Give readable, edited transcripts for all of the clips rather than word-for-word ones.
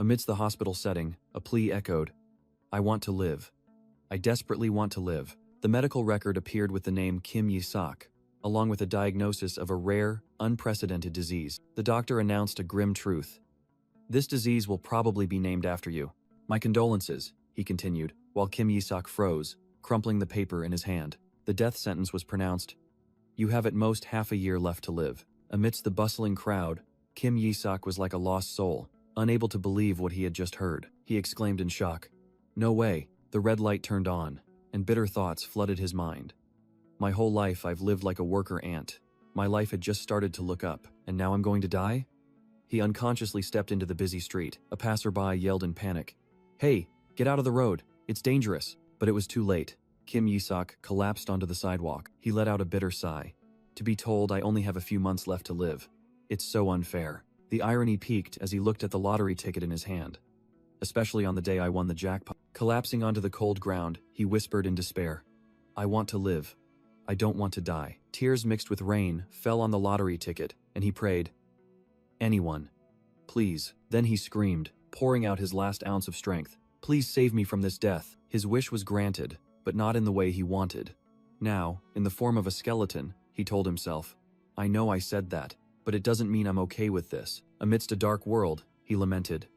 Amidst the hospital setting, a plea echoed. I want to live. I desperately want to live. The medical record appeared with the name Kim Yi-sak, along with a diagnosis of a rare, unprecedented disease. The doctor announced a grim truth. This disease will probably be named after you. My condolences, he continued, while Kim Yi-sak froze, crumpling the paper in his hand. The death sentence was pronounced. You have at most half a year left to live. Amidst the bustling crowd, Kim Yi-sak was like a lost soul, unable to believe what he had just heard. He exclaimed in shock. No way. The red light turned on, and bitter thoughts flooded his mind. My whole life I've lived like a worker ant. My life had just started to look up, and now I'm going to die? He unconsciously stepped into the busy street. A passerby yelled in panic. Hey, get out of the road. It's dangerous. But it was too late. Kim Yi-sak collapsed onto the sidewalk. He let out a bitter sigh. To be told I only have a few months left to live. It's so unfair. The irony peaked as he looked at the lottery ticket in his hand. Especially on the day I won the jackpot. Collapsing onto the cold ground, he whispered in despair. I want to live. I don't want to die. Tears mixed with rain fell on the lottery ticket, and he prayed. Anyone. Please. Then he screamed, pouring out his last ounce of strength. Please save me from this death. His wish was granted, but not in the way he wanted. Now, in the form of a skeleton, he told himself, I know I said that, but it doesn't mean I'm okay with this. Amidst a dark world, he lamented.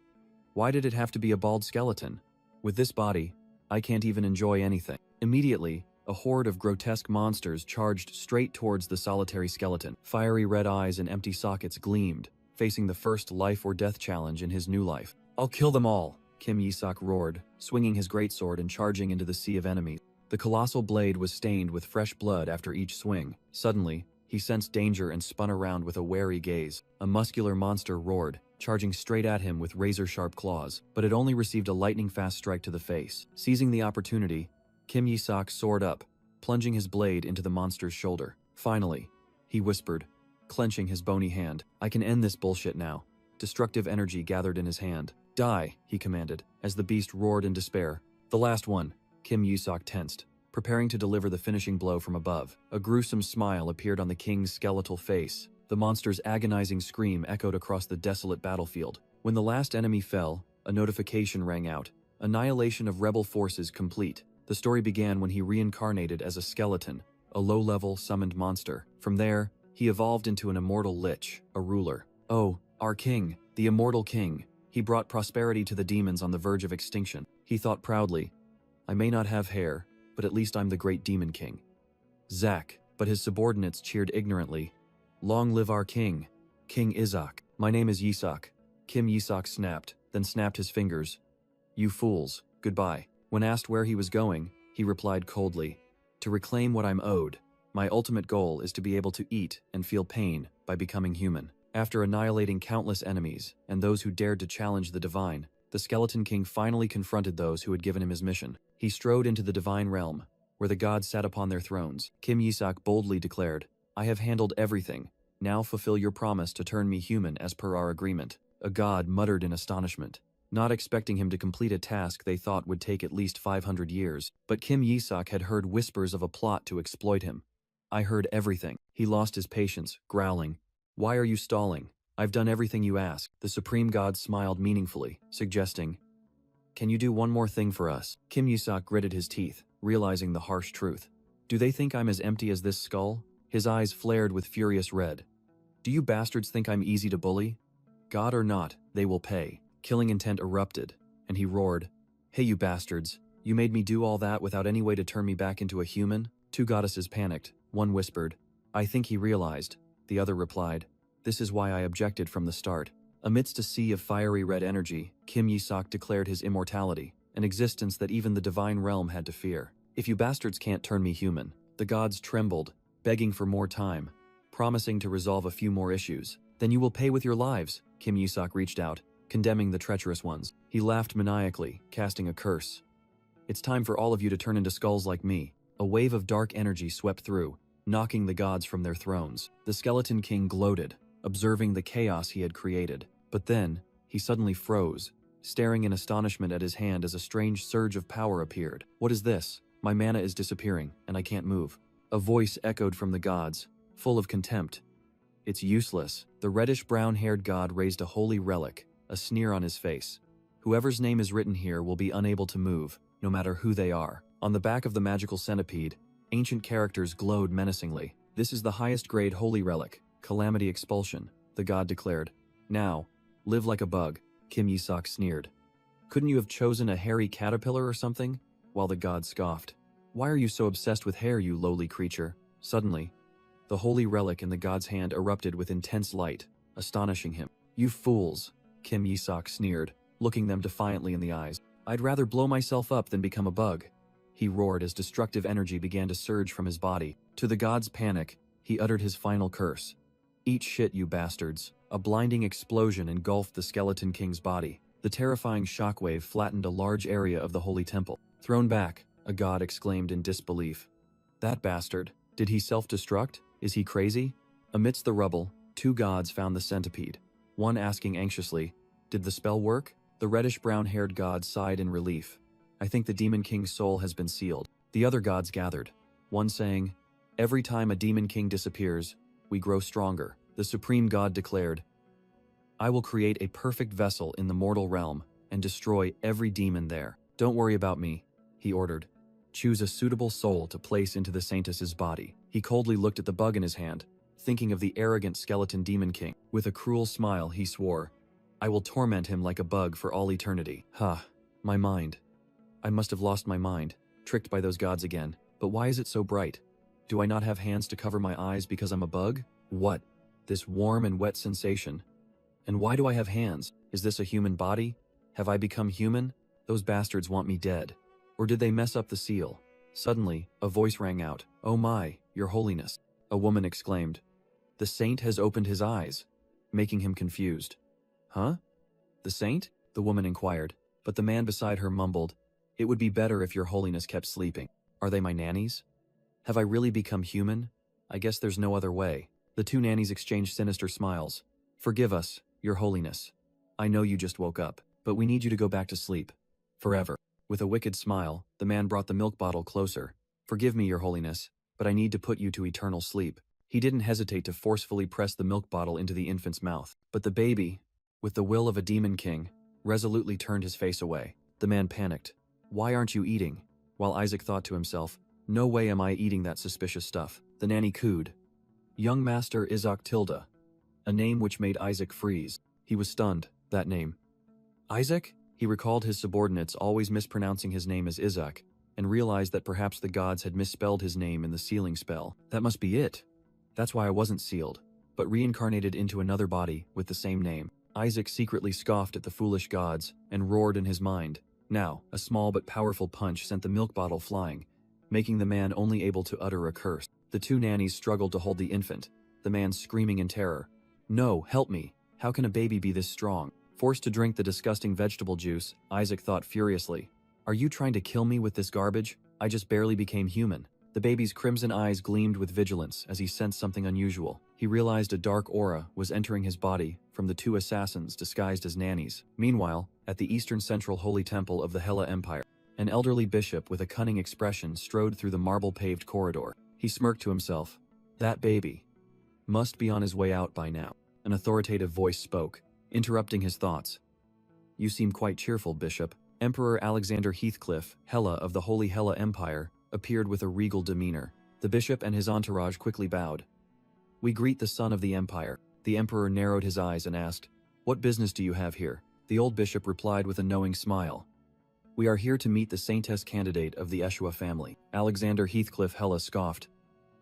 Why did it have to be a bald skeleton? With this body, I can't even enjoy anything. Immediately, a horde of grotesque monsters charged straight towards the solitary skeleton. Fiery red eyes and empty sockets gleamed, facing the first life or death challenge in his new life. I'll kill them all, Kim Yi-sak roared, swinging his greatsword and charging into the sea of enemies. The colossal blade was stained with fresh blood after each swing. Suddenly, he sensed danger and spun around with a wary gaze. A muscular monster roared, charging straight at him with razor-sharp claws, but it only received a lightning-fast strike to the face. Seizing the opportunity, Kim Yi-sak soared up, plunging his blade into the monster's shoulder. Finally, he whispered, clenching his bony hand, I can end this bullshit now. Destructive energy gathered in his hand. Die, he commanded, as the beast roared in despair. The last one. Kim Yi-sak tensed, preparing to deliver the finishing blow from above. A gruesome smile appeared on the king's skeletal face. The monster's agonizing scream echoed across the desolate battlefield. When the last enemy fell, a notification rang out. Annihilation of rebel forces complete. The story began when he reincarnated as a skeleton, a low-level summoned monster. From there, he evolved into an immortal lich, a ruler. Oh, our king, the immortal king. He brought prosperity to the demons on the verge of extinction. He thought proudly, I may not have hair, but at least I'm the great demon king. Zack, but his subordinates cheered ignorantly. Long live our king, King Izak. My name is Yisak. Kim Yi-sak snapped, then snapped his fingers. You fools, goodbye. When asked where he was going, he replied coldly, to reclaim what I'm owed. My ultimate goal is to be able to eat and feel pain by becoming human. After annihilating countless enemies and those who dared to challenge the divine, the Skeleton King finally confronted those who had given him his mission. He strode into the divine realm, where the gods sat upon their thrones. Kim Yi-sak boldly declared, I have handled everything. Now fulfill your promise to turn me human as per our agreement. A god muttered in astonishment, not expecting him to complete a task they thought would take at least 500 years. But Kim Yi-sak had heard whispers of a plot to exploit him. I heard everything. He lost his patience, growling, Why are you stalling? I've done everything you asked. The supreme god smiled meaningfully, suggesting, Can you do one more thing for us? Kim Yi-sak gritted his teeth, realizing the harsh truth. Do they think I'm as empty as this skull? His eyes flared with furious red. Do you bastards think I'm easy to bully? God or not, they will pay. Killing intent erupted, and he roared, Hey you bastards, you made me do all that without any way to turn me back into a human? Two goddesses panicked. One whispered, I think he realized. The other replied, This is why I objected from the start. Amidst a sea of fiery red energy, Kim Yi-sak declared his immortality, an existence that even the divine realm had to fear. If you bastards can't turn me human. The gods trembled, begging for more time, promising to resolve a few more issues. Then you will pay with your lives. Kim Yi-sak reached out, condemning the treacherous ones. He laughed maniacally, casting a curse. It's time for all of you to turn into skulls like me. A wave of dark energy swept through, knocking the gods from their thrones. The Skeleton King gloated, observing the chaos he had created. But then, he suddenly froze, staring in astonishment at his hand as a strange surge of power appeared. What is this? My mana is disappearing, and I can't move. A voice echoed from the gods, full of contempt. It's useless. The reddish-brown-haired god raised a holy relic, a sneer on his face. Whoever's name is written here will be unable to move, no matter who they are. On the back of the magical centipede, ancient characters glowed menacingly. This is the highest grade holy relic, Calamity Expulsion, the god declared. Now, live like a bug, Kim Yi-sok sneered. Couldn't you have chosen a hairy caterpillar or something? While the god scoffed. Why are you so obsessed with hair, you lowly creature? Suddenly, the holy relic in the god's hand erupted with intense light, astonishing him. You fools, Kim Yi-sok sneered, looking them defiantly in the eyes. I'd rather blow myself up than become a bug. He roared as destructive energy began to surge from his body. To the god's panic, he uttered his final curse. Eat shit, you bastards. A blinding explosion engulfed the skeleton king's body. The terrifying shockwave flattened a large area of the holy temple. Thrown back, a god exclaimed in disbelief. That bastard. Did he self-destruct? Is he crazy? Amidst the rubble, two gods found the centipede. One asking anxiously, did the spell work? The reddish-brown-haired god sighed in relief. I think the Demon King's soul has been sealed. The other gods gathered. One saying, every time a Demon King disappears, we grow stronger. The supreme god declared, I will create a perfect vessel in the mortal realm and destroy every demon there. Don't worry about me, he ordered. Choose a suitable soul to place into the saintess's body. He coldly looked at the bug in his hand, thinking of the arrogant skeleton Demon King. With a cruel smile, he swore, I will torment him like a bug for all eternity. My mind. I must have lost my mind, tricked by those gods again. But why is it so bright? Do I not have hands to cover my eyes because I'm a bug? What? This warm and wet sensation. And why do I have hands? Is this a human body? Have I become human? Those bastards want me dead. Or did they mess up the seal? Suddenly, a voice rang out. Oh my, your holiness. A woman exclaimed. The saint has opened his eyes, making him confused. Huh? The saint? The woman inquired, but the man beside her mumbled, it would be better if your holiness kept sleeping. Are they my nannies? Have I really become human? I guess there's no other way. The two nannies exchanged sinister smiles. Forgive us, your holiness. I know you just woke up, but we need you to go back to sleep. Forever. With a wicked smile, the man brought the milk bottle closer. Forgive me, your holiness, but I need to put you to eternal sleep. He didn't hesitate to forcefully press the milk bottle into the infant's mouth. But the baby, with the will of a demon king, resolutely turned his face away. The man panicked. Why aren't you eating? While Isaac thought to himself, no way am I eating that suspicious stuff. The nanny cooed. Young Master Isaac Tilda. A name which made Isaac freeze. He was stunned, that name. Isaac? He recalled his subordinates always mispronouncing his name as Isaac, and realized that perhaps the gods had misspelled his name in the sealing spell. That must be it. That's why I wasn't sealed, but reincarnated into another body with the same name. Isaac secretly scoffed at the foolish gods and roared in his mind. Now, a small but powerful punch sent the milk bottle flying, making the man only able to utter a curse. The two nannies struggled to hold the infant, the man screaming in terror. No, help me. How can a baby be this strong? Forced to drink the disgusting vegetable juice, Isaac thought furiously. Are you trying to kill me with this garbage? I just barely became human. The baby's crimson eyes gleamed with vigilance as he sensed something unusual. He realized a dark aura was entering his body from the two assassins disguised as nannies. Meanwhile, at the eastern central holy temple of the Hella Empire, an elderly bishop with a cunning expression strode through the marble-paved corridor. He smirked to himself. That baby must be on his way out by now. An authoritative voice spoke, interrupting his thoughts. You seem quite cheerful, Bishop. Emperor Alexander Heathcliff, Hella of the Holy Hella Empire, appeared with a regal demeanor. The bishop and his entourage quickly bowed. We greet the son of the empire. The emperor narrowed his eyes and asked, What business do you have here? The old bishop replied with a knowing smile. We are here to meet the saintess candidate of the Eshua family. Alexander Heathcliff Hella scoffed.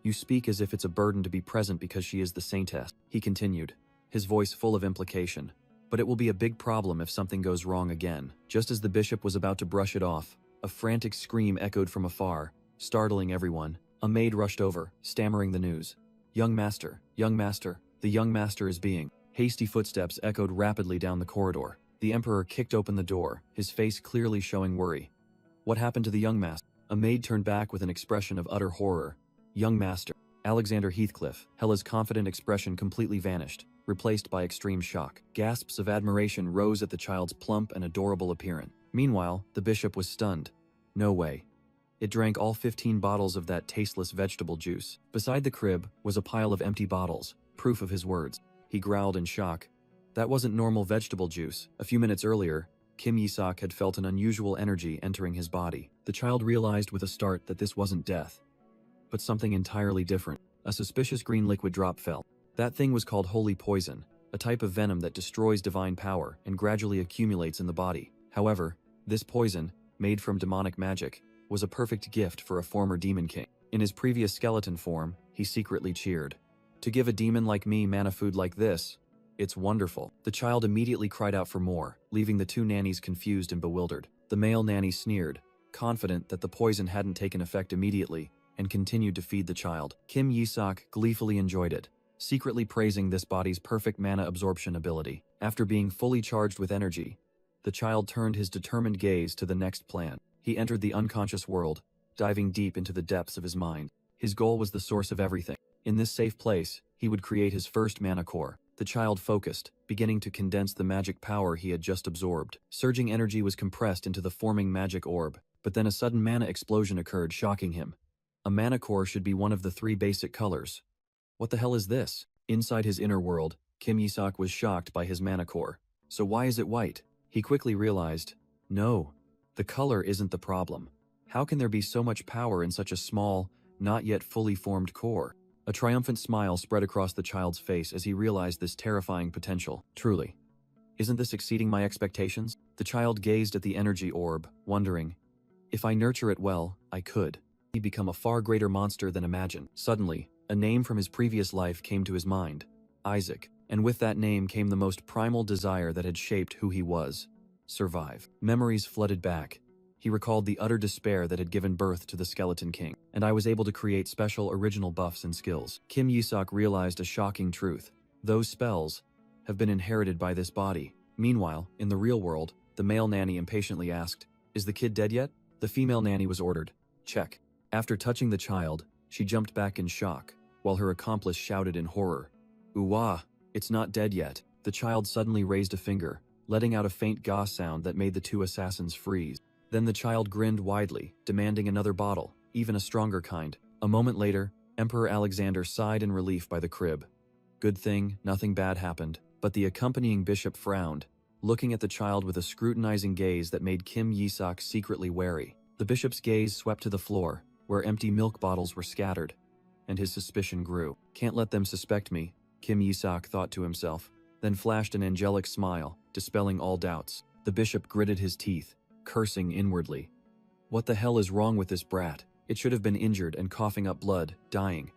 You speak as if it's a burden to be present because she is the saintess, he continued, his voice full of implication. But it will be a big problem if something goes wrong again. Just as the bishop was about to brush it off, a frantic scream echoed from afar, startling everyone. A maid rushed over, stammering the news. Young master, the young master is being. Hasty footsteps echoed rapidly down the corridor. The emperor kicked open the door, his face clearly showing worry. What happened to the young master? A maid turned back with an expression of utter horror. Young master. Alexander Heathcliff, Hella's confident expression completely vanished, replaced by extreme shock. Gasps of admiration rose at the child's plump and adorable appearance. Meanwhile, the bishop was stunned. No way. It drank all 15 bottles of that tasteless vegetable juice. Beside the crib was a pile of empty bottles, proof of his words. He growled in shock. That wasn't normal vegetable juice. A few minutes earlier, Kim Yi-sok had felt an unusual energy entering his body. The child realized with a start that this wasn't death, but something entirely different. A suspicious green liquid drop fell. That thing was called holy poison, a type of venom that destroys divine power and gradually accumulates in the body. However, this poison, made from demonic magic, was a perfect gift for a former demon king. In his previous skeleton form, he secretly cheered. To give a demon like me mana food like this, it's wonderful. The child immediately cried out for more, leaving the two nannies confused and bewildered. The male nanny sneered, confident that the poison hadn't taken effect immediately, and continued to feed the child. Kim Yi-sok gleefully enjoyed it, secretly praising this body's perfect mana absorption ability. After being fully charged with energy, the child turned his determined gaze to the next plan. He entered the unconscious world, diving deep into the depths of his mind. His goal was the source of everything. In this safe place, he would create his first mana core. The child focused, beginning to condense the magic power he had just absorbed. Surging energy was compressed into the forming magic orb, but then a sudden mana explosion occurred, shocking him. A mana core should be one of the 3 basic colors. What the hell is this? Inside his inner world, Kim Yi-sok was shocked by his mana core. So why is it white? He quickly realized, no, the color isn't the problem. How can there be so much power in such a small, not yet fully formed core? A triumphant smile spread across the child's face as he realized this terrifying potential. Truly, isn't this exceeding my expectations? The child gazed at the energy orb, wondering, if I nurture it well, I could become a far greater monster than imagined. Suddenly, a name from his previous life came to his mind, Isaac, and with that name came the most primal desire that had shaped who he was: survive. Memories flooded back. He recalled the utter despair that had given birth to the Skeleton King, and I was able to create special original buffs and skills. Kim Yi-sok realized a shocking truth. Those spells have been inherited by this body. Meanwhile, in the real world, the male nanny impatiently asked, is the kid dead yet? The female nanny was ordered, check. After touching the child, she jumped back in shock, while her accomplice shouted in horror, "Ooh-wah, it's not dead yet." The child suddenly raised a finger, letting out a faint gah sound that made the two assassins freeze. Then the child grinned widely, demanding another bottle, even a stronger kind. A moment later, Emperor Alexander sighed in relief by the crib. Good thing, nothing bad happened. But the accompanying bishop frowned, looking at the child with a scrutinizing gaze that made Kim Yi-sok secretly wary. The bishop's gaze swept to the floor, where empty milk bottles were scattered, and his suspicion grew. Can't let them suspect me, Kim Yi-sok thought to himself, then flashed an angelic smile, dispelling all doubts. The bishop gritted his teeth, cursing inwardly. What the hell is wrong with this brat? It should have been injured and coughing up blood, dying.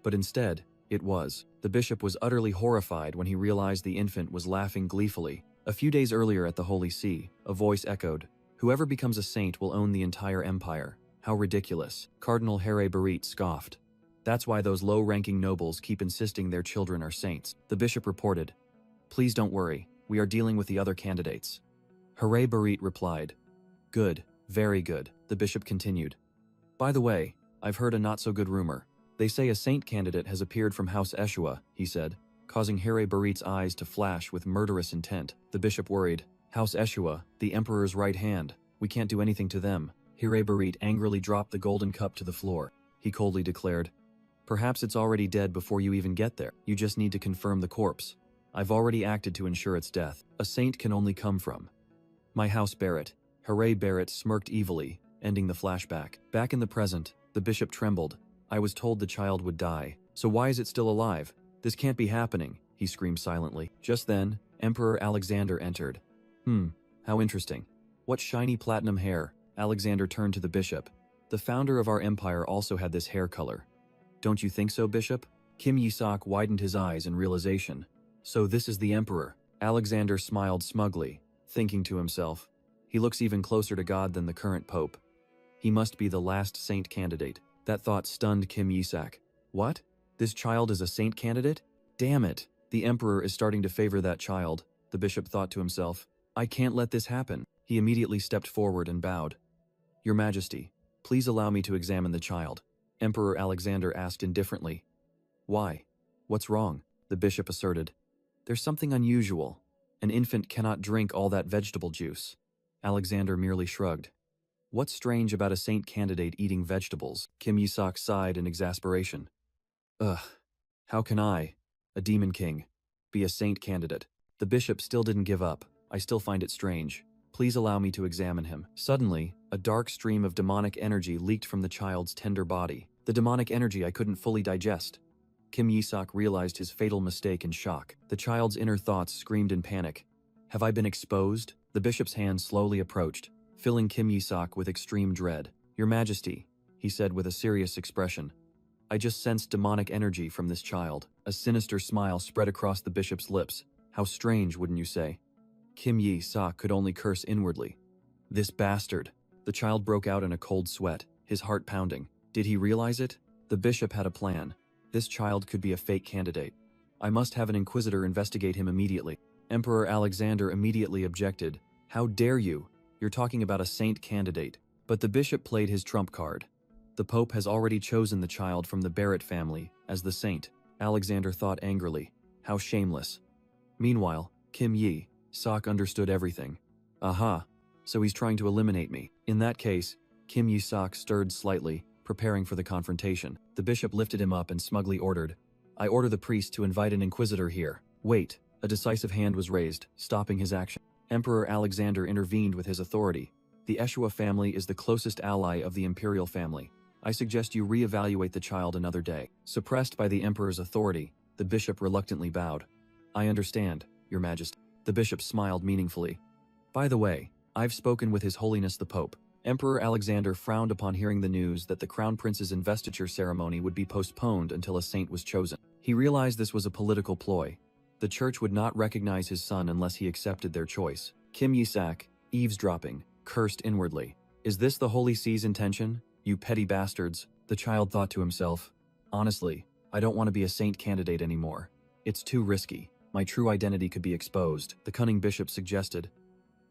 But instead, it was. The bishop was utterly horrified when he realized the infant was laughing gleefully. A few days earlier at the Holy See, a voice echoed, "Whoever becomes a saint will own the entire empire." How ridiculous. Cardinal Here Barit scoffed. That's why those low-ranking nobles keep insisting their children are saints. The bishop reported, "Please don't worry, we are dealing with the other candidates." Here Barit replied, "Good, very good." The bishop continued, "By the way, I've heard a not-so-good rumor. They say a saint candidate has appeared from House Eshua," he said, causing Here Barit's eyes to flash with murderous intent. The bishop worried, "House Eshua, the emperor's right hand. We can't do anything to them." Here Barit angrily dropped the golden cup to the floor. He coldly declared, "Perhaps it's already dead before you even get there. You just need to confirm the corpse. I've already acted to ensure its death. A saint can only come from my house Barrett." Here Barrett smirked evilly, ending the flashback. Back in the present, the bishop trembled. "I was told the child would die. So why is it still alive? This can't be happening," he screamed silently. Just then, Emperor Alexander entered. How interesting. What shiny platinum hair." Alexander turned to the bishop. "The founder of our empire also had this hair color. Don't you think so, bishop?" Kim Yi-sok widened his eyes in realization. "So this is the emperor." Alexander smiled smugly, thinking to himself, "He looks even closer to God than the current pope. He must be the last saint candidate." That thought stunned Kim Yi-sok. What? This child is a saint candidate? Damn it. The emperor is starting to favor that child, the bishop thought to himself. I can't let this happen. He immediately stepped forward and bowed. Your Majesty, please allow me to examine the child, Emperor Alexander asked indifferently. Why? What's wrong? The bishop asserted. There's something unusual. An infant cannot drink all that vegetable juice. Alexander merely shrugged. What's strange about a saint candidate eating vegetables? Kim Yi-sok sighed in exasperation. Ugh, how can I, a demon king, be a saint candidate? The bishop still didn't give up. I still find it strange. Please allow me to examine him. Suddenly, a dark stream of demonic energy leaked from the child's tender body. The demonic energy I couldn't fully digest. Kim Yi-sok realized his fatal mistake in shock. The child's inner thoughts screamed in panic. Have I been exposed? The bishop's hand slowly approached, filling Kim Yi-sok with extreme dread. Your Majesty, he said with a serious expression. I just sensed demonic energy from this child. A sinister smile spread across the bishop's lips. How strange, wouldn't you say? Kim Yi-sok could only curse inwardly. This bastard. The child broke out in a cold sweat, his heart pounding. Did he realize it? The bishop had a plan. This child could be a fake candidate. I must have an inquisitor investigate him immediately. Emperor Alexander immediately objected. How dare you? You're talking about a saint candidate. But the bishop played his trump card. The Pope has already chosen the child from the Barrett family as the saint. Alexander thought angrily. How shameless. Meanwhile, Kim Yi-sok understood everything. Aha, so he's trying to eliminate me. In that case, Kim Yi-sok stirred slightly, preparing for the confrontation. The bishop lifted him up and smugly ordered, I order the priest to invite an inquisitor here. Wait, a decisive hand was raised, stopping his action. Emperor Alexander intervened with his authority. The Eshua family is the closest ally of the imperial family. I suggest you re-evaluate the child another day. Suppressed by the emperor's authority, the bishop reluctantly bowed. I understand, Your Majesty. The bishop smiled meaningfully. By the way, I've spoken with His Holiness the Pope. Emperor Alexander frowned upon hearing the news that the crown prince's investiture ceremony would be postponed until a saint was chosen. He realized this was a political ploy. The church would not recognize his son unless he accepted their choice. Kim Yi-sok, eavesdropping, cursed inwardly. Is this the Holy See's intention? You petty bastards, the child thought to himself. Honestly, I don't want to be a saint candidate anymore. It's too risky. My true identity could be exposed, the cunning bishop suggested.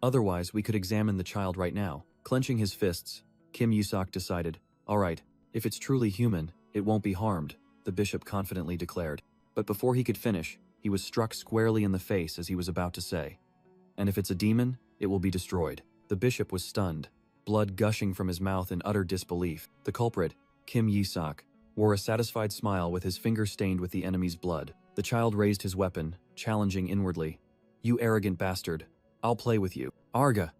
Otherwise, we could examine the child right now. Clenching his fists, Kim Yi-sok decided, all right, if it's truly human, it won't be harmed, the bishop confidently declared. But before he could finish, he was struck squarely in the face as he was about to say, and if it's a demon, it will be destroyed. The bishop was stunned, blood gushing from his mouth in utter disbelief. The culprit, Kim Yi-sok, wore a satisfied smile with his fingers stained with the enemy's blood. The child raised his weapon, challenging inwardly. You arrogant bastard. I'll play with you. Arga!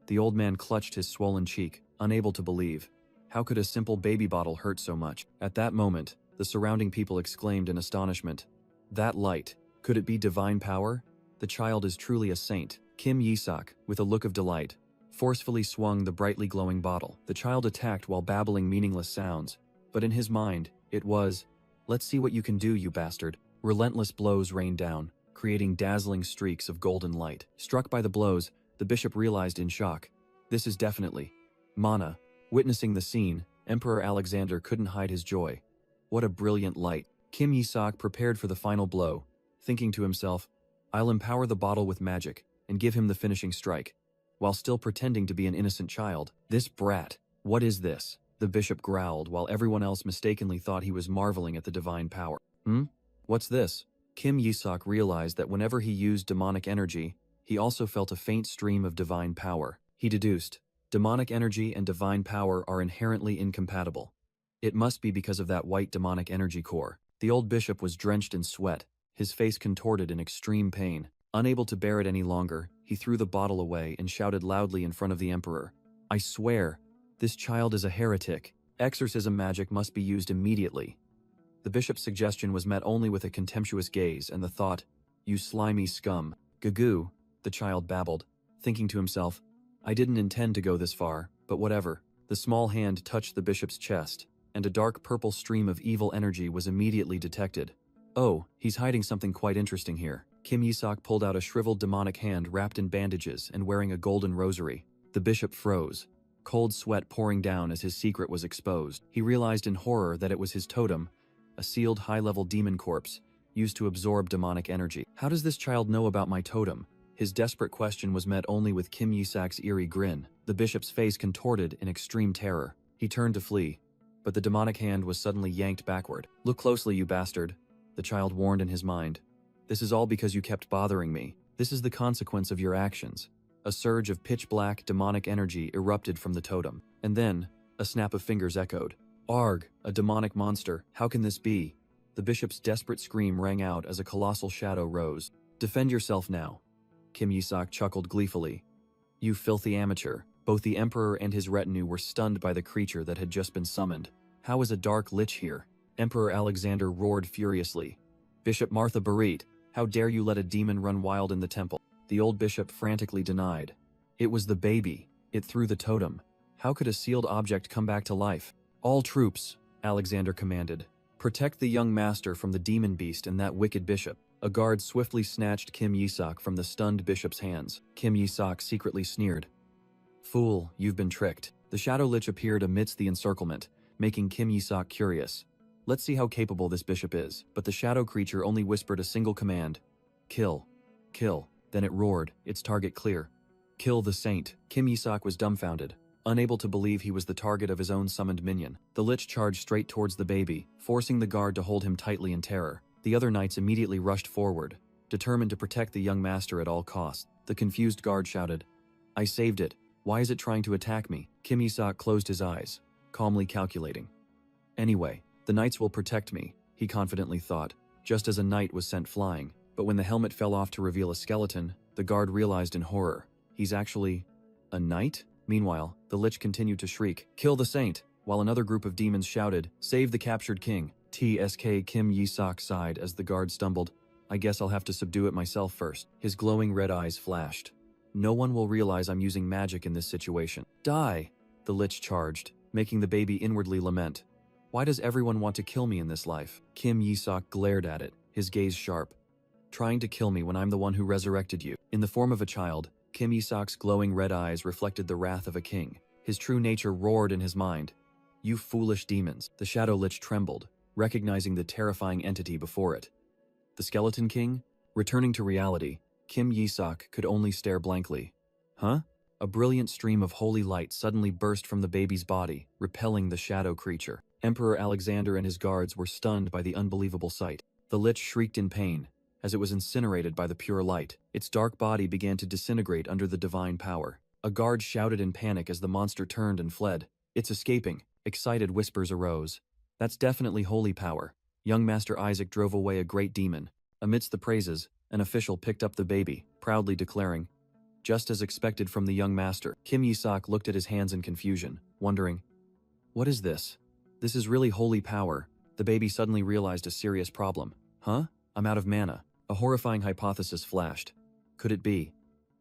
The old man clutched his swollen cheek, unable to believe. How could a simple baby bottle hurt so much? At that moment, the surrounding people exclaimed in astonishment. That light, could it be divine power? The child is truly a saint. Kim Yi-sok, with a look of delight, forcefully swung the brightly glowing bottle. The child attacked while babbling meaningless sounds, but in his mind, it was, let's see what you can do, you bastard. Relentless blows rained down, creating dazzling streaks of golden light. Struck by the blows, the bishop realized in shock. This is definitely mana. Witnessing the scene, Emperor Alexander couldn't hide his joy. What a brilliant light. Kim Yi-sok prepared for the final blow, thinking to himself, I'll empower the bottle with magic and give him the finishing strike, while still pretending to be an innocent child. This brat, what is this? The bishop growled while everyone else mistakenly thought he was marveling at the divine power. What's this? Kim Yi-sok realized that whenever he used demonic energy, he also felt a faint stream of divine power. He deduced, demonic energy and divine power are inherently incompatible. It must be because of that white demonic energy core. The old bishop was drenched in sweat, his face contorted in extreme pain. Unable to bear it any longer, he threw the bottle away and shouted loudly in front of the emperor. I swear, this child is a heretic. Exorcism magic must be used immediately. The bishop's suggestion was met only with a contemptuous gaze and the thought, you slimy scum. Gagoo, the child babbled, thinking to himself, I didn't intend to go this far, but whatever. The small hand touched the bishop's chest, and a dark purple stream of evil energy was immediately detected. Oh, he's hiding something quite interesting here. Kim Yi-sok pulled out a shriveled demonic hand wrapped in bandages and wearing a golden rosary. The bishop froze, cold sweat pouring down as his secret was exposed. He realized in horror that it was his totem, a sealed high-level demon corpse, used to absorb demonic energy. How does this child know about my totem? His desperate question was met only with Kim Yi-sok's eerie grin. The bishop's face contorted in extreme terror. He turned to flee, but the demonic hand was suddenly yanked backward. Look closely, you bastard, the child warned in his mind. This is all because you kept bothering me. This is the consequence of your actions. A surge of pitch-black demonic energy erupted from the totem. And then, a snap of fingers echoed. Arg, a demonic monster, how can this be? The bishop's desperate scream rang out as a colossal shadow rose. Defend yourself now. Kim Yi-sok chuckled gleefully. You filthy amateur. Both the Emperor and his retinue were stunned by the creature that had just been summoned. How is a dark lich here? Emperor Alexander roared furiously. Bishop Martha Barit, how dare you let a demon run wild in the temple? The old bishop frantically denied. It was the baby. It threw the totem. How could a sealed object come back to life? All troops, Alexander commanded. Protect the young master from the demon beast and that wicked bishop. A guard swiftly snatched Kim Yisak from the stunned bishop's hands. Kim Yisak secretly sneered. Fool, you've been tricked. The Shadow Lich appeared amidst the encirclement, making Kim Yisak curious. Let's see how capable this bishop is. But the shadow creature only whispered a single command. Kill. Kill. Then it roared, its target clear. Kill the saint. Kim Yisak was dumbfounded, unable to believe he was the target of his own summoned minion. The lich charged straight towards the baby, forcing the guard to hold him tightly in terror. The other knights immediately rushed forward, determined to protect the young master at all costs. The confused guard shouted, I saved it. Why is it trying to attack me? Kim Yisak closed his eyes, calmly calculating. Anyway, the knights will protect me, he confidently thought, just as a knight was sent flying. But when the helmet fell off to reveal a skeleton, the guard realized in horror. He's actually a knight? Meanwhile, the lich continued to shriek, Kill the saint, while another group of demons shouted, Save the captured king. TSK Kim Yisak sighed as the guard stumbled. I guess I'll have to subdue it myself first. His glowing red eyes flashed. No one will realize I'm using magic in this situation. Die! The lich charged, making the baby inwardly lament. Why does everyone want to kill me in this life? Kim Yisak glared at it, his gaze sharp. Trying to kill me when I'm the one who resurrected you. In the form of a child, Kim Yisak's glowing red eyes reflected the wrath of a king. His true nature roared in his mind. You foolish demons. The Shadow Lich trembled, recognizing the terrifying entity before it. The Skeleton King? Returning to reality, Kim Yisak could only stare blankly. Huh? A brilliant stream of holy light suddenly burst from the baby's body, repelling the shadow creature. Emperor Alexander and his guards were stunned by the unbelievable sight. The lich shrieked in pain, as it was incinerated by the pure light. Its dark body began to disintegrate under the divine power. A guard shouted in panic as the monster turned and fled. It's escaping. Excited whispers arose. That's definitely holy power. Young Master Isaac drove away a great demon. Amidst the praises, an official picked up the baby, proudly declaring, just as expected from the young master. Kim Yisak looked at his hands in confusion, wondering, what is this? This is really holy power. The baby suddenly realized a serious problem. Huh? I'm out of mana. A horrifying hypothesis flashed. Could it be?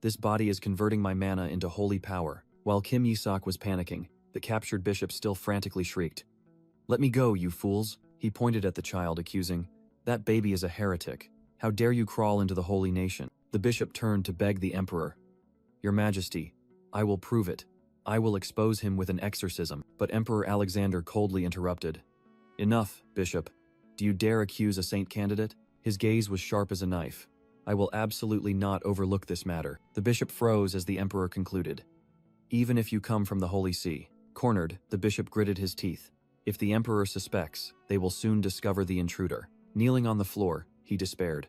This body is converting my mana into holy power. While Kim Yisak was panicking, the captured bishop still frantically shrieked. Let me go, you fools. He pointed at the child, accusing, that baby is a heretic. How dare you crawl into the holy nation? The bishop turned to beg the emperor. Your Majesty, I will prove it. I will expose him with an exorcism. But Emperor Alexander coldly interrupted. Enough, bishop. Do you dare accuse a saint candidate? His gaze was sharp as a knife. I will absolutely not overlook this matter. The bishop froze as the emperor concluded. Even if you come from the Holy See. Cornered, the bishop gritted his teeth. If the emperor suspects, they will soon discover the intruder. Kneeling on the floor, he despaired.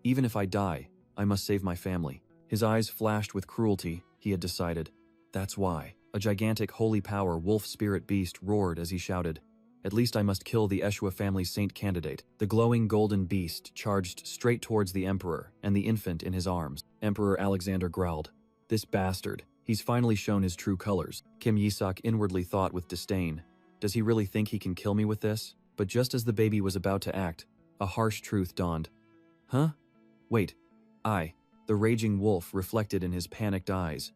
Even if I die, I must save my family. His eyes flashed with cruelty, he had decided. That's why. A gigantic holy power wolf spirit beast roared as he shouted. At least I must kill the Eshua family saint candidate. The glowing golden beast charged straight towards the emperor and the infant in his arms. Emperor Alexander growled. This bastard. He's finally shown his true colors. Kim Yisak inwardly thought with disdain. Does he really think he can kill me with this? But just as the baby was about to act, a harsh truth dawned. Huh? Wait. The raging wolf reflected in his panicked eyes.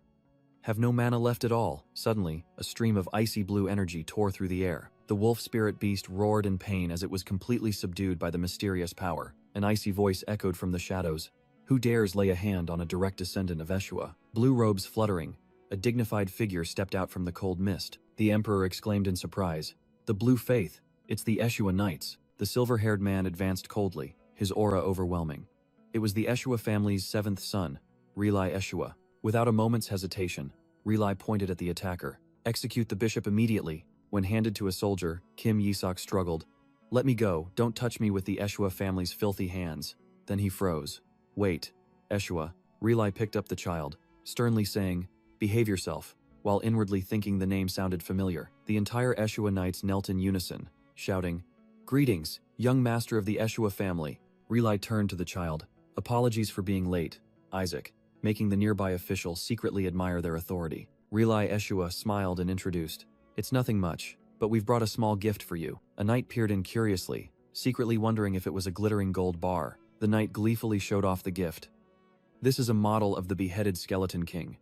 Have no mana left at all. Suddenly, a stream of icy blue energy tore through the air. The wolf spirit beast roared in pain as it was completely subdued by the mysterious power. An icy voice echoed from the shadows. Who dares lay a hand on a direct descendant of Eshua? Blue robes fluttering, a dignified figure stepped out from the cold mist. The emperor exclaimed in surprise. The blue faith. It's the Eshua Knights. The silver-haired man advanced coldly, his aura overwhelming. It was the Eshua family's seventh son, Relai Eshua. Without a moment's hesitation, Relai pointed at the attacker. Execute the bishop immediately. When handed to a soldier, Kim Yisak struggled. Let me go, don't touch me with the Eshua family's filthy hands. Then he froze. Wait, Eshua. Relai picked up the child, sternly saying, behave yourself, while inwardly thinking the name sounded familiar. The entire Eshua Knights knelt in unison, shouting, Greetings, young master of the Eshua family. Relai turned to the child. Apologies for being late, Isaac. making the nearby official secretly admire their authority. Relai Eshua smiled and introduced. It's nothing much, but we've brought a small gift for you. A knight peered in curiously, secretly wondering if it was a glittering gold bar. The knight gleefully showed off the gift. This is a model of the beheaded Skeleton King.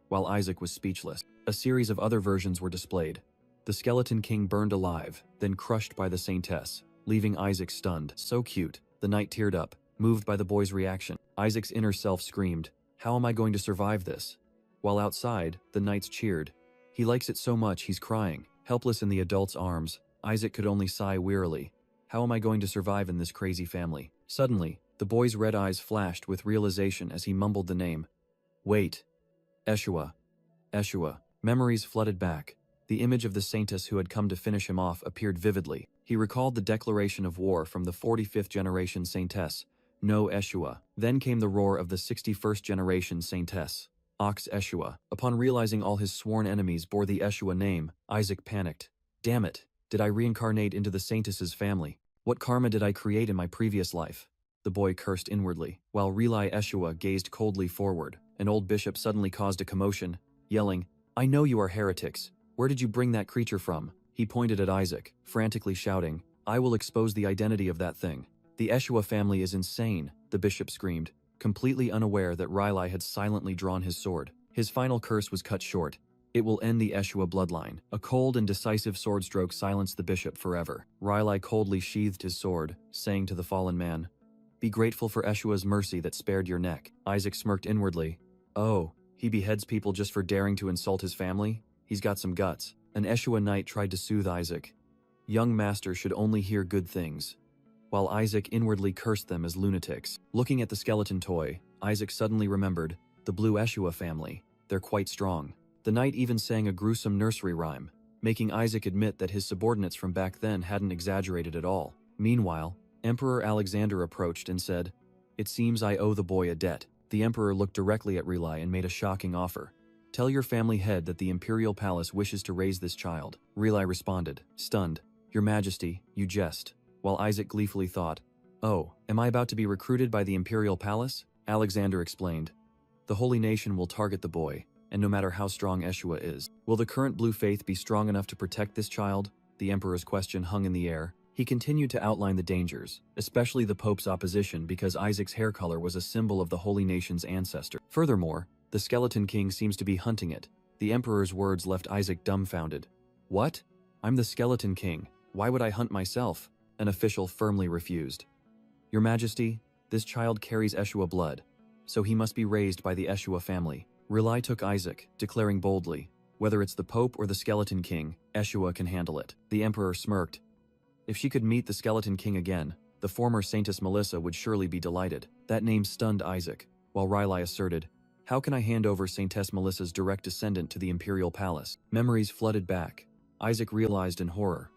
While Isaac was speechless, a series of other versions were displayed. The Skeleton King burned alive, then crushed by the Saintess, leaving Isaac stunned. So cute. The knight teared up, moved by the boy's reaction. Isaac's inner self screamed, "How am I going to survive this?" While outside, the knights cheered. He likes it so much he's crying. Helpless in the adult's arms, Isaac could only sigh wearily. How am I going to survive in this crazy family? Suddenly, the boy's red eyes flashed with realization as he mumbled the name. Wait. Eshua. Eshua. Memories flooded back. The image of the saintess who had come to finish him off appeared vividly. He recalled the declaration of war from the 45th generation saintess, No Eshua. Then came the roar of the 61st generation saintess, Ox Eshua. Upon realizing all his sworn enemies bore the Eshua name, Isaac panicked. Damn it, did I reincarnate into the saintess's family? What karma did I create in my previous life? The boy cursed inwardly, while Relai Eshua gazed coldly forward. An old bishop suddenly caused a commotion, yelling, I know you are heretics. Where did you bring that creature from? He pointed at Isaac, frantically shouting, I will expose the identity of that thing. The Eshua family is insane, the bishop screamed, completely unaware that Rilai had silently drawn his sword. His final curse was cut short. It will end the Eshua bloodline. A cold and decisive sword stroke silenced the bishop forever. Rilai coldly sheathed his sword, saying to the fallen man, Be grateful for Eshua's mercy that spared your neck. Isaac smirked inwardly. Oh, he beheads people just for daring to insult his family? He's got some guts. An Eshua knight tried to soothe Isaac. Young master should only hear good things. While Isaac inwardly cursed them as lunatics. Looking at the skeleton toy, Isaac suddenly remembered, the blue Eshua family. They're quite strong. The knight even sang a gruesome nursery rhyme, making Isaac admit that his subordinates from back then hadn't exaggerated at all. Meanwhile, Emperor Alexander approached and said, It seems I owe the boy a debt. The emperor looked directly at Relai and made a shocking offer. Tell your family head that the imperial palace wishes to raise this child. Relai responded, stunned. Your majesty, you jest. While Isaac gleefully thought, Oh, am I about to be recruited by the imperial palace? Alexander explained. The holy nation will target the boy, and no matter how strong Eshua is. Will the current blue faith be strong enough to protect this child? The emperor's question hung in the air. He continued to outline the dangers, especially the Pope's opposition because Isaac's hair color was a symbol of the holy nation's ancestor. Furthermore, the Skeleton King seems to be hunting it. The emperor's words left Isaac dumbfounded. What? I'm the Skeleton King. Why would I hunt myself? An official firmly refused. Your Majesty, this child carries Eshua blood, so he must be raised by the Eshua family. Relai took Isaac, declaring boldly, whether it's the Pope or the Skeleton King, Eshua can handle it. The emperor smirked. If she could meet the Skeleton King again, the former Saintess Melissa would surely be delighted. That name stunned Isaac, while Rilai asserted, How can I hand over Saintess Melissa's direct descendant to the imperial palace? Memories flooded back. Isaac realized in horror.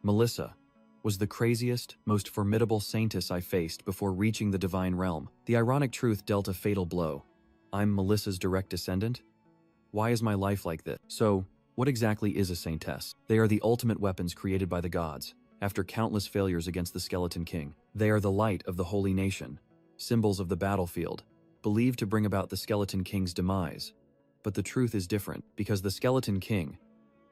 Melissa was the craziest, most formidable saintess I faced before reaching the divine realm. The ironic truth dealt a fatal blow. I'm Melissa's direct descendant? Why is my life like this? So, what exactly is a saintess? They are the ultimate weapons created by the gods. After countless failures against the Skeleton King, they are the light of the holy nation, symbols of the battlefield, believed to bring about the Skeleton King's demise. But the truth is different, because the Skeleton King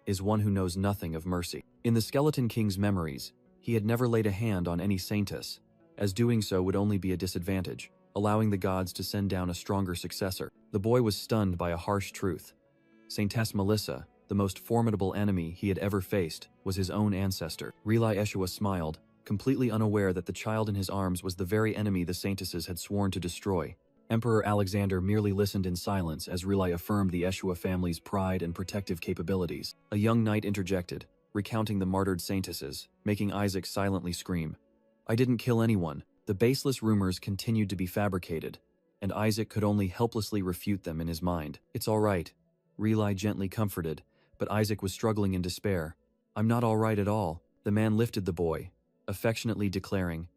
is one who knows nothing of mercy. In the Skeleton King's memories, he had never laid a hand on any saintess, as doing so would only be a disadvantage, allowing the gods to send down a stronger successor. The boy was stunned by a harsh truth. Saintess Melissa, the most formidable enemy he had ever faced, was his own ancestor. Relai Eshua smiled, completely unaware that the child in his arms was the very enemy the saintesses had sworn to destroy. Emperor Alexander merely listened in silence as Relai affirmed the Eshua family's pride and protective capabilities. A young knight interjected, recounting the martyred saintesses, making Isaac silently scream. I didn't kill anyone. The baseless rumors continued to be fabricated, and Isaac could only helplessly refute them in his mind. It's all right, Relai gently comforted, but Isaac was struggling in despair. I'm not all right at all. The man lifted the boy, affectionately declaring,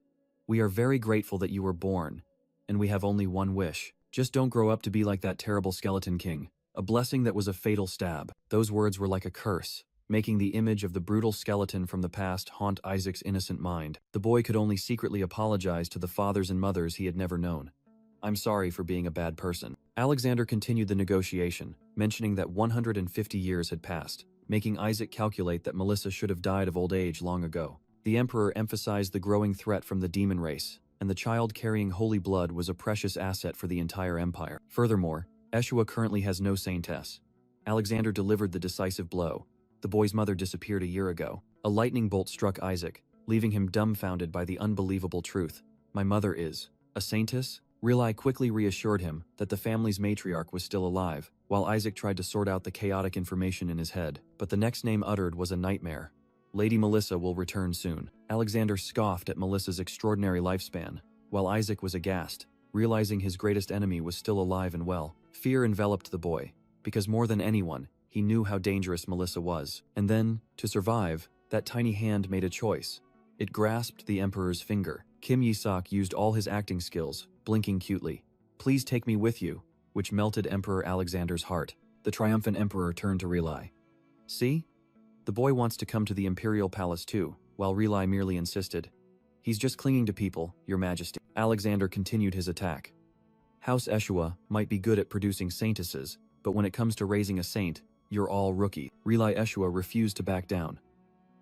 We are very grateful that you were born, and we have only one wish. Just don't grow up to be like that terrible Skeleton King. A blessing that was a fatal stab. Those words were like a curse, making the image of the brutal skeleton from the past haunt Isaac's innocent mind. The boy could only secretly apologize to the fathers and mothers he had never known. I'm sorry for being a bad person. Alexander continued the negotiation, mentioning that 150 years had passed, making Isaac calculate that Melissa should have died of old age long ago. The emperor emphasized the growing threat from the demon race, and the child carrying holy blood was a precious asset for the entire empire. Furthermore, Eshua currently has no saintess. Alexander delivered the decisive blow. The boy's mother disappeared a year ago. A lightning bolt struck Isaac, leaving him dumbfounded by the unbelievable truth. My mother is a saintess? Rilai quickly reassured him that the family's matriarch was still alive, while Isaac tried to sort out the chaotic information in his head. But the next name uttered was a nightmare. Lady Melissa will return soon. Alexander scoffed at Melissa's extraordinary lifespan, while Isaac was aghast, realizing his greatest enemy was still alive and well. Fear enveloped the boy, because more than anyone, he knew how dangerous Melissa was. And then, to survive, that tiny hand made a choice. It grasped the emperor's finger. Kim Yi-sok used all his acting skills, blinking cutely. Please take me with you, which melted Emperor Alexander's heart. The triumphant emperor turned to Rilai. See? The boy wants to come to the imperial palace too, while Rilai merely insisted. He's just clinging to people, your majesty. Alexander continued his attack. House Eshua might be good at producing saintesses, but when it comes to raising a saint, you're all rookie. Rilai Eshua refused to back down.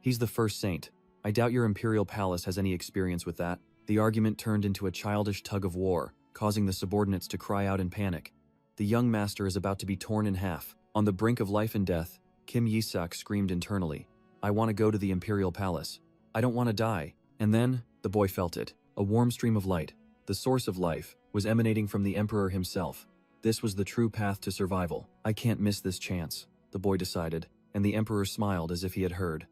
He's the first saint. I doubt your imperial palace has any experience with that. The argument turned into a childish tug of war, causing the subordinates to cry out in panic. The young master is about to be torn in half. On the brink of life and death, Kim Yi-sok screamed internally. I want to go to the imperial palace. I don't want to die. And then, the boy felt it. A warm stream of light, the source of life, was emanating from the emperor himself. This was the true path to survival. I can't miss this chance, the boy decided, and the emperor smiled as if he had heard.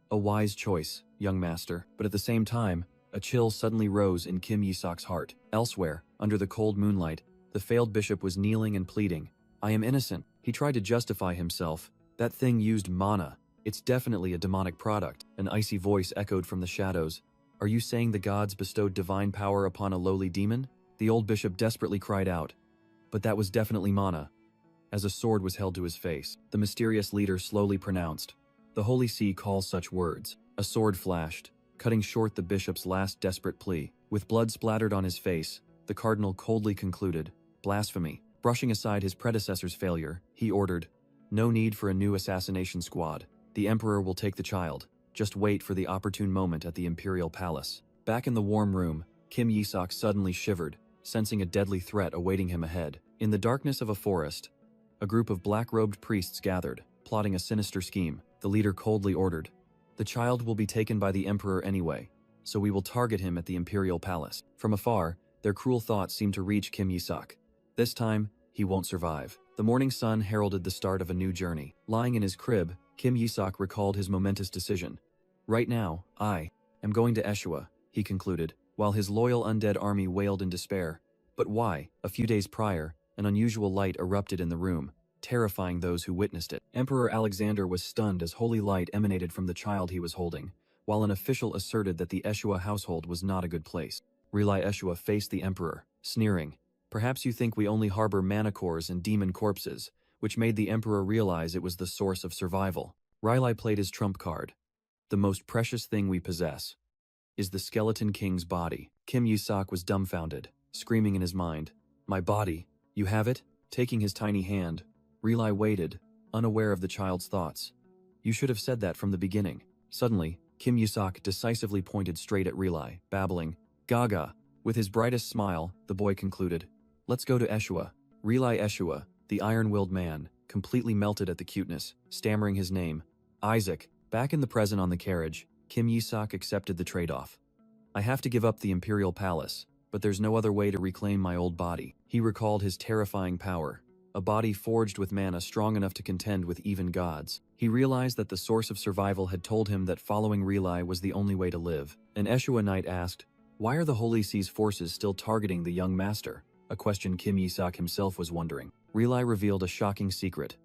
A wise choice, young master, but at the same time, a chill suddenly rose in Kim Yi-sok's heart. Elsewhere, under the cold moonlight, the failed bishop was kneeling and pleading. I am innocent. He tried to justify himself. That thing used mana. It's definitely a demonic product. An icy voice echoed from the shadows. Are you saying the gods bestowed divine power upon a lowly demon? The old bishop desperately cried out. But that was definitely mana. As a sword was held to his face, the mysterious leader slowly pronounced, the Holy See calls such words. A sword flashed, cutting short the bishop's last desperate plea. With blood splattered on his face, the cardinal coldly concluded, blasphemy. Brushing aside his predecessor's failure, he ordered, no need for a new assassination squad. The emperor will take the child. Just wait for the opportune moment at the imperial palace. Back in the warm room, Kim Yi-sok suddenly shivered, sensing a deadly threat awaiting him ahead. In the darkness of a forest, a group of black-robed priests gathered, plotting a sinister scheme. The leader coldly ordered, the child will be taken by the emperor anyway, so we will target him at the imperial palace. From afar, their cruel thoughts seemed to reach Kim Yi-sok. This time, he won't survive. The morning sun heralded the start of a new journey. Lying in his crib, Kim Yi-sok recalled his momentous decision. Right now, I am going to Eshua, he concluded, while his loyal undead army wailed in despair. But why? A few days prior, an unusual light erupted in the room, terrifying those who witnessed it. Emperor Alexander was stunned as holy light emanated from the child he was holding, while an official asserted that the Eshua household was not a good place. Rilai Eshua faced the emperor, sneering. Perhaps you think we only harbor manacores and demon corpses, which made the emperor realize it was the source of survival. Rilai played his trump card. The most precious thing we possess is the skeleton king's body. Kim Yi-sok was dumbfounded, screaming in his mind, my body, you have it? Taking his tiny hand, Rilai waited, unaware of the child's thoughts. You should have said that from the beginning. Suddenly, Kim Yi-sok decisively pointed straight at Rilai, babbling, Gaga. With his brightest smile, the boy concluded, let's go to Eshua. Rilai Eshua, the iron-willed man, completely melted at the cuteness, stammering his name. Isaac. Back in the present on the carriage, Kim Yi-sok accepted the trade-off. I have to give up the imperial palace, but there's no other way to reclaim my old body. He recalled his terrifying power. A body forged with mana strong enough to contend with even gods. He realized that the source of survival had told him that following Rilai was the only way to live. An Eshua knight asked, why are the Holy See's forces still targeting the young master? A question Kim Yi-sok himself was wondering. Rilai revealed a shocking secret.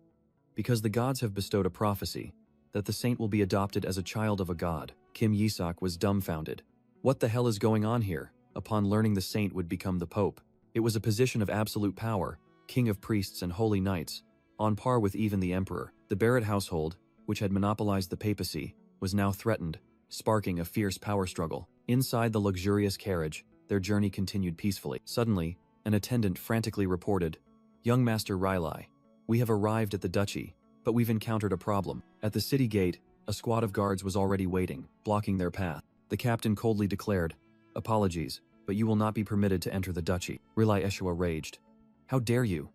Because the gods have bestowed a prophecy that the saint will be adopted as a child of a god. Kim Yi-sok was dumbfounded. What the hell is going on here? Upon learning the saint would become the pope, it was a position of absolute power, king of priests and holy knights, on par with even the emperor. The Barrett household, which had monopolized the papacy, was now threatened, sparking a fierce power struggle. Inside the luxurious carriage, their journey continued peacefully. Suddenly, An attendant frantically reported, "Young Master Riley, we have arrived at the duchy, but we've encountered a problem. At the city gate, a squad of guards was already waiting, blocking their path." The captain coldly declared, "Apologies, but you will not be permitted to enter the duchy." Riley Eshua raged. "How dare you?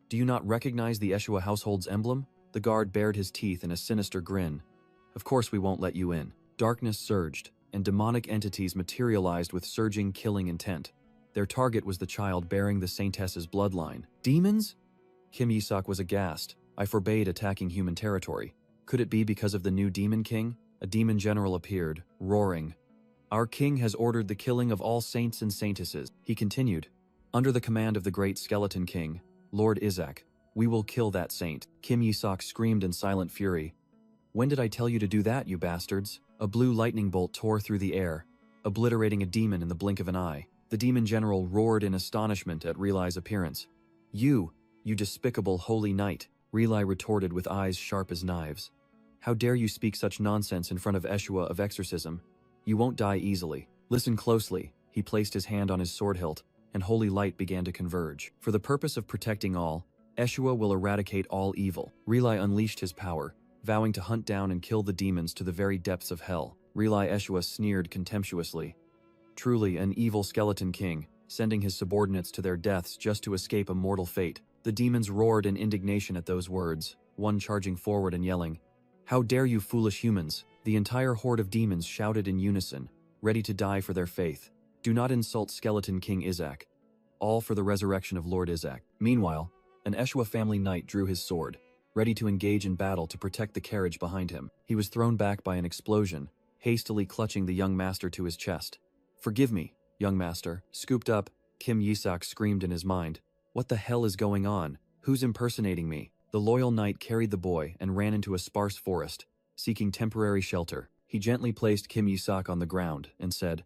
Do you not recognize the Eshua household's emblem?" The guard bared his teeth in a sinister grin. "Of course we won't let you in." Darkness surged, and demonic entities materialized with surging, killing intent. Their target was the child bearing the saintess's bloodline. "Demons?" Kim Yisak was aghast. "I forbade attacking human territory. Could it be because of the new demon king?" A demon general appeared, roaring. "Our king has ordered the killing of all saints and saintesses." He continued, "Under the command of the great skeleton king, Lord Isaac, we will kill that saint." Kim Yisak screamed in silent fury. "When did I tell you to do that, you bastards?" A blue lightning bolt tore through the air, obliterating a demon in the blink of an eye. The demon general roared in astonishment at Riley's appearance. You despicable holy knight," Riley retorted with eyes sharp as knives. "How dare you speak such nonsense in front of Eshua of Exorcism? You won't die easily. Listen closely." He placed his hand on his sword hilt, and holy light began to converge. "For the purpose of protecting all, Eshua will eradicate all evil." Riley unleashed his power, vowing to hunt down and kill the demons to the very depths of hell. Riley Eshua sneered contemptuously. Truly an evil skeleton king, sending his subordinates to their deaths just to escape a mortal fate. The demons roared in indignation at those words, one charging forward and yelling, "How dare you foolish humans!" The entire horde of demons shouted in unison, ready to die for their faith. "Do not insult skeleton king Isaac. All for the resurrection of Lord Isaac." Meanwhile, an Eshua family knight drew his sword, ready to engage in battle to protect the carriage behind him. He was thrown back by an explosion, hastily clutching the young master to his chest. "Forgive me, young master." Scooped up, Kim Yisak screamed in his mind, "What the hell is going on? Who's impersonating me?" The loyal knight carried the boy and ran into a sparse forest, seeking temporary shelter. He gently placed Kim Yisak on the ground and said,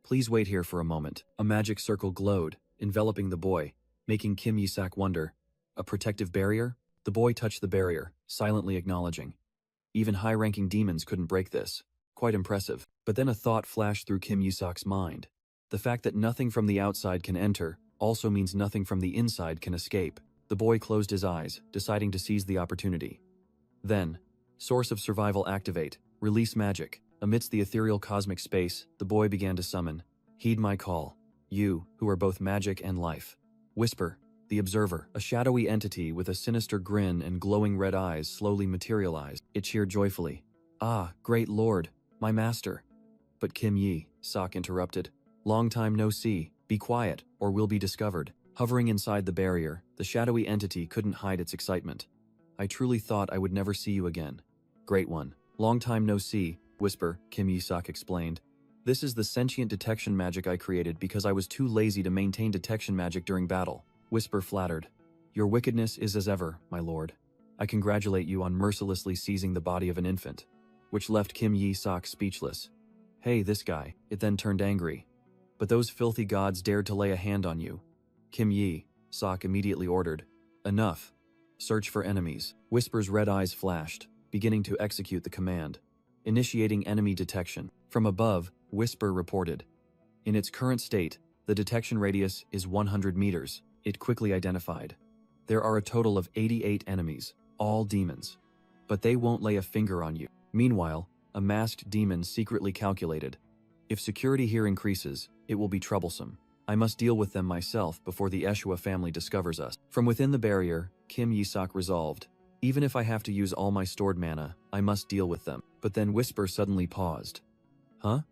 "Please wait here for a moment." A magic circle glowed, enveloping the boy, making Kim Yisak wonder, "A protective barrier?" The boy touched the barrier, silently acknowledging. Even high-ranking demons couldn't break this. Quite impressive. But then a thought flashed through Kim Yisak's mind. The fact that nothing from the outside can enter also means nothing from the inside can escape. The boy closed his eyes, deciding to seize the opportunity. Then, source of survival activate, release magic. Amidst the ethereal cosmic space, the boy began to summon. "Heed my call. You, who are both magic and life." Whisper, the observer, a shadowy entity with a sinister grin and glowing red eyes slowly materialized. It cheered joyfully. "Ah, great lord, my master." But Kim Yi-sak interrupted. "Long time no see. Be quiet, or we'll be discovered." Hovering inside the barrier, the shadowy entity couldn't hide its excitement. "I truly thought I would never see you again. Great one. Long time no see," Whisper, Kim Yi-sak explained. "This is the sentient detection magic I created because I was too lazy to maintain detection magic during battle." Whisper flattered. "Your wickedness is as ever, my lord. I congratulate you on mercilessly seizing the body of an infant." Which left Kim Yi-sak speechless. "Hey, this guy." It then turned angry. "But those filthy gods dared to lay a hand on you." Kim Yi-sak immediately ordered, "Enough. Search for enemies." Whisper's red eyes flashed, beginning to execute the command. Initiating enemy detection. From above, Whisper reported. In its current state, the detection radius is 100 meters. It quickly identified. There are a total of 88 enemies, all demons. But they won't lay a finger on you. Meanwhile, a masked demon secretly calculated. If security here increases, it will be troublesome. I must deal with them myself before the Eshua family discovers us. From within the barrier, Kim Yisak resolved. Even if I have to use all my stored mana, I must deal with them. But then Whisper suddenly paused. Huh?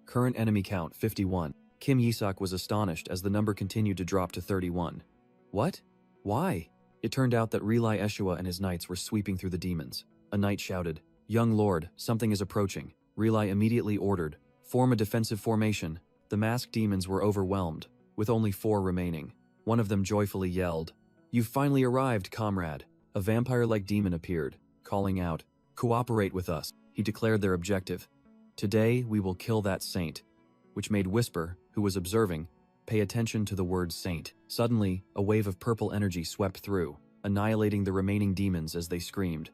Current enemy count 51. Kim Yisak was astonished as the number continued to drop to 31. What? Why? It turned out that Riley Eshua and his knights were sweeping through the demons. A knight shouted, "Young lord, something is approaching." Riley immediately ordered, "Form a defensive formation." The masked demons were overwhelmed, with only 4 remaining. One of them joyfully yelled, "You've finally arrived, comrade." A vampire-like demon appeared, calling out, "Cooperate with us." He declared their objective. "Today we will kill that saint," which made Whisper, who was observing, pay attention to the word saint. Suddenly, a wave of purple energy swept through, annihilating the remaining demons as they screamed.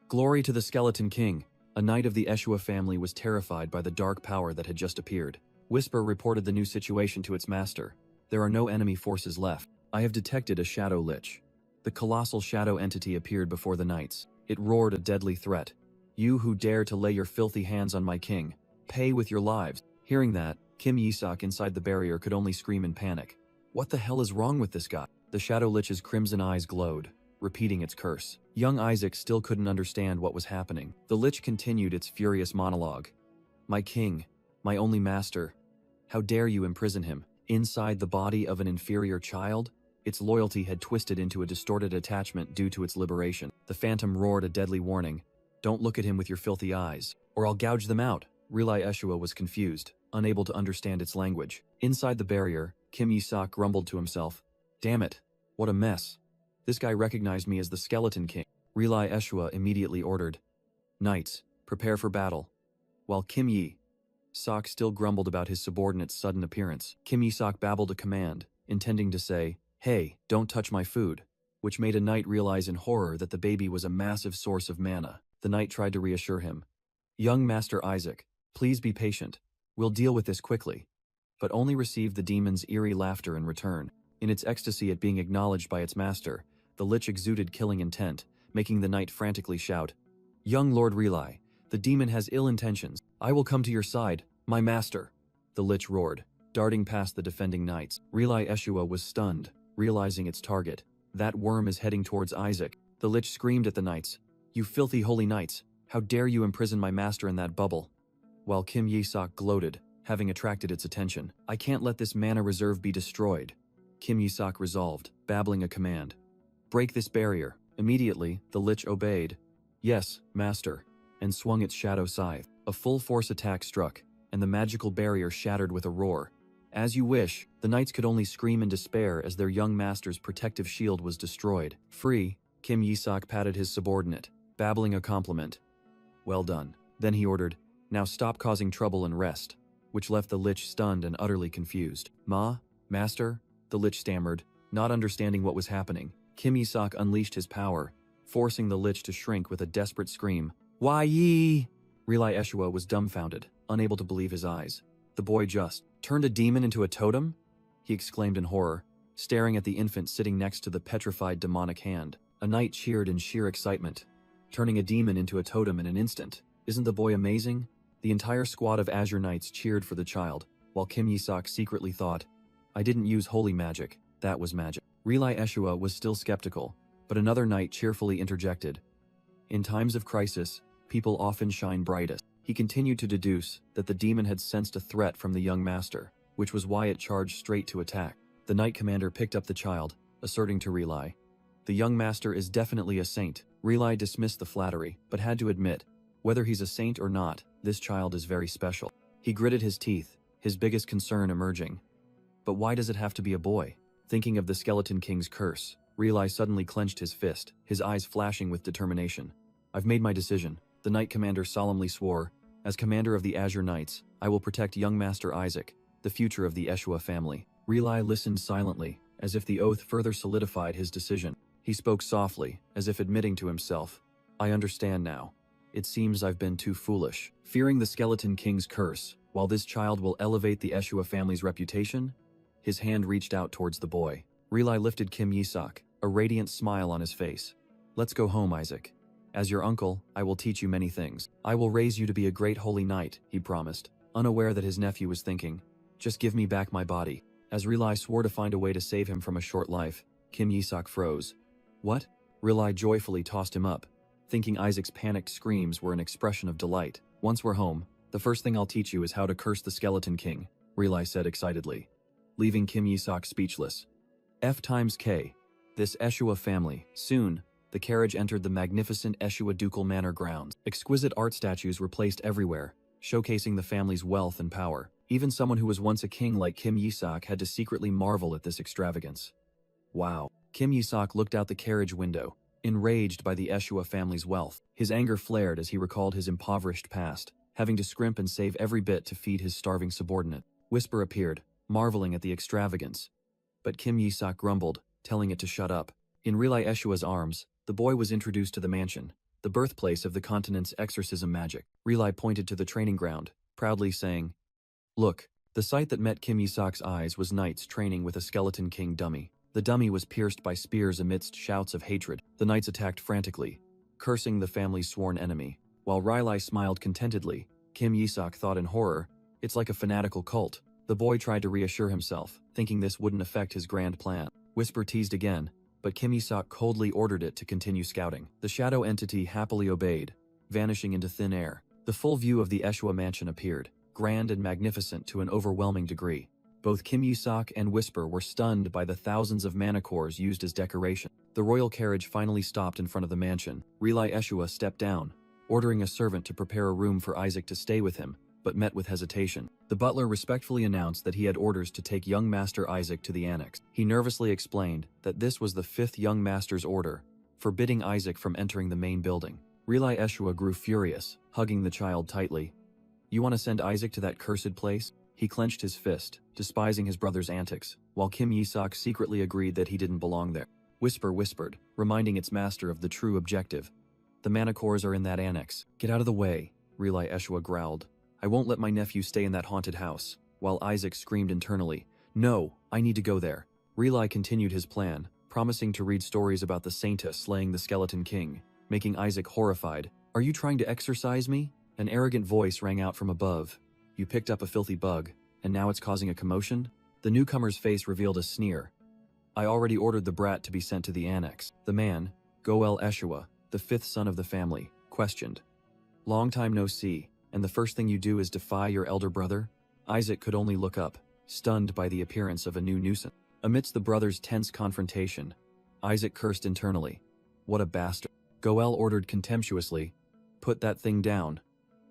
"Glory to the Skeleton King!" A knight of the Eshua family was terrified by the dark power that had just appeared. Whisper reported the new situation to its master. There are no enemy forces left. I have detected a shadow lich. The colossal shadow entity appeared before the knights. It roared a deadly threat. You who dare to lay your filthy hands on my king, pay with your lives. Hearing that, Kim Yi-sok inside the barrier could only scream in panic. What the hell is wrong with this guy? The shadow lich's crimson eyes glowed, repeating its curse. Young Isaac still couldn't understand what was happening. The lich continued its furious monologue. My king, my only master, how dare you imprison him? Inside the body of an inferior child? Its loyalty had twisted into a distorted attachment due to its liberation. The phantom roared a deadly warning. Don't look at him with your filthy eyes, or I'll gouge them out. Rilai Eshua was confused, unable to understand its language. Inside the barrier, Kim Yi-sok grumbled to himself. Damn it, what a mess. This guy recognized me as the Skeleton King. Rilai Eshua immediately ordered, Knights, prepare for battle. While Kim Yi-sok still grumbled about his subordinate's sudden appearance, Kim Yi-sok babbled a command, intending to say, Hey, don't touch my food, which made a knight realize in horror that the baby was a massive source of mana. The knight tried to reassure him. Young Master Isaac, please be patient. We'll deal with this quickly. But only received the demon's eerie laughter in return. In its ecstasy at being acknowledged by its master, the lich exuded killing intent, making the knight frantically shout, Young Lord Relai, the demon has ill intentions. I will come to your side, my master. The lich roared, darting past the defending knights. Relai Eshua was stunned, realizing its target. That worm is heading towards Isaac. The lich screamed at the knights. You filthy holy knights, how dare you imprison my master in that bubble? While Kim Yi-sok gloated, having attracted its attention. I can't let this mana reserve be destroyed. Kim Yi-sok resolved, babbling a command. Break this barrier. Immediately, the lich obeyed. Yes, master, and swung its shadow scythe. A full-force attack struck, and the magical barrier shattered with a roar. As you wish, the knights could only scream in despair as their young master's protective shield was destroyed. Free, Kim Yi-sok patted his subordinate, babbling a compliment. Well done. Then he ordered, Now stop causing trouble and rest, which left the lich stunned and utterly confused. Master? The lich stammered, not understanding what was happening. Kim Yi-sok unleashed his power, forcing the lich to shrink with a desperate scream. Why ye? Relai Eshua was dumbfounded, unable to believe his eyes. The boy just turned a demon into a totem? He exclaimed in horror, staring at the infant sitting next to the petrified demonic hand. A knight cheered in sheer excitement, turning a demon into a totem in an instant. Isn't the boy amazing? The entire squad of Azure Knights cheered for the child, while Kim Yi-sok secretly thought, I didn't use holy magic, that was magic. Relai Eshua was still skeptical, but another knight cheerfully interjected. In times of crisis, people often shine brightest. He continued to deduce that the demon had sensed a threat from the young master, which was why it charged straight to attack. The knight commander picked up the child, asserting to Relai, The young master is definitely a saint. Relai dismissed the flattery, but had to admit, whether he's a saint or not, this child is very special. He gritted his teeth, his biggest concern emerging. But why does it have to be a boy? Thinking of the Skeleton King's curse, Relai suddenly clenched his fist, his eyes flashing with determination. I've made my decision, the knight commander solemnly swore. As commander of the Azure Knights, I will protect young Master Isaac, the future of the Eshua family. Relai listened silently, as if the oath further solidified his decision. He spoke softly, as if admitting to himself, I understand now. It seems I've been too foolish. Fearing the Skeleton King's curse, while this child will elevate the Eshua family's reputation, his hand reached out towards the boy. Relai lifted Kim Yi-sok, a radiant smile on his face. Let's go home, Isaac. As your uncle, I will teach you many things. I will raise you to be a great holy knight, he promised, unaware that his nephew was thinking, just give me back my body. As Relai swore to find a way to save him from a short life, Kim Yi-sok froze. What? Relai joyfully tossed him up, thinking Isaac's panicked screams were an expression of delight. Once we're home, the first thing I'll teach you is how to curse the Skeleton King, Relai said excitedly, leaving Kim Yi-sok speechless. F times K. This Eshua family. Soon, the carriage entered the magnificent Eshua ducal manor grounds. Exquisite art statues were placed everywhere, showcasing the family's wealth and power. Even someone who was once a king like Kim Yi-sok had to secretly marvel at this extravagance. Wow. Kim Yi-sok looked out the carriage window, enraged by the Eshua family's wealth. His anger flared as he recalled his impoverished past, having to scrimp and save every bit to feed his starving subordinate. Whisper appeared, marveling at the extravagance. But Kim Yi-sok grumbled, telling it to shut up. In Relai Eshua's arms, the boy was introduced to the mansion, the birthplace of the continent's exorcism magic. Relai pointed to the training ground, proudly saying, Look, The sight that met Kim Yi-sak's eyes was knights training with a skeleton king dummy. The dummy was pierced by spears amidst shouts of hatred. The knights attacked frantically, cursing the family's sworn enemy. While Riley smiled contentedly, Kim Yi-sak thought in horror, "It's like a fanatical cult." The boy tried to reassure himself, thinking this wouldn't affect his grand plan. Whisper teased again, but Kim Yi-sak coldly ordered it to continue scouting. The shadow entity happily obeyed, vanishing into thin air. The full view of the Eshua mansion appeared, grand and magnificent to an overwhelming degree. Both Kim Yi-sak and Whisper were stunned by the thousands of mana cores used as decoration. The royal carriage finally stopped in front of the mansion. Relay Eshua stepped down, ordering a servant to prepare a room for Isaac to stay with him, but met with hesitation. The butler respectfully announced that he had orders to take young Master Isaac to the annex. He nervously explained that this was the 5th young master's order, forbidding Isaac from entering the main building. Relay Eshua grew furious, hugging the child tightly. "You want to send Isaac to that cursed place?" He clenched his fist, despising his brother's antics, while Kim Yi-sak secretly agreed that he didn't belong there. Whisper whispered, reminding its master of the true objective. "The mana cores are in that annex. Get out of the way," Relay Eshua growled. "I won't let my nephew stay in that haunted house," while Isaac screamed internally, "No, I need to go there." Relay continued his plan, promising to read stories about the Saintess slaying the Skeleton King, making Isaac horrified. "Are you trying to exorcise me?" An arrogant voice rang out from above. "You picked up a filthy bug, and now it's causing a commotion?" The newcomer's face revealed a sneer. "I already ordered the brat to be sent to the annex." The man, Goel Eshua, the 5th son of the family, questioned. "Long time no see, and the first thing you do is defy your elder brother?" Isaac could only look up, stunned by the appearance of a new nuisance. Amidst the brothers' tense confrontation, Isaac cursed internally. "What a bastard." Goel ordered contemptuously, "Put that thing down.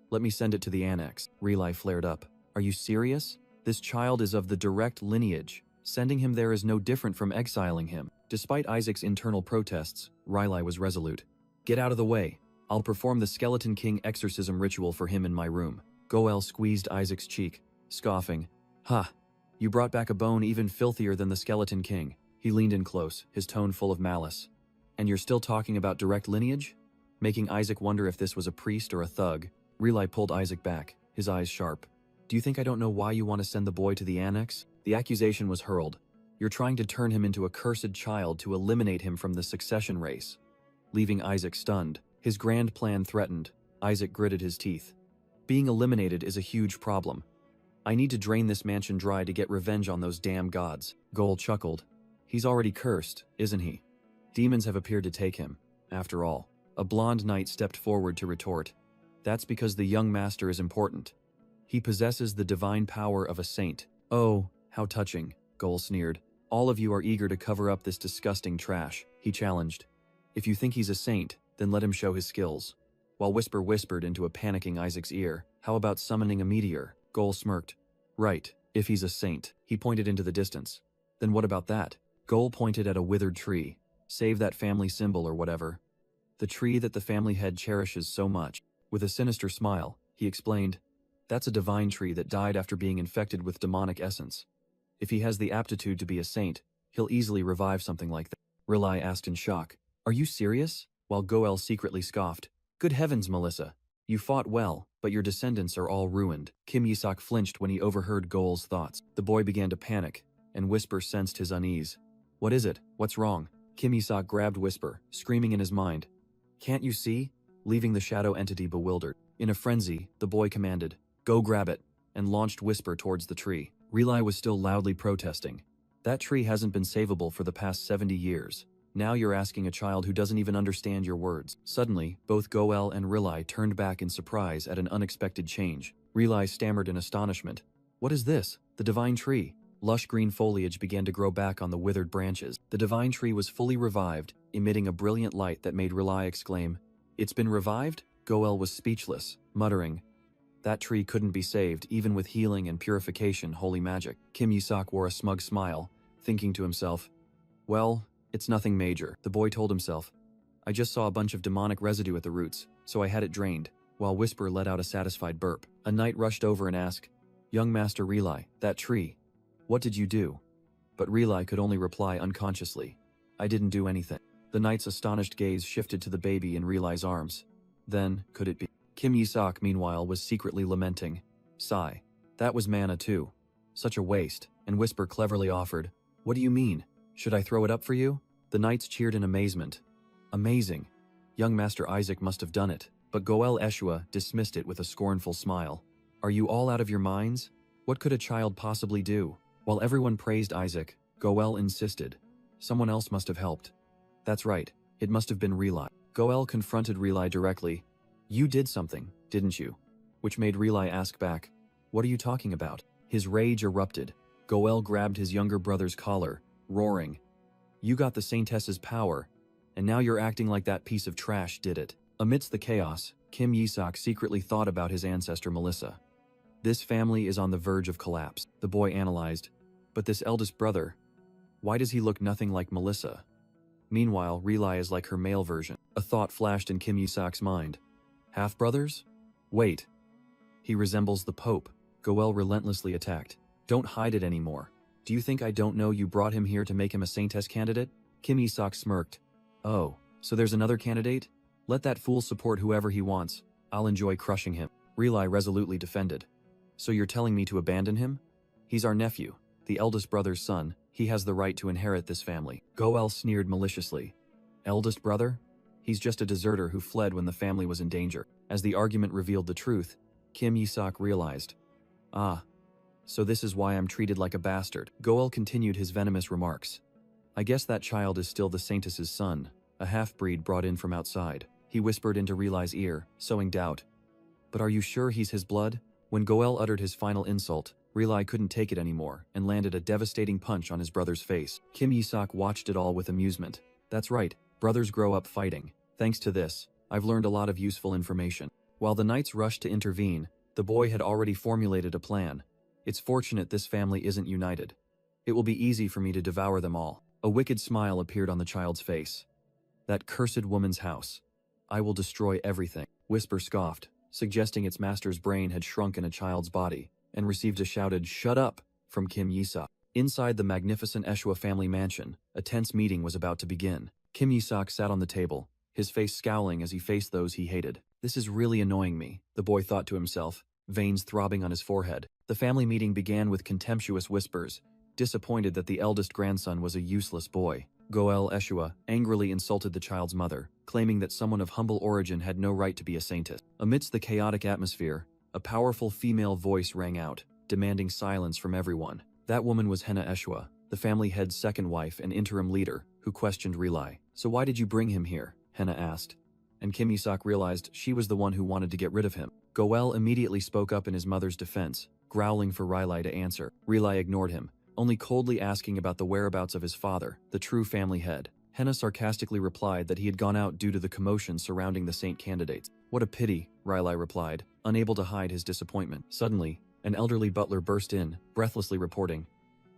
Let me send it to the annex." Relay flared up. "Are you serious? This child is of the direct lineage. Sending him there is no different from exiling him." Despite Isaac's internal protests, Relay was resolute. "Get out of the way. I'll perform the Skeleton King exorcism ritual for him in my room." Goel squeezed Isaac's cheek, scoffing. "Ha! You brought back a bone even filthier than the Skeleton King." He leaned in close, his tone full of malice. "And you're still talking about direct lineage?" Making Isaac wonder if this was a priest or a thug, Relay pulled Isaac back, his eyes sharp. "Do you think I don't know why you want to send the boy to the annex?" The accusation was hurled. "You're trying to turn him into a cursed child to eliminate him from the succession race." Leaving Isaac stunned, his grand plan threatened, Isaac gritted his teeth. "Being eliminated is a huge problem. I need to drain this mansion dry to get revenge on those damn gods." Goel chuckled. "He's already cursed, isn't he? Demons have appeared to take him, after all." A blonde knight stepped forward to retort. "That's because the young master is important. He possesses the divine power of a saint." "Oh, how touching," Goel sneered. "All of you are eager to cover up this disgusting trash," he challenged. "If you think he's a saint, then let him show his skills." While Whisper whispered into a panicking Isaac's ear, "How about summoning a meteor?" Goel smirked. "Right, if he's a saint." He pointed into the distance. "Then what about that?" Goel pointed at a withered tree. "Save that family symbol or whatever. The tree that the family head cherishes so much." With a sinister smile, he explained, "That's a divine tree that died after being infected with demonic essence. If he has the aptitude to be a saint, he'll easily revive something like that." Relay asked in shock, "Are you serious?" While Goel secretly scoffed, "Good heavens, Melissa. You fought well, but your descendants are all ruined." Kim Yi-sak flinched when he overheard Goel's thoughts. The boy began to panic, and Whisper sensed his unease. "What is it? What's wrong?" Kim Yi-sak grabbed Whisper, screaming in his mind. "Can't you see?" Leaving the shadow entity bewildered. In a frenzy, the boy commanded, "Go grab it," and launched Whisper towards the tree. Relay was still loudly protesting. "That tree hasn't been savable for the past 70 years. Now you're asking a child who doesn't even understand your words." Suddenly, both Goel and Relay turned back in surprise at an unexpected change. Relay stammered in astonishment. "What is this? The divine tree?" Lush green foliage began to grow back on the withered branches. The divine tree was fully revived, emitting a brilliant light that made Relay exclaim, "It's been revived?" Goel was speechless, muttering, "That tree couldn't be saved, even with healing and purification holy magic." Kim Yi-sak wore a smug smile, thinking to himself, "Well, it's nothing major." The boy told himself, "I just saw a bunch of demonic residue at the roots, so I had it drained," while Whisper let out a satisfied burp. A knight rushed over and asked, "Young Master Relay, that tree, what did you do?" But Relay could only reply unconsciously, "I didn't do anything." The knight's astonished gaze shifted to the baby in Relay's arms. Then, could it be? Kim Yi-sak, meanwhile, was secretly lamenting. Sigh. That was mana too. Such a waste, and Whisper cleverly offered, "What do you mean? Should I throw it up for you?" The knights cheered in amazement. Amazing. Young Master Isaac must have done it, but Goel Eshua dismissed it with a scornful smile. Are you all out of your minds? What could a child possibly do? While everyone praised Isaac, Goel insisted. Someone else must have helped. That's right, it must have been Relai. Goel confronted Relai directly. You did something, didn't you? Which made Relai ask back, what are you talking about? His rage erupted. Goel grabbed his younger brother's collar, roaring. You got the Saintess's power, and now you're acting like that piece of trash did it. Amidst the chaos, Kim Yisak secretly thought about his ancestor Melissa. This family is on the verge of collapse, the boy analyzed. But this eldest brother, why does he look nothing like Melissa? Meanwhile, Relai is like her male version. A thought flashed in Kim Yisak's mind. Half-brothers? Wait. He resembles the Pope. Goel relentlessly attacked. Don't hide it anymore. Do you think I don't know you brought him here to make him a Saintess candidate? Kim Yisak smirked. Oh, so there's another candidate? Let that fool support whoever he wants. I'll enjoy crushing him. Relai resolutely defended. So you're telling me to abandon him? He's our nephew, the eldest brother's son. He has the right to inherit this family. Goel sneered maliciously. Eldest brother? He's just a deserter who fled when the family was in danger. As the argument revealed the truth, Kim Yisak realized. Ah, so this is why I'm treated like a bastard. Goel continued his venomous remarks. I guess that child is still the Saintess's son, a half-breed brought in from outside. He whispered into Relai's ear, sowing doubt. But are you sure he's his blood? When Goel uttered his final insult, Relai couldn't take it anymore and landed a devastating punch on his brother's face. Kim Yisak watched it all with amusement. That's right, brothers grow up fighting. Thanks to this, I've learned a lot of useful information. While the knights rushed to intervene, the boy had already formulated a plan. It's fortunate this family isn't united. It will be easy for me to devour them all. A wicked smile appeared on the child's face. That cursed woman's house. I will destroy everything. Whisper scoffed, suggesting its master's brain had shrunk in a child's body, and received a shouted "Shut up!" from Kim Yisak. Inside the magnificent Eshua family mansion, a tense meeting was about to begin. Kim Yisak sat on the table, his face scowling as he faced those he hated. This is really annoying me, the boy thought to himself, veins throbbing on his forehead. The family meeting began with contemptuous whispers, disappointed that the eldest grandson was a useless boy. Goel Eshua angrily insulted the child's mother, claiming that someone of humble origin had no right to be a saintess. Amidst the chaotic atmosphere, a powerful female voice rang out, demanding silence from everyone. That woman was Henna Eshua, the family head's second wife and interim leader, who questioned Relai. So why did you bring him here? Henna asked. And Kim Yisak realized she was the one who wanted to get rid of him. Goel immediately spoke up in his mother's defense, growling for Relai to answer. Relai ignored him, only coldly asking about the whereabouts of his father, the true family head. Henna sarcastically replied that he had gone out due to the commotion surrounding the saint candidates. What a pity, Relai replied, unable to hide his disappointment. Suddenly, an elderly butler burst in, breathlessly reporting,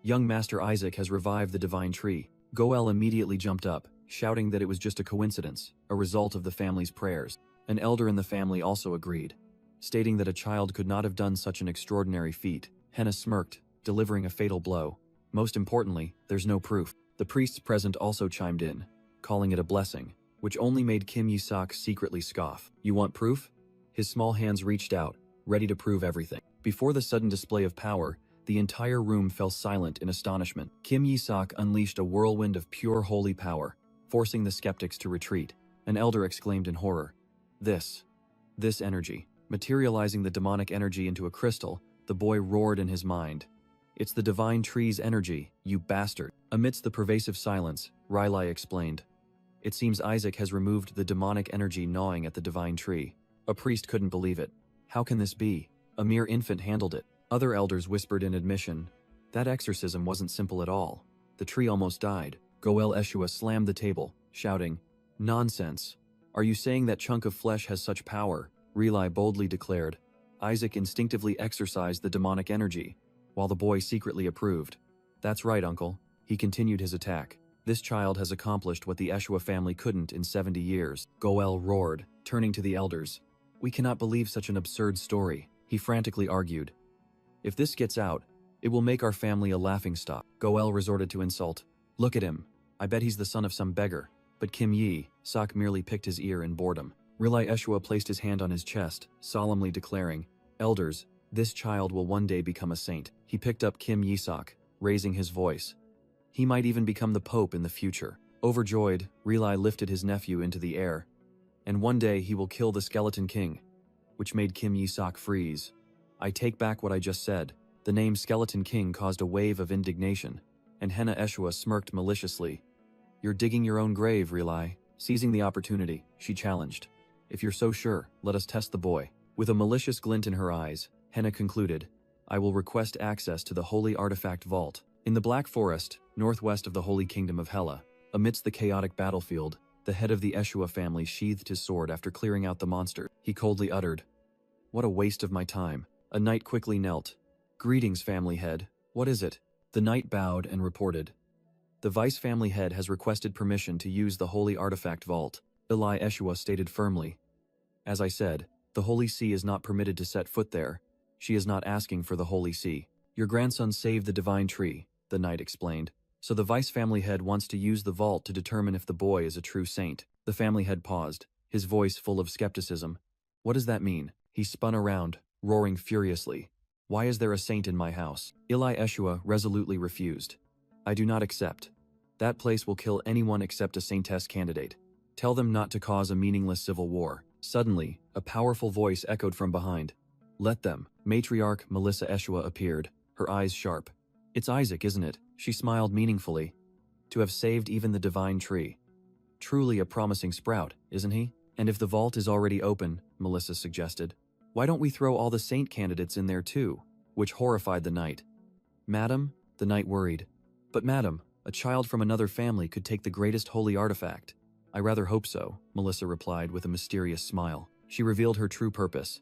Young Master Isaac has revived the divine tree. Goel immediately jumped up, shouting that it was just a coincidence, a result of the family's prayers. An elder in the family also agreed, stating that a child could not have done such an extraordinary feat. Henna smirked, delivering a fatal blow. Most importantly, there's no proof. The priests present also chimed in, calling it a blessing, which only made Kim Yisak secretly scoff. You want proof? His small hands reached out, ready to prove everything. Before the sudden display of power, the entire room fell silent in astonishment. Kim Yisak unleashed a whirlwind of pure holy power, forcing the skeptics to retreat. An elder exclaimed in horror. This energy. Materializing the demonic energy into a crystal, the boy roared in his mind. It's the divine tree's energy, you bastard. Amidst the pervasive silence, Relai explained. It seems Isaac has removed the demonic energy gnawing at the divine tree. A priest couldn't believe it. How can this be? A mere infant handled it. Other elders whispered in admission. That exorcism wasn't simple at all. The tree almost died. Goel Eshua slammed the table, shouting, Nonsense. Are you saying that chunk of flesh has such power? Relai boldly declared. Isaac instinctively exorcised the demonic energy, while the boy secretly approved. That's right, uncle. He continued his attack. This child has accomplished what the Eshua family couldn't in 70 years. Goel roared, turning to the elders. We cannot believe such an absurd story, he frantically argued. If this gets out, it will make our family a laughingstock. Goel resorted to insult. Look at him. I bet he's the son of some beggar. But Kim Yisak merely picked his ear in boredom. Relai Eshua placed his hand on his chest, solemnly declaring, Elders, This child will one day become a saint. He picked up Kim Yi-sok, raising his voice. He might even become the Pope in the future. Overjoyed, Relai lifted his nephew into the air. And one day he will kill the Skeleton King, which made Kim Yi-sok freeze. I take back what I just said. The name Skeleton King caused a wave of indignation, and Hena Eshua smirked maliciously. You're digging your own grave, Relai. Seizing the opportunity, she challenged. If you're so sure, let us test the boy. With a malicious glint in her eyes, Hena concluded, I will request access to the Holy Artifact Vault. In the Black Forest, northwest of the Holy Kingdom of Hela, amidst the chaotic battlefield, the head of the Eshua family sheathed his sword after clearing out the monster. He coldly uttered, What a waste of my time. A knight quickly knelt. Greetings, family head. What is it? The knight bowed and reported. The vice family head has requested permission to use the Holy Artifact Vault. Eli Eshua stated firmly. As I said, the Holy See is not permitted to set foot there. She is not asking for the Holy See. Your grandson saved the divine tree, the knight explained. So the vice family head wants to use the vault to determine if the boy is a true saint. The family head paused, his voice full of skepticism. What does that mean? He spun around, roaring furiously. Why is there a saint in my house? Eli Eshua resolutely refused. I do not accept. That place will kill anyone except a saintess candidate. Tell them not to cause a meaningless civil war. Suddenly, a powerful voice echoed from behind. Let them. Matriarch Melissa Eshua appeared, her eyes sharp. It's Isaac, isn't it? She smiled meaningfully. To have saved even the divine tree. Truly a promising sprout, isn't he? And if the vault is already open, Melissa suggested, why don't we throw all the saint candidates in there too? Which horrified the knight. Madam? The knight worried. But madam, a child from another family could take the greatest holy artifact. I rather hope so, Melissa replied with a mysterious smile. She revealed her true purpose.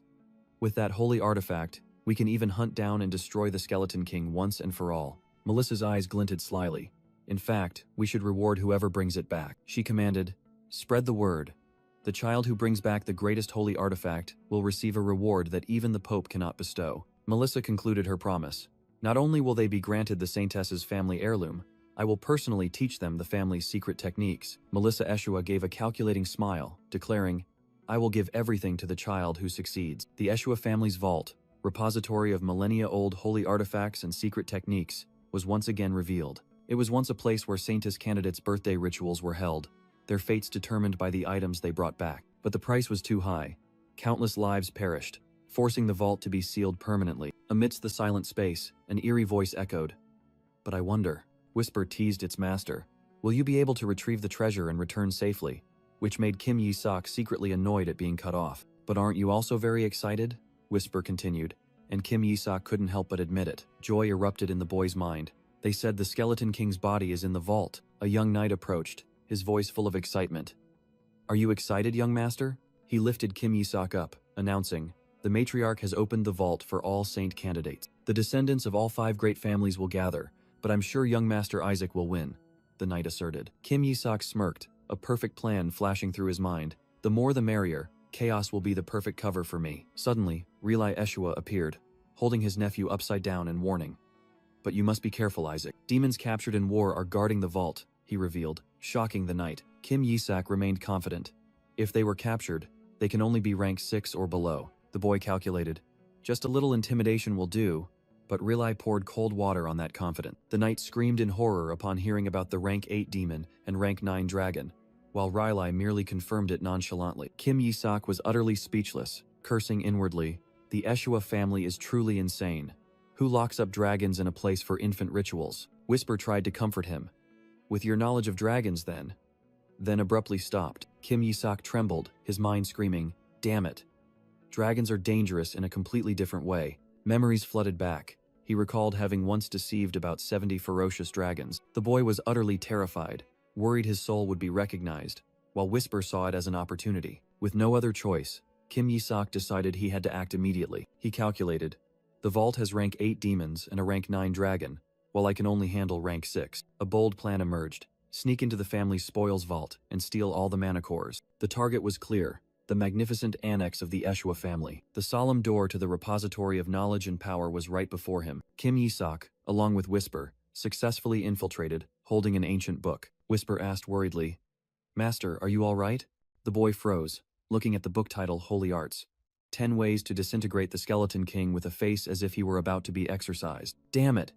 With that holy artifact, we can even hunt down and destroy the Skeleton King once and for all. Melissa's eyes glinted slyly. In fact, we should reward whoever brings it back. She commanded, spread the word. The child who brings back the greatest holy artifact will receive a reward that even the Pope cannot bestow. Melissa concluded her promise. Not only will they be granted the Saintess's family heirloom, I will personally teach them the family's secret techniques. Melissa Eshua gave a calculating smile, declaring, I will give everything to the child who succeeds. The Eshua family's vault, repository of millennia-old holy artifacts and secret techniques, was once again revealed. It was once a place where Saintess candidates' birthday rituals were held, their fates determined by the items they brought back. But the price was too high. Countless lives perished, forcing the vault to be sealed permanently. Amidst the silent space, an eerie voice echoed. But I wonder, Whisper teased its master, will you be able to retrieve the treasure and return safely? Which made Kim Yi-sok secretly annoyed at being cut off. But aren't you also very excited? Whisper continued, and Kim Yi-sok couldn't help but admit it. Joy erupted in the boy's mind. They said the Skeleton King's body is in the vault. A young knight approached, his voice full of excitement. Are you excited, young master? He lifted Kim Yi-sok up, announcing, the matriarch has opened the vault for all saint candidates. The descendants of all 5 great families will gather, but I'm sure young Master Isaac will win, the knight asserted. Kim Yi-sok smirked, a perfect plan flashing through his mind. The more the merrier, chaos will be the perfect cover for me. Suddenly, Relai Eshua appeared, holding his nephew upside down and warning. But you must be careful, Isaac. Demons captured in war are guarding the vault, he revealed, shocking the knight. Kim Yi-sok remained confident. If they were captured, they can only be rank 6 or below, the boy calculated. Just a little intimidation will do, but Relai poured cold water on that confidence. The knight screamed in horror upon hearing about the rank 8 demon and rank 9 dragon, while Relai merely confirmed it nonchalantly. Kim Yi-sok was utterly speechless, cursing inwardly. The Eshua family is truly insane. Who locks up dragons in a place for infant rituals? Whisper tried to comfort him. With your knowledge of dragons, then abruptly stopped. Kim Yi-sok trembled, his mind screaming, damn it. Dragons are dangerous in a completely different way. Memories flooded back. He recalled having once deceived about 70 ferocious dragons. The boy was utterly terrified, worried his soul would be recognized, while Whisper saw it as an opportunity. With no other choice, Kim Yi-sok decided he had to act immediately. He calculated, the vault has rank 8 demons and a rank 9 dragon, while I can only handle rank 6. A bold plan emerged. Sneak into the family's spoils vault and steal all the mana cores. The target was clear. The magnificent annex of the Eshua family. The solemn door to the repository of knowledge and power was right before him. Kim Yi-sok, along with Whisper, successfully infiltrated, holding an ancient book. Whisper asked worriedly, Master, are you all right? The boy froze, looking at the book title Holy Arts. 10 ways to disintegrate the Skeleton King with a face as if he were about to be exorcised. Damn it!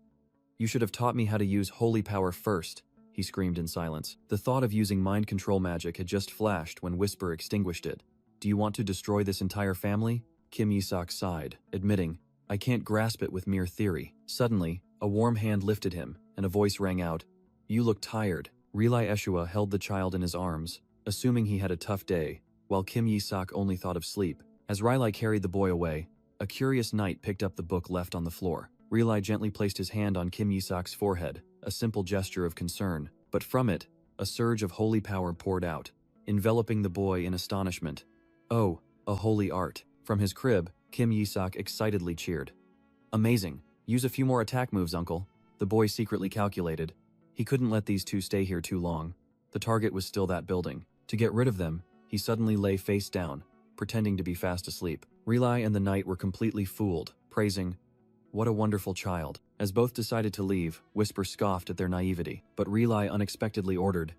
You should have taught me how to use holy power first, he screamed in silence. The thought of using mind control magic had just flashed when Whisper extinguished it. Do you want to destroy this entire family? Kim Yi-sok sighed, admitting, I can't grasp it with mere theory. Suddenly, a warm hand lifted him, and a voice rang out, You look tired. Relai Eshua held the child in his arms, assuming he had a tough day, while Kim Yi-sok only thought of sleep. As Rilai carried the boy away, a curious knight picked up the book left on the floor. Rilai gently placed his hand on Kim Yi-sok's forehead, a simple gesture of concern, but from it, a surge of holy power poured out, enveloping the boy in astonishment. Oh, a holy art. From his crib, Kim Yi-sok excitedly cheered. Amazing. Use a few more attack moves, uncle. The boy secretly calculated. He couldn't let these two stay here too long. The target was still that building. To get rid of them, he suddenly lay face down, pretending to be fast asleep. Relai and the knight were completely fooled, praising, What a wonderful child. As both decided to leave, Whisper scoffed at their naivety, but Relai unexpectedly ordered,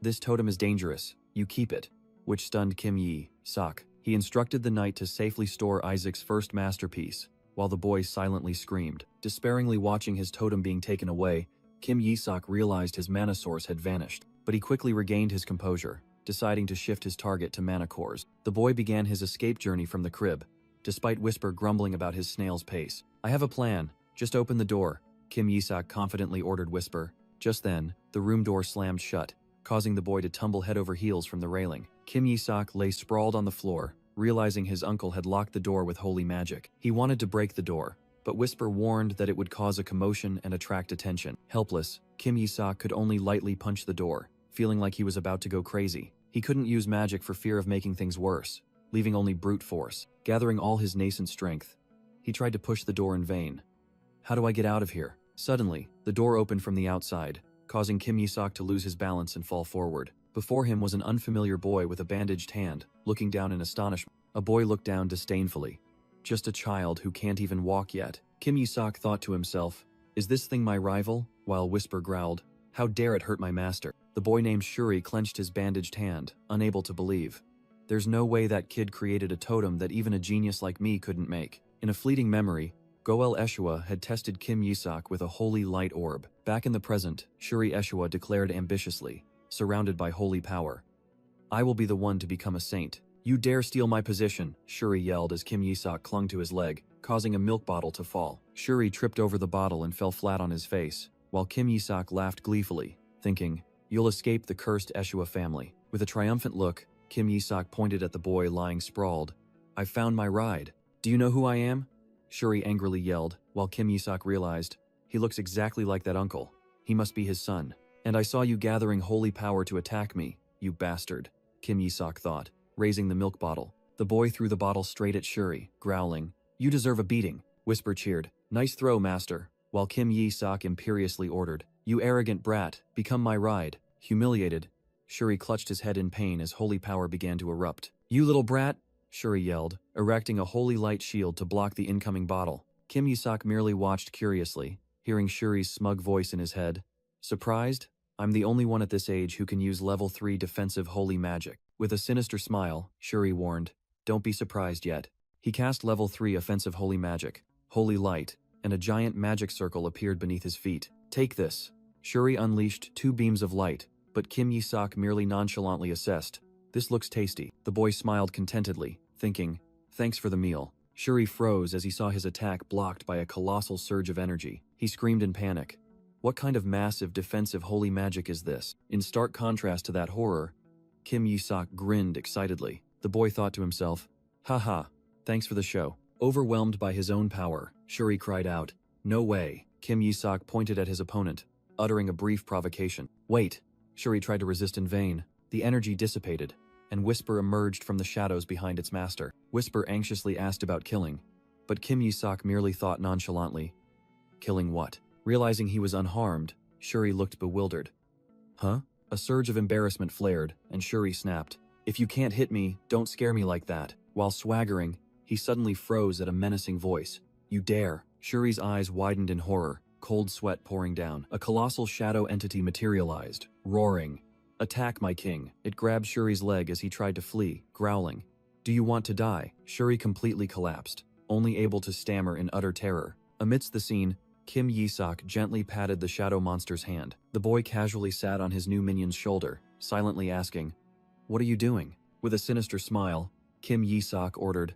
This totem is dangerous. You keep it, which stunned Kim Yi-sok. He instructed the knight to safely store Isaac's first masterpiece, while the boy silently screamed. Despairingly watching his totem being taken away, Kim Yi-sok realized his mana source had vanished, but he quickly regained his composure, deciding to shift his target to mana cores. The boy began his escape journey from the crib, despite Whisper grumbling about his snail's pace. I have a plan. Just open the door, Kim Yi-sok confidently ordered Whisper. Just then, the room door slammed shut, causing the boy to tumble head over heels from the railing. Kim Yi-sok lay sprawled on the floor, realizing his uncle had locked the door with holy magic. He wanted to break the door, but Whisper warned that it would cause a commotion and attract attention. Helpless, Kim Yi-sok could only lightly punch the door, feeling like he was about to go crazy. He couldn't use magic for fear of making things worse, leaving only brute force. Gathering all his nascent strength, he tried to push the door in vain. How do I get out of here? Suddenly, the door opened from the outside, causing Kim Yi-sok to lose his balance and fall forward. Before him was an unfamiliar boy with a bandaged hand, looking down in astonishment. A boy looked down disdainfully. Just a child who can't even walk yet. Kim Yi-sok thought to himself, Is this thing my rival? While Whisper growled, How dare it hurt my master? The boy named Shuri clenched his bandaged hand, unable to believe. There's no way that kid created a totem that even a genius like me couldn't make. In a fleeting memory, Goel Eshua had tested Kim Yi-sok with a holy light orb. Back in the present, Shuri Eshua declared ambitiously, surrounded by holy power. I will be the one to become a saint. You dare steal my position, Shuri yelled as Kim Yi-sok clung to his leg, causing a milk bottle to fall. Shuri tripped over the bottle and fell flat on his face, while Kim Yi-sok laughed gleefully, thinking, You'll escape the cursed Eshua family. With a triumphant look, Kim Yi-sok pointed at the boy lying sprawled. I found my ride. Do you know who I am? Shuri angrily yelled, while Kim Yi-sok realized, he looks exactly like that uncle. He must be his son. And I saw you gathering holy power to attack me, you bastard, Kim Yi-sok thought, raising the milk bottle. The boy threw the bottle straight at Shuri, growling, You deserve a beating. Whisper cheered, Nice throw, master, while Kim Yi-sok imperiously ordered, You arrogant brat, become my ride. Humiliated, Shuri clutched his head in pain as holy power began to erupt. You little brat, Shuri yelled, erecting a holy light shield to block the incoming bottle. Kim Yi-sok merely watched curiously, hearing Shuri's smug voice in his head. Surprised? I'm the only one at this age who can use level 3 defensive holy magic. With a sinister smile, Shuri warned, Don't be surprised yet. He cast level 3 offensive holy magic, holy light, and a giant magic circle appeared beneath his feet. Take this. Shuri unleashed 2 beams of light, but Kim Yi-sok merely nonchalantly assessed. This looks tasty. The boy smiled contentedly, thinking, Thanks for the meal. Shuri froze as he saw his attack blocked by a colossal surge of energy. He screamed in panic. What kind of massive defensive holy magic is this? In stark contrast to that horror, Kim Yi-sok grinned excitedly. The boy thought to himself, Haha, thanks for the show. Overwhelmed by his own power, Shuri cried out, No way. Kim Yi-sok pointed at his opponent, uttering a brief provocation. Wait. Shuri tried to resist in vain. The energy dissipated, and Whisper emerged from the shadows behind its master. Whisper anxiously asked about killing, but Kim Yi-sok merely thought nonchalantly, Killing what? Realizing he was unharmed, Shuri looked bewildered. Huh? A surge of embarrassment flared, and Shuri snapped, If you can't hit me, don't scare me like that. While swaggering, he suddenly froze at a menacing voice. You dare. Shuri's eyes widened in horror, cold sweat pouring down. A colossal shadow entity materialized, roaring, Attack, my king. It grabbed Shuri's leg as he tried to flee, growling, Do you want to die? Shuri completely collapsed, only able to stammer in utter terror. Amidst the scene, Kim Yi-sok gently patted the shadow monster's hand. The boy casually sat on his new minion's shoulder, silently asking, "What are you doing?" With a sinister smile, Kim Yi-sok ordered,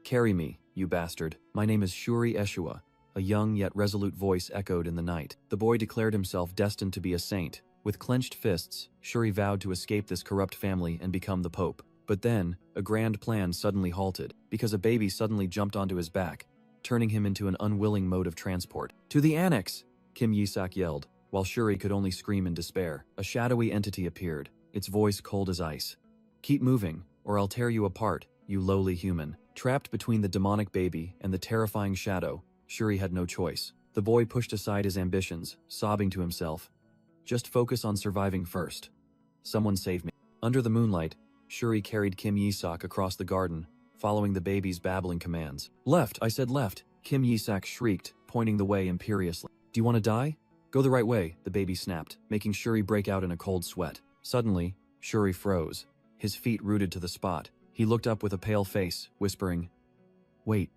"Carry me, you bastard. My name is Shuri Eshua." A young yet resolute voice echoed in the night. The boy declared himself destined to be a saint. With clenched fists, Shuri vowed to escape this corrupt family and become the Pope. But then, a grand plan suddenly halted, because a baby suddenly jumped onto his back, turning him into an unwilling mode of transport. "To the annex!" Kim Yi-sok yelled, while Shuri could only scream in despair. A shadowy entity appeared, its voice cold as ice. "Keep moving, or I'll tear you apart, you lowly human." Trapped between the demonic baby and the terrifying shadow, Shuri had no choice. The boy pushed aside his ambitions, sobbing to himself, "Just focus on surviving first. Someone save me." Under the moonlight, Shuri carried Kim Yi-sok across the garden, following the baby's babbling commands. "Left, I said left," Kim Yi-sok shrieked, pointing the way imperiously. "Do you want to die? Go the right way," the baby snapped, making Shuri break out in a cold sweat. Suddenly, Shuri froze, his feet rooted to the spot. He looked up with a pale face, whispering, "Wait,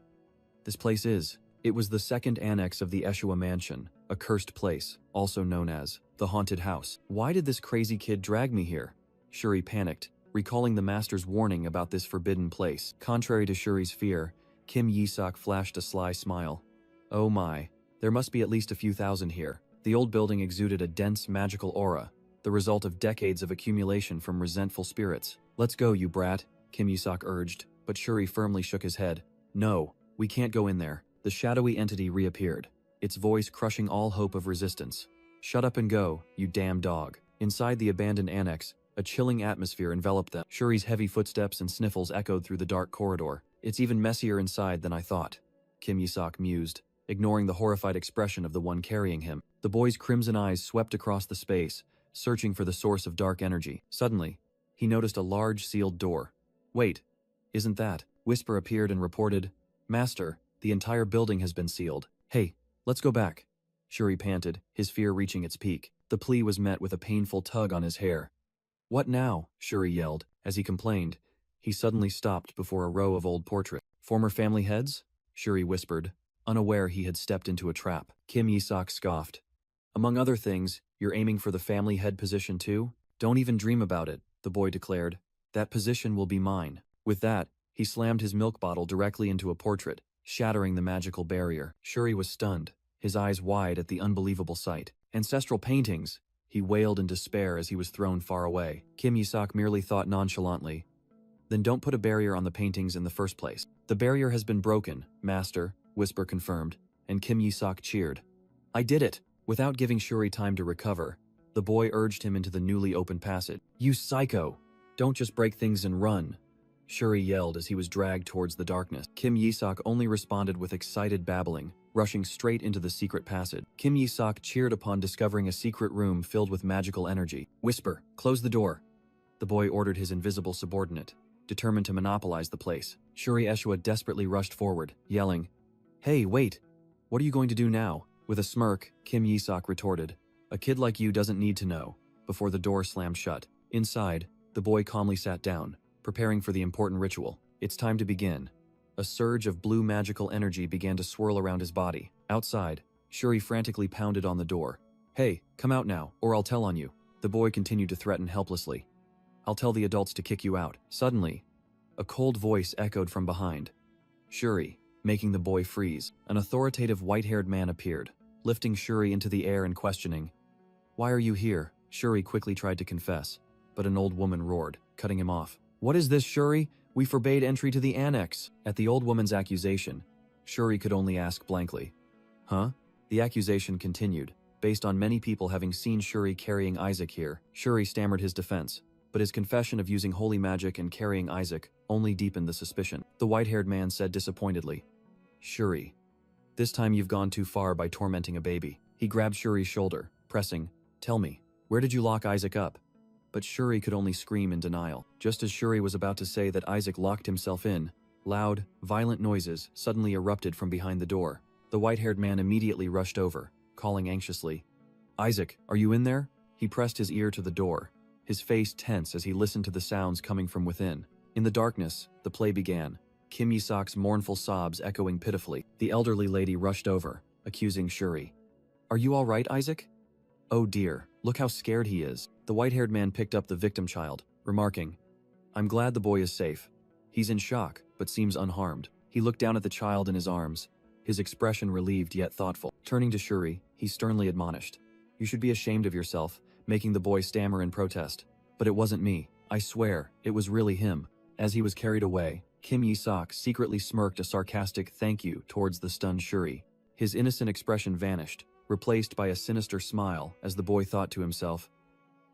this place is..." It was the second annex of the Eshua mansion, a cursed place, also known as the Haunted House. "Why did this crazy kid drag me here?" Shuri panicked, recalling the master's warning about this forbidden place. Contrary to Shuri's fear, Kim Yi-sok flashed a sly smile. "Oh my, there must be at least a few thousand here." The old building exuded a dense magical aura, the result of decades of accumulation from resentful spirits. "Let's go, you brat," Kim Yi-sok urged, but Shuri firmly shook his head. "No, we can't go in there." The shadowy entity reappeared, its voice crushing all hope of resistance. "Shut up and go, you damn dog." Inside the abandoned annex, a chilling atmosphere enveloped them. Shuri's heavy footsteps and sniffles echoed through the dark corridor. "It's even messier inside than I thought," Kim Yi-sok mused, ignoring the horrified expression of the one carrying him. The boy's crimson eyes swept across the space, searching for the source of dark energy. Suddenly, he noticed a large sealed door. "Wait, isn't that?" Whisper appeared and reported, "Master, the entire building has been sealed." "Hey, let's go back," Shuri panted, his fear reaching its peak. The plea was met with a painful tug on his hair. "What now?" Shuri yelled. As he complained, he suddenly stopped before a row of old portraits. "Former family heads?" Shuri whispered, unaware he had stepped into a trap. Kim Yi-sok scoffed. "Among other things, you're aiming for the family head position too? Don't even dream about it," the boy declared. "That position will be mine." With that, he slammed his milk bottle directly into a portrait, shattering the magical barrier. Shuri was stunned, his eyes wide at the unbelievable sight. "Ancestral paintings!" he wailed in despair as he was thrown far away. Kim Yi-sok merely thought nonchalantly, "Then don't put a barrier on the paintings in the first place." "The barrier has been broken, Master," Whisper confirmed, and Kim Yi-sok cheered. "I did it!" Without giving Shuri time to recover, the boy urged him into the newly opened passage. "You psycho! Don't just break things and run!" Shuri yelled as he was dragged towards the darkness. Kim Yi-sok only responded with excited babbling, rushing straight into the secret passage. Kim Yi-sok cheered upon discovering a secret room filled with magical energy. "Whisper, close the door," the boy ordered his invisible subordinate, determined to monopolize the place. Shuri Eshua desperately rushed forward, yelling, "Hey, wait! What are you going to do now?" With a smirk, Kim Yi-sok retorted, "A kid like you doesn't need to know," before the door slammed shut. Inside, the boy calmly sat down, preparing for the important ritual. "It's time to begin." A surge of blue magical energy began to swirl around his body. Outside, Shuri frantically pounded on the door. "Hey, come out now, or I'll tell on you," the boy continued to threaten helplessly. "I'll tell the adults to kick you out." Suddenly, a cold voice echoed from behind. "Shuri," making the boy freeze. An authoritative white-haired man appeared, lifting Shuri into the air and questioning. "Why are you here?" Shuri quickly tried to confess, but an old woman roared, cutting him off. "What is this, Shuri? We forbade entry to the annex." At the old woman's accusation, Shuri could only ask blankly, "Huh?" The accusation continued, based on many people having seen Shuri carrying Isaac here. Shuri stammered his defense, but his confession of using holy magic and carrying Isaac only deepened the suspicion. The white-haired man said disappointedly, "Shuri, this time you've gone too far by tormenting a baby." He grabbed Shuri's shoulder, pressing, "Tell me, where did you lock Isaac up?" But Shuri could only scream in denial. Just as Shuri was about to say that Isaac locked himself in, loud, violent noises suddenly erupted from behind the door. The white-haired man immediately rushed over, calling anxiously, "Isaac, are you in there?" He pressed his ear to the door, his face tense as he listened to the sounds coming from within. In the darkness, the play began, Kim Yi-sak's mournful sobs echoing pitifully. The elderly lady rushed over, accusing Shuri. "Are you all right, Isaac?" "Oh dear, look how scared he is." The white-haired man picked up the victim child, remarking, "I'm glad the boy is safe. He's in shock, but seems unharmed." He looked down at the child in his arms, his expression relieved yet thoughtful. Turning to Shuri, he sternly admonished, "You should be ashamed of yourself," making the boy stammer in protest. "But it wasn't me. I swear, it was really him." As he was carried away, Kim Yi-sak secretly smirked a sarcastic thank you towards the stunned Shuri. His innocent expression vanished, replaced by a sinister smile as the boy thought to himself,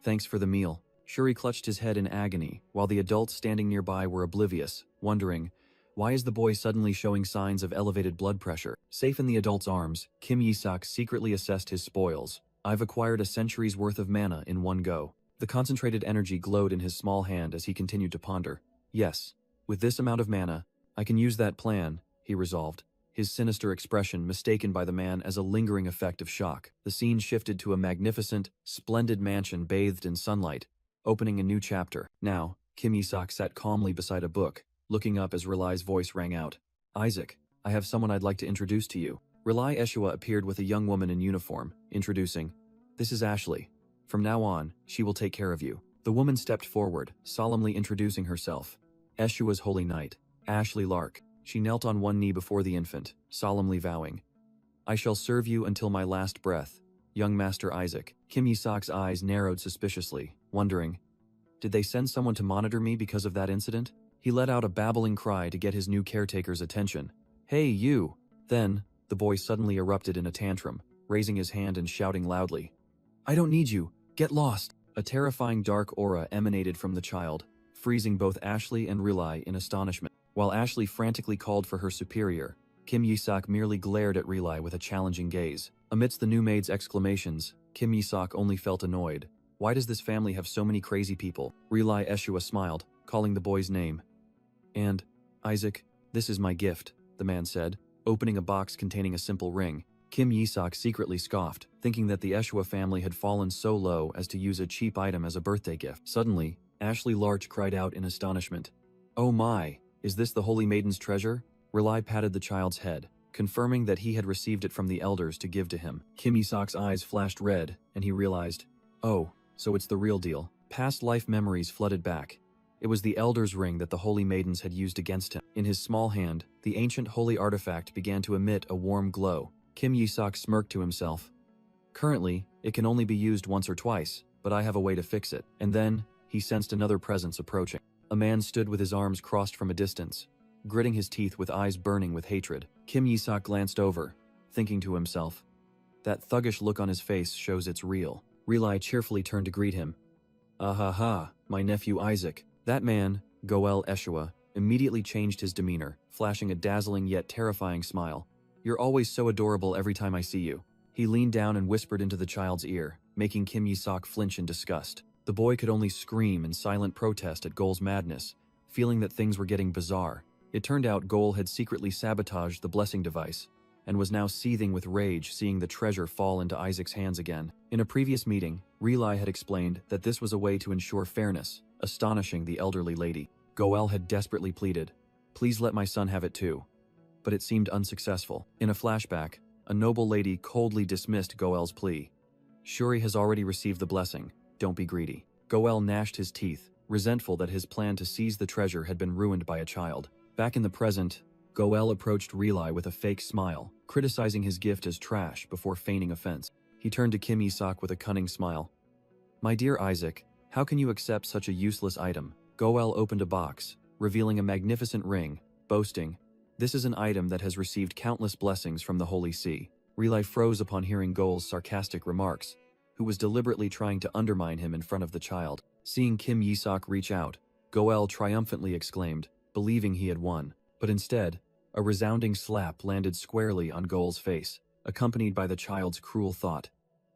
"Thanks for the meal." Shuri clutched his head in agony, while the adults standing nearby were oblivious, wondering, why is the boy suddenly showing signs of elevated blood pressure? Safe in the adult's arms, Kim Yi-sak secretly assessed his spoils. "I've acquired a century's worth of mana in one go." The concentrated energy glowed in his small hand as he continued to ponder. "Yes, with this amount of mana, I can use that plan," he resolved, his sinister expression mistaken by the man as a lingering effect of shock. The scene shifted to a magnificent, splendid mansion bathed in sunlight, opening a new chapter. Now, Kim Yi-sak sat calmly beside a book, looking up as Rilai's voice rang out. "Isaac, I have someone I'd like to introduce to you." Rilai Eshua appeared with a young woman in uniform, introducing, "This is Ashley. From now on, she will take care of you." The woman stepped forward, solemnly introducing herself. Eshua's holy knight, Ashley Lark. She knelt on one knee before the infant, solemnly vowing, "I shall serve you until my last breath, young Master Isaac." Kim Yi-sak's eyes narrowed suspiciously, wondering, did they send someone to monitor me because of that incident? He let out a babbling cry to get his new caretaker's attention. "Hey, you!" Then, the boy suddenly erupted in a tantrum, raising his hand and shouting loudly, "I don't need you! Get lost!" A terrifying dark aura emanated from the child, freezing both Ashley and Rilai in astonishment. While Ashley frantically called for her superior, Kim Yi-sak merely glared at Rilai with a challenging gaze. Amidst the new maid's exclamations, Kim Yi-sak only felt annoyed. Why does this family have so many crazy people? Rilai Eshua smiled, calling the boy's name. "And, Isaac, this is my gift," the man said, opening a box containing a simple ring. Kim Yi-sak secretly scoffed, thinking that the Eshua family had fallen so low as to use a cheap item as a birthday gift. Suddenly, Ashley Larch cried out in astonishment. "Oh my, is this the Holy Maiden's treasure?" Rilai patted the child's head, confirming that he had received it from the elders to give to him. Kim Yi-sak's eyes flashed red, and he realized, oh, so it's the real deal. Past life memories flooded back. It was the Elder's Ring that the Holy Maidens had used against him. In his small hand, the ancient holy artifact began to emit a warm glow. Kim Yi-sak smirked to himself. Currently, it can only be used once or twice, but I have a way to fix it. And then, he sensed another presence approaching. A man stood with his arms crossed from a distance, gritting his teeth with eyes burning with hatred. Kim Yi-sak glanced over, thinking to himself, that thuggish look on his face shows it's real. Rilai cheerfully turned to greet him. "Ah-ha-ha, my nephew Isaac." That man, Goel Eshua, immediately changed his demeanor, flashing a dazzling yet terrifying smile. "You're always so adorable every time I see you." He leaned down and whispered into the child's ear, making Kim Yi-sak flinch in disgust. The boy could only scream in silent protest at Gol's madness, feeling that things were getting bizarre. It turned out Gol had secretly sabotaged the blessing device, and was now seething with rage seeing the treasure fall into Isaac's hands again. In a previous meeting, Rilai had explained that this was a way to ensure fairness, astonishing the elderly lady. Goel had desperately pleaded, "Please let my son have it too." But it seemed unsuccessful. In a flashback, a noble lady coldly dismissed Goel's plea. "Shuri has already received the blessing. Don't be greedy." Goel gnashed his teeth, resentful that his plan to seize the treasure had been ruined by a child. Back in the present, Goel approached Rilai with a fake smile, criticizing his gift as trash before feigning offense. He turned to Kim Yi-sak with a cunning smile. "My dear Isaac, how can you accept such a useless item?" Goel opened a box, revealing a magnificent ring, boasting, "This is an item that has received countless blessings from the Holy See." Rilai froze upon hearing Gol's sarcastic remarks, who was deliberately trying to undermine him in front of the child. Seeing Kim Yi-sak reach out, Goel triumphantly exclaimed, believing he had won. But instead, a resounding slap landed squarely on Gol's face, accompanied by the child's cruel thought,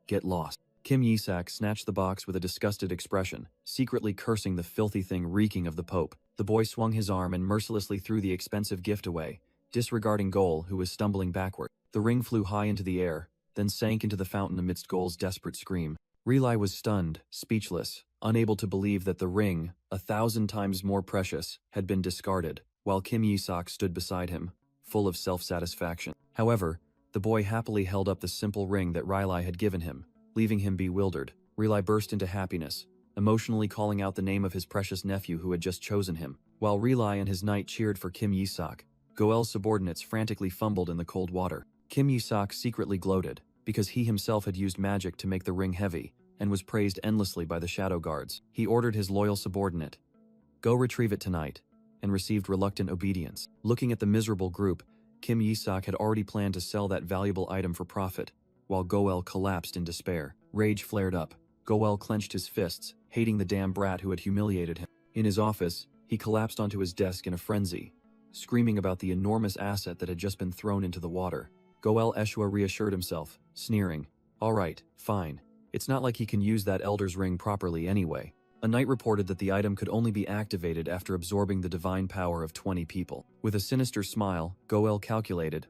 "Get lost." Kim Yi-sak snatched the box with a disgusted expression, secretly cursing the filthy thing reeking of the Pope. The boy swung his arm and mercilessly threw the expensive gift away, disregarding Gol, who was stumbling backward. The ring flew high into the air, then sank into the fountain amidst Gol's desperate scream. Relai was stunned, speechless, unable to believe that the ring, 1,000 times more precious, had been discarded, while Kim Yi-sok stood beside him, full of self-satisfaction. However, the boy happily held up the simple ring that Relai had given him, leaving him bewildered. Relai burst into happiness, emotionally calling out the name of his precious nephew who had just chosen him. While Relai and his knight cheered for Kim Yi-sok, Goel's subordinates frantically fumbled in the cold water. Kim Yi-sok secretly gloated, because he himself had used magic to make the ring heavy, and was praised endlessly by the shadow guards. He ordered his loyal subordinate, "Go retrieve it tonight," and received reluctant obedience. Looking at the miserable group, Kim Yi-sok had already planned to sell that valuable item for profit, while Goel collapsed in despair. Rage flared up. Goel clenched his fists, hating the damn brat who had humiliated him. In his office, he collapsed onto his desk in a frenzy, screaming about the enormous asset that had just been thrown into the water. Goel Eshua reassured himself, sneering, "All right, fine. It's not like he can use that Elder's Ring properly anyway." A knight reported that the item could only be activated after absorbing the divine power of 20 people. With a sinister smile, Goel calculated,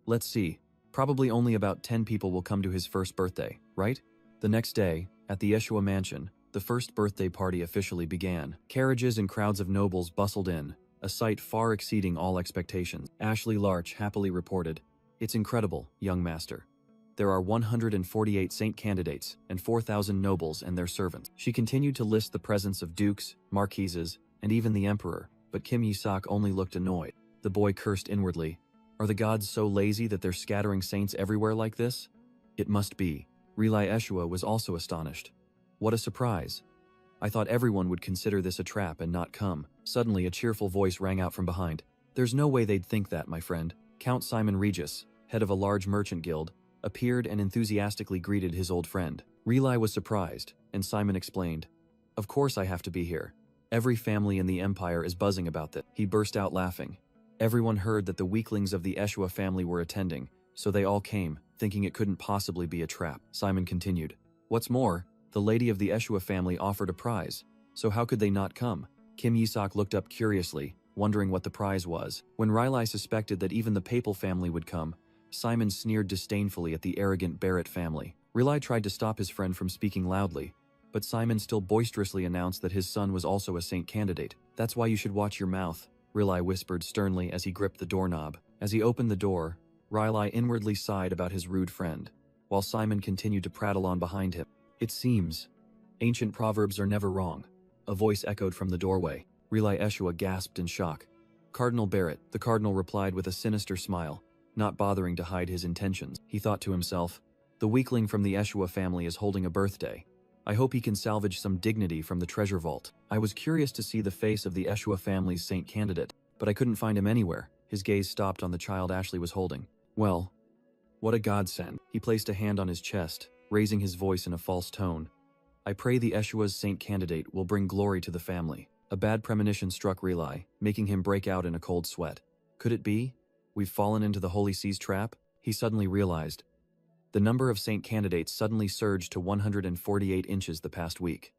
"Let's see, probably only about 10 people will come to his first birthday, right?" The next day, at the Eshua mansion, the first birthday party officially began. Carriages and crowds of nobles bustled in, a sight far exceeding all expectations. Ashley Larch happily reported, "It's incredible, young master. There are 148 saint candidates and 4,000 nobles and their servants." She continued to list the presence of dukes, marquises, and even the emperor, but Kim Yi-sok only looked annoyed. The boy cursed inwardly. Are the gods so lazy that they're scattering saints everywhere like this? It must be. Relai Eshua was also astonished. What a surprise. I thought everyone would consider this a trap and not come. Suddenly a cheerful voice rang out from behind. There's no way they'd think that, my friend. Count Simon Regis, head of a large merchant guild, appeared and enthusiastically greeted his old friend. Relai was surprised, and Simon explained, "Of course I have to be here. Every family in the empire is buzzing about that." He burst out laughing. Everyone heard that the weaklings of the Eshua family were attending, so they all came, thinking it couldn't possibly be a trap. Simon continued, "What's more, the lady of the Eshua family offered a prize, so how could they not come?" Kim Yi-sok looked up curiously, wondering what the prize was. When Relai suspected that even the papal family would come, Simon sneered disdainfully at the arrogant Barrett family. Relai tried to stop his friend from speaking loudly, but Simon still boisterously announced that his son was also a saint candidate. "That's why you should watch your mouth," Relai whispered sternly as he gripped the doorknob. As he opened the door, Relai inwardly sighed about his rude friend, while Simon continued to prattle on behind him. "It seems ancient proverbs are never wrong," a voice echoed from the doorway. Relai Eshua gasped in shock. "Cardinal Barrett," the cardinal replied with a sinister smile, not bothering to hide his intentions. He thought to himself, the weakling from the Eshua family is holding a birthday. I hope he can salvage some dignity from the treasure vault. I was curious to see the face of the Eshua family's saint candidate, but I couldn't find him anywhere. His gaze stopped on the child Ashley was holding. Well, what a godsend. He placed a hand on his chest, raising his voice in a false tone. I pray the Eshua's saint candidate will bring glory to the family. A bad premonition struck Relai, making him break out in a cold sweat. Could it be? We've fallen into the Holy See's trap? He suddenly realized. The number of saint candidates suddenly surged to 148 inches the past week.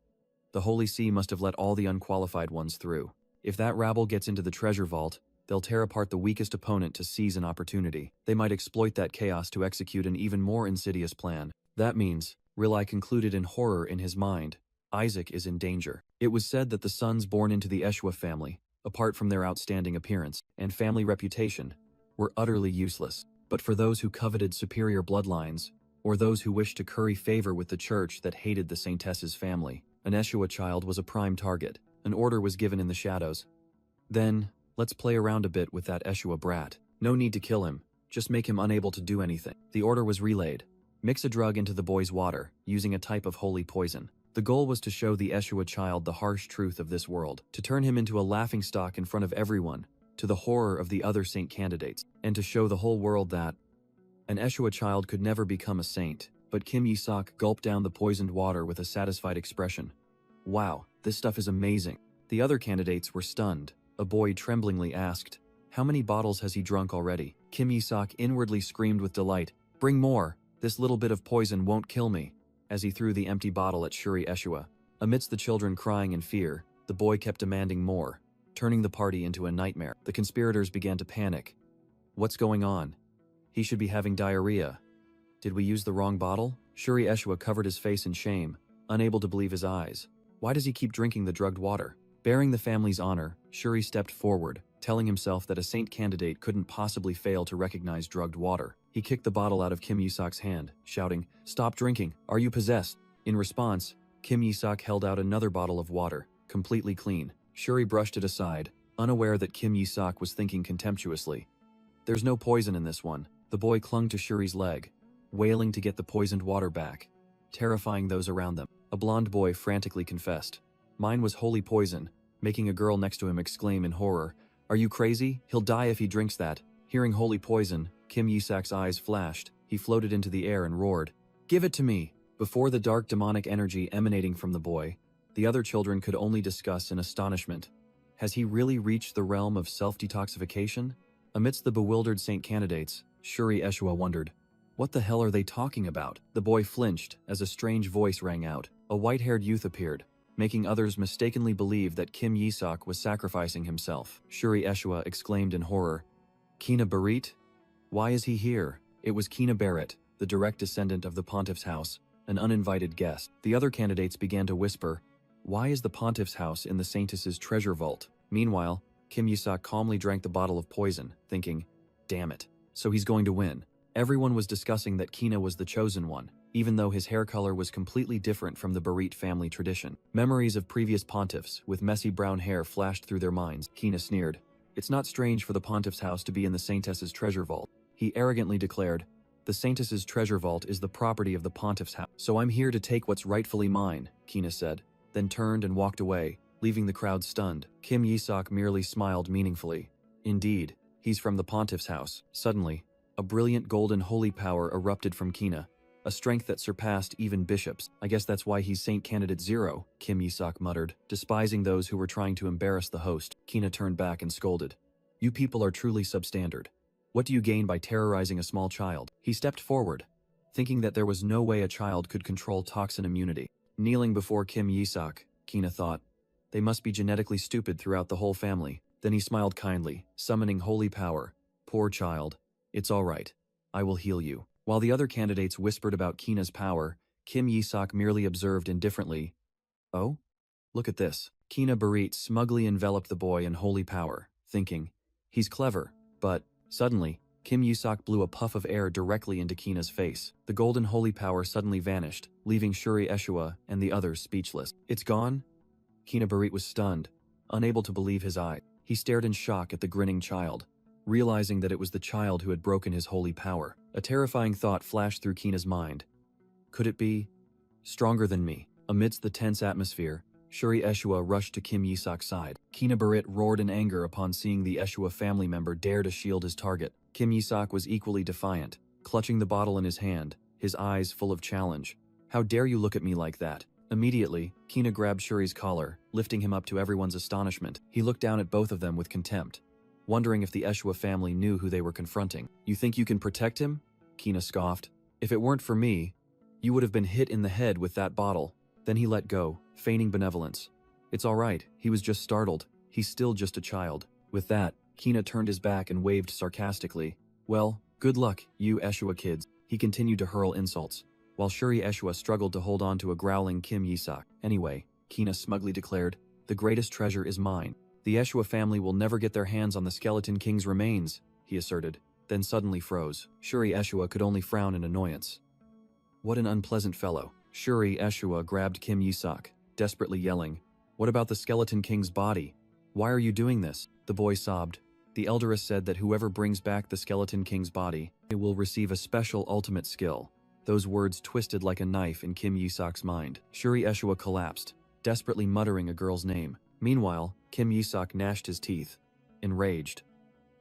The Holy See must have let all the unqualified ones through. If that rabble gets into the treasure vault, they'll tear apart the weakest opponent to seize an opportunity. They might exploit that chaos to execute an even more insidious plan. That means, Relai concluded in horror in his mind, Isaac is in danger. It was said that the sons born into the Eshua family, apart from their outstanding appearance and family reputation, were utterly useless. But for those who coveted superior bloodlines, or those who wished to curry favor with the church that hated the Saintess's family, an Eshua child was a prime target. An order was given in the shadows. Then, let's play around a bit with that Eshua brat. No need to kill him, just make him unable to do anything. The order was relayed. Mix a drug into the boy's water, using a type of holy poison. The goal was to show the Eshua child the harsh truth of this world, to turn him into a laughingstock in front of everyone, to the horror of the other saint candidates, and to show the whole world that an Eshua child could never become a saint. But Kim Yi-sok gulped down the poisoned water with a satisfied expression. Wow, this stuff is amazing. The other candidates were stunned. A boy tremblingly asked, how many bottles has he drunk already? Kim Yi-sok inwardly screamed with delight, bring more, this little bit of poison won't kill me, as he threw the empty bottle at Shuri Eshua. Amidst the children crying in fear, the boy kept demanding more, turning the party into a nightmare. The conspirators began to panic. What's going on? He should be having diarrhea. Did we use the wrong bottle? Shuri Eshua covered his face in shame, unable to believe his eyes. Why does he keep drinking the drugged water? Bearing the family's honor, Shuri stepped forward, telling himself that a saint candidate couldn't possibly fail to recognize drugged water. He kicked the bottle out of Kim Yisak's hand, shouting, "Stop drinking! Are you possessed?" In response, Kim Yisak held out another bottle of water, completely clean. Shuri brushed it aside, unaware that Kim Yisak was thinking contemptuously. "There's no poison in this one." The boy clung to Shuri's leg, wailing to get the poisoned water back, terrifying those around them. A blonde boy frantically confessed, "Mine was holy poison," making a girl next to him exclaim in horror, "Are you crazy? He'll die if he drinks that." Hearing holy poison, Kim Yisak's eyes flashed. He floated into the air and roared, "Give it to me!" Before the dark demonic energy emanating from the boy, the other children could only discuss in astonishment. Has he really reached the realm of self-detoxification? Amidst the bewildered saint candidates, Shuri Eshua wondered, what the hell are they talking about? The boy flinched as a strange voice rang out. A white-haired youth appeared, making others mistakenly believe that Kim Yisak was sacrificing himself. Shuri Eshua exclaimed in horror, "Kina Barit? Why is he here?" It was Kina Barrett, the direct descendant of the pontiff's house, an uninvited guest. The other candidates began to whisper, "Why is the pontiff's house in the saintess's treasure vault?" Meanwhile, Kim Yisak calmly drank the bottle of poison, thinking, "Damn it, so he's going to win." Everyone was discussing that Kina was the chosen one, even though his hair color was completely different from the Barit family tradition. Memories of previous pontiffs with messy brown hair flashed through their minds. Kina sneered, "It's not strange for the pontiff's house to be in the saintess's treasure vault." He arrogantly declared, "The saintess's treasure vault is the property of the pontiff's house. So I'm here to take what's rightfully mine," Kina said, then turned and walked away, leaving the crowd stunned. Kim Yisak merely smiled meaningfully. Indeed, he's from the pontiff's house. Suddenly, a brilliant golden holy power erupted from Kina, a strength that surpassed even bishops. "I guess that's why he's Saint Candidate Zero," Kim Yisak muttered, despising those who were trying to embarrass the host. Kina turned back and scolded, "You people are truly substandard. What do you gain by terrorizing a small child?" He stepped forward, thinking that there was no way a child could control toxin immunity. Kneeling before Kim Yisak, Kina thought, "They must be genetically stupid throughout the whole family." Then he smiled kindly, summoning holy power. "Poor child. It's all right. I will heal you." While the other candidates whispered about Kina's power, Kim Yisak merely observed indifferently, "Oh? Look at this." Kina Barit smugly enveloped the boy in holy power, thinking, "He's clever," but suddenly, Kim Yisak blew a puff of air directly into Kina's face. The golden holy power suddenly vanished, leaving Shuri Eshua and the others speechless. "It's gone?" Kina Barit was stunned, unable to believe his eyes. He stared in shock at the grinning child, realizing that it was the child who had broken his holy power. A terrifying thought flashed through Kina's mind. Could it be stronger than me? Amidst the tense atmosphere, Shuri Eshua rushed to Kim Yisak's side. Kina Barit roared in anger upon seeing the Eshua family member dare to shield his target. Kim Yisak was equally defiant, clutching the bottle in his hand, his eyes full of challenge. "How dare you look at me like that?" Immediately, Kina grabbed Shuri's collar, lifting him up to everyone's astonishment. He looked down at both of them with contempt, wondering if the Eshua family knew who they were confronting. "You think you can protect him?" Kina scoffed. "If it weren't for me, you would have been hit in the head with that bottle." Then he let go, feigning benevolence. "It's all right, he was just startled. He's still just a child." With that, Kina turned his back and waved sarcastically. "Well, good luck, you Eshua kids." He continued to hurl insults, while Shuri Eshua struggled to hold on to a growling Kim Yisak. "Anyway," Kina smugly declared, "the greatest treasure is mine. The Eshua family will never get their hands on the Skeleton King's remains," he asserted, then suddenly froze. Shuri Eshua could only frown in annoyance. What an unpleasant fellow. Shuri Eshua grabbed Kim Yisak, desperately yelling, "What about the Skeleton King's body? Why are you doing this?" The boy sobbed. The elderess said that whoever brings back the Skeleton King's body, it will receive a special ultimate skill. Those words twisted like a knife in Kim Yisak's mind. Shuri Eshua collapsed, desperately muttering a girl's name. Meanwhile, Kim Yisak gnashed his teeth, enraged.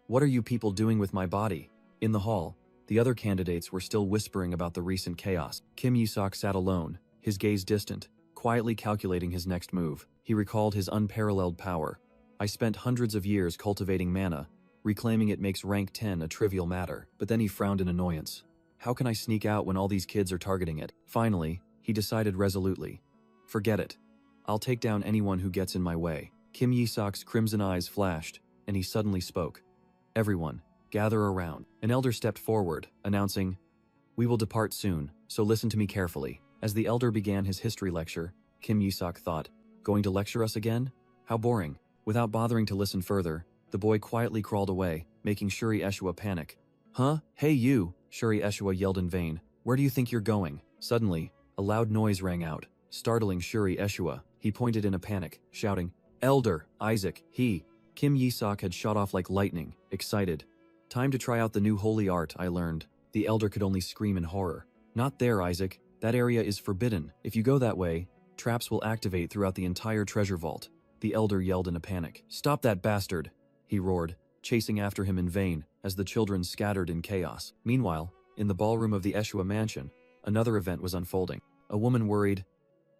"What are you people doing with my body?" In the hall, the other candidates were still whispering about the recent chaos. Kim Yisak sat alone, his gaze distant, quietly calculating his next move. He recalled his unparalleled power. "I spent hundreds of years cultivating mana, reclaiming it makes rank 10 a trivial matter." But then he frowned in annoyance. "How can I sneak out when all these kids are targeting it?" Finally, he decided resolutely. "Forget it. I'll take down anyone who gets in my way." Kim Yisak's crimson eyes flashed, and he suddenly spoke. "Everyone, gather around." An elder stepped forward, announcing, We will depart soon, so listen to me carefully. As the elder began his history lecture, Kim Yi-sok thought, going to lecture us again? How boring. Without bothering to listen further, the boy quietly crawled away, making Shuri Eshua panic. Huh? Hey you! Shuri Eshua yelled in vain. Where do you think you're going? Suddenly, a loud noise rang out, startling Shuri Eshua. He pointed in a panic, shouting, Elder, Isaac, he! Kim Yi-sok had shot off like lightning, excited. Time to try out the new holy art, I learned. The elder could only scream in horror. Not there, Isaac. That area is forbidden. If you go that way, traps will activate throughout the entire treasure vault. The elder yelled in a panic. Stop that bastard! He roared, chasing after him in vain, as the children scattered in chaos. Meanwhile, in the ballroom of the Eshua mansion, another event was unfolding. A woman worried,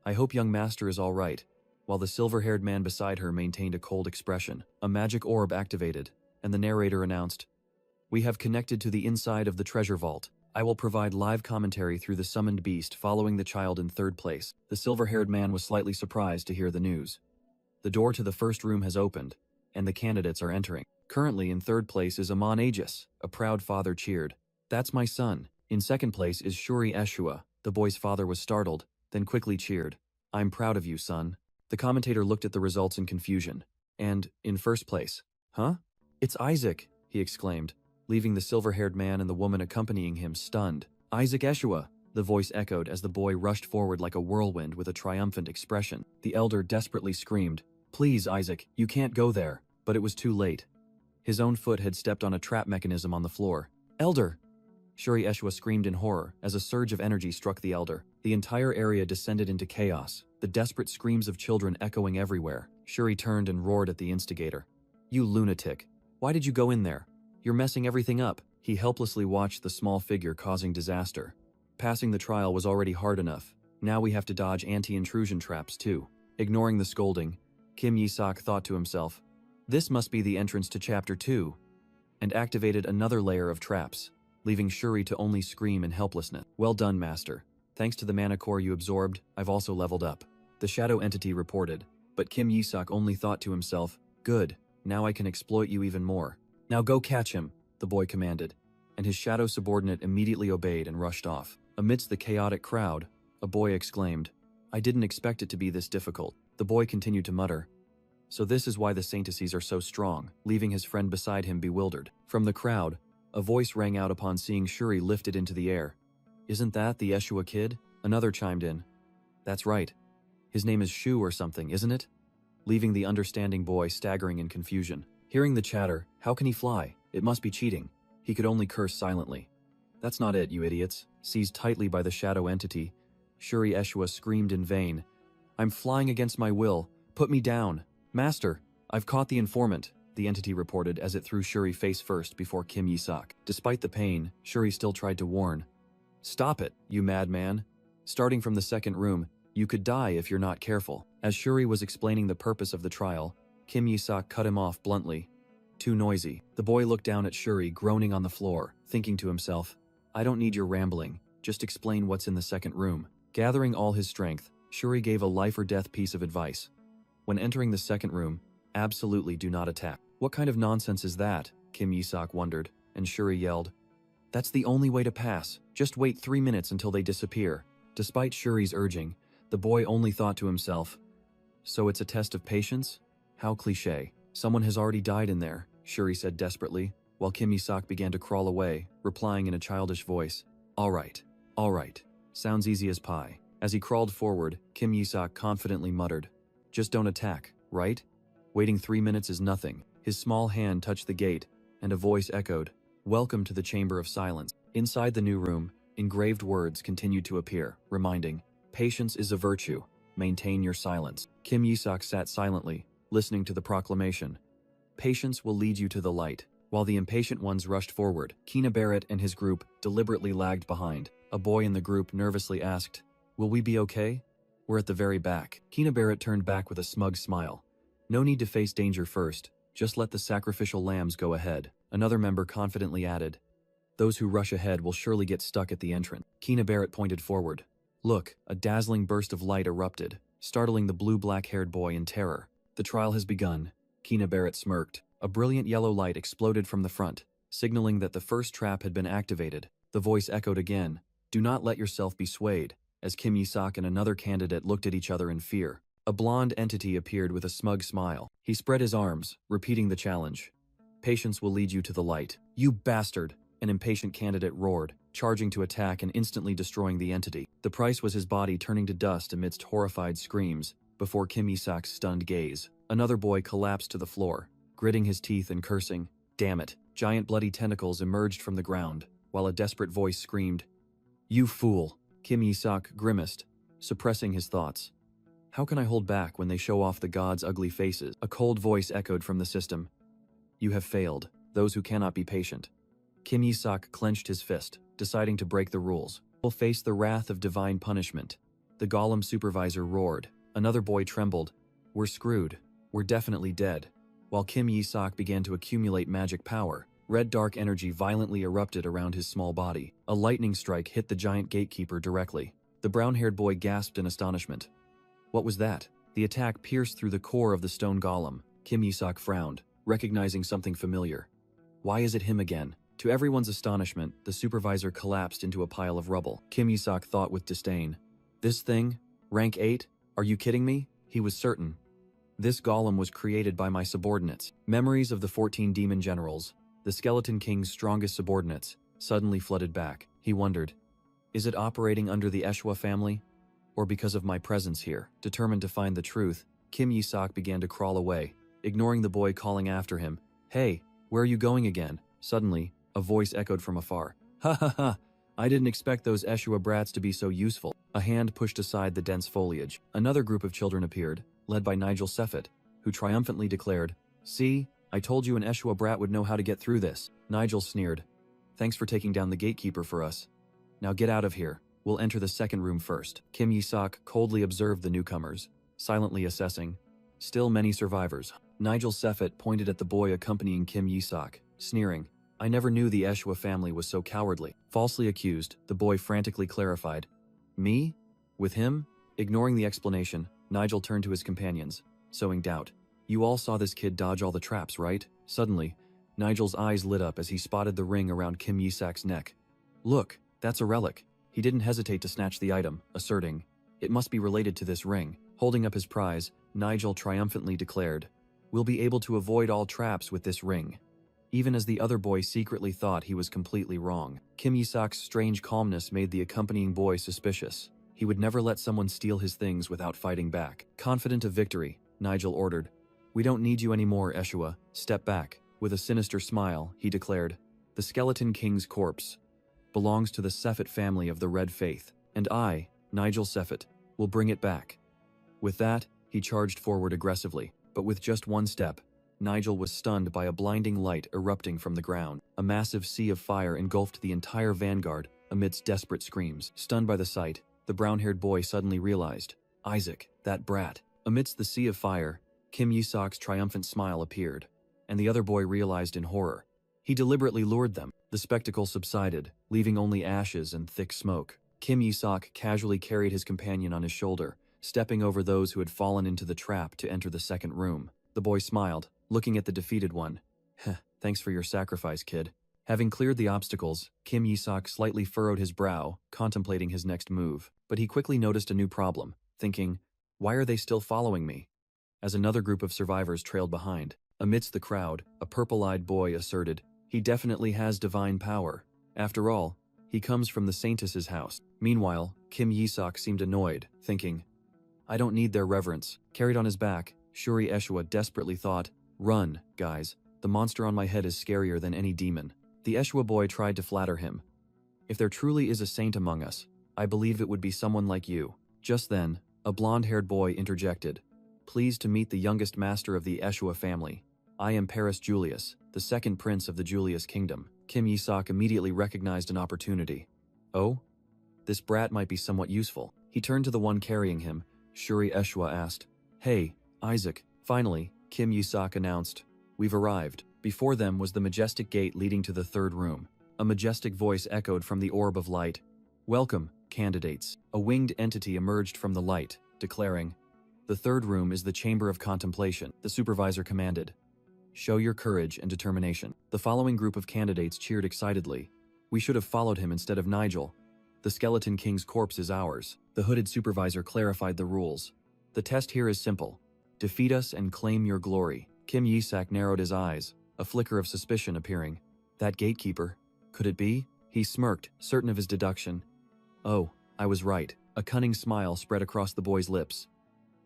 I hope young master is all right, while the silver-haired man beside her maintained a cold expression. A magic orb activated, and the narrator announced, We have connected to the inside of the treasure vault. I will provide live commentary through the summoned beast following the child in third place. The silver-haired man was slightly surprised to hear the news. The door to the first room has opened, and the candidates are entering. Currently in third place is Amon Aegis, a proud father cheered. That's my son. In second place is Shuri Eshua. The boy's father was startled, then quickly cheered. I'm proud of you, son. The commentator looked at the results in confusion. And, in first place, huh? It's Isaac, he exclaimed, leaving the silver-haired man and the woman accompanying him stunned. Isaac Eshua, the voice echoed as the boy rushed forward like a whirlwind with a triumphant expression. The elder desperately screamed, Please, Isaac, you can't go there. But it was too late. His own foot had stepped on a trap mechanism on the floor. Elder! Shuri Eshua screamed in horror as a surge of energy struck the elder. The entire area descended into chaos, the desperate screams of children echoing everywhere. Shuri turned and roared at the instigator. You lunatic. Why did you go in there? You're messing everything up. He helplessly watched the small figure causing disaster. Passing the trial was already hard enough. Now we have to dodge anti-intrusion traps too. Ignoring the scolding, Kim Yi-sok thought to himself, This must be the entrance to Chapter 2, and activated another layer of traps, leaving Shuri to only scream in helplessness. Well done, Master. Thanks to the mana core you absorbed, I've also leveled up. The shadow entity reported, but Kim Yi-sok only thought to himself, Good, now I can exploit you even more. Now go catch him, the boy commanded, and his shadow subordinate immediately obeyed and rushed off. Amidst the chaotic crowd, a boy exclaimed, I didn't expect it to be this difficult. The boy continued to mutter, So this is why the Saintices are so strong, leaving his friend beside him bewildered. From the crowd, a voice rang out upon seeing Shuri lifted into the air. Isn't that the Eshua kid? Another chimed in. That's right. His name is Shu or something, isn't it? Leaving the understanding boy staggering in confusion. Hearing the chatter, how can he fly? It must be cheating. He could only curse silently. That's not it, you idiots. Seized tightly by the shadow entity, Shuri Eshua screamed in vain. I'm flying against my will. Put me down. Master, I've caught the informant, the entity reported as it threw Shuri face first before Kim Yi-sok. Despite the pain, Shuri still tried to warn. Stop it, you madman. Starting from the second room, you could die if you're not careful. As Shuri was explaining the purpose of the trial, Kim Yi-sok cut him off bluntly. Too noisy. The boy looked down at Shuri groaning on the floor, thinking to himself, I don't need your rambling, just explain what's in the second room. Gathering all his strength, Shuri gave a life-or-death piece of advice. When entering the second room, absolutely do not attack. What kind of nonsense is that? Kim Yi-sok wondered, and Shuri yelled. That's the only way to pass. Just wait 3 minutes until they disappear. Despite Shuri's urging, the boy only thought to himself, So it's a test of patience? How cliché. Someone has already died in there, Shuri said desperately, while Kim Yi-sok began to crawl away, replying in a childish voice. All right. Sounds easy as pie. As he crawled forward, Kim Yi-sok confidently muttered, Just don't attack, right? Waiting 3 minutes is nothing. His small hand touched the gate, and a voice echoed, Welcome to the Chamber of Silence. Inside the new room, engraved words continued to appear, reminding, Patience is a virtue. Maintain your silence. Kim Yi-sok sat silently, listening to the proclamation. Patience will lead you to the light. While the impatient ones rushed forward, Kina Barrett and his group deliberately lagged behind. A boy in the group nervously asked, Will we be okay? We're at the very back. Kina Barrett turned back with a smug smile. No need to face danger first. Just let the sacrificial lambs go ahead. Another member confidently added, Those who rush ahead will surely get stuck at the entrance. Kina Barrett pointed forward. Look, a dazzling burst of light erupted, startling the blue-black-haired boy in terror. The trial has begun. Kina Barrett smirked. A brilliant yellow light exploded from the front, signaling that the first trap had been activated. The voice echoed again, Do not let yourself be swayed, as Kim Yi-sok and another candidate looked at each other in fear. A blonde entity appeared with a smug smile. He spread his arms, repeating the challenge. Patience will lead you to the light. You bastard! An impatient candidate roared, charging to attack and instantly destroying the entity. The price was his body turning to dust amidst horrified screams, before Kim Yi-sok's stunned gaze. Another boy collapsed to the floor, gritting his teeth and cursing. Damn it! Giant bloody tentacles emerged from the ground, while a desperate voice screamed, "You fool!" Kim Yi-sok grimaced, suppressing his thoughts. How can I hold back when they show off the gods' ugly faces? A cold voice echoed from the system. You have failed, those who cannot be patient. Kim Yi-sok clenched his fist, deciding to break the rules. Will face the wrath of divine punishment. The golem supervisor roared. Another boy trembled. We're screwed. We're definitely dead. While Kim Yi-sok began to accumulate magic power, red dark energy violently erupted around his small body. A lightning strike hit the giant gatekeeper directly. The brown-haired boy gasped in astonishment. What was that? The attack pierced through the core of the stone golem. Kim Yi-sok frowned, recognizing something familiar. Why is it him again? To everyone's astonishment, the supervisor collapsed into a pile of rubble. Kim Yi-sok thought with disdain. This thing? Rank 8? Are you kidding me? He was certain. This golem was created by my subordinates. Memories of the 14 demon generals, the Skeleton King's strongest subordinates, suddenly flooded back. He wondered, is it operating under the Eshwa family? Or because of my presence here? Determined to find the truth, Kim Yi-sok began to crawl away, ignoring the boy calling after him. Hey, where are you going again? Suddenly, a voice echoed from afar. Ha ha ha! I didn't expect those Eshwa brats to be so useful. A hand pushed aside the dense foliage. Another group of children appeared, led by Nigel Seffet, who triumphantly declared, See, I told you an Eshwa brat would know how to get through this. Nigel sneered. Thanks for taking down the gatekeeper for us. Now get out of here. We'll enter the second room first. Kim Yi-sok coldly observed the newcomers, silently assessing. Still many survivors. Nigel Seffet pointed at the boy accompanying Kim Yi-sok, sneering. I never knew the Eshwa family was so cowardly. Falsely accused, the boy frantically clarified. Me? With him? Ignoring the explanation, Nigel turned to his companions, sowing doubt. You all saw this kid dodge all the traps, right? Suddenly, Nigel's eyes lit up as he spotted the ring around Kim Yi-sok's neck. Look, that's a relic. He didn't hesitate to snatch the item, asserting, it must be related to this ring. Holding up his prize, Nigel triumphantly declared, We'll be able to avoid all traps with this ring. Even as the other boy secretly thought he was completely wrong. Kim Yi-sok's strange calmness made the accompanying boy suspicious. He would never let someone steal his things without fighting back. Confident of victory, Nigel ordered, We don't need you anymore, Eshwa. Step back. With a sinister smile, he declared, The Skeleton King's corpse belongs to the Seffet family of the Red Faith, and I, Nigel Seffet, will bring it back. With that, he charged forward aggressively, but with just one step, Nigel was stunned by a blinding light erupting from the ground. A massive sea of fire engulfed the entire vanguard amidst desperate screams. Stunned by the sight, the brown-haired boy suddenly realized, Isaac, that brat. Amidst the sea of fire, Kim Yi-sok's triumphant smile appeared, and the other boy realized in horror. He deliberately lured them. The spectacle subsided, leaving only ashes and thick smoke. Kim Yi-sok casually carried his companion on his shoulder, stepping over those who had fallen into the trap to enter the second room. The boy smiled, looking at the defeated one. Thanks for your sacrifice, kid. Having cleared the obstacles, Kim Yi-sok slightly furrowed his brow, contemplating his next move. But he quickly noticed a new problem, thinking, why are they still following me? As another group of survivors trailed behind. Amidst the crowd, a purple-eyed boy asserted, He definitely has divine power. After all, he comes from the Saintess's house. Meanwhile, Kim Yi-sok seemed annoyed, thinking, I don't need their reverence. Carried on his back, Shuri Eshwa desperately thought, Run, guys. The monster on my head is scarier than any demon. The Eshwa boy tried to flatter him. If there truly is a saint among us, I believe it would be someone like you. Just then, a blonde-haired boy interjected. Pleased to meet the youngest master of the Eshwa family. I am Paris Julius, the second prince of the Julius kingdom. Kim Yi-sok immediately recognized an opportunity. Oh? This brat might be somewhat useful. He turned to the one carrying him. Shuri Eshwa asked, Hey, Isaac. Finally, Kim Yi-sok announced, We've arrived. Before them was the majestic gate leading to the third room. A majestic voice echoed from the orb of light. Welcome, candidates. A winged entity emerged from the light, declaring, The third room is the chamber of contemplation. The supervisor commanded, Show your courage and determination. The following group of candidates cheered excitedly. We should have followed him instead of Nigel. The Skeleton King's corpse is ours. The hooded supervisor clarified the rules. The test here is simple. Defeat us and claim your glory. Kim Yi-sak narrowed his eyes, a flicker of suspicion appearing. That gatekeeper? Could it be? He smirked, certain of his deduction. Oh, I was right. A cunning smile spread across the boy's lips.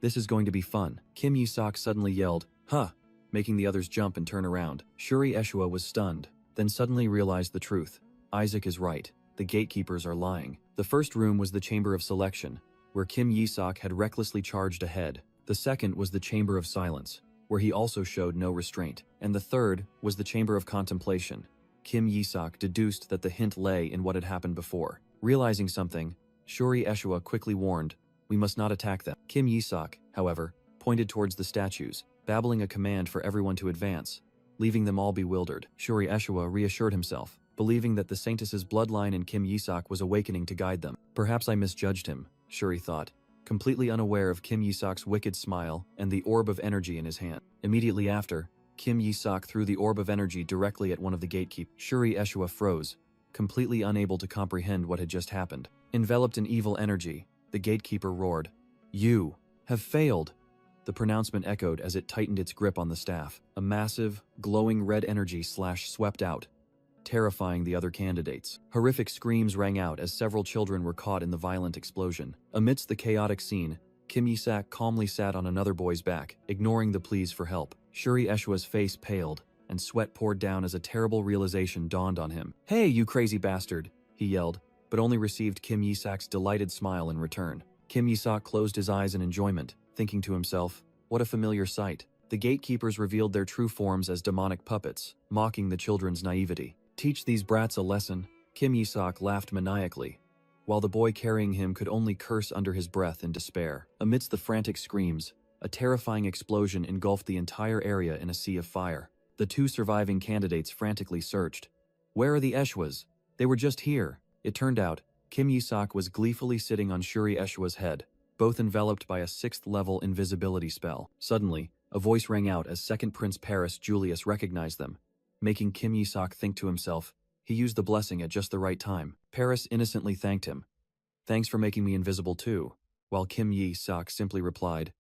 This is going to be fun. Kim Yi-sak suddenly yelled, "Huh!" making the others jump and turn around. Shuri Eshua was stunned, then suddenly realized the truth. Isaac is right. The gatekeepers are lying. The first room was the Chamber of Selection, where Kim Yi-sak had recklessly charged ahead. The second was the Chamber of Silence, where he also showed no restraint. And the third was the Chamber of Contemplation. Kim Yi-sak deduced that the hint lay in what had happened before. Realizing something, Shuri Eshua quickly warned, "We must not attack them." Kim Yi-sak, however, pointed towards the statues, babbling a command for everyone to advance, leaving them all bewildered. Shuri Eshua reassured himself, believing that the Saintess's bloodline in Kim Yi-sak was awakening to guide them. Perhaps I misjudged him, Shuri thought, completely unaware of Kim Yi-sak's wicked smile and the orb of energy in his hand. Immediately after, Kim Yi-sak threw the orb of energy directly at one of the gatekeepers. Shuri Eshua froze, completely unable to comprehend what had just happened. Enveloped in evil energy, the gatekeeper roared, "You have failed!" The pronouncement echoed as it tightened its grip on the staff. A massive, glowing red energy swept out, terrifying the other candidates. Horrific screams rang out as several children were caught in the violent explosion. Amidst the chaotic scene, Kim Yi-sak calmly sat on another boy's back, ignoring the pleas for help. Shuri Eshua's face paled, and sweat poured down as a terrible realization dawned on him. "Hey, you crazy bastard!" he yelled, but only received Kim Yi-sak's delighted smile in return. Kim Yi-sak closed his eyes in enjoyment, thinking to himself, what a familiar sight. The gatekeepers revealed their true forms as demonic puppets, mocking the children's naivety. Teach these brats a lesson, Kim Yi-sak laughed maniacally, while the boy carrying him could only curse under his breath in despair. Amidst the frantic screams, a terrifying explosion engulfed the entire area in a sea of fire. The two surviving candidates frantically searched. Where are the Eshuas? They were just here. It turned out, Kim Yi-sak was gleefully sitting on Shuri Eshua's head, both enveloped by a 6th-level invisibility spell. Suddenly, a voice rang out as Second Prince Paris Julius recognized them, making Kim Yi-sak think to himself, he used the blessing at just the right time. Paris innocently thanked him. "Thanks for making me invisible too," while Kim Yi-sak simply replied,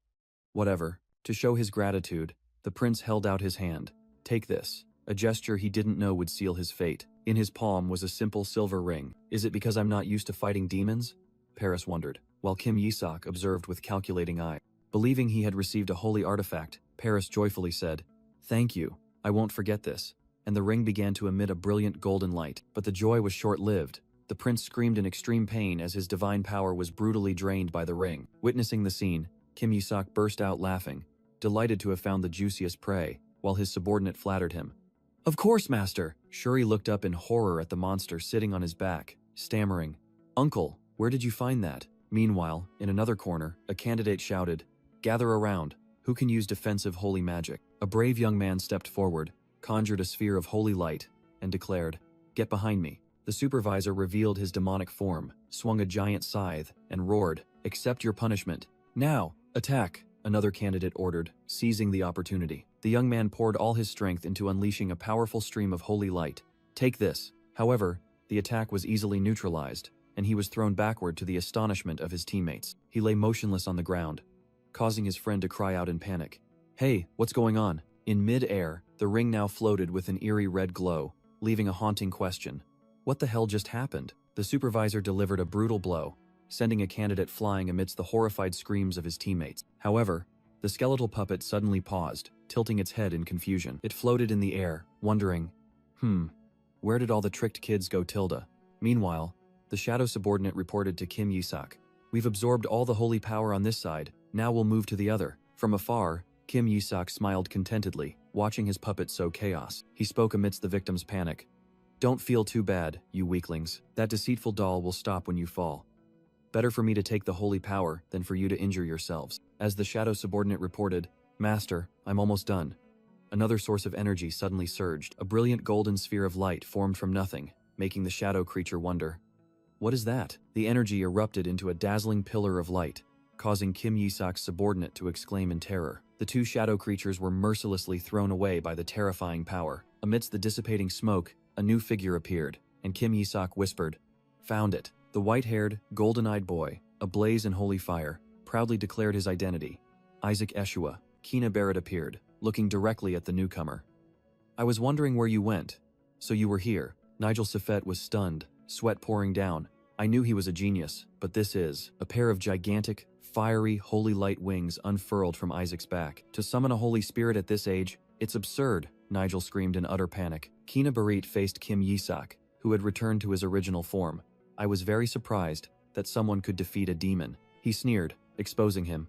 "Whatever." To show his gratitude, the prince held out his hand. "Take this," a gesture he didn't know would seal his fate. In his palm was a simple silver ring. "Is it because I'm not used to fighting demons?" Paris wondered, while Kim Yi-sak observed with calculating eye. Believing he had received a holy artifact, Paris joyfully said, "Thank you, I won't forget this," and the ring began to emit a brilliant golden light. But the joy was short-lived. The prince screamed in extreme pain as his divine power was brutally drained by the ring. Witnessing the scene, Kim Yi-sak burst out laughing, delighted to have found the juiciest prey, while his subordinate flattered him. "Of course, master!" Shuri looked up in horror at the monster sitting on his back, stammering, "Uncle, where did you find that?" Meanwhile, in another corner, a candidate shouted, "Gather around. Who can use defensive holy magic?" A brave young man stepped forward, conjured a sphere of holy light, and declared, "Get behind me." The supervisor revealed his demonic form, swung a giant scythe, and roared, "Accept your punishment. Now, attack!" Another candidate ordered, seizing the opportunity. The young man poured all his strength into unleashing a powerful stream of holy light. "Take this." However, the attack was easily neutralized, and he was thrown backward to the astonishment of his teammates. He lay motionless on the ground, causing his friend to cry out in panic. "Hey, what's going on?" In mid-air, the ring now floated with an eerie red glow, leaving a haunting question. What the hell just happened? The supervisor delivered a brutal blow, sending a candidate flying amidst the horrified screams of his teammates. However, the skeletal puppet suddenly paused, tilting its head in confusion. It floated in the air, wondering, where did all the tricked kids go tilde? Meanwhile, the shadow subordinate reported to Kim Yi-sak, "We've absorbed all the holy power on this side, now we'll move to the other." From afar, Kim Yi-sak smiled contentedly, watching his puppet sow chaos. He spoke amidst the victim's panic. "Don't feel too bad, you weaklings. That deceitful doll will stop when you fall. Better for me to take the holy power than for you to injure yourselves." As the shadow subordinate reported, "Master, I'm almost done." Another source of energy suddenly surged. A brilliant golden sphere of light formed from nothing, making the shadow creature wonder, "What is that?" The energy erupted into a dazzling pillar of light, causing Kim Yi-sak's subordinate to exclaim in terror. The two shadow creatures were mercilessly thrown away by the terrifying power. Amidst the dissipating smoke, a new figure appeared, and Kim Yi-sak whispered, "Found it." The white-haired, golden-eyed boy, ablaze in holy fire, proudly declared his identity. Isaac Eshua, Kina Barrett appeared, looking directly at the newcomer. I was wondering where you went. So you were here. Nigel Safet was stunned, sweat pouring down. I knew he was a genius, but this is a pair of gigantic, fiery, holy light wings unfurled from Isaac's back. To summon a holy spirit at this age, it's absurd, Nigel screamed in utter panic. Kina Barrett faced Kim Yisak, who had returned to his original form. I was very surprised that someone could defeat a demon. He sneered, exposing him.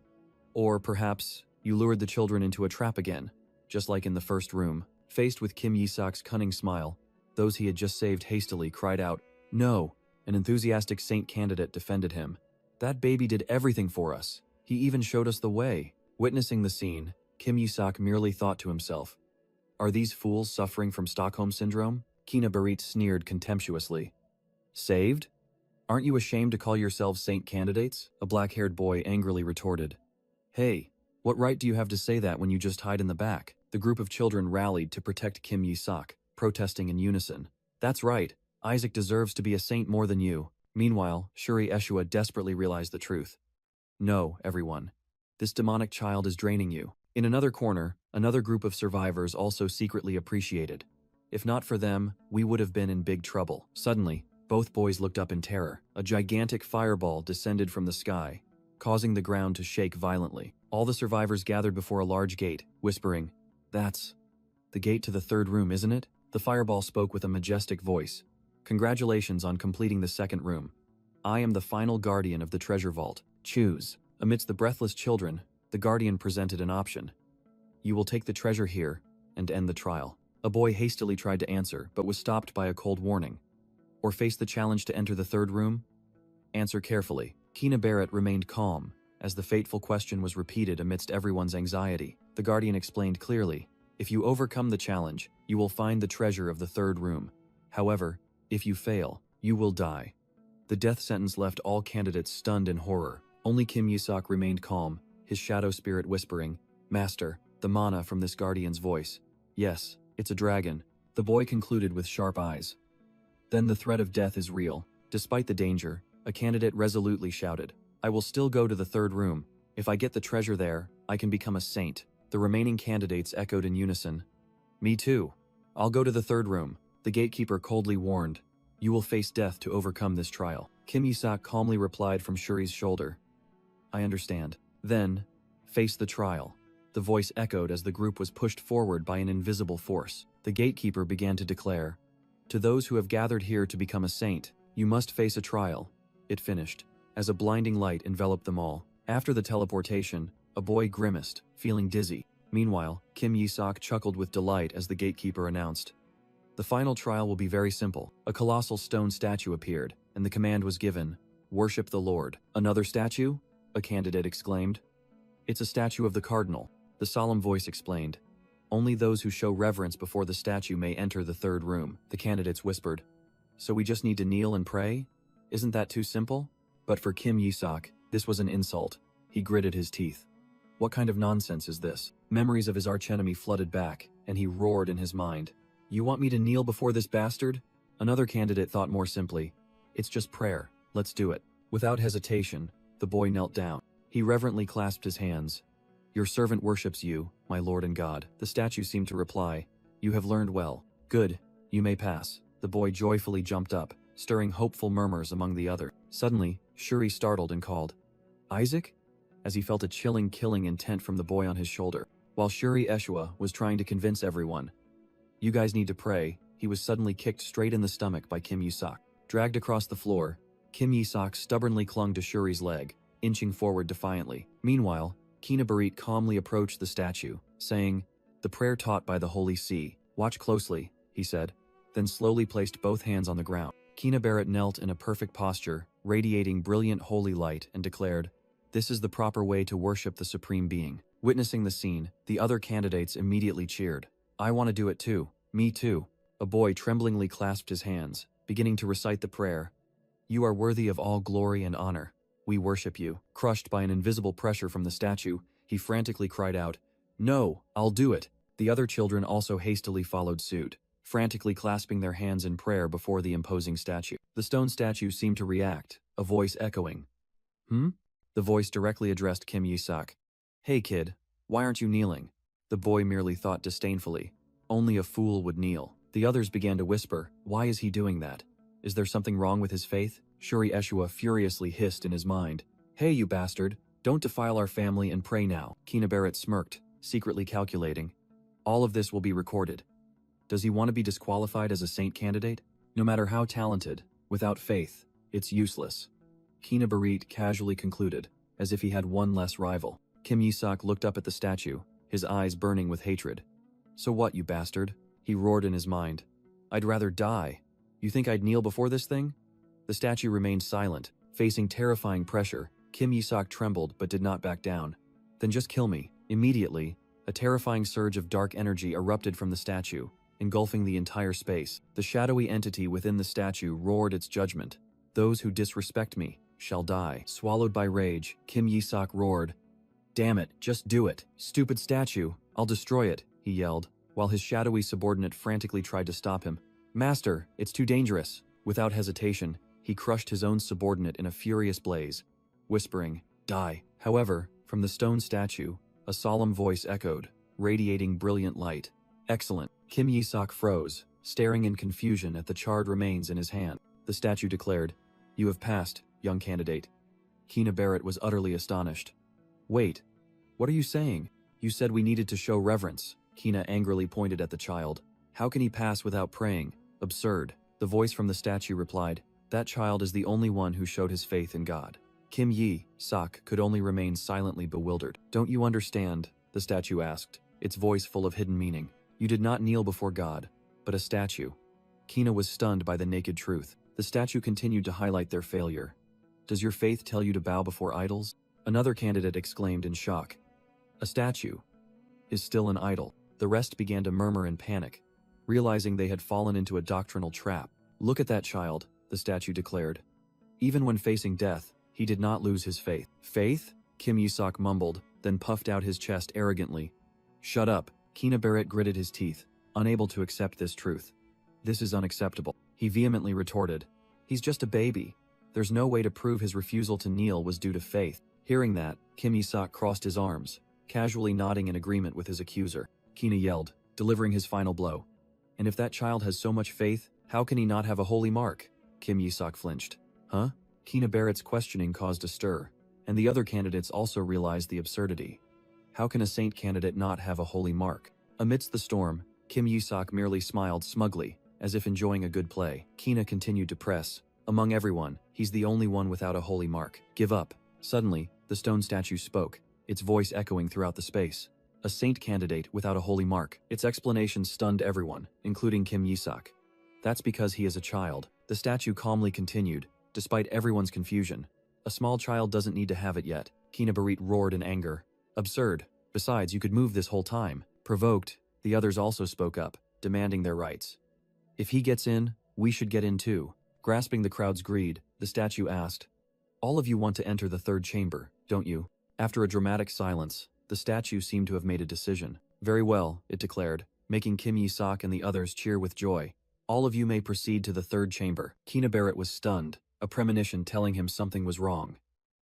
Or perhaps you lured the children into a trap again, just like in the first room. Faced with Kim Yisak's cunning smile, those he had just saved hastily cried out, "No!" An enthusiastic saint candidate defended him. "That baby did everything for us. He even showed us the way." Witnessing the scene, Kim Yisak merely thought to himself, "Are these fools suffering from Stockholm Syndrome?" Kina Barrett sneered contemptuously. "Saved? Aren't you ashamed to call yourselves saint candidates?" A black-haired boy angrily retorted. "Hey, what right do you have to say that when you just hide in the back?" The group of children rallied to protect Kim Yisak, protesting in unison. "That's right. Isaac deserves to be a saint more than you." Meanwhile, Shuri Eshua desperately realized the truth. "No, everyone. This demonic child is draining you." In another corner, another group of survivors also secretly appreciated. If not for them, we would have been in big trouble. Suddenly, both boys looked up in terror. A gigantic fireball descended from the sky, causing the ground to shake violently. All the survivors gathered before a large gate, whispering, "That's the gate to the third room, isn't it?" The fireball spoke with a majestic voice. "Congratulations on completing the second room. I am the final guardian of the treasure vault. Choose." Amidst the breathless children, the guardian presented an option. "You will take the treasure here and end the trial." A boy hastily tried to answer, but was stopped by a cold warning. "Or face the challenge to enter the third room? Answer carefully." Kina Barrett remained calm, as the fateful question was repeated amidst everyone's anxiety. The guardian explained clearly, "If you overcome the challenge, you will find the treasure of the third room. However, if you fail, you will die." The death sentence left all candidates stunned in horror. Only Kim Yisak remained calm, his shadow spirit whispering, "Master, the mana from this guardian's voice. Yes, it's a dragon." The boy concluded with sharp eyes. "Then the threat of death is real." Despite the danger, a candidate resolutely shouted, "I will still go to the third room. If I get the treasure there, I can become a saint." The remaining candidates echoed in unison, "Me too. I'll go to the third room." The gatekeeper coldly warned, "You will face death to overcome this trial." Kim Yisak calmly replied from Shuri's shoulder, "I understand." Then, "Face the trial." The voice echoed as the group was pushed forward by an invisible force. The gatekeeper began to declare, "To those who have gathered here to become a saint, you must face a trial." It finished, as a blinding light enveloped them all. After the teleportation, a boy grimaced, feeling dizzy. Meanwhile, Kim Yisak chuckled with delight as the gatekeeper announced, "The final trial will be very simple." A colossal stone statue appeared, and the command was given, "Worship the Lord." "Another statue?" a candidate exclaimed. "It's a statue of the cardinal," the solemn voice explained. "Only those who show reverence before the statue may enter the third room." The candidates whispered, "So we just need to kneel and pray? Isn't that too simple?" But for Kim Yisak, this was an insult. He gritted his teeth. What kind of nonsense is this? Memories of his archenemy flooded back, and he roared in his mind, "You want me to kneel before this bastard?" Another candidate thought more simply, "It's just prayer. Let's do it." Without hesitation, the boy knelt down. He reverently clasped his hands. "Your servant worships you, my Lord and God." The statue seemed to reply, "You have learned well. Good, you may pass." The boy joyfully jumped up, stirring hopeful murmurs among the other. Suddenly, Shuri startled and called, "Isaac?" as he felt a chilling killing intent from the boy on his shoulder. While Shuri Eshua was trying to convince everyone, "You guys need to pray," he was suddenly kicked straight in the stomach by Kim Yisak. Dragged across the floor, Kim Yisak stubbornly clung to Shuri's leg, inching forward defiantly. Meanwhile, Kina Barrett calmly approached the statue, saying, "The prayer taught by the Holy See. Watch closely," he said, then slowly placed both hands on the ground. Kina Barrett knelt in a perfect posture, radiating brilliant holy light, and declared, "This is the proper way to worship the Supreme Being." Witnessing the scene, the other candidates immediately cheered. "I want to do it too. Me too." A boy tremblingly clasped his hands, beginning to recite the prayer, "You are worthy of all glory and honor. We worship you." Crushed by an invisible pressure from the statue, he frantically cried out, "No, I'll do it." The other children also hastily followed suit. frantically clasping their hands in prayer before the imposing statue. The stone statue seemed to react, a voice echoing. Hmm? The voice directly addressed Kim Yi-sak. Hey kid, why aren't you kneeling? The boy merely thought disdainfully. Only a fool would kneel. The others began to whisper, why is he doing that? Is there something wrong with his faith? Shuri Eshua furiously hissed in his mind. Hey you bastard, don't defile our family and pray now. Kina Barrett smirked, secretly calculating. All of this will be recorded. Does he want to be disqualified as a saint candidate? No matter how talented, without faith, it's useless. Kina Barrett casually concluded, as if he had one less rival. Kim Yi-sak looked up at the statue, his eyes burning with hatred. So what, you bastard? He roared in his mind. I'd rather die. You think I'd kneel before this thing? The statue remained silent, facing terrifying pressure. Kim Yi-sak trembled but did not back down. Then just kill me. Immediately, a terrifying surge of dark energy erupted from the statue, engulfing the entire space. The shadowy entity within the statue roared its judgment. Those who disrespect me shall die. Swallowed by rage, Kim Yi-sak roared. Damn it, just do it. Stupid statue, I'll destroy it, he yelled, while his shadowy subordinate frantically tried to stop him. Master, it's too dangerous. Without hesitation, he crushed his own subordinate in a furious blaze, whispering, die. However, from the stone statue, a solemn voice echoed, radiating brilliant light. Excellent. Kim Yi-sak froze, staring in confusion at the charred remains in his hand. The statue declared, You have passed, young candidate. Kina Barrett was utterly astonished. Wait, what are you saying? You said we needed to show reverence. Kina angrily pointed at the child. How can he pass without praying? Absurd. The voice from the statue replied, That child is the only one who showed his faith in God. Kim Yi-sak could only remain silently bewildered. Don't you understand? The statue asked, its voice full of hidden meaning. You did not kneel before God, but a statue. Kina was stunned by the naked truth. The statue continued to highlight their failure. Does your faith tell you to bow before idols? Another candidate exclaimed in shock. A statue is still an idol. The rest began to murmur in panic, realizing they had fallen into a doctrinal trap. Look at that child, the statue declared. Even when facing death, he did not lose his faith. Faith? Kim Yi-sak mumbled, then puffed out his chest arrogantly. Shut up. Kina Barrett gritted his teeth, unable to accept this truth. This is unacceptable. He vehemently retorted. He's just a baby. There's no way to prove his refusal to kneel was due to faith. Hearing that, Kim Yi-sak crossed his arms, casually nodding in agreement with his accuser. Kina yelled, delivering his final blow. And if that child has so much faith, how can he not have a holy mark? Kim Yi-sak flinched. Huh? Kina Barrett's questioning caused a stir, and the other candidates also realized the absurdity. How can a saint candidate not have a holy mark? Amidst the storm, Kim Yi-sak merely smiled smugly, as if enjoying a good play. Kina continued to press. Among everyone, he's the only one without a holy mark. Give up. Suddenly, the stone statue spoke, its voice echoing throughout the space. A saint candidate without a holy mark. Its explanation stunned everyone, including Kim Yi-sak. That's because he is a child. The statue calmly continued, despite everyone's confusion. A small child doesn't need to have it yet. Kina Barrett roared in anger. Absurd. Besides, you could move this whole time. Provoked, the others also spoke up, demanding their rights. If he gets in, we should get in too. Grasping the crowd's greed, the statue asked, All of you want to enter the third chamber, don't you? After a dramatic silence, the statue seemed to have made a decision. Very well, it declared, making Kim Yi-sak and the others cheer with joy. All of you may proceed to the third chamber. Kina Barrett was stunned, a premonition telling him something was wrong.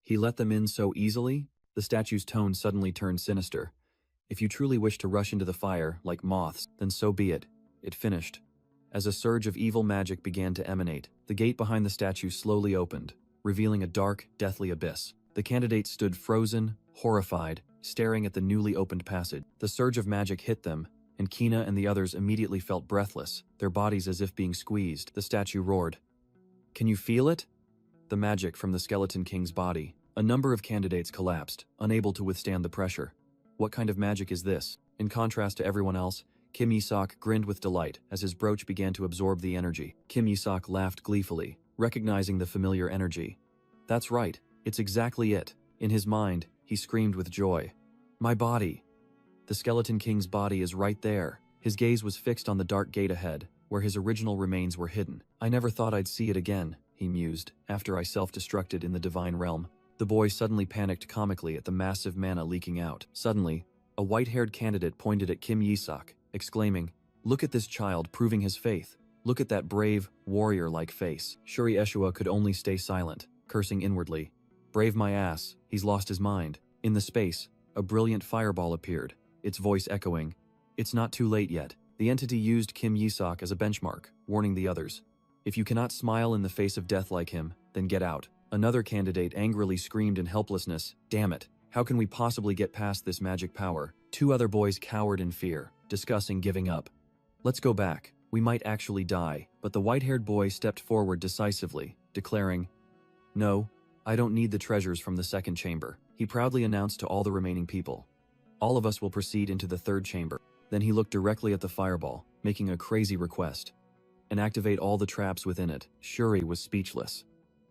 He let them in so easily? The statue's tone suddenly turned sinister. If you truly wish to rush into the fire, like moths, then so be it. It finished. As a surge of evil magic began to emanate, the gate behind the statue slowly opened, revealing a dark, deathly abyss. The candidates stood frozen, horrified, staring at the newly opened passage. The surge of magic hit them, and Kina and the others immediately felt breathless, their bodies as if being squeezed. The statue roared. Can you feel it? The magic from the Skeleton King's body. A number of candidates collapsed, unable to withstand the pressure. What kind of magic is this? In contrast to everyone else, Kim Yi-sak grinned with delight as his brooch began to absorb the energy. Kim Yi-sak laughed gleefully, recognizing the familiar energy. That's right, it's exactly it. In his mind, he screamed with joy. My body! The Skeleton King's body is right there. His gaze was fixed on the dark gate ahead, where his original remains were hidden. I never thought I'd see it again, he mused, after I self-destructed in the divine realm. The boy suddenly panicked comically at the massive mana leaking out. Suddenly, a white-haired candidate pointed at Kim Yi-sak, exclaiming, Look at this child proving his faith. Look at that brave, warrior-like face. Shuri Eshua could only stay silent, cursing inwardly. Brave my ass, he's lost his mind. In the space, a brilliant fireball appeared, its voice echoing. It's not too late yet. The entity used Kim Yi-sok as a benchmark, warning the others. If you cannot smile in the face of death like him, then get out. Another candidate angrily screamed in helplessness. Damn it, how can we possibly get past this magic power? Two other boys cowered in fear, discussing giving up. Let's go back. We might actually die. But the white-haired boy stepped forward decisively, declaring, No, I don't need the treasures from the second chamber. He proudly announced to all the remaining people. All of us will proceed into the third chamber. Then he looked directly at the fireball, making a crazy request. And activate all the traps within it. Shuri was speechless.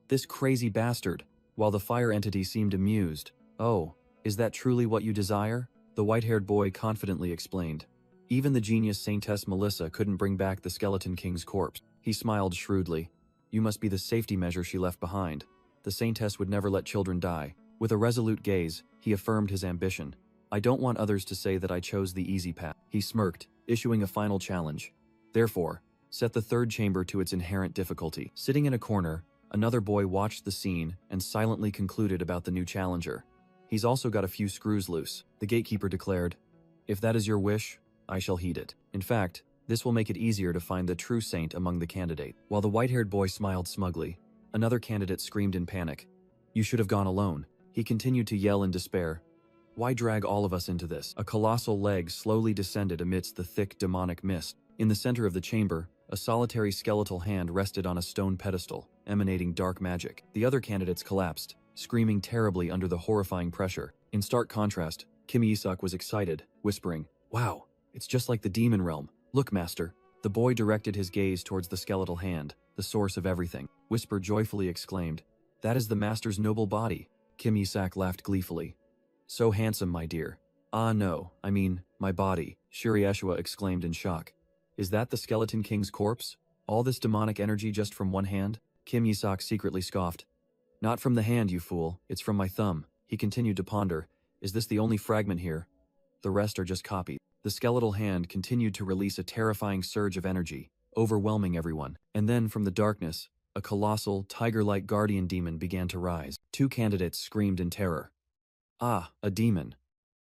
This crazy bastard! While the fire entity seemed amused. Oh, is that truly what you desire? The white-haired boy confidently explained. Even the genius Saintess Melissa couldn't bring back the Skeleton King's corpse. He smiled shrewdly. You must be the safety measure she left behind. The Saintess would never let children die. With a resolute gaze, he affirmed his ambition. I don't want others to say that I chose the easy path. He smirked, issuing a final challenge. Therefore, set the third chamber to its inherent difficulty. Sitting in a corner, another boy watched the scene and silently concluded about the new challenger. He's also got a few screws loose. The gatekeeper declared, If that is your wish, I shall heed it. In fact, this will make it easier to find the true saint among the candidate. While the white-haired boy smiled smugly, another candidate screamed in panic. You should have gone alone. He continued to yell in despair. Why drag all of us into this? A colossal leg slowly descended amidst the thick demonic mist. In the center of the chamber, a solitary skeletal hand rested on a stone pedestal, emanating dark magic. The other candidates collapsed, screaming terribly under the horrifying pressure. In stark contrast, Kim Yi-sok was excited, whispering, Wow, it's just like the demon realm. Look, master. The boy directed his gaze towards the skeletal hand, the source of everything. Whisper joyfully exclaimed, That is the master's noble body. Kim Yi-sok laughed gleefully. So handsome, my dear. Ah no, I mean, my body, Shuri Eshua exclaimed in shock. Is that the Skeleton King's corpse? All this demonic energy just from one hand? Kim Yi-sok secretly scoffed. Not from the hand, you fool, it's from my thumb. He continued to ponder. Is this the only fragment here? The rest are just copies. The skeletal hand continued to release a terrifying surge of energy, overwhelming everyone. And then from the darkness, a colossal, tiger-like guardian demon began to rise. Two candidates screamed in terror. Ah, a demon.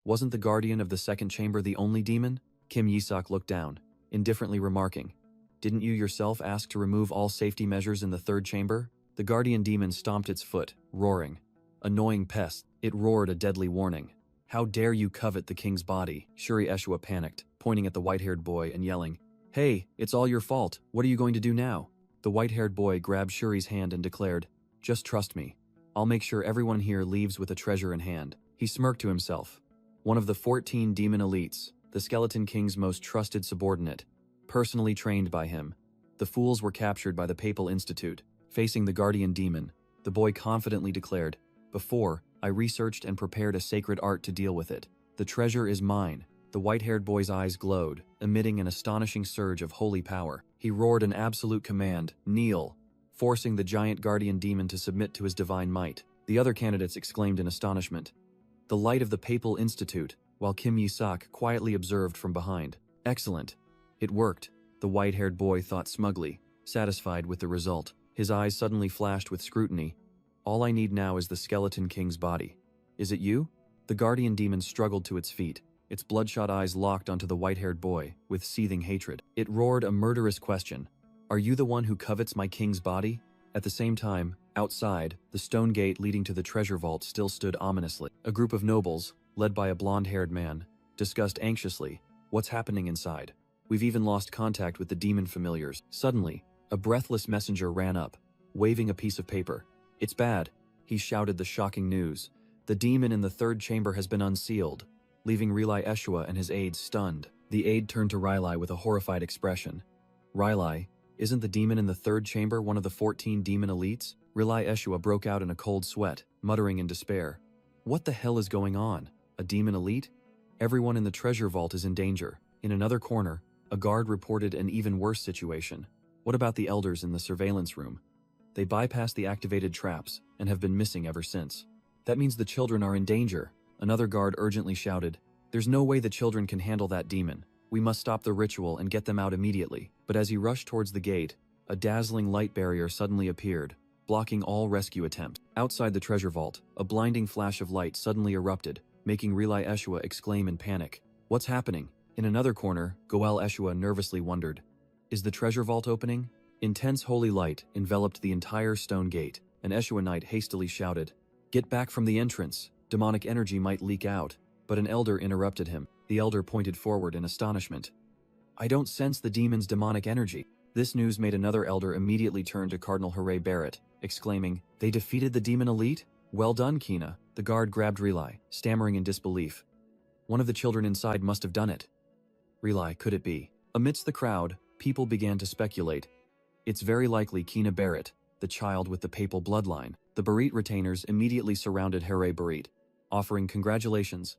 Wasn't the guardian of the second chamber the only demon? Kim Yi-sok looked down, indifferently remarking, Didn't you yourself ask to remove all safety measures in the third chamber? The guardian demon stomped its foot, roaring. Annoying pest, it roared a deadly warning. How dare you covet the king's body? Shuri Eshua panicked, pointing at the white-haired boy and yelling, Hey, it's all your fault. What are you going to do now? The white-haired boy grabbed Shuri's hand and declared, Just trust me. I'll make sure everyone here leaves with a treasure in hand. He smirked to himself. One of the 14 demon elites, the Skeleton King's most trusted subordinate, personally trained by him. The fools were captured by the Papal Institute. Facing the guardian demon, the boy confidently declared, Before, I researched and prepared a sacred art to deal with it. The treasure is mine. The white-haired boy's eyes glowed, emitting an astonishing surge of holy power. He roared an absolute command, Kneel, forcing the giant guardian demon to submit to his divine might. The other candidates exclaimed in astonishment. The light of the Papal Institute, while Kim Yi-sok quietly observed from behind. Excellent. It worked, the white-haired boy thought smugly, satisfied with the result. His eyes suddenly flashed with scrutiny. All I need now is the Skeleton King's body. Is it you? The guardian demon struggled to its feet, its bloodshot eyes locked onto the white-haired boy, with seething hatred. It roared a murderous question. Are you the one who covets my king's body? At the same time, outside, the stone gate leading to the treasure vault still stood ominously. A group of nobles, led by a blonde-haired man, discussed anxiously, What's happening inside? We've even lost contact with the demon familiars. Suddenly, a breathless messenger ran up, waving a piece of paper. It's bad, he shouted the shocking news. The demon in the third chamber has been unsealed, leaving Rilai Eshua and his aides stunned. The aide turned to Rilai with a horrified expression. Rilai, isn't the demon in the third chamber one of the 14 demon elites? Rilai Eshua broke out in a cold sweat, muttering in despair. What the hell is going on? A demon elite? Everyone in the treasure vault is in danger. In another corner, a guard reported an even worse situation. What about the elders in the surveillance room? They bypassed the activated traps and have been missing ever since. That means the children are in danger. Another guard urgently shouted, There's no way the children can handle that demon. We must stop the ritual and get them out immediately. But as he rushed towards the gate, a dazzling light barrier suddenly appeared, blocking all rescue attempts. Outside the treasure vault, a blinding flash of light suddenly erupted, making Relai Eshua exclaim in panic. What's happening? In another corner, Goel Eshua nervously wondered. Is the treasure vault opening? Intense holy light enveloped the entire stone gate, and Eshua Knight hastily shouted, Get back from the entrance! Demonic energy might leak out. But an elder interrupted him. The elder pointed forward in astonishment. I don't sense the demon's demonic energy. This news made another elder immediately turn to Cardinal Hooray Barrett, exclaiming, They defeated the demon elite? Well done, Kina. The guard grabbed Relai, stammering in disbelief. One of the children inside must have done it. Relai, could it be? Amidst the crowd, people began to speculate. It's very likely Kina Barrett, the child with the papal bloodline. The Barit retainers immediately surrounded Hooray Barrett, offering congratulations,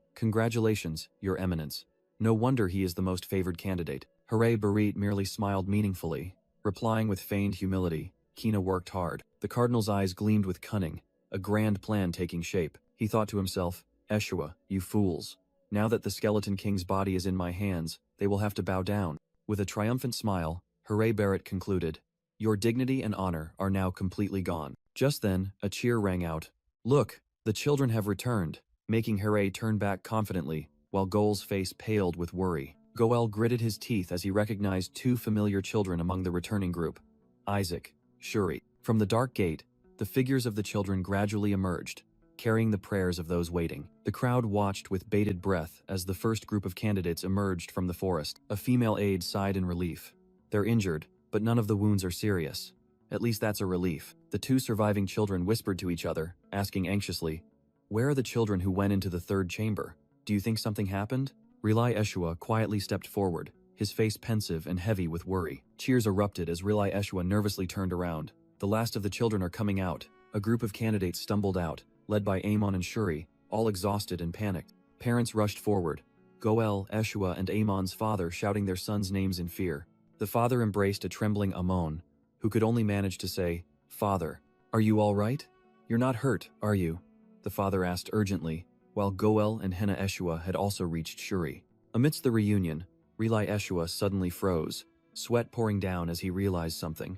Your Eminence. No wonder he is the most favored candidate. Hooray Barrett merely smiled meaningfully, replying with feigned humility. Kina worked hard. The cardinal's eyes gleamed with cunning, a grand plan taking shape. He thought to himself, Eshua, you fools. Now that the Skeleton King's body is in my hands, they will have to bow down. With a triumphant smile, Hooray Barrett concluded, Your dignity and honor are now completely gone. Just then, a cheer rang out. Look, the children have returned, making Hooray turn back confidently, while Goel's face paled with worry. Goel gritted his teeth as he recognized two familiar children among the returning group. Isaac, Shuri. From the dark gate, the figures of the children gradually emerged, carrying the prayers of those waiting. The crowd watched with bated breath as the first group of candidates emerged from the forest. A female aide sighed in relief. They're injured, but none of the wounds are serious. At least that's a relief. The two surviving children whispered to each other, asking anxiously, Where are the children who went into the third chamber? Do you think something happened? Relai Eshua quietly stepped forward, his face pensive and heavy with worry. Cheers erupted as Relai Eshua nervously turned around. The last of the children are coming out. A group of candidates stumbled out, led by Amon and Shuri, all exhausted and panicked. Parents rushed forward, Goel, Eshua, and Amon's father shouting their sons' names in fear. The father embraced a trembling Amon, who could only manage to say, Father, are you all right? You're not hurt, are you? The father asked urgently, while Goel and Henna Eshua had also reached Shuri. Amidst the reunion, Relai Eshua suddenly froze, sweat pouring down as he realized something.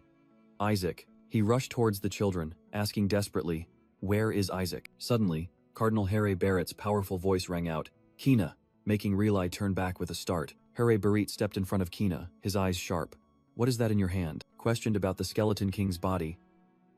Isaac. He rushed towards the children, asking desperately, Where is Isaac? Suddenly, Cardinal Hooray Barrett's powerful voice rang out, Kina, making Relai turn back with a start. Hooray Barrett stepped in front of Kina, his eyes sharp. What is that in your hand? Questioned about the Skeleton King's body.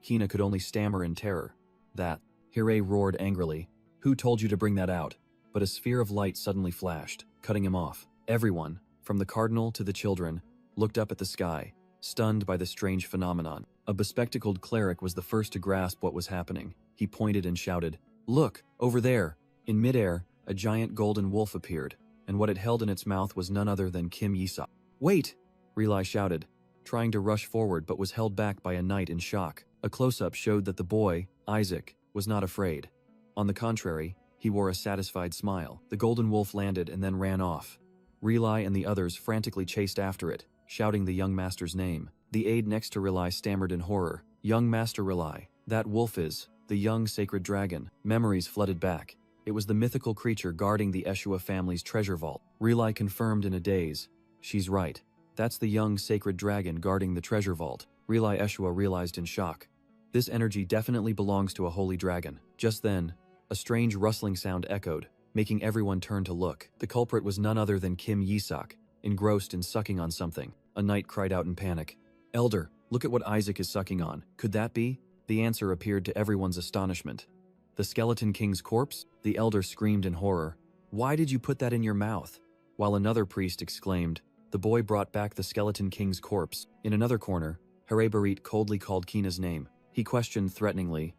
Kina could only stammer in terror. That. Hooray roared angrily. Who told you to bring that out? But a sphere of light suddenly flashed, cutting him off. Everyone, from the cardinal to the children, looked up at the sky, stunned by the strange phenomenon. A bespectacled cleric was the first to grasp what was happening. He pointed and shouted, Look, over there! In midair, a giant golden wolf appeared, and what it held in its mouth was none other than Kim Yi-seok. Wait! Relai shouted, trying to rush forward but was held back by a knight in shock. A close-up showed that the boy, Isaac, was not afraid. On the contrary, he wore a satisfied smile. The golden wolf landed and then ran off. Relai and the others frantically chased after it, shouting the young master's name. The aide next to Relai stammered in horror. Young Master Relai, that wolf is the young sacred dragon. Memories flooded back. It was the mythical creature guarding the Eshua family's treasure vault. Relai confirmed in a daze. She's right. That's the young sacred dragon guarding the treasure vault. Relai Eshua realized in shock. This energy definitely belongs to a holy dragon. Just then, a strange rustling sound echoed, making everyone turn to look. The culprit was none other than Kim Yi-seok, engrossed in sucking on something. A knight cried out in panic. Elder, look at what Isaac is sucking on. Could that be? The answer appeared to everyone's astonishment. The Skeleton King's corpse? The elder screamed in horror. Why did you put that in your mouth? While another priest exclaimed, the boy brought back the Skeleton King's corpse. In another corner, Hooray Barrett coldly called Kina's name. He questioned threateningly,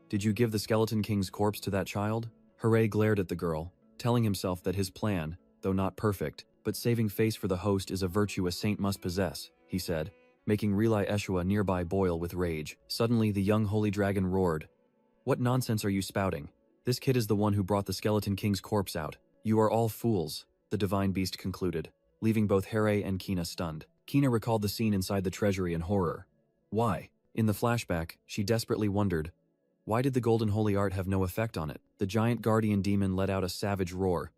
Did you give the Skeleton King's corpse to that child? Hooray glared at the girl, telling himself that his plan, though not perfect, but saving face for the host is a virtue a saint must possess, he said, making Relai Eshua nearby boil with rage. Suddenly the young holy dragon roared. What nonsense are you spouting? This kid is the one who brought the Skeleton King's corpse out. You are all fools, the divine beast concluded, leaving both Hooray and Kina stunned. Kina recalled the scene inside the treasury in horror. Why? In the flashback, she desperately wondered, why did the golden holy art have no effect on it? The giant guardian demon let out a savage roar.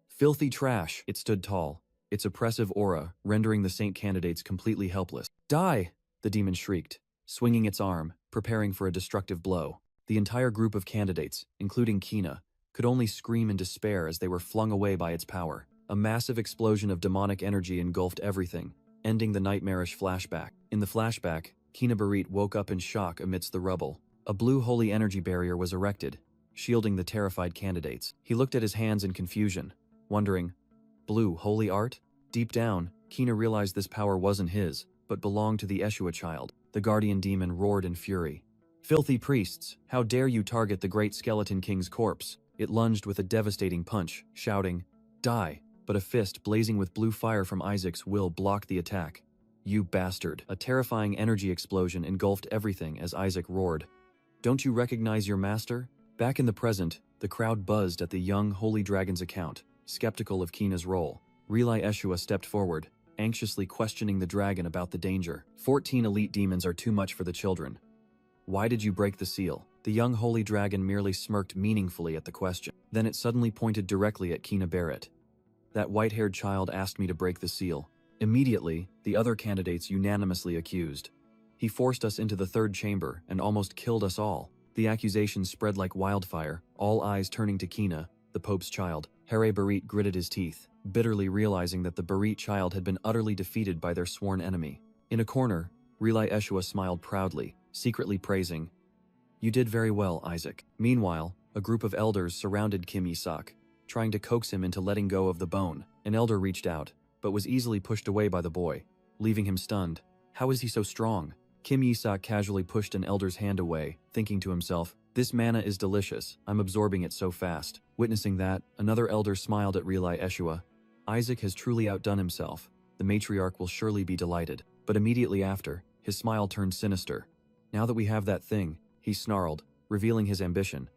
Filthy trash! It stood tall, its oppressive aura rendering the saint candidates completely helpless. Die! The demon shrieked, swinging its arm, preparing for a destructive blow. The entire group of candidates, including Kina, could only scream in despair as they were flung away by its power. A massive explosion of demonic energy engulfed everything, ending the nightmarish flashback. In the flashback, Kina Barit woke up in shock amidst the rubble. A blue holy energy barrier was erected, shielding the terrified candidates. He looked at his hands in confusion, wondering, blue holy art? Deep down, Kina realized this power wasn't his, but belonged to the Eshua child. The guardian demon roared in fury. Filthy priests, how dare you target the great skeleton king's corpse? It lunged with a devastating punch, shouting, die! But a fist blazing with blue fire from Isaac's will blocked the attack. You bastard! A terrifying energy explosion engulfed everything as Isaac roared. Don't you recognize your master? Back in the present, the crowd buzzed at the young holy dragon's account, skeptical of Kina's role. Relai Eshua stepped forward, anxiously questioning the dragon about the danger. 14 elite demons are too much for the children. Why did you break the seal? The young holy dragon merely smirked meaningfully at the question. Then it suddenly pointed directly at Kina Barrett. That white-haired child asked me to break the seal. Immediately, the other candidates unanimously accused. He forced us into the third chamber and almost killed us all. The accusations spread like wildfire, all eyes turning to Kina, the Pope's child. Here Barit gritted his teeth, bitterly realizing that the Barit child had been utterly defeated by their sworn enemy. In a corner, Relai Eshua smiled proudly, secretly praising, you did very well, Isaac. Meanwhile, a group of elders surrounded Kim Isak, trying to coax him into letting go of the bone. An elder reached out, but was easily pushed away by the boy, leaving him stunned. How is he so strong? Kim Isak casually pushed an elder's hand away, thinking to himself, this mana is delicious, I'm absorbing it so fast. Witnessing that, another elder smiled at Relai Eshua. Isaac has truly outdone himself. The matriarch will surely be delighted. But immediately after, his smile turned sinister. Now that we have that thing, he snarled, revealing his ambition.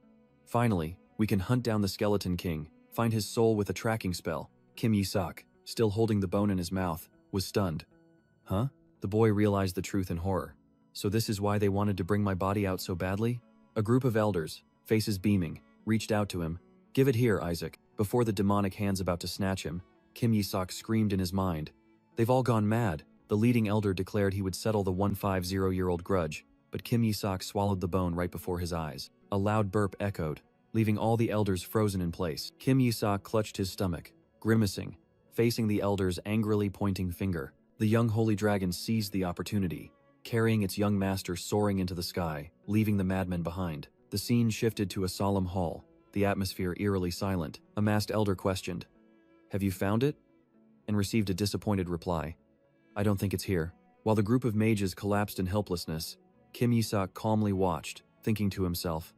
Finally, we can hunt down the skeleton king, find his soul with a tracking spell. Kim Isak, still holding the bone in his mouth, was stunned. Huh? The boy realized the truth in horror. So this is why they wanted to bring my body out so badly? A group of elders, faces beaming, reached out to him. Give it here, Isaac. Before the demonic hands about to snatch him, Kim Isak screamed in his mind. They've all gone mad. The leading elder declared he would settle the 150-year-old grudge, but Kim Isak swallowed the bone right before his eyes. A loud burp echoed, leaving all the elders frozen in place. Kim Isak clutched his stomach, grimacing, facing the elder's angrily pointing finger. The young holy dragon seized the opportunity, carrying its young master soaring into the sky, leaving the madmen behind. The scene shifted to a solemn hall, the atmosphere eerily silent. A masked elder questioned, have you found it? And received a disappointed reply. I don't think it's here. While the group of mages collapsed in helplessness, Kim Isak calmly watched, thinking to himself,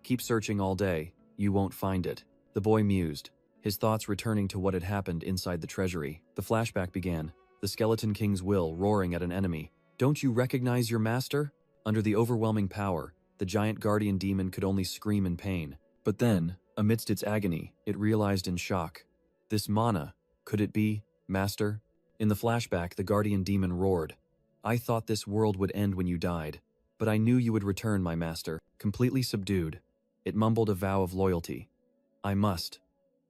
keep searching all day, you won't find it. The boy mused, his thoughts returning to what had happened inside the treasury. The flashback began, the skeleton king's will roaring at an enemy. Don't you recognize your master? Under the overwhelming power, the giant guardian demon could only scream in pain. But then, amidst its agony, it realized in shock. This mana, could it be, master? In the flashback, the guardian demon roared. I thought this world would end when you died, but I knew you would return, my master. Completely subdued, it mumbled a vow of loyalty. I must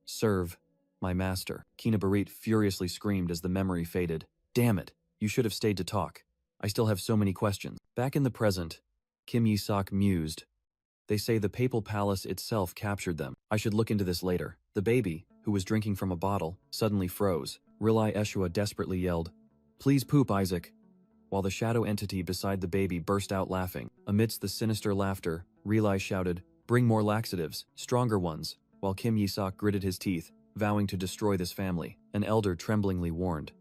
serve my master. Kina Barit furiously screamed as the memory faded. Damn it, you should have stayed to talk. I still have so many questions. Back in the present, Kim Isak mused. They say the papal palace itself captured them. I should look into this later. The baby, who was drinking from a bottle, suddenly froze. Relai Eshua desperately yelled, please poop, Isaac. While the shadow entity beside the baby burst out laughing. Amidst the sinister laughter, Relai shouted, bring more laxatives, stronger ones, while Kim Isak gritted his teeth, vowing to destroy this family. An elder tremblingly warned,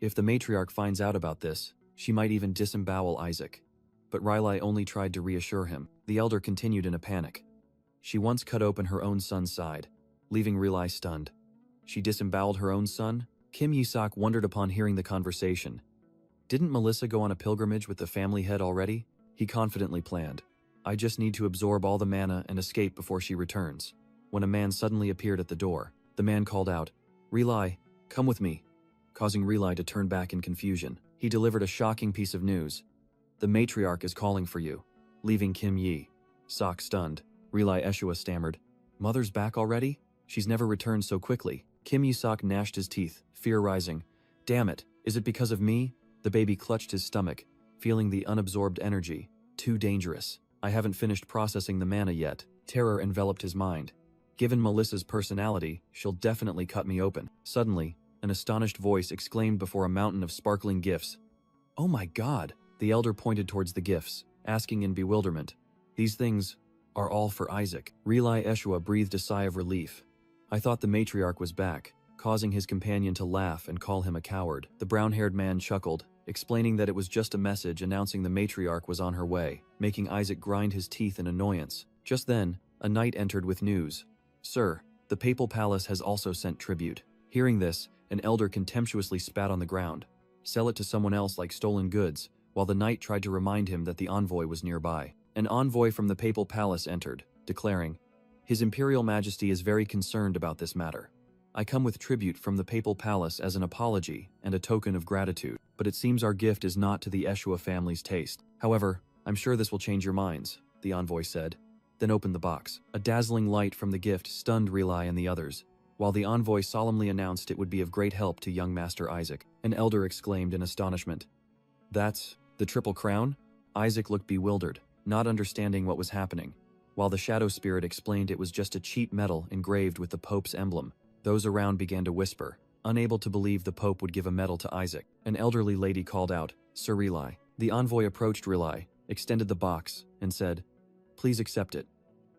if the matriarch finds out about this, she might even disembowel Isaac. But Riley only tried to reassure him. The elder continued in a panic. She once cut open her own son's side, leaving Riley stunned. She disemboweled her own son? Kim Isak wondered upon hearing the conversation. Didn't Melissa go on a pilgrimage with the family head already? He confidently planned. I just need to absorb all the mana and escape before she returns. When a man suddenly appeared at the door, the man called out, Relai, come with me, causing Relai to turn back in confusion. He delivered a shocking piece of news. The matriarch is calling for you, leaving Kim Yi. Sok stunned. Relai Eshua stammered, Mother's back already? She's never returned so quickly. Kim Yi-sok gnashed his teeth, fear rising. Damn it, is it because of me? The baby clutched his stomach, feeling the unabsorbed energy. Too dangerous. I haven't finished processing the mana yet. Terror enveloped his mind. Given Melissa's personality, she'll definitely cut me open. Suddenly, an astonished voice exclaimed before a mountain of sparkling gifts. Oh my god! The elder pointed towards the gifts, asking in bewilderment. These things are all for Isaac. Relai Eshua breathed a sigh of relief. I thought the matriarch was back, causing his companion to laugh and call him a coward. The brown-haired man chuckled, explaining that it was just a message announcing the matriarch was on her way, making Isaac grind his teeth in annoyance. Just then, a knight entered with news. Sir, the papal palace has also sent tribute. Hearing this, an elder contemptuously spat on the ground. Sell it to someone else like stolen goods, while the knight tried to remind him that the envoy was nearby. An envoy from the papal palace entered, declaring, His Imperial Majesty is very concerned about this matter. I come with tribute from the papal palace as an apology and a token of gratitude, but it seems our gift is not to the Eshua family's taste. However, I'm sure this will change your minds, the envoy said, then opened the box. A dazzling light from the gift stunned Relai and the others, while the envoy solemnly announced it would be of great help to young Master Isaac. An elder exclaimed in astonishment. That's the Triple Crown? Isaac looked bewildered, not understanding what was happening, while the shadow spirit explained it was just a cheap medal engraved with the Pope's emblem. Those around began to whisper, unable to believe the Pope would give a medal to Isaac. An elderly lady called out, Sir Relai. The envoy approached Relai, extended the box, and said, Please accept it.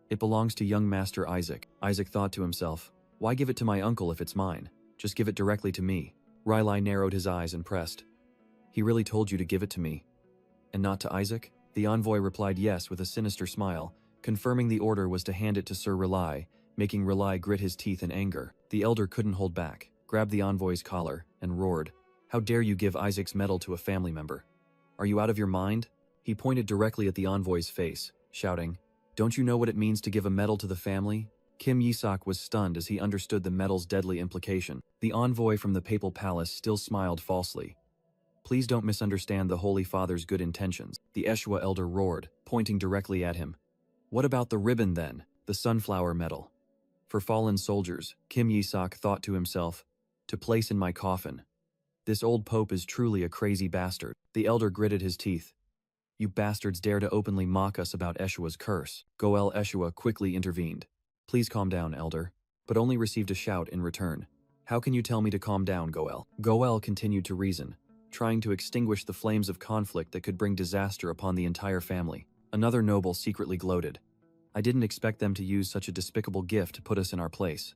It belongs to young Master Isaac. Isaac thought to himself, Why give it to my uncle if it's mine? Just give it directly to me. Relai narrowed his eyes and pressed. He really told you to give it to me? And not to Isaac? The envoy replied yes with a sinister smile, confirming the order was to hand it to Sir Relai, making Relai grit his teeth in anger. The elder couldn't hold back, grabbed the envoy's collar, and roared, How dare you give Isaac's medal to a family member? Are you out of your mind? He pointed directly at the envoy's face, shouting, Don't you know what it means to give a medal to the family? Kim Yi-sok was stunned as he understood the medal's deadly implication. The envoy from the papal palace still smiled falsely. Please don't misunderstand the Holy Father's good intentions, the Eshua elder roared, pointing directly at him. What about the ribbon then? The sunflower medal. For fallen soldiers, Kim Yi-sok thought to himself, to place in my coffin. This old pope is truly a crazy bastard. The elder gritted his teeth. You bastards dare to openly mock us about Eshua's curse. Goel Eshua quickly intervened. Please calm down, elder, but only received a shout in return. How can you tell me to calm down, Goel? Goel continued to reason, trying to extinguish the flames of conflict that could bring disaster upon the entire family. Another noble secretly gloated. I didn't expect them to use such a despicable gift to put us in our place.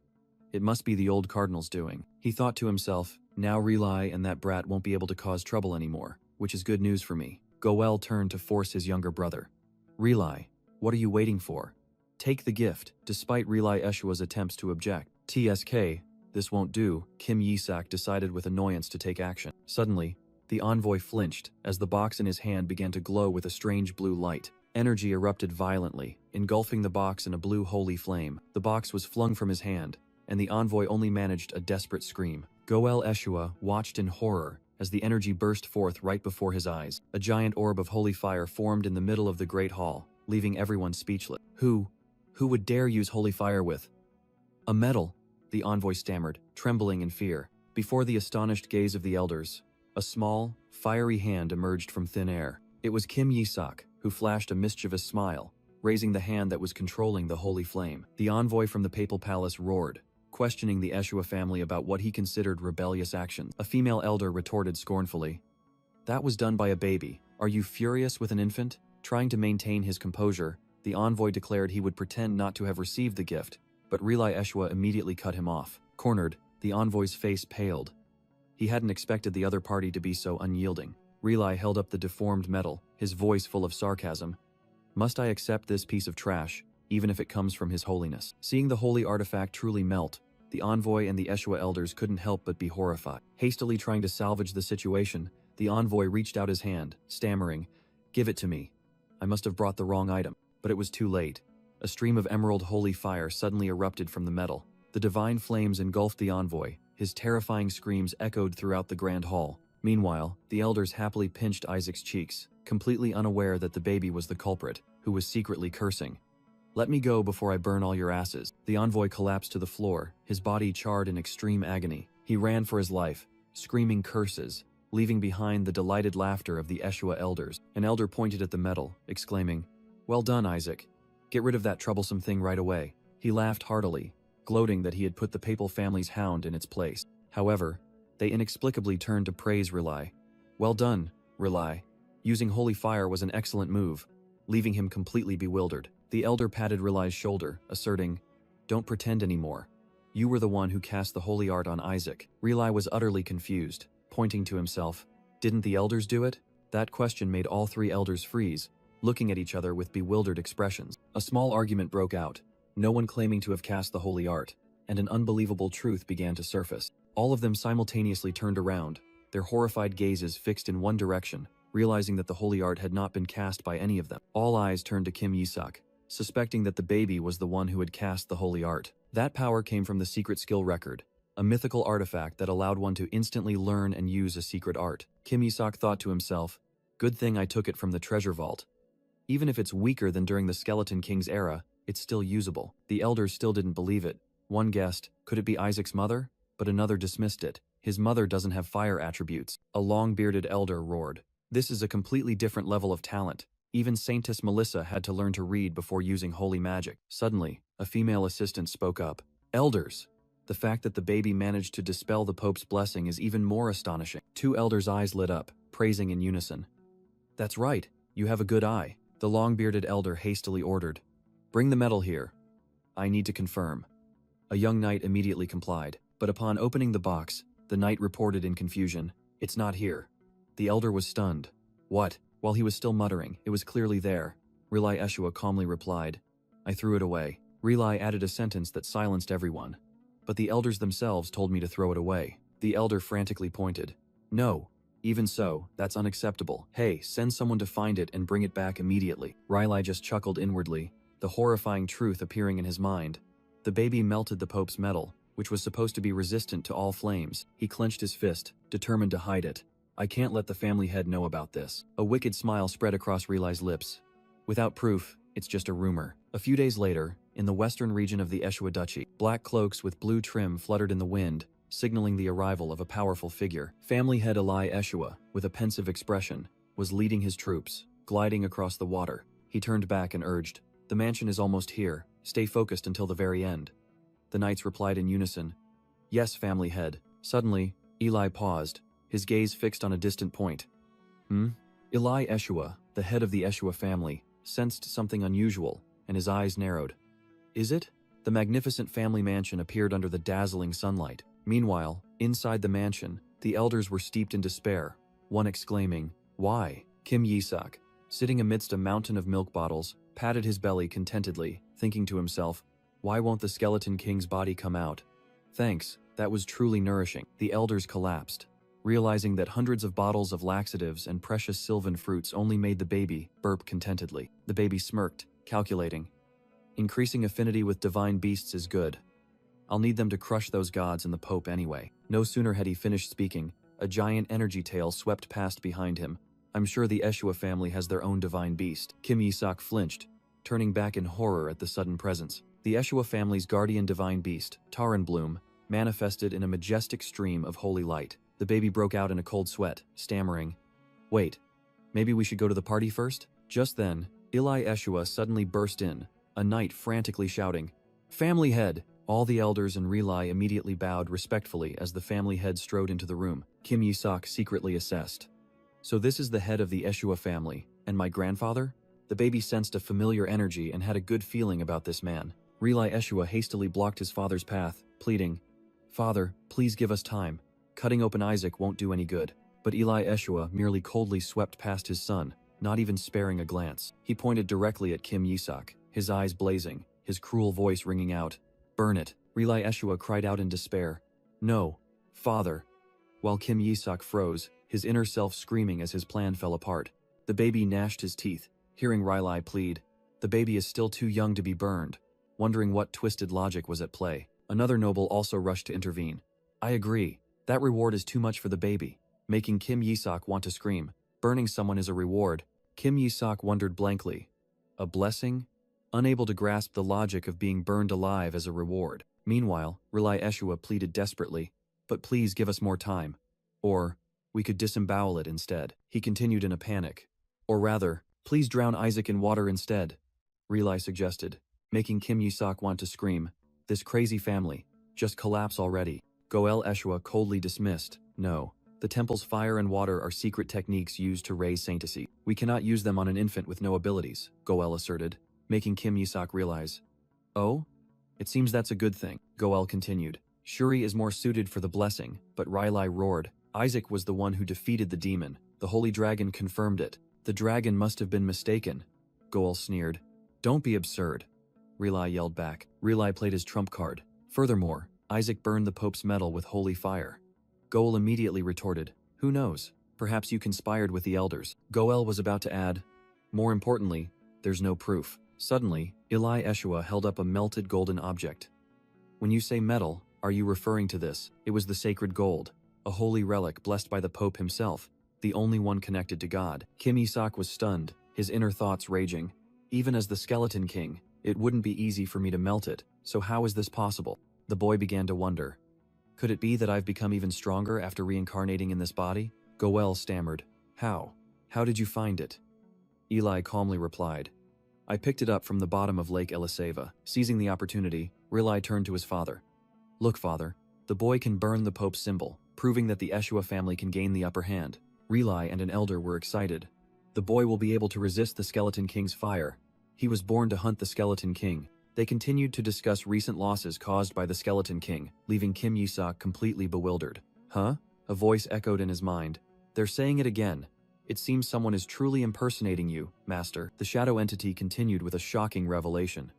It must be the old cardinal's doing. He thought to himself, now Relai and that brat won't be able to cause trouble anymore, which is good news for me. Goel turned to force his younger brother. Relai, what are you waiting for? Take the gift, despite Relai Eshua's attempts to object. TSK, this won't do, Kim Yi-sok decided with annoyance to take action. Suddenly, the envoy flinched as the box in his hand began to glow with a strange blue light. Energy erupted violently, engulfing the box in a blue holy flame. The box was flung from his hand, and the envoy only managed a desperate scream. Goel Eshua watched in horror as the energy burst forth right before his eyes. A giant orb of holy fire formed in the middle of the great hall, leaving everyone speechless. Who would dare use holy fire with a medal? The envoy stammered, trembling in fear. Before the astonished gaze of the elders, a small, fiery hand emerged from thin air. It was Kim Yi-sok, who flashed a mischievous smile, raising the hand that was controlling the holy flame. The envoy from the papal palace roared, questioning the Eshua family about what he considered rebellious actions. A female elder retorted scornfully, That was done by a baby. Are you furious with an infant? Trying to maintain his composure, the envoy declared he would pretend not to have received the gift, but Relai Eshua immediately cut him off. Cornered, the envoy's face paled. He hadn't expected the other party to be so unyielding. Relai held up the deformed medal, his voice full of sarcasm. Must I accept this piece of trash, even if it comes from His Holiness? Seeing the holy artifact truly melt, the envoy and the Eshua elders couldn't help but be horrified. Hastily trying to salvage the situation, the envoy reached out his hand, stammering, Give it to me. I must have brought the wrong item. But it was too late. A stream of emerald holy fire suddenly erupted from the metal. The divine flames engulfed the envoy. His terrifying screams echoed throughout the grand hall. Meanwhile, the elders happily pinched Isaac's cheeks, completely unaware that the baby was the culprit, who was secretly cursing. Let me go before I burn all your asses. The envoy collapsed to the floor, his body charred in extreme agony. He ran for his life, screaming curses, leaving behind the delighted laughter of the Eshua elders. An elder pointed at the medal, exclaiming, "Well done, Isaac. Get rid of that troublesome thing right away." He laughed heartily, gloating that he had put the papal family's hound in its place. However, they inexplicably turned to praise Rilai. "Well done, Rilai. Using holy fire was an excellent move," leaving him completely bewildered. The elder patted Rilai's shoulder, asserting, "Don't pretend anymore. You were the one who cast the holy art on Isaac." Rilai was utterly confused, pointing to himself. Didn't the elders do it? That question made all three elders freeze, looking at each other with bewildered expressions. A small argument broke out, no one claiming to have cast the holy art, and an unbelievable truth began to surface. All of them simultaneously turned around, their horrified gazes fixed in one direction, realizing that the holy art had not been cast by any of them. All eyes turned to Kim Yisak, suspecting that the baby was the one who had cast the holy art. That power came from the secret skill record, a mythical artifact that allowed one to instantly learn and use a secret art. Kim Yisak thought to himself, "Good thing I took it from the treasure vault. Even if it's weaker than during the Skeleton King's era, it's still usable." The elders still didn't believe it. One guessed, could it be Isaac's mother? But another dismissed it. His mother doesn't have fire attributes. A long-bearded elder roared, "This is a completely different level of talent. Even Saintess Melissa had to learn to read before using holy magic." Suddenly, a female assistant spoke up. "Elders! The fact that the baby managed to dispel the Pope's blessing is even more astonishing." Two elders' eyes lit up, praising in unison. "That's right, you have a good eye." The long-bearded elder hastily ordered, "Bring the medal here. I need to confirm." A young knight immediately complied, but upon opening the box, the knight reported in confusion, "It's not here." The elder was stunned. "What?" While he was still muttering, "It was clearly there." Rilai Eshua calmly replied, "I threw it away." Rilai added a sentence that silenced everyone. "But the elders themselves told me to throw it away." The elder frantically pointed. "No. Even so, that's unacceptable. Hey, send someone to find it and bring it back immediately." Rilai just chuckled inwardly, the horrifying truth appearing in his mind. The baby melted the Pope's medal, which was supposed to be resistant to all flames. He clenched his fist, determined to hide it. "I can't let the family head know about this." A wicked smile spread across Rilai's lips. "Without proof, it's just a rumor." A few days later, in the western region of the Eshua Duchy, black cloaks with blue trim fluttered in the wind, signaling the arrival of a powerful figure. Family head Eli Eshua, with a pensive expression, was leading his troops, gliding across the water. He turned back and urged, "The mansion is almost here. Stay focused until the very end." The knights replied in unison, "Yes, family head." Suddenly, Eli paused, his gaze fixed on a distant point. Eli Eshua, the head of the Eshua family, sensed something unusual, and his eyes narrowed. "Is it?" The magnificent family mansion appeared under the dazzling sunlight. Meanwhile, inside the mansion, the elders were steeped in despair, one exclaiming, "Why?" Kim Yisak, sitting amidst a mountain of milk bottles, patted his belly contentedly, thinking to himself, "Why won't the Skeleton King's body come out? Thanks, that was truly nourishing." The elders collapsed, realizing that hundreds of bottles of laxatives and precious sylvan fruits only made the baby burp contentedly. The baby smirked, calculating, "Increasing affinity with divine beasts is good. I'll need them to crush those gods and the Pope anyway." No sooner had he finished speaking, a giant energy tail swept past behind him. "I'm sure the Eshua family has their own divine beast." Kim Yisak flinched, turning back in horror at the sudden presence. The Eshua family's guardian divine beast, Taranbloom, manifested in a majestic stream of holy light. The baby broke out in a cold sweat, stammering, "Wait, maybe we should go to the party first?" Just then, Eli Eshua suddenly burst in, a knight frantically shouting, "Family head!" All the elders and Rilai immediately bowed respectfully as the family head strode into the room. Kim Yisak secretly assessed, "So this is the head of the Eshua family, and my grandfather?" The baby sensed a familiar energy and had a good feeling about this man. Rilai Eshua hastily blocked his father's path, pleading, "Father, please give us time. Cutting open Isaac won't do any good." But Eli Eshua merely coldly swept past his son, not even sparing a glance. He pointed directly at Kim Yisak, his eyes blazing, his cruel voice ringing out, "Burn it." Rilai Eshua cried out in despair, "No, father." While Kim Yisak froze, his inner self screaming as his plan fell apart. The baby gnashed his teeth, hearing Rilai plead. The baby is still too young to be burned, wondering what twisted logic was at play. Another noble also rushed to intervene. "I agree. That reward is too much for the baby," making Kim Yisak want to scream. Burning someone is a reward. Kim Yisak wondered blankly. A blessing? unable to grasp the logic of being burned alive as a reward. Meanwhile, Rely Eshua pleaded desperately, "But please give us more time. Or, we could disembowel it instead." He continued in a panic. "Or rather, please drown Isaac in water instead," Rely suggested, making Kim Yi-sok want to scream, "This crazy family, just collapse already." Goel Eshua coldly dismissed, "No. The temple's fire and water are secret techniques used to raise saintacy. We cannot use them on an infant with no abilities," Goel asserted, making Kim Yi-sok realize. "Oh? It seems that's a good thing," Goel continued. "Shuri is more suited for the blessing," but Rylai roared. "Isaac was the one who defeated the demon. The holy dragon confirmed it. The dragon must have been mistaken," Goel sneered. "Don't be absurd," Rely yelled back. Rely played his trump card. "Furthermore, Isaac burned the Pope's medal with holy fire." Goel immediately retorted, "Who knows? Perhaps you conspired with the elders." Goel was about to add, "More importantly, there's no proof." Suddenly, Eli Eshua held up a melted golden object. "When you say metal, are you referring to this?" It was the sacred gold, a holy relic blessed by the Pope himself, the only one connected to God. Kim Yi-sok was stunned, his inner thoughts raging. "Even as the Skeleton King, it wouldn't be easy for me to melt it, so how is this possible?" The boy began to wonder. "Could it be that I've become even stronger after reincarnating in this body?" Goel stammered. "How? How did you find it?" Eli calmly replied, "I picked it up from the bottom of Lake Eliseva." Seizing the opportunity, Rely turned to his father. "Look, father, the boy can burn the Pope's symbol, proving that the Eshua family can gain the upper hand." Rely and an elder were excited. "The boy will be able to resist the Skeleton King's fire. He was born to hunt the Skeleton King." They continued to discuss recent losses caused by the Skeleton King, leaving Kim Yi-sok completely bewildered. "Huh?" A voice echoed in his mind. "They're saying it again. It seems someone is truly impersonating you, Master." The shadow entity continued with a shocking revelation.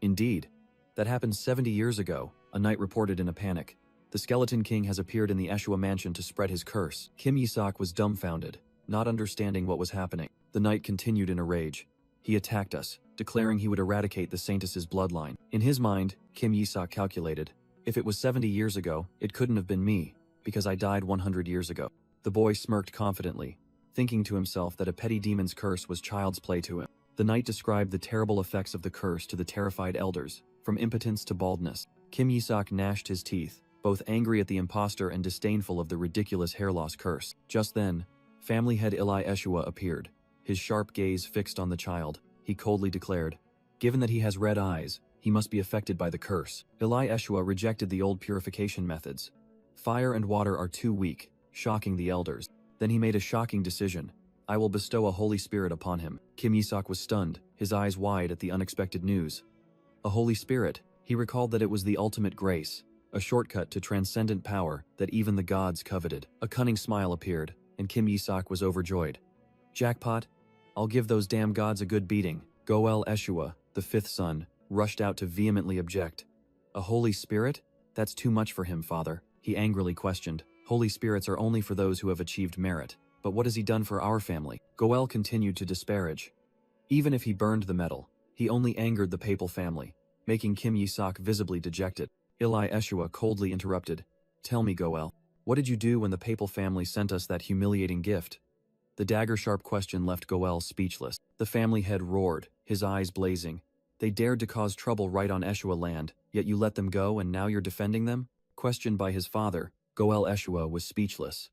"Indeed. That happened 70 years ago," a knight reported in a panic. "The Skeleton King has appeared in the Eshua mansion to spread his curse." Kim Yi-sok was dumbfounded, not understanding what was happening. The knight continued in a rage. "He attacked us, declaring he would eradicate the Saintess's bloodline." In his mind, Kim Yi-sok calculated, "If it was 70 years ago, it couldn't have been me, because I died 100 years ago." The boy smirked confidently, thinking to himself that a petty demon's curse was child's play to him. The knight described the terrible effects of the curse to the terrified elders, from impotence to baldness. Kim Yi-sok gnashed his teeth, both angry at the impostor and disdainful of the ridiculous hair loss curse. Just then, family head Eli Eshua appeared, his sharp gaze fixed on the child. He coldly declared, "Given that he has red eyes, he must be affected by the curse." Eli Eshua rejected the old purification methods. Fire and water are too weak, shocking the elders. Then he made a shocking decision. "I will bestow a Holy Spirit upon him." Kim Yi-sok was stunned, his eyes wide at the unexpected news. A Holy Spirit? He recalled that it was the ultimate grace, a shortcut to transcendent power that even the gods coveted. A cunning smile appeared, and Kim Yi-sok was overjoyed. "Jackpot! I'll give those damn gods a good beating." Goel Eshua, the fifth son, rushed out to vehemently object. "A Holy Spirit? That's too much for him, father," he angrily questioned. "Holy Spirits are only for those who have achieved merit. But what has he done for our family?" Goel continued to disparage. Even if he burned the medal, he only angered the papal family, making Kim Yi-sok visibly dejected. Eli Eshua coldly interrupted. "Tell me, Goel, what did you do when the papal family sent us that humiliating gift?" The dagger-sharp question left Goel speechless. The family head roared, his eyes blazing. "They dared to cause trouble right on Eshua land, yet you let them go and now you're defending them?" Questioned by his father, Goel Eshua was speechless.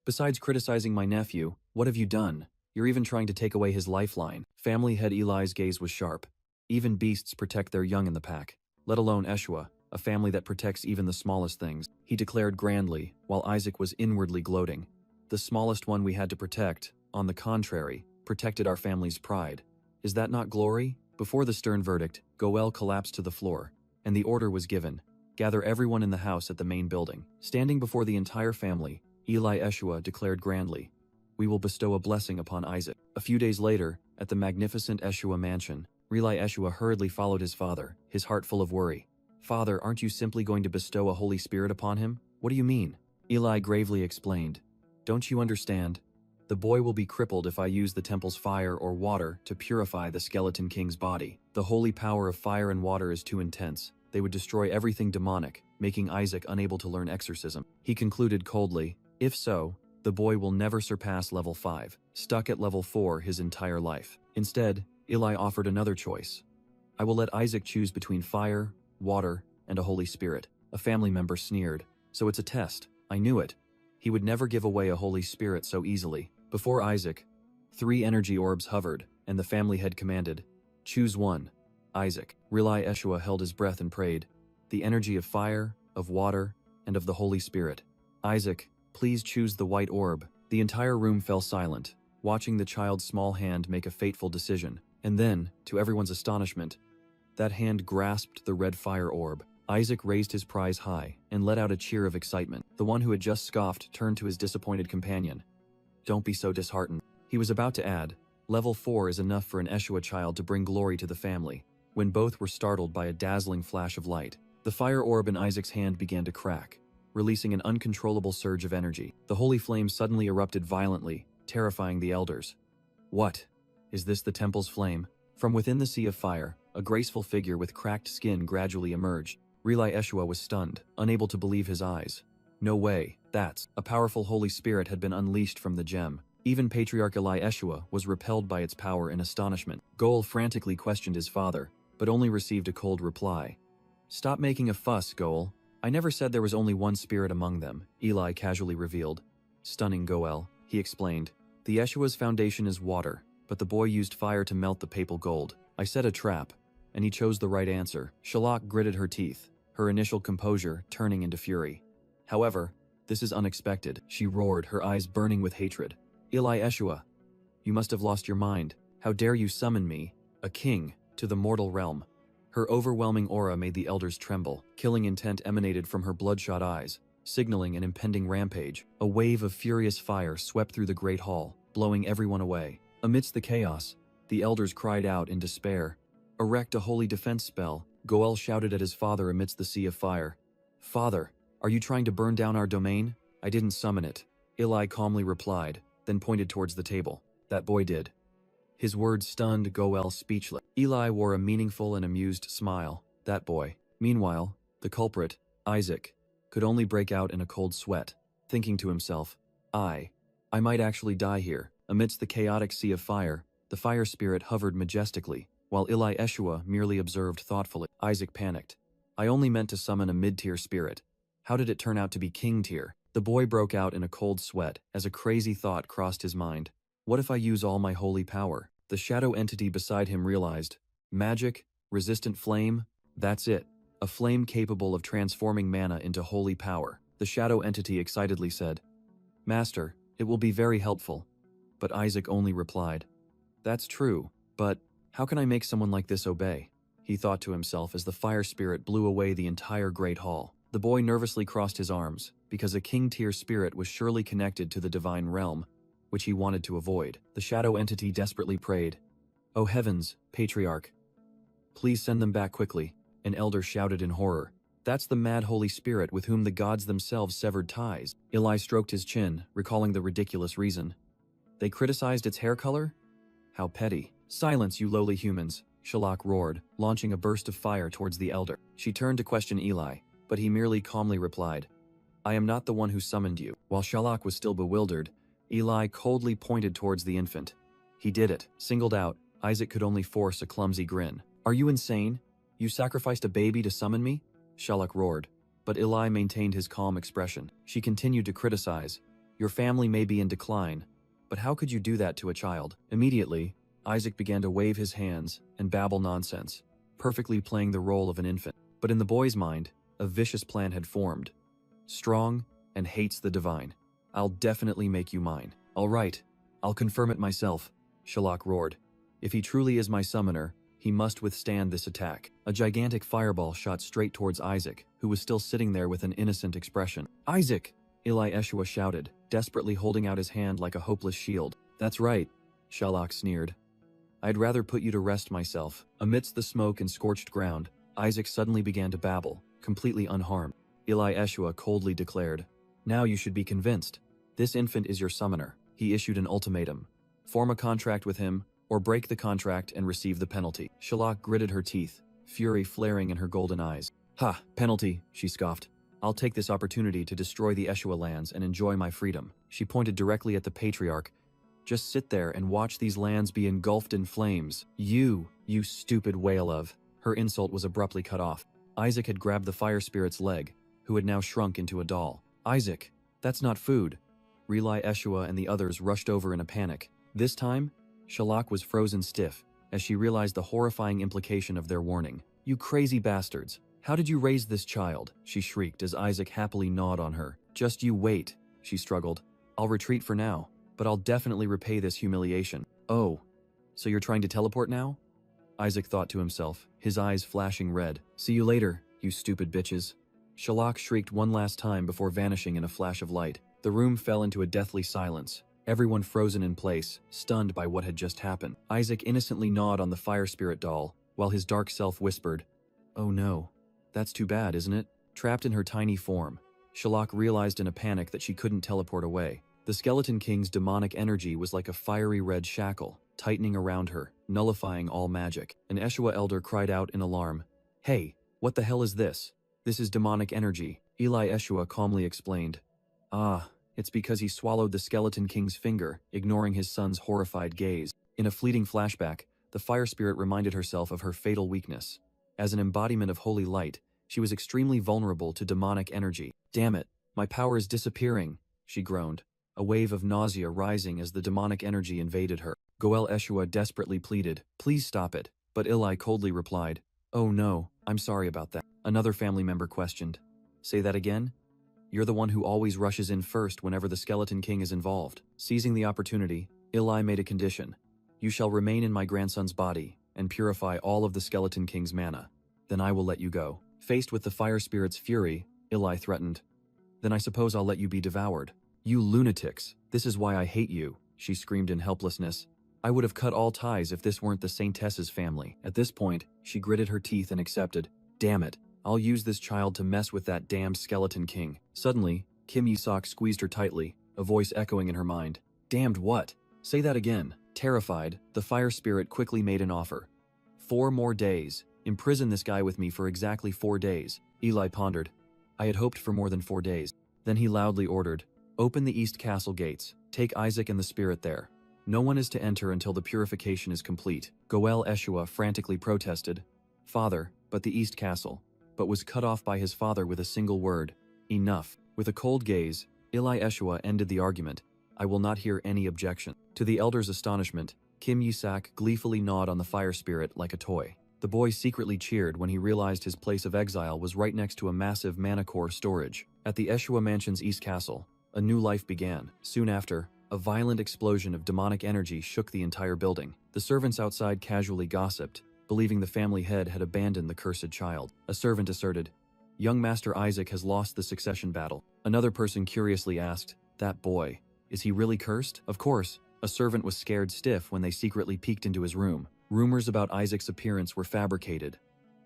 "Besides criticizing my nephew, what have you done? You're even trying to take away his lifeline." Family head Eli's gaze was sharp. Even beasts protect their young in the pack, let alone Eshua, a family that protects even the smallest things. He declared grandly, while Isaac was inwardly gloating. "The smallest one we had to protect, on the contrary, protected our family's pride. Is that not glory?" Before the stern verdict, Goel collapsed to the floor, and the order was given. "Gather everyone in the house at the main building." Standing before the entire family, Eli Eshua declared grandly, "We will bestow a blessing upon Isaac." A few days later, at the magnificent Eshua mansion, Eli Eshua hurriedly followed his father, his heart full of worry. "Father, aren't you simply going to bestow a Holy Spirit upon him? What do you mean?" Eli gravely explained. "Don't you understand? The boy will be crippled if I use the temple's fire or water to purify the Skeleton King's body. The holy power of fire and water is too intense. They would destroy everything demonic, making Isaac unable to learn exorcism." He concluded coldly, "If so, the boy will never surpass level 5, stuck at level 4 his entire life." Instead, Eli offered another choice. I will let Isaac choose between fire, water, and a Holy Spirit. A family member sneered. So it's a test. I knew it. He would never give away a Holy Spirit so easily. Before Isaac, 3 energy orbs hovered, and the family head commanded, "Choose one." Isaac. Rilai Eshua held his breath and prayed, "The energy of fire, of water, and of the Holy Spirit." "Isaac, please choose the white orb." The entire room fell silent, watching the child's small hand make a fateful decision. And then, to everyone's astonishment, that hand grasped the red fire orb. Isaac raised his prize high and let out a cheer of excitement. The one who had just scoffed turned to his disappointed companion. "Don't be so disheartened." He was about to add, "Level 4 is enough for an Eshua child to bring glory to the family," when both were startled by a dazzling flash of light. The fire orb in Isaac's hand began to crack, releasing an uncontrollable surge of energy. The holy flame suddenly erupted violently, terrifying the elders. "What? Is this the temple's flame?" From within the sea of fire, a graceful figure with cracked skin gradually emerged. Rilai Eshua was stunned, unable to believe his eyes. No way, that's... A powerful Holy Spirit had been unleashed from the gem. Even Patriarch Eli Eshua was repelled by its power in astonishment. Goel frantically questioned his father, but only received a cold reply. "Stop making a fuss, Goel. I never said there was only one spirit among them," Eli casually revealed. Stunning Goel, he explained. "The Eshua's foundation is water, but the boy used fire to melt the papal gold. I set a trap, and he chose the right answer." Shalak gritted her teeth, her initial composure turning into fury. "However, this is unexpected," she roared, her eyes burning with hatred. "Eli Eshua, you must have lost your mind. How dare you summon me, a king, to the mortal realm?" Her overwhelming aura made the elders tremble. Killing intent emanated from her bloodshot eyes, signaling an impending rampage. A wave of furious fire swept through the great hall, blowing everyone away. Amidst the chaos, the elders cried out in despair. "Erect a holy defense spell," Goel shouted at his father amidst the sea of fire. "Father, are you trying to burn down our domain?" "I didn't summon it," Eli calmly replied, then pointed towards the table. "That boy did." His words stunned Goel speechless. Eli wore a meaningful and amused smile. That boy. Meanwhile, the culprit, Isaac, could only break out in a cold sweat, thinking to himself, I might actually die here." Amidst the chaotic sea of fire, the fire spirit hovered majestically, while Eli Eshua merely observed thoughtfully. Isaac panicked. "I only meant to summon a mid-tier spirit. How did it turn out to be king tier?" The boy broke out in a cold sweat as a crazy thought crossed his mind. What if I use all my holy power? The shadow entity beside him realized. Magic, resistant flame, that's it. A flame capable of transforming mana into holy power. The shadow entity excitedly said, "Master, it will be very helpful." But Isaac only replied, "That's true, but how can I make someone like this obey?" He thought to himself as the fire spirit blew away the entire great hall. The boy nervously crossed his arms, because a king-tier spirit was surely connected to the divine realm, which he wanted to avoid. The shadow entity desperately prayed, "Oh heavens, Patriarch, please send them back quickly." An elder shouted in horror, "That's the mad Holy Spirit with whom the gods themselves severed ties." Eli stroked his chin, recalling the ridiculous reason. "They criticized its hair color? How petty." "Silence, you lowly humans," Shalak roared, launching a burst of fire towards the elder. She turned to question Eli, but he merely calmly replied, "I am not the one who summoned you." While Shalak was still bewildered, Eli coldly pointed towards the infant. He did it. Singled out, Isaac could only force a clumsy grin. "Are you insane? You sacrificed a baby to summon me?" Shalak roared, but Eli maintained his calm expression. She continued to criticize, "Your family may be in decline, but how could you do that to a child?" Immediately, Isaac began to wave his hands and babble nonsense, perfectly playing the role of an infant. But in the boy's mind, a vicious plan had formed. Strong and hates the divine. "I'll definitely make you mine." "All right, I'll confirm it myself," Shalak roared. "If he truly is my summoner, he must withstand this attack." A gigantic fireball shot straight towards Isaac, who was still sitting there with an innocent expression. "Isaac!" Eli Eshua shouted, desperately holding out his hand like a hopeless shield. "That's right," Shalak sneered. "I'd rather put you to rest myself." Amidst the smoke and scorched ground, Isaac suddenly began to babble, completely unharmed. Eli Eshua coldly declared, "Now you should be convinced. This infant is your summoner." He issued an ultimatum. Form a contract with him, or break the contract and receive the penalty. Shalak gritted her teeth, fury flaring in her golden eyes. "Ha, penalty," she scoffed. "I'll take this opportunity to destroy the Eshua lands and enjoy my freedom." She pointed directly at the Patriarch. "Just sit there and watch these lands be engulfed in flames. You stupid whale of..." Her insult was abruptly cut off. Isaac had grabbed the fire spirit's leg, who had now shrunk into a doll. Isaac, that's not food. Relai Eshua and the others rushed over in a panic. This time, Shalak was frozen stiff as she realized the horrifying implication of their warning. You crazy bastards. How did you raise this child? She shrieked as Isaac happily gnawed on her. Just you wait, she struggled. I'll retreat for now, but I'll definitely repay this humiliation. Oh, so you're trying to teleport now? Isaac thought to himself, his eyes flashing red. See you later, you stupid bitches. Shalak shrieked one last time before vanishing in a flash of light. The room fell into a deathly silence, everyone frozen in place, stunned by what had just happened. Isaac innocently gnawed on the fire spirit doll, while his dark self whispered, "Oh no, that's too bad, isn't it?" Trapped in her tiny form, Shalak realized in a panic that she couldn't teleport away. The Skeleton King's demonic energy was like a fiery red shackle, tightening around her, nullifying all magic. An Eshua elder cried out in alarm, "Hey, what the hell is this? This is demonic energy," Eli Eshua calmly explained. Ah, it's because he swallowed the Skeleton King's finger, ignoring his son's horrified gaze. In a fleeting flashback, the fire spirit reminded herself of her fatal weakness. As an embodiment of holy light, she was extremely vulnerable to demonic energy. Damn it, my power is disappearing, she groaned, a wave of nausea rising as the demonic energy invaded her. Goel Eshua desperately pleaded, "Please stop it," but Eli coldly replied, "Oh no, I'm sorry about that." Another family member questioned, "Say that again? You're the one who always rushes in first whenever the Skeleton King is involved." Seizing the opportunity, Eli made a condition. "You shall remain in my grandson's body and purify all of the Skeleton King's mana. Then I will let you go." Faced with the fire spirit's fury, Eli threatened, "Then I suppose I'll let you be devoured." "You lunatics, this is why I hate you," she screamed in helplessness. "I would have cut all ties if this weren't the Saintess's family." At this point, she gritted her teeth and accepted. "Damn it, I'll use this child to mess with that damned Skeleton King." Suddenly, Kim Yi-sok squeezed her tightly, a voice echoing in her mind. "Damned what? Say that again." Terrified, the fire spirit quickly made an offer. 4 more days. Imprison this guy with me for exactly 4 days. Eli pondered. I had hoped for more than 4 days. Then he loudly ordered, "Open the East Castle gates. Take Isaac and the spirit there. No one is to enter until the purification is complete." Goel Eshua frantically protested, "Father, but the East Castle," but was cut off by his father with a single word, "Enough." With a cold gaze, Eli Eshua ended the argument. "I will not hear any objection." To the elder's astonishment, Kim Yi-sak gleefully gnawed on the fire spirit like a toy. The boy secretly cheered when he realized his place of exile was right next to a massive mana core storage. At the Eshua Mansion's East Castle, a new life began. Soon after, a violent explosion of demonic energy shook the entire building. The servants outside casually gossiped, believing the family head had abandoned the cursed child. A servant asserted, "Young Master Isaac has lost the succession battle." Another person curiously asked, "That boy, is he really cursed?" Of course, a servant was scared stiff when they secretly peeked into his room. Rumors about Isaac's appearance were fabricated.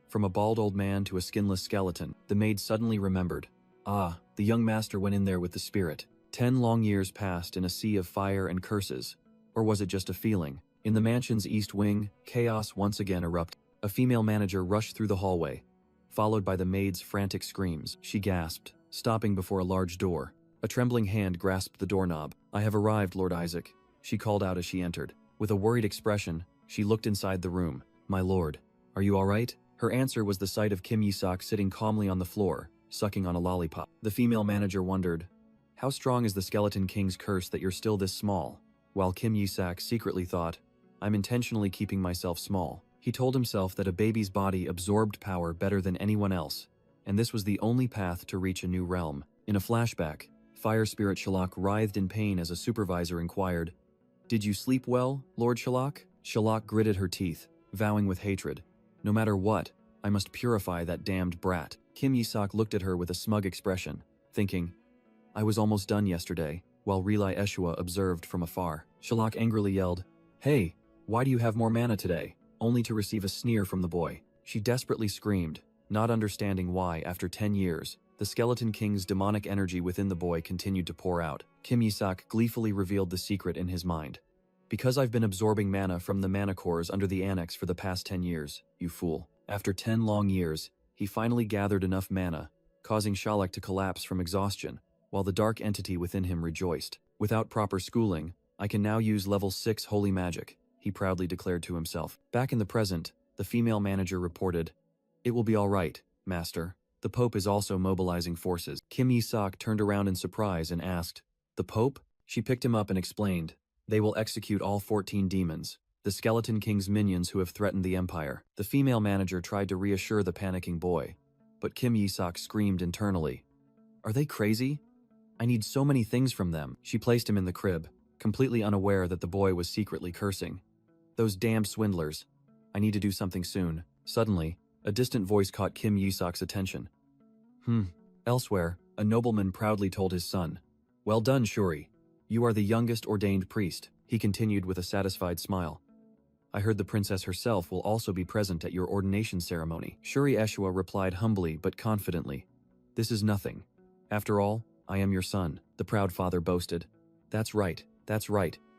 From a bald old man to a skinless skeleton, the maid suddenly remembered. Ah, the young master went in there with the spirit. 10 long years passed in a sea of fire and curses. Or was it just a feeling? In the mansion's east wing, chaos once again erupted. A female manager rushed through the hallway, followed by the maid's frantic screams. She gasped, stopping before a large door. A trembling hand grasped the doorknob. "I have arrived, Lord Isaac," she called out as she entered. With a worried expression, she looked inside the room. "My lord, are you all right?" Her answer was the sight of Kim Yi-sok sitting calmly on the floor, sucking on a lollipop. The female manager wondered, "How strong is the Skeleton King's curse that you're still this small?" While Kim Yi-sok secretly thought, "I'm intentionally keeping myself small." He told himself that a baby's body absorbed power better than anyone else, and this was the only path to reach a new realm. In a flashback, Fire Spirit Shalak writhed in pain as a supervisor inquired, "Did you sleep well, Lord Shalak?" Shalak gritted her teeth, vowing with hatred, "No matter what, I must purify that damned brat." Kim Yi-sok looked at her with a smug expression, thinking, "I was almost done yesterday," while Relai Eshua observed from afar. Shalak angrily yelled, "Hey, why do you have more mana today?" Only to receive a sneer from the boy. She desperately screamed, not understanding why, after 10 years, the Skeleton King's demonic energy within the boy continued to pour out. Kim Yi-sok gleefully revealed the secret in his mind. "Because I've been absorbing mana from the mana cores under the annex for the past 10 years, you fool." After 10 long years, he finally gathered enough mana, causing Shalak to collapse from exhaustion, while the dark entity within him rejoiced. "Without proper schooling, I can now use level 6 holy magic," he proudly declared to himself. Back in the present, The female manager reported, "It will be all right, master. The Pope is also mobilizing forces." Kim Yi-sok turned around in surprise and asked, "The Pope?" She picked him up and explained, "They will execute all 14 demons, the Skeleton King's minions who have threatened the Empire." The female manager tried to reassure the panicking boy, but Kim Yi-sok screamed internally, "Are they crazy? I need so many things from them." She placed him in the crib, completely unaware that the boy was secretly cursing. "Those damned swindlers. I need to do something soon." Suddenly, a distant voice caught Kim Yi-sok's attention. Elsewhere, a nobleman proudly told his son, "Well done, Shuri. You are the youngest ordained priest," he continued with a satisfied smile. "I heard the princess herself will also be present at your ordination ceremony." Shuri Eshua replied humbly but confidently, "This is nothing. After all, I am your son," the proud father boasted. That's right.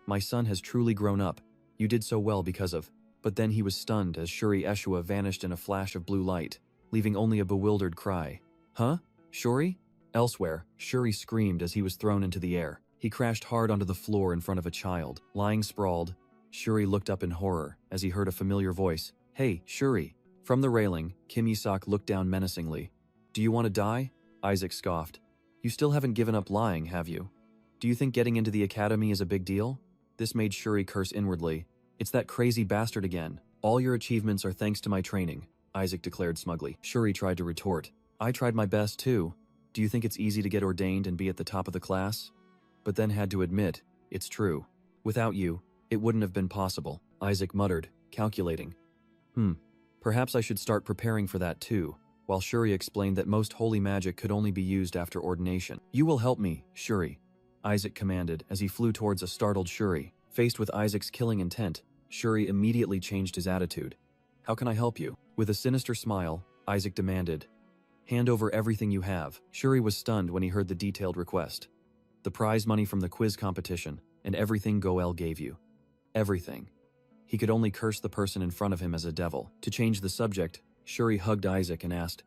My son has truly grown up. You did so well because of..." But then he was stunned as Shuri Eshua vanished in a flash of blue light, leaving only a bewildered cry. "Huh? Shuri?" Elsewhere, Shuri screamed as he was thrown into the air. He crashed hard onto the floor in front of a child. Lying sprawled, Shuri looked up in horror as he heard a familiar voice. "Hey, Shuri." From the railing, Kim Yi-sok looked down menacingly. "Do you want to die?" Isaac scoffed. "You still haven't given up lying, have you? Do you think getting into the academy is a big deal?" This made Shuri curse inwardly. "It's that crazy bastard again. All your achievements are thanks to my training," Isaac declared smugly. Shuri tried to retort. "I tried my best too. Do you think it's easy to get ordained and be at the top of the class?" But then had to admit, "It's true. Without you, it wouldn't have been possible," Isaac muttered, calculating. Perhaps I should start preparing for that too," while Shuri explained that most holy magic could only be used after ordination. "You will help me, Shuri," Isaac commanded as he flew towards a startled Shuri. Faced with Isaac's killing intent, Shuri immediately changed his attitude. "How can I help you?" With a sinister smile, Isaac demanded, "Hand over everything you have." Shuri was stunned when he heard the detailed request. "The prize money from the quiz competition, and everything Goel gave you." Everything. He could only curse the person in front of him as a devil. To change the subject, Shuri hugged Isaac and asked,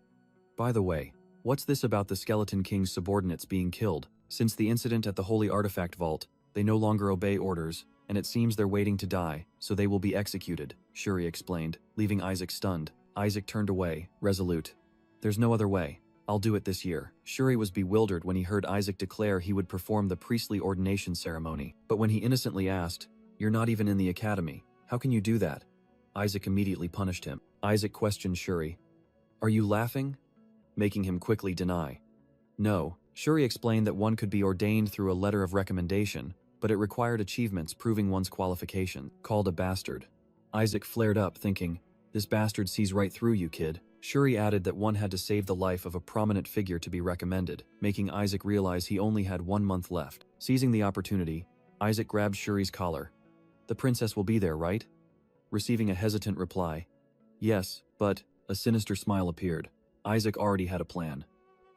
"By the way, what's this about the Skeleton King's subordinates being killed? Since the incident at the Holy Artifact Vault, they no longer obey orders, and it seems they're waiting to die, so they will be executed," Shuri explained, leaving Isaac stunned. Isaac turned away, resolute. "There's no other way. I'll do it this year." Shuri was bewildered when he heard Isaac declare he would perform the priestly ordination ceremony. But when he innocently asked, "You're not even in the academy. How can you do that?" Isaac immediately punished him. Isaac questioned Shuri, "Are you laughing?" making him quickly deny. No, Shuri explained that one could be ordained through a letter of recommendation, but it required achievements proving one's qualification, called a bastard. Isaac flared up, thinking, "This bastard sees right through you, kid." Shuri added that one had to save the life of a prominent figure to be recommended, making Isaac realize he only had 1 month left. Seizing the opportunity, Isaac grabbed Shuri's collar. "The princess will be there, right?" Receiving a hesitant reply, "Yes, but..." A sinister smile appeared. Isaac already had a plan.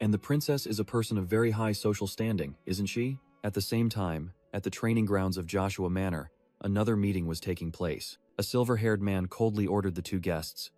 "And the princess is a person of very high social standing, isn't she?" At the same time, at the training grounds of Joshua Manor, another meeting was taking place. A silver-haired man coldly ordered the two guests,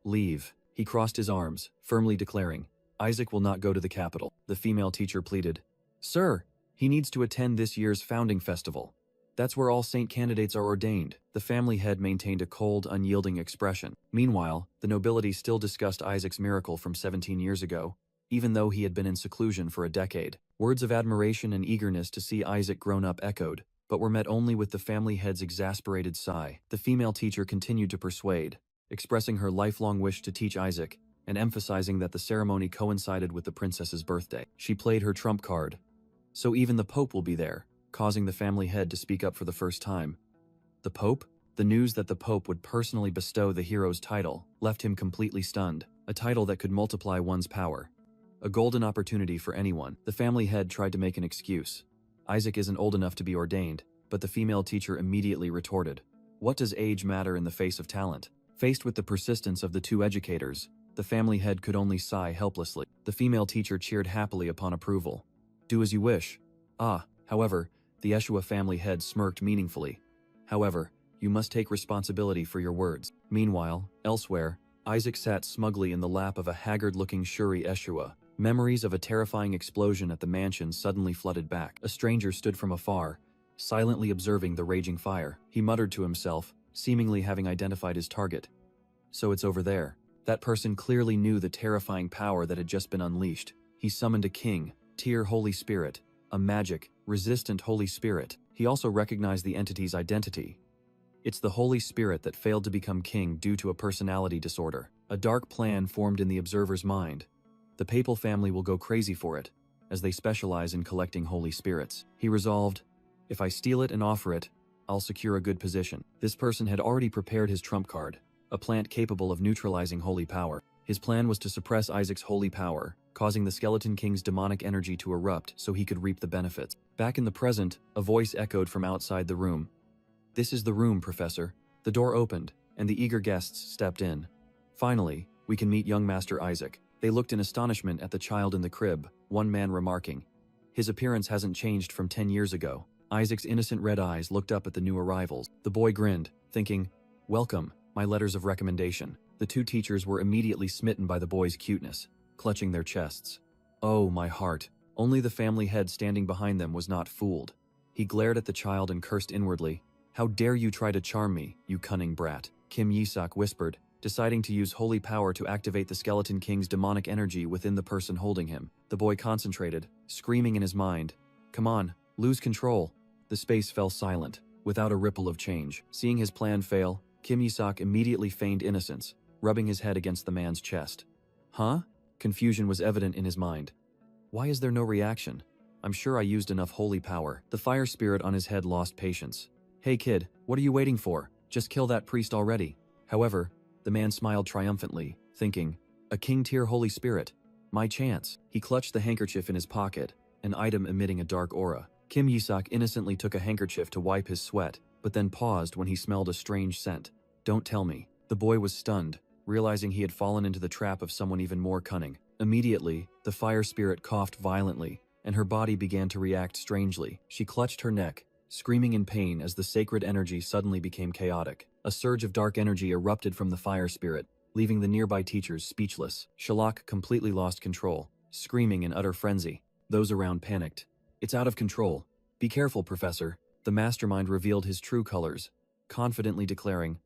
"Leave." He crossed his arms, firmly declaring, "Isaac will not go to the capital." The female teacher pleaded, "Sir, he needs to attend this year's founding festival. That's where all saint candidates are ordained." The family head maintained a cold, unyielding expression. Meanwhile, the nobility still discussed Isaac's miracle from 17 years ago, even though he had been in seclusion for a decade. Words of admiration and eagerness to see Isaac grown up echoed, but were met only with the family head's exasperated sigh. The female teacher continued to persuade, expressing her lifelong wish to teach Isaac, and emphasizing that the ceremony coincided with the princess's birthday. She played her trump card. "So even the Pope will be there," causing the family head to speak up for the first time. The Pope? The news that the Pope would personally bestow the hero's title left him completely stunned, a title that could multiply one's power. A golden opportunity for anyone. The family head tried to make an excuse. Isaac isn't old enough to be ordained, but the female teacher immediately retorted, "What does age matter in the face of talent?" Faced with the persistence of the two educators, the family head could only sigh helplessly. The female teacher cheered happily upon approval. "Do as you wish." However, the Eshua family head smirked meaningfully. "However, you must take responsibility for your words." Meanwhile, elsewhere, Isaac sat smugly in the lap of a haggard-looking Shuri Eshua. Memories of a terrifying explosion at the mansion suddenly flooded back. A stranger stood from afar, silently observing the raging fire. He muttered to himself, seemingly having identified his target. So it's over there. That person clearly knew the terrifying power that had just been unleashed. He summoned a king, tier Holy Spirit, a magic, resistant Holy Spirit. He also recognized the entity's identity. It's the Holy Spirit that failed to become king due to a personality disorder. A dark plan formed in the observer's mind. The papal family will go crazy for it, as they specialize in collecting Holy Spirits. He resolved, if I steal it and offer it, I'll secure a good position. This person had already prepared his trump card, a plant capable of neutralizing holy power. His plan was to suppress Isaac's holy power, causing the Skeleton King's demonic energy to erupt so he could reap the benefits. Back in the present, a voice echoed from outside the room. This is the room, Professor. The door opened, and the eager guests stepped in. Finally, we can meet young Master Isaac. They looked in astonishment at the child in the crib, one man remarking, his appearance hasn't changed from 10 years ago. Isaac's innocent red eyes looked up at the new arrivals. The boy grinned, thinking, welcome, my letters of recommendation. The two teachers were immediately smitten by the boy's cuteness, clutching their chests. Oh, my heart. Only the family head standing behind them was not fooled. He glared at the child and cursed inwardly. How dare you try to charm me, you cunning brat? Kim Yisak whispered, deciding to use holy power to activate the Skeleton King's demonic energy within the person holding him. The boy concentrated, screaming in his mind, come on, lose control. The space fell silent, without a ripple of change. Seeing his plan fail, Kim Yisak immediately feigned innocence, rubbing his head against the man's chest. Huh? Confusion was evident in his mind. Why is there no reaction? I'm sure I used enough holy power. The fire spirit on his head lost patience. Hey kid, what are you waiting for? Just kill that priest already. However, the man smiled triumphantly, thinking, a king-tier Holy Spirit. My chance. He clutched the handkerchief in his pocket, an item emitting a dark aura. Kim Yisak innocently took a handkerchief to wipe his sweat, but then paused when he smelled a strange scent. Don't tell me. The boy was stunned, realizing he had fallen into the trap of someone even more cunning. Immediately, the fire spirit coughed violently, and her body began to react strangely. She clutched her neck, screaming in pain as the sacred energy suddenly became chaotic. A surge of dark energy erupted from the fire spirit, leaving the nearby teachers speechless. Shalak completely lost control, screaming in utter frenzy. Those around panicked. It's out of control. Be careful, Professor. The mastermind revealed his true colors, confidently declaring,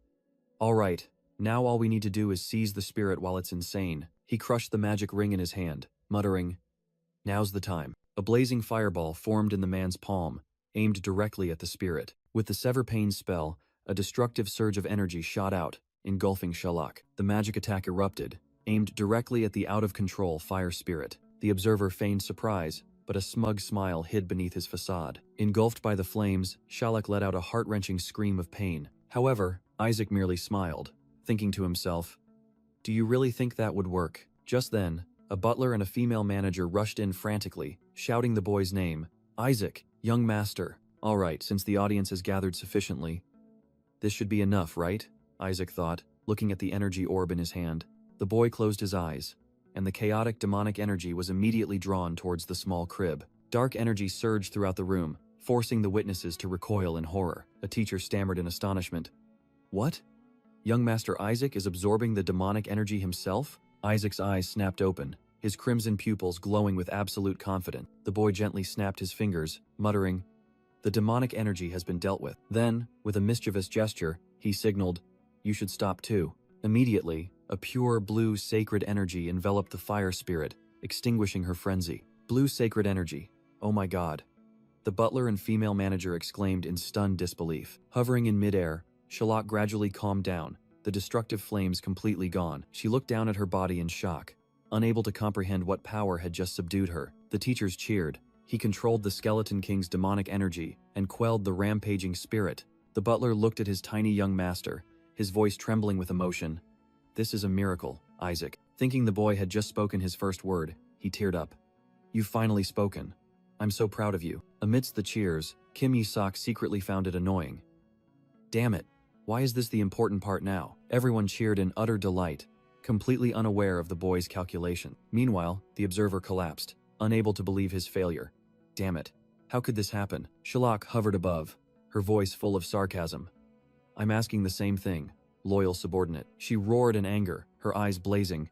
all right, now all we need to do is seize the spirit while it's insane. He crushed the magic ring in his hand, muttering, now's the time. A blazing fireball formed in the man's palm, aimed directly at the spirit. With the Sever Pain spell, a destructive surge of energy shot out, engulfing Shalak. The magic attack erupted, aimed directly at the out-of-control fire spirit. The observer feigned surprise, but a smug smile hid beneath his facade. Engulfed by the flames, Shalak let out a heart-wrenching scream of pain. However, Isaac merely smiled, thinking to himself, do you really think that would work? Just then, a butler and a female manager rushed in frantically, shouting the boy's name. Isaac, young master. All right, since the audience has gathered sufficiently, this should be enough, right? Isaac thought, looking at the energy orb in his hand. The boy closed his eyes, and the chaotic demonic energy was immediately drawn towards the small crib. Dark energy surged throughout the room, forcing the witnesses to recoil in horror. A teacher stammered in astonishment. What? Young Master Isaac is absorbing the demonic energy himself? Isaac's eyes snapped open, his crimson pupils glowing with absolute confidence. The boy gently snapped his fingers, muttering, the demonic energy has been dealt with. Then, with a mischievous gesture, he signaled, you should stop too. Immediately, a pure blue sacred energy enveloped the fire spirit, extinguishing her frenzy. Blue sacred energy. Oh my god. The butler and female manager exclaimed in stunned disbelief. Hovering in midair, Shalak gradually calmed down, the destructive flames completely gone. She looked down at her body in shock, unable to comprehend what power had just subdued her. The teachers cheered. He controlled the Skeleton King's demonic energy and quelled the rampaging spirit. The butler looked at his tiny young master, his voice trembling with emotion. This is a miracle, Isaac. Thinking the boy had just spoken his first word, he teared up. You've finally spoken. I'm so proud of you. Amidst the cheers, Kim Yisak secretly found it annoying. Damn it. Why is this the important part now? Everyone cheered in utter delight, completely unaware of the boy's calculation. Meanwhile, the observer collapsed, unable to believe his failure. Damn it. How could this happen? Shalak hovered above, her voice full of sarcasm. I'm asking the same thing, loyal subordinate. She roared in anger, her eyes blazing.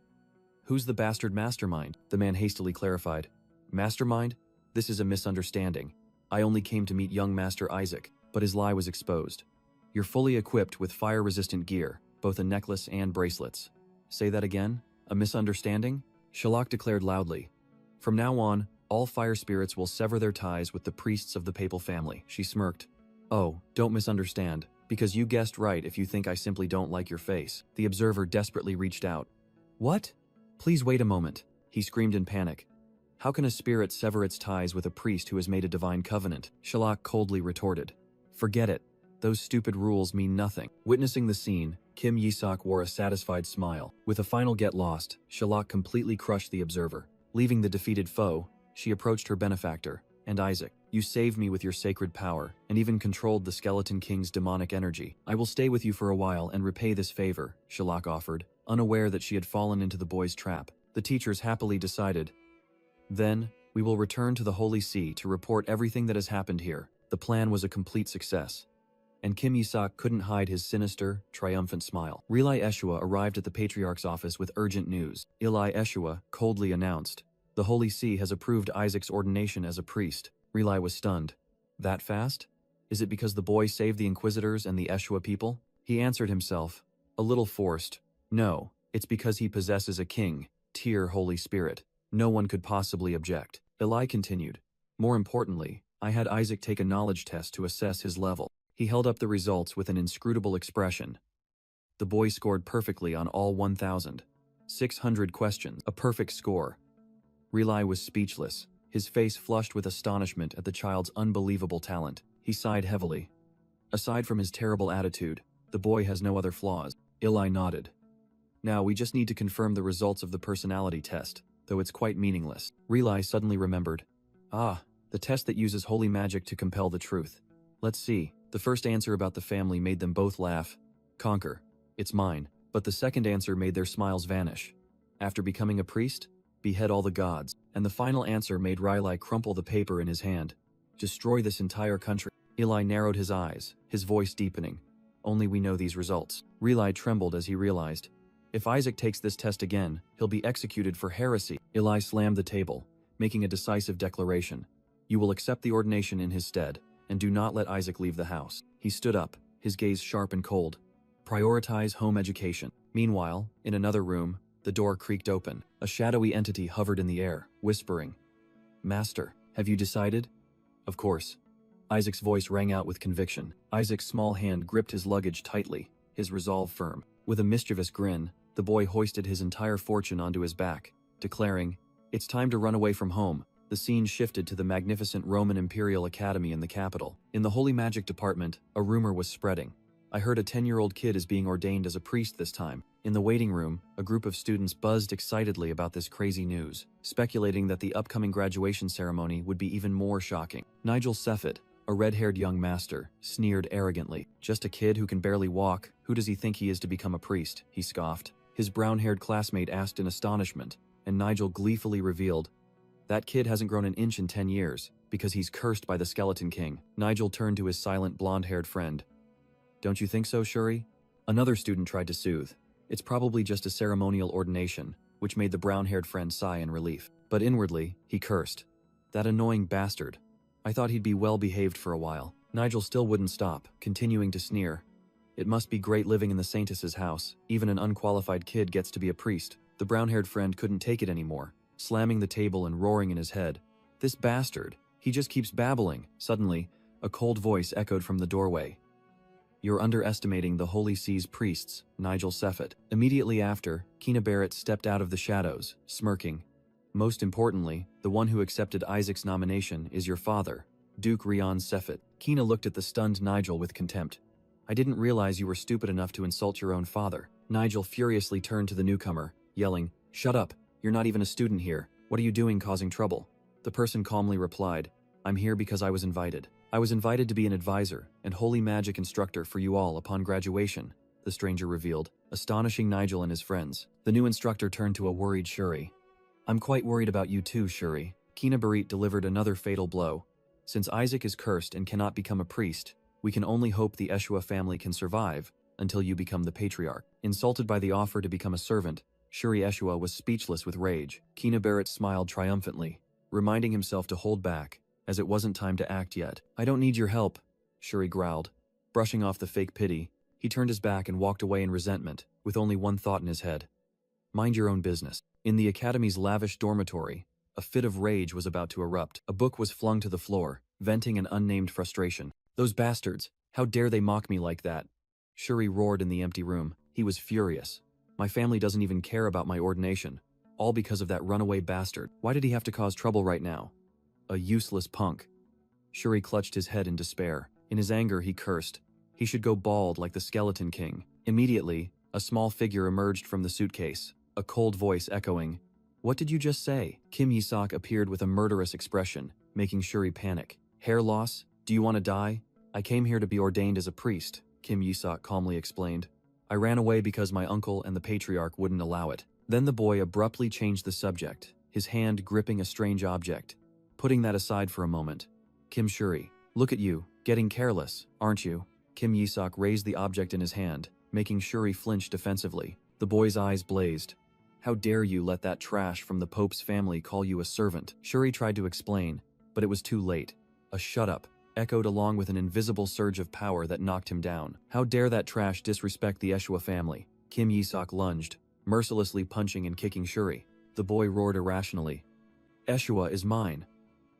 Who's the bastard mastermind? The man hastily clarified. Mastermind? This is a misunderstanding. I only came to meet young Master Isaac, but his lie was exposed. You're fully equipped with fire-resistant gear. both a necklace and bracelets. Say that again? A misunderstanding? Shalak declared loudly. From now on, all fire spirits will sever their ties with the priests of the papal family. She smirked. Oh, don't misunderstand, because you guessed right if you think I simply don't like your face. The observer desperately reached out. What? Please wait a moment, he screamed in panic. How can a spirit sever its ties with a priest who has made a divine covenant? Shalak coldly retorted. Forget it. Those stupid rules mean nothing. Witnessing the scene, Kim Yisak wore a satisfied smile. With a final get lost, Shalak completely crushed the observer. Leaving the defeated foe, she approached her benefactor, and Isaac. You saved me with your sacred power, and even controlled the Skeleton King's demonic energy. I will stay with you for a while and repay this favor, Shalak offered, unaware that she had fallen into the boy's trap. The teachers happily decided. Then, we will return to the Holy See to report everything that has happened here. The plan was a complete success. And Kim Yisak couldn't hide his sinister, triumphant smile. Relai Eshua arrived at the Patriarch's office with urgent news. Eli Eshua coldly announced, "The Holy See has approved Isaac's ordination as a priest." Relai was stunned. That fast? Is it because the boy saved the Inquisitors and the Eshua people? He answered himself, a little forced. No, it's because he possesses a king, tier Holy Spirit. No one could possibly object. Eli continued. More importantly, I had Isaac take a knowledge test to assess his level. He held up the results with an inscrutable expression. The boy scored perfectly on all 1,600 questions, a perfect score. Relai was speechless, his face flushed with astonishment at the child's unbelievable talent. He sighed heavily. Aside from his terrible attitude, the boy has no other flaws. Eli nodded. Now we just need to confirm the results of the personality test, though it's quite meaningless. Relai suddenly remembered. Ah, the test that uses holy magic to compel the truth. Let's see. The first answer about the family made them both laugh. Conquer. It's mine. But the second answer made their smiles vanish. After becoming a priest, behead all the gods. And the final answer made Riley crumple the paper in his hand. Destroy this entire country. Eli narrowed his eyes, his voice deepening. Only we know these results. Relai trembled as he realized. If Isaac takes this test again, he'll be executed for heresy. Eli slammed the table, making a decisive declaration. You will accept the ordination in his stead, and do not let Isaac leave the house. He stood up, his gaze sharp and cold. Prioritize home education. Meanwhile, in another room, the door creaked open. A shadowy entity hovered in the air, whispering. Master, have you decided? Of course. Isaac's voice rang out with conviction. Isaac's small hand gripped his luggage tightly, his resolve firm. With a mischievous grin, the boy hoisted his entire fortune onto his back, declaring, It's time to run away from home. The scene shifted to the magnificent Roman Imperial Academy in the capital. In the Holy Magic Department, a rumor was spreading. I heard a 10-year-old kid is being ordained as a priest this time. In the waiting room, a group of students buzzed excitedly about this crazy news, speculating that the upcoming graduation ceremony would be even more shocking. Nigel Seffett, a red-haired young master, sneered arrogantly. Just a kid who can barely walk. Who does he think he is to become a priest? He scoffed. His brown-haired classmate asked in astonishment, and Nigel gleefully revealed, That kid hasn't grown an inch in 10 years, because he's cursed by the Skeleton King. Nigel turned to his silent blonde-haired friend. Don't you think so, Shuri? Another student tried to soothe. It's probably just a ceremonial ordination, which made the brown-haired friend sigh in relief. But inwardly, he cursed. That annoying bastard. I thought he'd be well-behaved for a while. Nigel still wouldn't stop, continuing to sneer. It must be great living in the Saintess's house. Even an unqualified kid gets to be a priest. The brown-haired friend couldn't take it anymore, slamming the table and roaring in his head. This bastard. He just keeps babbling. Suddenly, a cold voice echoed from the doorway. You're underestimating the Holy See's priests, Nigel Seffett. Immediately after, Keena Barrett stepped out of the shadows, smirking. Most importantly, the one who accepted Isaac's nomination is your father, Duke Rion Seffett. Keena looked at the stunned Nigel with contempt. I didn't realize you were stupid enough to insult your own father. Nigel furiously turned to the newcomer, yelling, Shut up, you're not even a student here. What are you doing causing trouble? The person calmly replied, I'm here because I was invited. I was invited to be an advisor and holy magic instructor for you all upon graduation, the stranger revealed, astonishing Nigel and his friends. The new instructor turned to a worried Shuri. I'm quite worried about you too, Shuri. Keena Barrett delivered another fatal blow. Since Isaac is cursed and cannot become a priest, we can only hope the Eshua family can survive until you become the patriarch. Insulted by the offer to become a servant, Shuri Eshua was speechless with rage. Keena Barrett smiled triumphantly, reminding himself to hold back, as it wasn't time to act yet. I don't need your help, Shuri growled. Brushing off the fake pity, He turned his back and walked away in resentment, with only one thought in his head. Mind your own business. In the academy's lavish dormitory, a fit of rage was about to erupt. A book was flung to the floor, venting an unnamed frustration. Those bastards! How dare they mock me like that? Shuri roared in the empty room. He was furious. My family doesn't even care about my ordination. All because of that runaway bastard. Why did he have to cause trouble right now? A useless punk. Shuri clutched his head in despair. In his anger, he cursed. He should go bald like the Skeleton King. Immediately, a small figure emerged from the suitcase, a cold voice echoing, "What did you just say?" Kim Yi-sok appeared with a murderous expression, making Shuri panic. "Hair loss? Do you want to die?" "I came here to be ordained as a priest," Kim Yi-sok calmly explained. "I ran away because my uncle and the patriarch wouldn't allow it." Then the boy abruptly changed the subject, his hand gripping a strange object. Putting that aside for a moment, "Kim Shuri, look at you, getting careless, aren't you?" Kim Yi-sok raised the object in his hand, making Shuri flinch defensively. The boy's eyes blazed. "How dare you let that trash from the Pope's family call you a servant?" Shuri tried to explain, but it was too late. A "shut up" echoed along with an invisible surge of power that knocked him down. "How dare that trash disrespect the Eshua family?" Kim Yi-sok lunged, mercilessly punching and kicking Shuri. The boy roared irrationally. "Eshua is mine.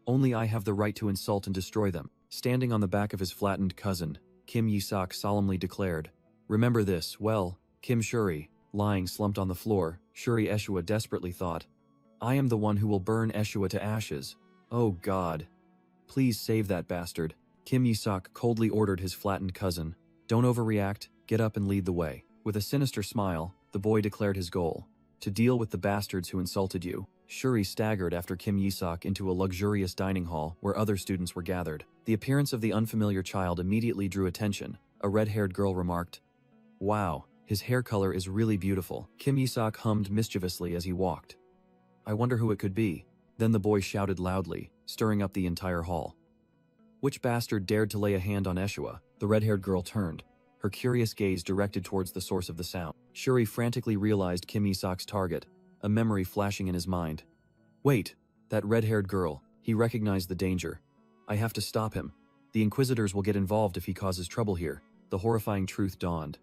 Only I have the right to insult and destroy them." Standing on the back of his flattened cousin, Kim Yi-sok solemnly declared, "Remember this, well, Kim Shuri." Lying slumped on the floor, Shuri Eshua desperately thought, "I am the one who will burn Eshua to ashes. Oh God. Please save that bastard." Kim Yi-sok coldly ordered his flattened cousin, "Don't overreact, get up and lead the way." With a sinister smile, the boy declared his goal, to deal with the bastards who insulted you. Shuri staggered after Kim Yi-sok into a luxurious dining hall where other students were gathered. The appearance of the unfamiliar child immediately drew attention. A red-haired girl remarked, "Wow, his hair color is really beautiful." Kim Yi-sok hummed mischievously as he walked. "I wonder who it could be." Then the boy shouted loudly, stirring up the entire hall. "Which bastard dared to lay a hand on Eshua?" The red-haired girl turned, her curious gaze directed towards the source of the sound. Shuri frantically realized Kim Yi-sok's target, a memory flashing in his mind. "Wait, that red-haired girl." He recognized the danger. "I have to stop him. The Inquisitors will get involved if he causes trouble here." The horrifying truth dawned.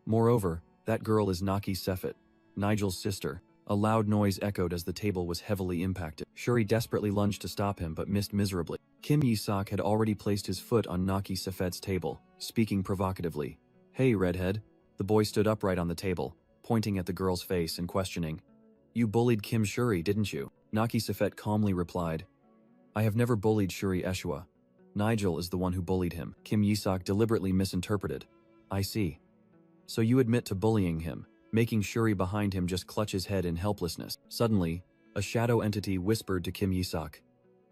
Moreover, that girl is Naki Sefet, Nigel's sister. A loud noise echoed as the table was heavily impacted. Shuri desperately lunged to stop him but missed miserably. Kim Yi-sok had already placed his foot on Naki Sefet's table, speaking provocatively. "Hey, redhead." The boy stood upright on the table, pointing at the girl's face and questioning. "You bullied Kim Shuri, didn't you?" Naki Sefet calmly replied, "I have never bullied Shuri Eshua. Nigel is the one who bullied him." Kim Yi-sok deliberately misinterpreted. "I see. So you admit to bullying him," making Shuri behind him just clutch his head in helplessness. Suddenly, a shadow entity whispered to Kim Yi-sok,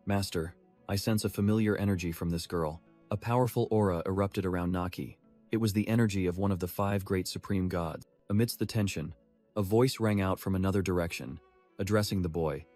"Master, I sense a familiar energy from this girl." A powerful aura erupted around Naki. It was the energy of one of the 5 great supreme gods. Amidst the tension, a voice rang out from another direction, addressing the boy.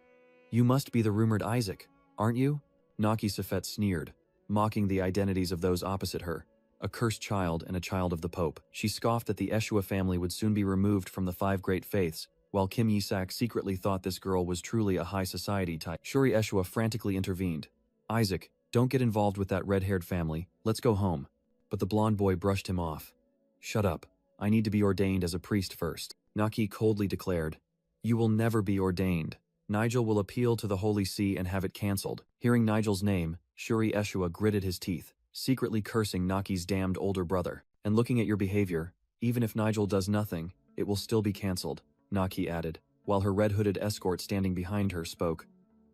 "You must be the rumored Isaac, aren't you?" Naki Sefet sneered, mocking the identities of those opposite her. A cursed child and a child of the Pope. She scoffed that the Eshua family would soon be removed from the 5 great faiths, while Kim Yi-sok secretly thought this girl was truly a high society type. Shuri Eshua frantically intervened. "Isaac, don't get involved with that red-haired family, let's go home." But the blonde boy brushed him off. "Shut up, I need to be ordained as a priest first." Naki coldly declared, "You will never be ordained. Nigel will appeal to the Holy See and have it cancelled." Hearing Nigel's name, Shuri Eshua gritted his teeth, secretly cursing Naki's damned older brother. "And looking at your behavior, even if Nigel does nothing, it will still be cancelled," Naki added, while her red-hooded escort standing behind her spoke.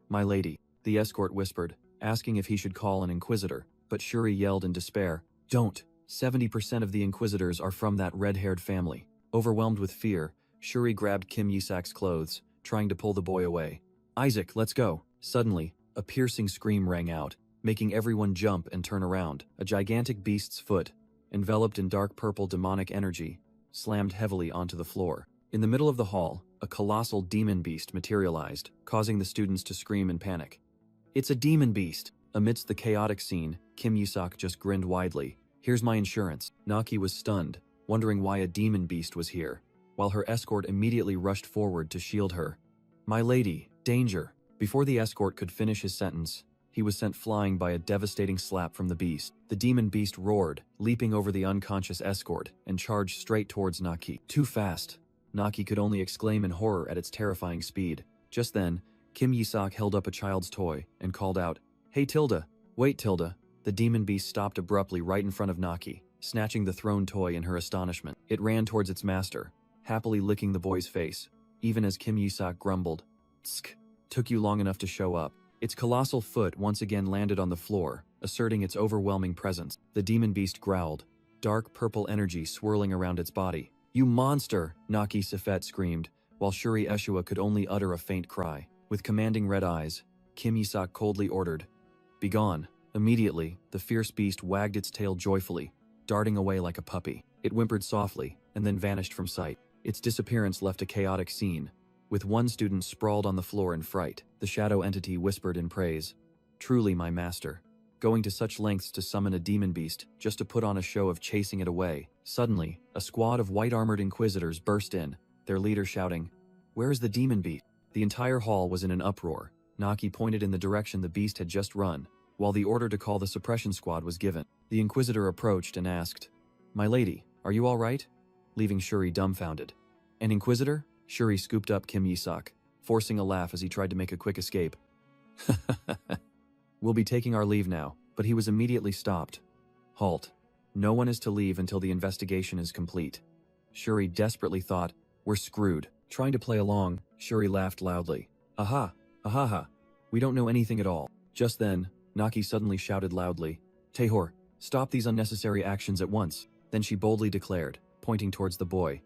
"My lady," the escort whispered, asking if he should call an inquisitor, but Shuri yelled in despair, "Don't! 70% of the inquisitors are from that red-haired family." Overwhelmed with fear, Shuri grabbed Kim Yi-sok's clothes, trying to pull the boy away. "Isaac, let's go." Suddenly, a piercing scream rang out, making everyone jump and turn around. A gigantic beast's foot, enveloped in dark purple demonic energy, slammed heavily onto the floor. In the middle of the hall, a colossal demon beast materialized, causing the students to scream in panic. "It's a demon beast!" Amidst the chaotic scene, Kim Yi-sok just grinned widely. "Here's my insurance." Naki was stunned, wondering why a demon beast was here, while her escort immediately rushed forward to shield her. "My lady, danger!" Before the escort could finish his sentence, he was sent flying by a devastating slap from the beast. The demon beast roared, leaping over the unconscious escort, and charged straight towards Naki. Too fast. Naki could only exclaim in horror at its terrifying speed. Just then, Kim Yi-sok held up a child's toy and called out, "Hey Tilda, wait Tilda." The demon beast stopped abruptly right in front of Naki, snatching the thrown toy in her astonishment. It ran towards its master, happily licking the boy's face, even as Kim Yi-sok grumbled, "Tsk, took you long enough to show up." Its colossal foot once again landed on the floor, asserting its overwhelming presence. The demon beast growled, dark purple energy swirling around its body. "You monster!" Naki Sifet screamed, while Shuri Eshua could only utter a faint cry. With commanding red eyes, Kim Yi-sok coldly ordered, "Begone." Immediately, the fierce beast wagged its tail joyfully, darting away like a puppy. It whimpered softly, and then vanished from sight. Its disappearance left a chaotic scene. With one student sprawled on the floor in fright, the shadow entity whispered in praise, "Truly my master." Going to such lengths to summon a demon beast, just to put on a show of chasing it away. Suddenly, a squad of white-armored inquisitors burst in, their leader shouting, "Where is the demon beast?" The entire hall was in an uproar. Naki pointed in the direction the beast had just run, while the order to call the suppression squad was given. The inquisitor approached and asked, "My lady, are you all right?" leaving Shuri dumbfounded. "An inquisitor?" Shuri scooped up Kim Yi-sok, forcing a laugh as he tried to make a quick escape. "We'll be taking our leave now," but he was immediately stopped. "Halt. No one is to leave until the investigation is complete." Shuri desperately thought, "We're screwed." Trying to play along, Shuri laughed loudly. "Aha, ahaha, we don't know anything at all." Just then, Naki suddenly shouted loudly, "Tehor, stop these unnecessary actions at once." Then she boldly declared, pointing towards the boy,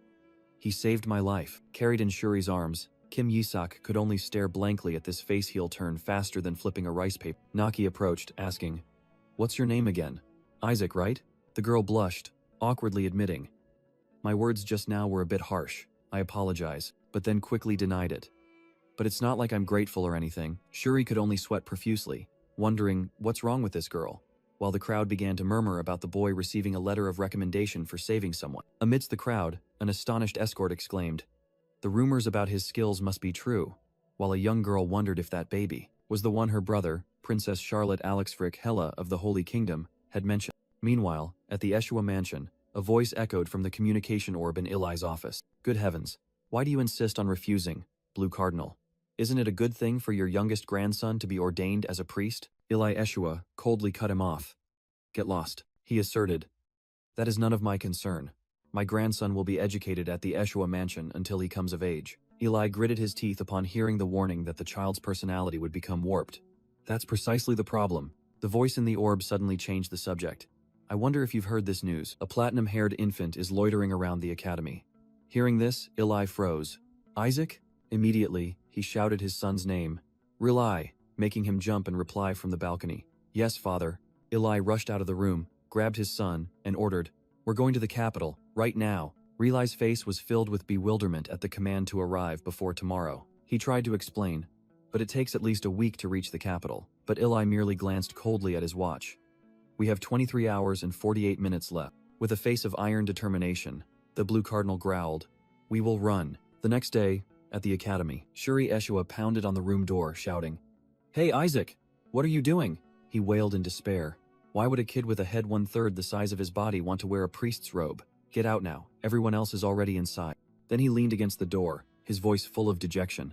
"He saved my life." Carried in Shuri's arms, Kim Yi-sok could only stare blankly at this face heel turn faster than flipping a rice paper. Naki approached, asking, "What's your name again?" "Isaac, right?" The girl blushed, awkwardly admitting, "My words just now were a bit harsh. I apologize," but then quickly denied it. "But it's not like I'm grateful or anything." Shuri could only sweat profusely, wondering what's wrong with this girl, while the crowd began to murmur about the boy receiving a letter of recommendation for saving someone. Amidst the crowd, an astonished escort exclaimed, "The rumors about his skills must be true," while a young girl wondered if that baby was the one her brother, Princess Charlotte Alex Frick Hella of the Holy Kingdom, had mentioned. Meanwhile, at the Eshua mansion, a voice echoed from the communication orb in Eli's office. "Good heavens, why do you insist on refusing, Blue Cardinal? Isn't it a good thing for your youngest grandson to be ordained as a priest?" Eli Eshua coldly cut him off. "Get lost," he asserted. "That is none of my concern. My grandson will be educated at the Eshua mansion until he comes of age." Eli gritted his teeth upon hearing the warning that the child's personality would become warped. "That's precisely the problem." The voice in the orb suddenly changed the subject. "I wonder if you've heard this news. A platinum-haired infant is loitering around the academy." Hearing this, Eli froze. "Isaac?" Immediately, he shouted his son's name, "Rely," making him jump and reply from the balcony, "Yes, father." Eli rushed out of the room, grabbed his son, and ordered, "We're going to the capital, right now." Reli's face was filled with bewilderment at the command to arrive before tomorrow. He tried to explain, but it takes at least a week to reach the capital. But Eli merely glanced coldly at his watch. "We have 23 hours and 48 minutes left." With a face of iron determination, the Blue Cardinal growled, "We will run." The next day, at the academy, Shuri Eshua pounded on the room door, shouting, "Hey Isaac, what are you doing?" He wailed in despair. Why would a kid with a head 1/3 the size of his body want to wear a priest's robe? "Get out now, everyone else is already inside." Then he leaned against the door, his voice full of dejection.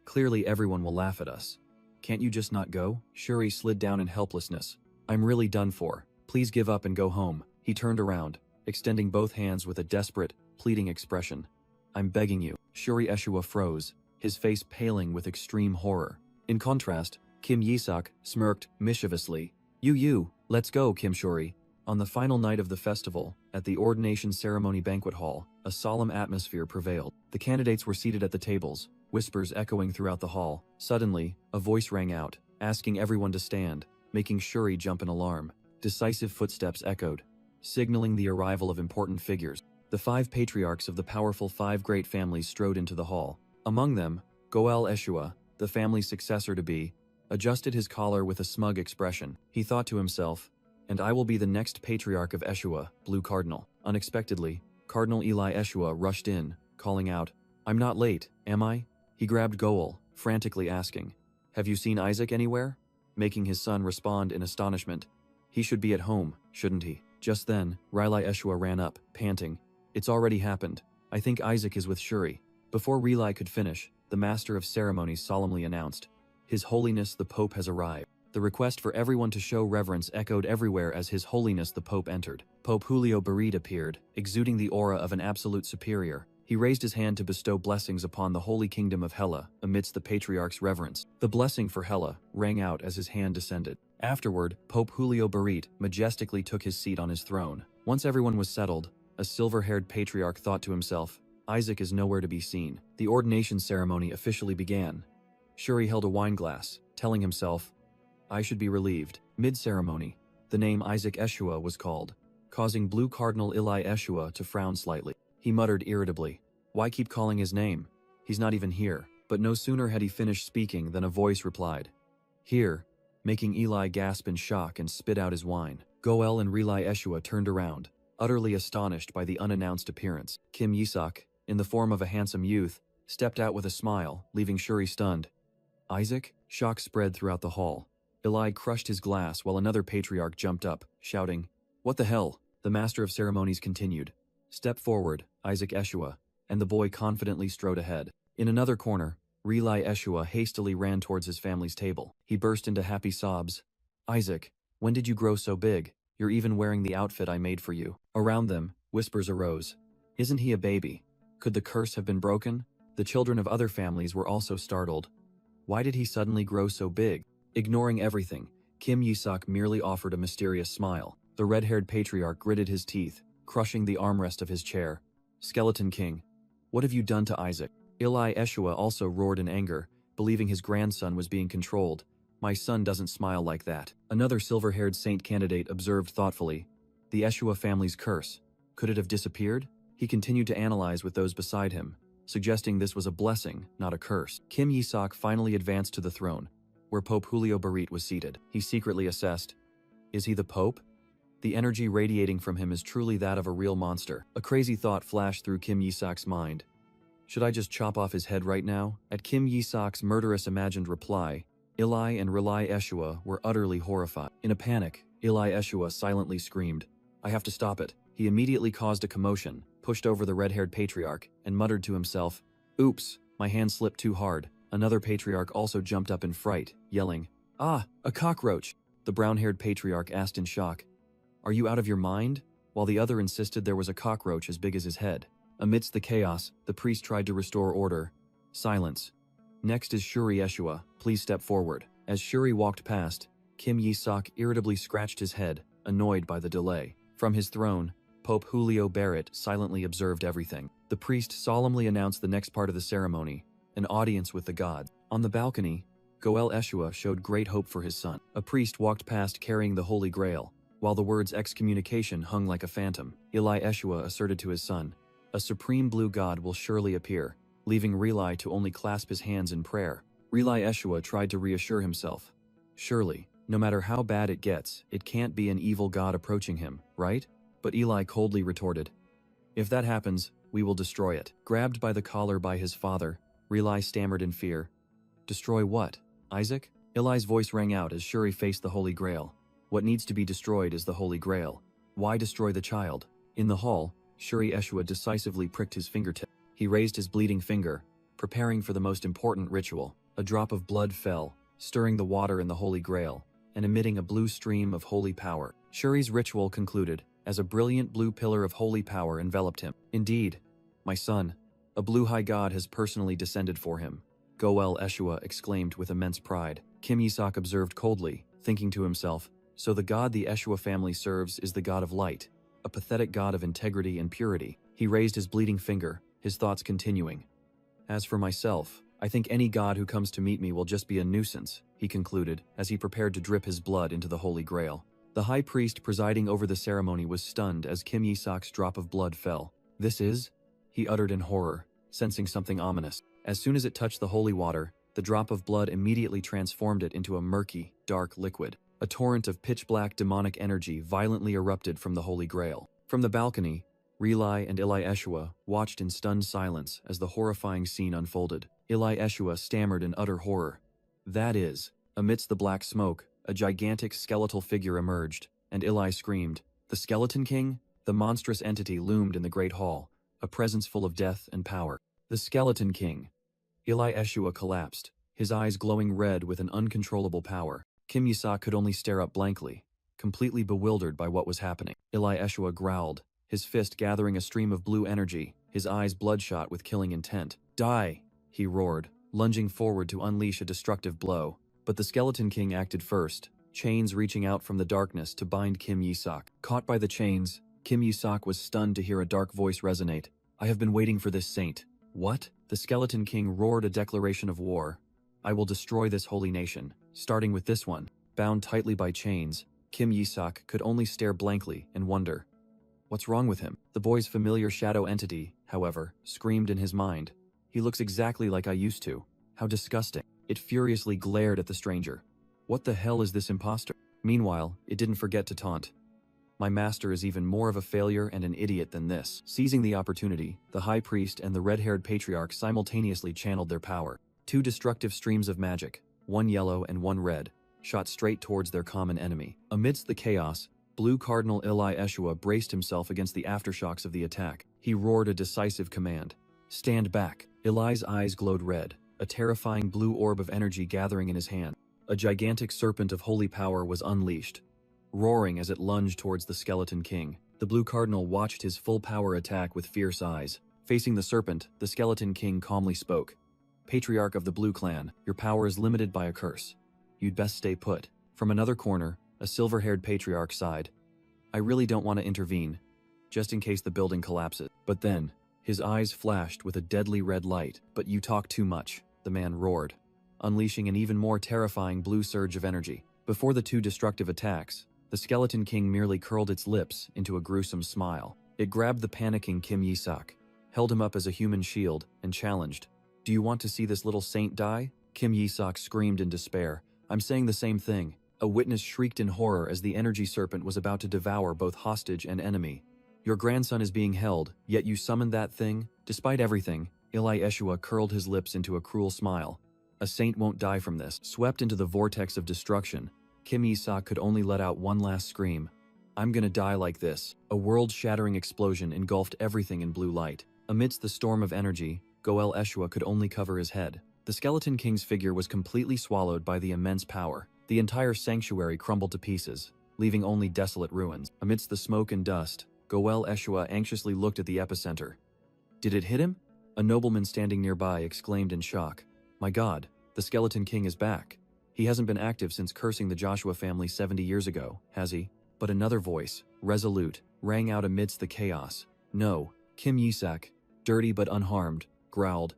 "Clearly everyone will laugh at us. Can't you just not go?" Shuri slid down in helplessness. "I'm really done for. Please give up and go home." He turned around, extending both hands with a desperate, pleading expression. "I'm begging you." Shuri Eshua froze, his face paling with extreme horror. In contrast, Kim Yi-sok smirked mischievously. You, let's go, Kim Shuri." On the final night of the festival, at the ordination ceremony banquet hall, a solemn atmosphere prevailed. The candidates were seated at the tables, whispers echoing throughout the hall. Suddenly, a voice rang out, asking everyone to stand, making Shuri jump in alarm. Decisive footsteps echoed, signaling the arrival of important figures. The 5 patriarchs of the powerful 5 great families strode into the hall. Among them, Goel Eshua, the family's successor-to-be, adjusted his collar with a smug expression. He thought to himself, "And I will be the next patriarch of Eshua, Blue Cardinal." Unexpectedly, Cardinal Eli Eshua rushed in, calling out, "I'm not late, am I?" He grabbed Goel, frantically asking, "Have you seen Isaac anywhere?" making his son respond in astonishment. He should be at home, shouldn't he? Just then, Rilai Eshua ran up, panting. It's already happened. I think Isaac is with Shuri. Before Rilai could finish, the master of ceremonies solemnly announced, His Holiness the Pope has arrived. The request for everyone to show reverence echoed everywhere as His Holiness the Pope entered. Pope Julio Barit appeared, exuding the aura of an absolute superior. He raised his hand to bestow blessings upon the holy kingdom of Hela, amidst the patriarch's reverence. The blessing for Hela rang out as his hand descended. Afterward, Pope Julio Barit majestically took his seat on his throne. Once everyone was settled, a silver-haired patriarch thought to himself, Isaac is nowhere to be seen. The ordination ceremony officially began. Shuri held a wine glass, telling himself, I should be relieved. Mid-ceremony, the name Isaac Eshua was called, causing Blue Cardinal Eli Eshua to frown slightly. He muttered irritably, Why keep calling his name? He's not even here. But no sooner had he finished speaking than a voice replied, Here, making Eli gasp in shock and spit out his wine. Goel and Relai Eshua turned around, utterly astonished by the unannounced appearance. Kim Yisak, in the form of a handsome youth, stepped out with a smile, leaving Shuri stunned. Isaac? Shock spread throughout the hall. Eli crushed his glass while another patriarch jumped up, shouting, What the hell? The master of ceremonies continued. Step forward, Isaac Eshua, and the boy confidently strode ahead. In another corner, Relai Eshua hastily ran towards his family's table. He burst into happy sobs. Isaac, when did you grow so big? You're even wearing the outfit I made for you. Around them, whispers arose. Isn't he a baby? Could the curse have been broken? The children of other families were also startled. Why did he suddenly grow so big? Ignoring everything, Kim Yisak merely offered a mysterious smile. The red-haired patriarch gritted his teeth, crushing the armrest of his chair. Skeleton King, what have you done to Isaac? Eli Eshua also roared in anger, believing his grandson was being controlled. My son doesn't smile like that. Another silver-haired saint candidate observed thoughtfully. The Eshua family's curse. Could it have disappeared? He continued to analyze with those beside him, suggesting this was a blessing, not a curse. Kim Yisak finally advanced to the throne, where Pope Julio Barit was seated. He secretly assessed, Is he the Pope? The energy radiating from him is truly that of a real monster. A crazy thought flashed through Kim Yisak's mind. Should I just chop off his head right now? At Kim Yisak's murderous imagined reply, Eli and Relai Eshua were utterly horrified. In a panic, Eli Eshua silently screamed, I have to stop it. He immediately caused a commotion, pushed over the red-haired patriarch, and muttered to himself, Oops, my hand slipped too hard. Another patriarch also jumped up in fright, yelling, Ah, a cockroach! The brown-haired patriarch asked in shock, Are you out of your mind? While the other insisted there was a cockroach as big as his head. Amidst the chaos, the priest tried to restore order. Silence. Next is Shuri Eshua. Please step forward. As Shuri walked past, Kim Yisak irritably scratched his head, annoyed by the delay. From his throne, Pope Julio Barit silently observed everything. The priest solemnly announced the next part of the ceremony, an audience with the gods. On the balcony, Goel Eshua showed great hope for his son. A priest walked past carrying the Holy Grail, while the words excommunication hung like a phantom. Eli Eshua asserted to his son, A supreme blue god will surely appear, leaving Relai to only clasp his hands in prayer. Relai Eshua tried to reassure himself. Surely, no matter how bad it gets, it can't be an evil god approaching him, right? But Eli coldly retorted, If that happens, we will destroy it. Grabbed by the collar by his father, Relai stammered in fear. Destroy what, Isaac? Eli's voice rang out as Shuri faced the Holy Grail. What needs to be destroyed is the Holy Grail. Why destroy the child? In the hall, Shuri Eshua decisively pricked his fingertip. He raised his bleeding finger, preparing for the most important ritual. A drop of blood fell, stirring the water in the Holy Grail, and emitting a blue stream of holy power. Shuri's ritual concluded, as a brilliant blue pillar of holy power enveloped him. Indeed, my son, a blue high god has personally descended for him, Goel Eshua exclaimed with immense pride. Kim Yisak observed coldly, thinking to himself, So the god the Eshua family serves is the god of light, a pathetic god of integrity and purity. He raised his bleeding finger, his thoughts continuing. As for myself, I think any god who comes to meet me will just be a nuisance, he concluded, as he prepared to drip his blood into the Holy Grail. The high priest presiding over the ceremony was stunned as Kim Yisak's drop of blood fell. This is? He uttered in horror, sensing something ominous. As soon as it touched the holy water, the drop of blood immediately transformed it into a murky, dark liquid. A torrent of pitch-black demonic energy violently erupted from the Holy Grail. From the balcony, Relai and Eli Eshua watched in stunned silence as the horrifying scene unfolded. Eli Eshua stammered in utter horror. That is, amidst the black smoke, a gigantic skeletal figure emerged, and Eli screamed. The Skeleton King? The monstrous entity loomed in the Great Hall, a presence full of death and power. The Skeleton King. Eli Eshua collapsed, his eyes glowing red with an uncontrollable power. Kim Yisak could only stare up blankly, completely bewildered by what was happening. Eli Eshua growled, his fist gathering a stream of blue energy, his eyes bloodshot with killing intent. Die! He roared, lunging forward to unleash a destructive blow. But the Skeleton King acted first, chains reaching out from the darkness to bind Kim Yisak. Caught by the chains, Kim Yisak was stunned to hear a dark voice resonate. I have been waiting for this saint. What? The Skeleton King roared a declaration of war. I will destroy this holy nation, starting with this one. Bound tightly by chains, Kim Yisak could only stare blankly and wonder. What's wrong with him? The boy's familiar shadow entity, however, screamed in his mind. He looks exactly like I used to. How disgusting. It furiously glared at the stranger. What the hell is this imposter? Meanwhile, it didn't forget to taunt. My master is even more of a failure and an idiot than this. Seizing the opportunity, the high priest and the red-haired patriarch simultaneously channeled their power. Two destructive streams of magic, one yellow and one red, shot straight towards their common enemy. Amidst the chaos, Blue Cardinal Eli Eshua braced himself against the aftershocks of the attack. He roared a decisive command. Stand back. Eli's eyes glowed red, a terrifying blue orb of energy gathering in his hand. A gigantic serpent of holy power was unleashed, roaring as it lunged towards the Skeleton King. The Blue Cardinal watched his full power attack with fierce eyes. Facing the serpent, the Skeleton King calmly spoke. Patriarch of the Blue Clan, your power is limited by a curse. You'd best stay put. From another corner, a silver-haired patriarch sighed. I really don't want to intervene, just in case the building collapses. But then, his eyes flashed with a deadly red light. But you talk too much, the man roared, unleashing an even more terrifying blue surge of energy. Before the two destructive attacks, the Skeleton King merely curled its lips into a gruesome smile. It grabbed the panicking Kim Yisak, held him up as a human shield, and challenged. Do you want to see this little saint die? Kim Yisak screamed in despair. I'm saying the same thing. A witness shrieked in horror as the energy serpent was about to devour both hostage and enemy. Your grandson is being held, yet you summoned that thing? Despite everything, Eli Eshua curled his lips into a cruel smile. A saint won't die from this. Swept into the vortex of destruction, Kim Yisak could only let out one last scream. I'm gonna die like this. A world-shattering explosion engulfed everything in blue light. Amidst the storm of energy, Goel Eshua could only cover his head. The Skeleton King's figure was completely swallowed by the immense power. The entire sanctuary crumbled to pieces, leaving only desolate ruins. Amidst the smoke and dust, Goel Eshua anxiously looked at the epicenter. Did it hit him? A nobleman standing nearby exclaimed in shock. My God, the Skeleton King is back. He hasn't been active since cursing the Joshua family 70 years ago, has he? But another voice, resolute, rang out amidst the chaos. No, Kim Yisak, dirty but unharmed, growled.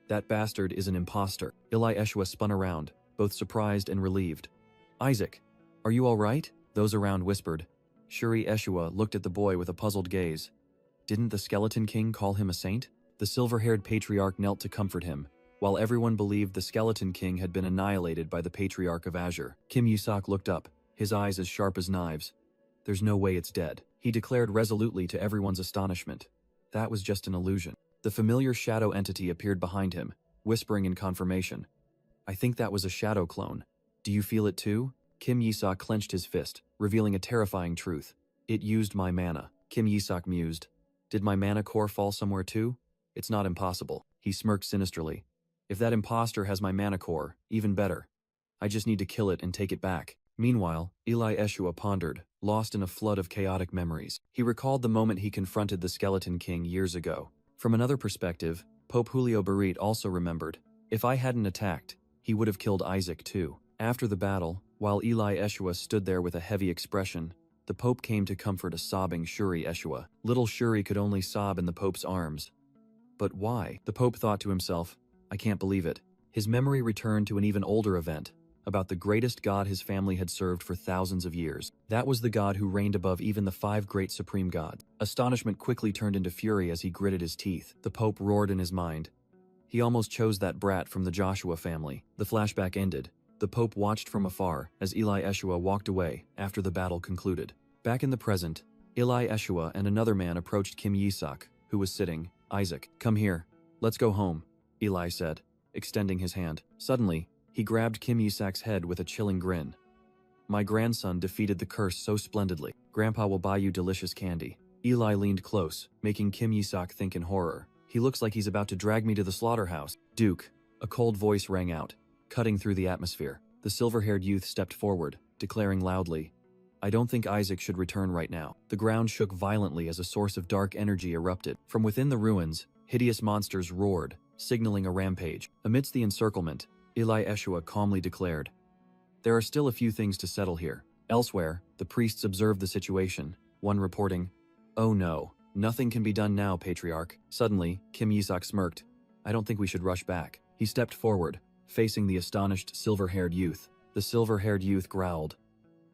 That bastard is an imposter. Eli Eshua spun around, both surprised and relieved. Isaac, are you all right? Those around whispered. Shuri Eshua looked at the boy with a puzzled gaze. Didn't the Skeleton King call him a saint? The silver-haired patriarch knelt to comfort him, while everyone believed the Skeleton King had been annihilated by the Patriarch of Azure. Kim Yisak looked up, his eyes as sharp as knives. There's no way it's dead, he declared resolutely to everyone's astonishment. That was just an illusion. The familiar shadow entity appeared behind him, whispering in confirmation. I think that was a shadow clone. Do you feel it too? Kim Yisak clenched his fist, revealing a terrifying truth. It used my mana. Kim Yisak mused. Did my mana core fall somewhere too? It's not impossible. He smirked sinisterly. If that imposter has my mana core, even better. I just need to kill it and take it back. Meanwhile, Eli Eshua pondered, lost in a flood of chaotic memories. He recalled the moment he confronted the Skeleton King years ago. From another perspective, Pope Julio Barit also remembered. If I hadn't attacked, he would have killed Isaac too. After the battle, while Eli Eshua stood there with a heavy expression, the Pope came to comfort a sobbing Shuri Eshua. Little Shuri could only sob in the Pope's arms. But why? The Pope thought to himself, I can't believe it. His memory returned to an even older event, about the greatest god his family had served for thousands of years. That was the god who reigned above even the 5 great supreme gods. Astonishment quickly turned into fury as he gritted his teeth. The Pope roared in his mind. He almost chose that brat from the Joshua family. The flashback ended. The Pope watched from afar as Eli Eshua walked away after the battle concluded. Back in the present, Eli Eshua and another man approached Kim Yisak, who was sitting. Isaac, come here. Let's go home, Eli said, extending his hand. Suddenly, he grabbed Kim Yisak's head with a chilling grin. My grandson defeated the curse so splendidly. Grandpa will buy you delicious candy. Eli leaned close, making Kim Yi-sok think in horror. He looks like he's about to drag me to the slaughterhouse. Duke. A cold voice rang out, cutting through the atmosphere. The silver-haired youth stepped forward, declaring loudly, I don't think Isaac should return right now. The ground shook violently as a source of dark energy erupted. From within the ruins, hideous monsters roared, signaling a rampage. Amidst the encirclement, Eli Eshua calmly declared, there are still a few things to settle here. Elsewhere, the priests observed the situation, one reporting, oh no, nothing can be done now, Patriarch. Suddenly, Kim Yi-sok smirked. I don't think we should rush back. He stepped forward, facing the astonished silver-haired youth. The silver-haired youth growled,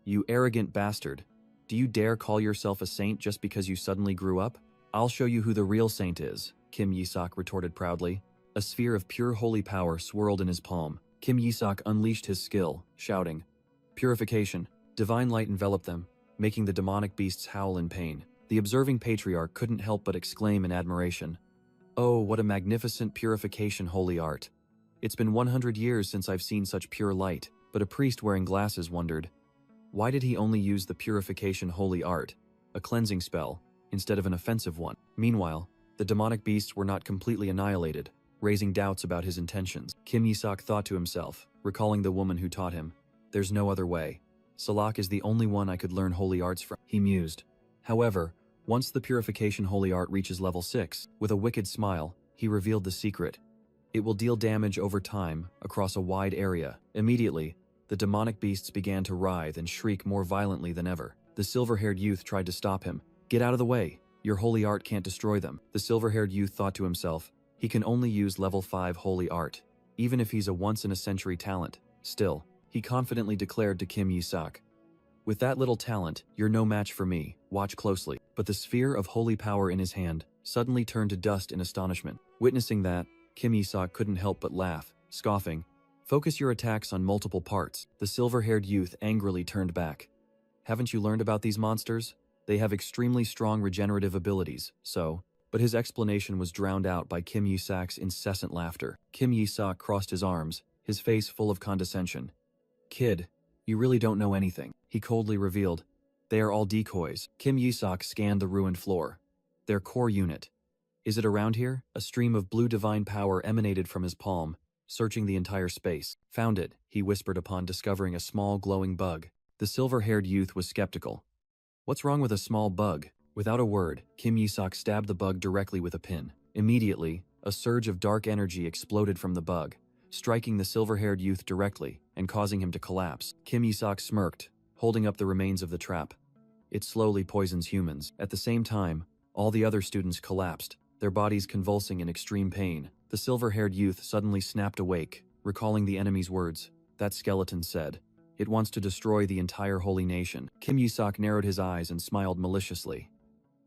you arrogant bastard. Do you dare call yourself a saint just because you suddenly grew up? I'll show you who the real saint is, Kim Yi-sok retorted proudly. A sphere of pure holy power swirled in his palm. Kim Yi-sok unleashed his skill, shouting, purification. Divine light enveloped them, making the demonic beasts howl in pain. The observing patriarch couldn't help but exclaim in admiration, oh, what a magnificent purification holy art. It's been 100 years since I've seen such pure light. But a priest wearing glasses wondered, why did he only use the purification holy art, a cleansing spell, instead of an offensive one? Meanwhile, the demonic beasts were not completely annihilated, raising doubts about his intentions. Kim Yi-sok thought to himself, recalling the woman who taught him, there's no other way. Salak is the only one I could learn holy arts from, he mused. However, once the purification holy art reaches level 6, with a wicked smile, he revealed the secret. It will deal damage over time, across a wide area. Immediately, the demonic beasts began to writhe and shriek more violently than ever. The silver-haired youth tried to stop him. Get out of the way. Your holy art can't destroy them. The silver-haired youth thought to himself, he can only use level 5 holy art, even if he's a once-in-a-century talent. Still, he confidently declared to Kim Yi-sok, with that little talent, you're no match for me. Watch closely. But the sphere of holy power in his hand suddenly turned to dust in astonishment. Witnessing that, Kim Yi-sok couldn't help but laugh, scoffing, focus your attacks on multiple parts. The silver-haired youth angrily turned back. Haven't you learned about these monsters? They have extremely strong regenerative abilities, so... But his explanation was drowned out by Kim Yi-sok's incessant laughter. Kim Yi-sok crossed his arms, his face full of condescension. Kid, you really don't know anything, he coldly revealed. They are all decoys. Kim Yi-sok scanned the ruined floor. Their core unit. Is it around here? A stream of blue divine power emanated from his palm, searching the entire space. Found it, he whispered upon discovering a small glowing bug. The silver-haired youth was skeptical. What's wrong with a small bug? Without a word, Kim Yi-sok stabbed the bug directly with a pin. Immediately, a surge of dark energy exploded from the bug, striking the silver-haired youth directly and causing him to collapse. Kim Yi-sok smirked, holding up the remains of the trap. It slowly poisons humans. At the same time, all the other students collapsed, their bodies convulsing in extreme pain. The silver-haired youth suddenly snapped awake, recalling the enemy's words. That skeleton said, it wants to destroy the entire holy nation. Kim Yi-sok narrowed his eyes and smiled maliciously.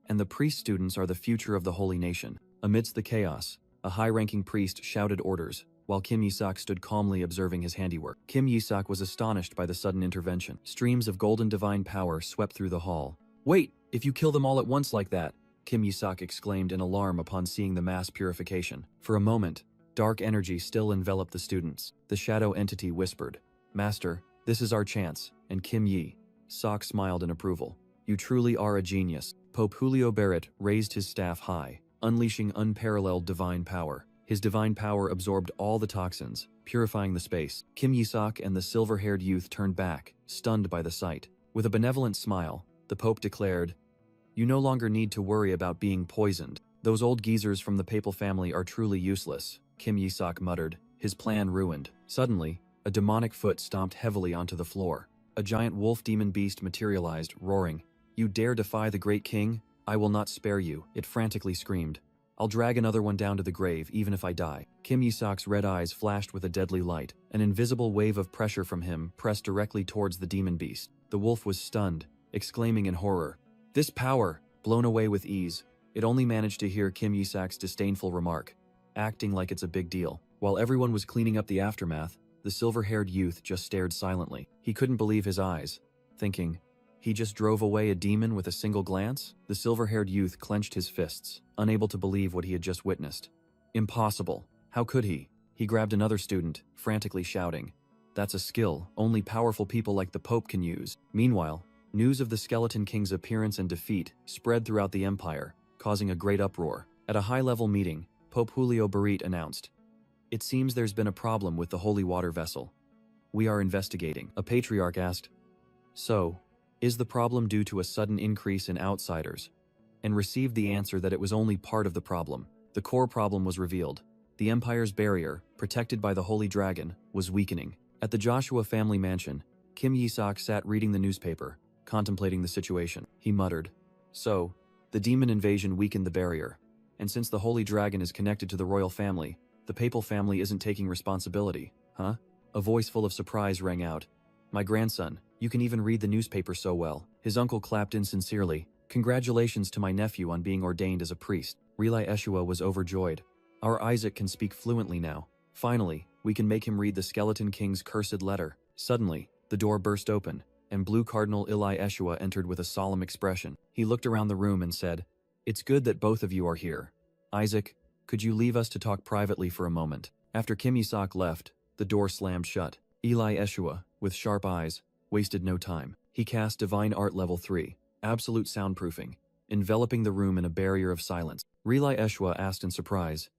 And the priest students are the future of the holy nation. Amidst the chaos, a high-ranking priest shouted orders, while Kim Yi-sok stood calmly observing his handiwork. Kim Yi-sok was astonished by the sudden intervention. Streams of golden divine power swept through the hall. Wait, if you kill them all at once like that, Kim Yi-sok exclaimed in alarm upon seeing the mass purification. For a moment, dark energy still enveloped the students. The shadow entity whispered, Master, this is our chance, and Kim Yi-sok smiled in approval. You truly are a genius. Pope Julio Barrett raised his staff high, unleashing unparalleled divine power. His divine power absorbed all the toxins, purifying the space. Kim Yi-sok and the silver-haired youth turned back, stunned by the sight. With a benevolent smile, the Pope declared, you no longer need to worry about being poisoned. Those old geezers from the papal family are truly useless, Kim Yi-sok muttered, his plan ruined. Suddenly, a demonic foot stomped heavily onto the floor. A giant wolf demon beast materialized, roaring, You dare defy the great king? I will not spare you, it frantically screamed. I'll drag another one down to the grave even if I die. Kim Yi-sok's red eyes flashed with a deadly light. An invisible wave of pressure from him pressed directly towards the demon beast. The wolf was stunned, exclaiming in horror, This power! Blown away with ease, it only managed to hear Kim Yi-sok's disdainful remark, acting like it's a big deal. While everyone was cleaning up the aftermath, the silver-haired youth just stared silently. He couldn't believe his eyes, thinking, he just drove away a demon with a single glance? The silver-haired youth clenched his fists, unable to believe what he had just witnessed. Impossible. How could he? He grabbed another student, frantically shouting, That's a skill only powerful people like the Pope can use. Meanwhile, news of the Skeleton King's appearance and defeat spread throughout the empire, causing a great uproar. At a high-level meeting, Pope Julio Barit announced, "It seems there's been a problem with the holy water vessel. We are investigating." A patriarch asked, "So, is the problem due to a sudden increase in outsiders?" And received the answer that it was only part of the problem. The core problem was revealed. The Empire's barrier, protected by the Holy Dragon, was weakening. At the Joshua family mansion, Kim Yi-sok sat reading the newspaper, contemplating the situation. He muttered, "So, the demon invasion weakened the barrier. And since the Holy Dragon is connected to the royal family, the papal family isn't taking responsibility, huh?" A voice full of surprise rang out. "My grandson, you can even read the newspaper so well." His uncle clapped in sincerely. "Congratulations to my nephew on being ordained as a priest." Relai Eshua was overjoyed. "Our Isaac can speak fluently now. Finally, we can make him read the Skeleton King's cursed letter." Suddenly, the door burst open, and Blue Cardinal Eli Eshua entered with a solemn expression. He looked around the room and said, "It's good that both of you are here. Isaac, could you leave us to talk privately for a moment?" After Kim Yi-sok left, the door slammed shut. Eli Eshua, with sharp eyes, wasted no time. He cast Divine Art Level 3, Absolute Soundproofing, enveloping the room in a barrier of silence. Relai Eshua asked in surprise,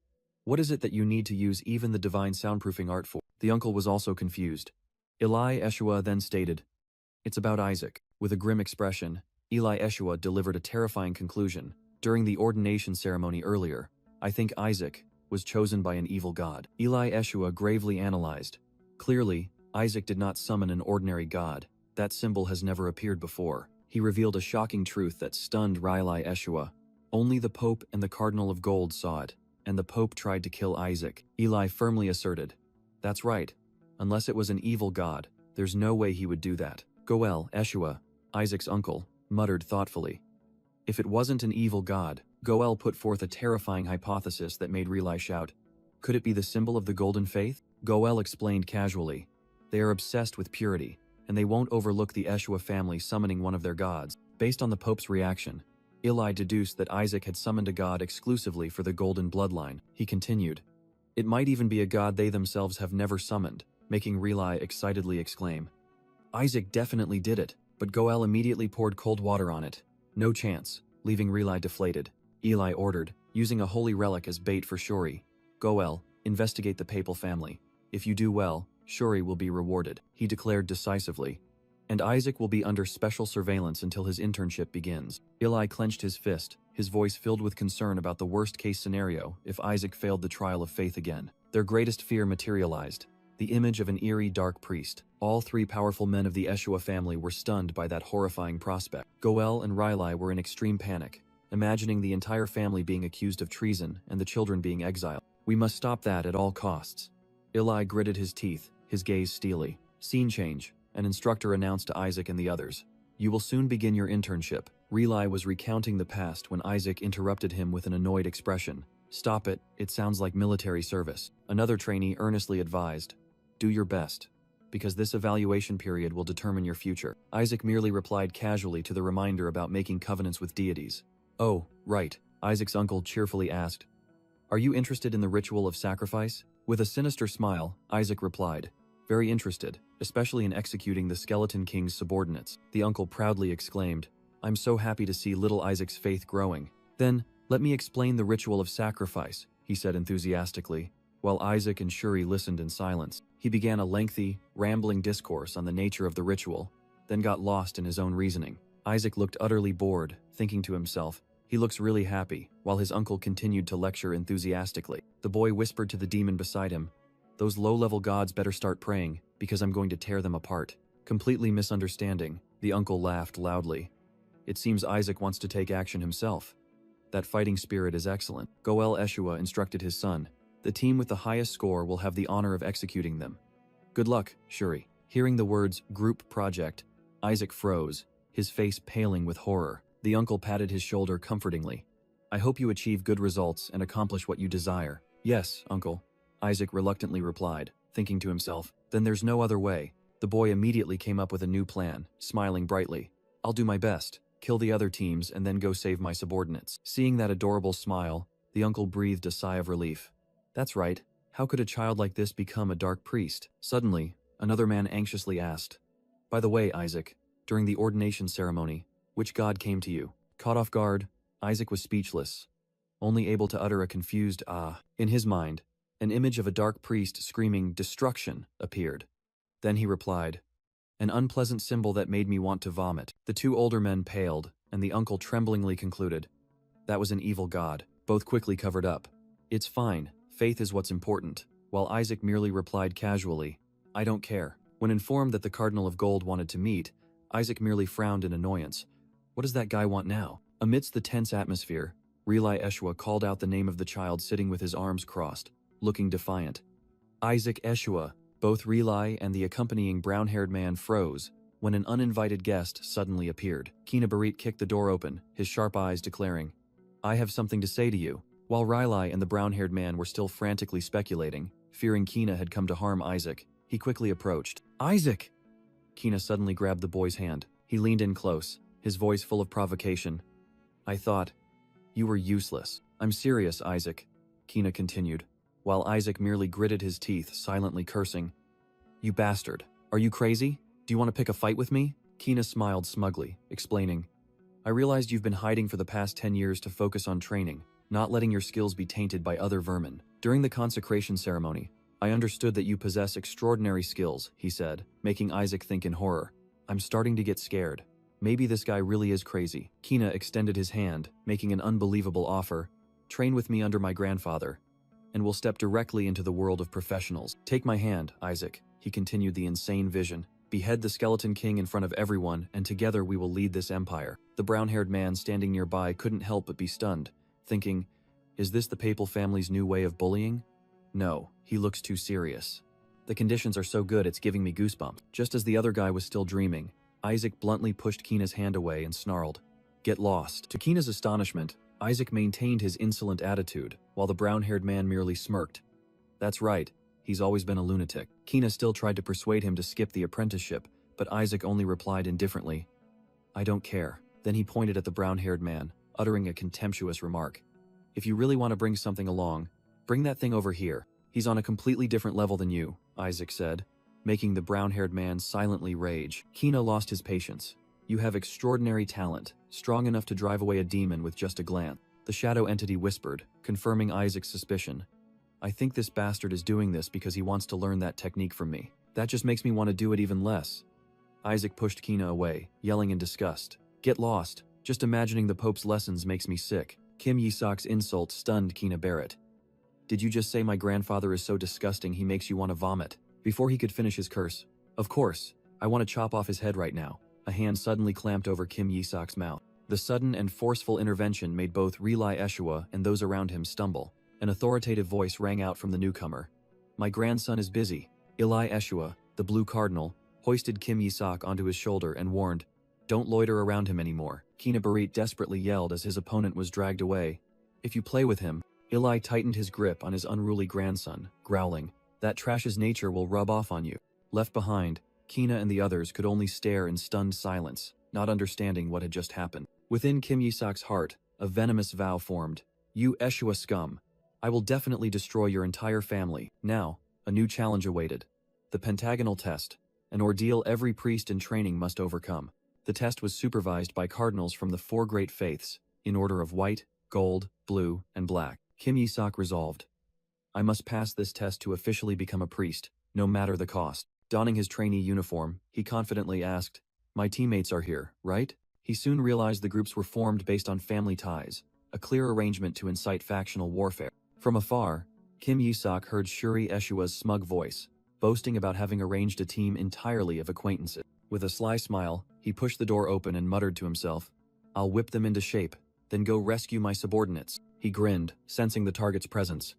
"What is it that you need to use even the Divine Soundproofing art for?" The uncle was also confused. Eli Eshua then stated, "It's about Isaac." With a grim expression, Eli Eshua delivered a terrifying conclusion. "During the ordination ceremony earlier, I think Isaac was chosen by an evil god." Eli Eshua gravely analyzed. Clearly, Isaac did not summon an ordinary god. That symbol has never appeared before. He revealed a shocking truth that stunned Rilai Eshua. Only the Pope and the Cardinal of Gold saw it, and the Pope tried to kill Isaac. Eli firmly asserted, "That's right. Unless it was an evil god, there's no way he would do that." Goel Eshua, Isaac's uncle, muttered thoughtfully. If it wasn't an evil god, Goel put forth a terrifying hypothesis that made Relai shout, "Could it be the symbol of the Golden Faith?" Goel explained casually, "They are obsessed with purity, and they won't overlook the Eshua family summoning one of their gods." Based on the Pope's reaction, Eli deduced that Isaac had summoned a god exclusively for the Golden Bloodline. He continued, "It might even be a god they themselves have never summoned," making Relai excitedly exclaim, "Isaac definitely did it." But Goel immediately poured cold water on it. "No chance," leaving Relai deflated. Eli ordered, using a holy relic as bait for Shuri, "Goel, investigate the papal family. If you do well, Shuri will be rewarded," he declared decisively. "And Isaac will be under special surveillance until his internship begins." Eli clenched his fist, his voice filled with concern about the worst-case scenario if Isaac failed the trial of faith again. Their greatest fear materialized. The image of an eerie dark priest. All three powerful men of the Eshua family were stunned by that horrifying prospect. Goel and Rilai were in extreme panic, imagining the entire family being accused of treason and the children being exiled. "We must stop that at all costs." Eli gritted his teeth, his gaze steely. Scene change. An instructor announced to Isaac and the others, "You will soon begin your internship." Relai was recounting the past when Isaac interrupted him with an annoyed expression. "Stop it, it sounds like military service." Another trainee earnestly advised, "Do your best, because this evaluation period will determine your future." Isaac merely replied casually to the reminder about making covenants with deities. "Oh, right," Isaac's uncle cheerfully asked. "Are you interested in the ritual of sacrifice?" With a sinister smile, Isaac replied, "Very interested, especially in executing the Skeleton King's subordinates." The uncle proudly exclaimed, "I'm so happy to see little Isaac's faith growing." "Then, let me explain the ritual of sacrifice," he said enthusiastically. While Isaac and Shuri listened in silence, he began a lengthy, rambling discourse on the nature of the ritual, then got lost in his own reasoning. Isaac looked utterly bored, thinking to himself, "He looks really happy," while his uncle continued to lecture enthusiastically. The boy whispered to the demon beside him, "Those low-level gods better start praying, because I'm going to tear them apart." Completely misunderstanding, the uncle laughed loudly. "It seems Isaac wants to take action himself. That fighting spirit is excellent." Goel Eshua instructed his son, "The team with the highest score will have the honor of executing them. Good luck, Shuri." Hearing the words "group project," Isaac froze, his face paling with horror. The uncle patted his shoulder comfortingly. "I hope you achieve good results and accomplish what you desire." "Yes, uncle," Isaac reluctantly replied, thinking to himself, "Then there's no other way." The boy immediately came up with a new plan, smiling brightly. "I'll do my best, kill the other teams, and then go save my subordinates." Seeing that adorable smile, the uncle breathed a sigh of relief. "That's right. How could a child like this become a dark priest?" Suddenly, Another man anxiously asked. By the way, Isaac, during the ordination ceremony, which god came to you? Caught off guard, Isaac was speechless, only able to utter a confused ah. In his mind, an image of a dark priest screaming destruction appeared. Then he replied, an unpleasant symbol that made me want to vomit. The two older men paled, and the uncle tremblingly concluded, that was an evil god. Both quickly covered up. It's fine, faith is what's important, while Isaac merely replied casually, I don't care. When informed that the Cardinal of Gold wanted to meet, Isaac merely frowned in annoyance. What does that guy want now? Amidst the tense atmosphere, Relai Eshua called out the name of the child sitting with his arms crossed, looking defiant. Isaac Eshua. Both Relai and the accompanying brown-haired man froze when an uninvited guest suddenly appeared. Kina Barit kicked the door open, his sharp eyes declaring, I have something to say to you. While Relai and the brown-haired man were still frantically speculating, fearing Kina had come to harm Isaac, he quickly approached. Isaac! Kina suddenly grabbed the boy's hand. He leaned in close, his voice full of provocation. I thought, you were useless. I'm serious, Isaac, Kina continued, while Isaac merely gritted his teeth, silently cursing. You bastard. Are you crazy? Do you want to pick a fight with me? Kina smiled smugly, explaining, I realized you've been hiding for the past 10 years to focus on training, not letting your skills be tainted by other vermin. During the consecration ceremony, I understood that you possess extraordinary skills, he said, making Isaac think in horror. I'm starting to get scared. Maybe this guy really is crazy. Kina extended his hand, making an unbelievable offer. Train with me under my grandfather, and we'll step directly into the world of professionals. Take my hand, Isaac, he continued the insane vision. Behead the Skeleton King in front of everyone, and together we will lead this empire. The brown-haired man standing nearby couldn't help but be stunned, thinking, is this the papal family's new way of bullying? No, he looks too serious. The conditions are so good it's giving me goosebumps. Just as the other guy was still dreaming, Isaac bluntly pushed Kina's hand away and snarled, Get lost. To Kina's astonishment, Isaac maintained his insolent attitude, while the brown-haired man merely smirked. That's right, he's always been a lunatic. Kina still tried to persuade him to skip the apprenticeship, but Isaac only replied indifferently, I don't care. Then he pointed at the brown-haired man, uttering a contemptuous remark. If you really want to bring something along, bring that thing over here. He's on a completely different level than you, Isaac said, making the brown-haired man silently rage. Kina lost his patience. You have extraordinary talent, strong enough to drive away a demon with just a glance. The shadow entity whispered, confirming Isaac's suspicion. I think this bastard is doing this because he wants to learn that technique from me. That just makes me want to do it even less. Isaac pushed Kina away, yelling in disgust. Get lost. Just imagining the Pope's lessons makes me sick. Kim Yisok's insult stunned Kina Barrett. Did you just say my grandfather is so disgusting he makes you want to vomit? Before he could finish his curse, of course, I want to chop off his head right now. A hand suddenly clamped over Kim Yisok's mouth. The sudden and forceful intervention made both Relai Eshua and those around him stumble. An authoritative voice rang out from the newcomer. My grandson is busy. Eli Eshua, the Blue Cardinal, hoisted Kim Yisok onto his shoulder and warned, Don't loiter around him anymore. Kina Barit desperately yelled as his opponent was dragged away. If you play with him, Eli tightened his grip on his unruly grandson, growling, That trash's nature will rub off on you. Left behind, Kina and the others could only stare in stunned silence, not understanding what had just happened. Within Kim Yisok's heart, a venomous vow formed. You Eshua scum. I will definitely destroy your entire family. Now, a new challenge awaited. The pentagonal test, an ordeal every priest in training must overcome. The test was supervised by cardinals from the 4 great faiths, in order of white, gold, blue, and black. Kim Yisok resolved. I must pass this test to officially become a priest, no matter the cost. Donning his trainee uniform, he confidently asked, My teammates are here, right? He soon realized the groups were formed based on family ties, a clear arrangement to incite factional warfare. From afar, Kim Yisok heard Shuri Eshua's smug voice, boasting about having arranged a team entirely of acquaintances. With a sly smile, he pushed the door open and muttered to himself, I'll whip them into shape, then go rescue my subordinates. He grinned, sensing the target's presence.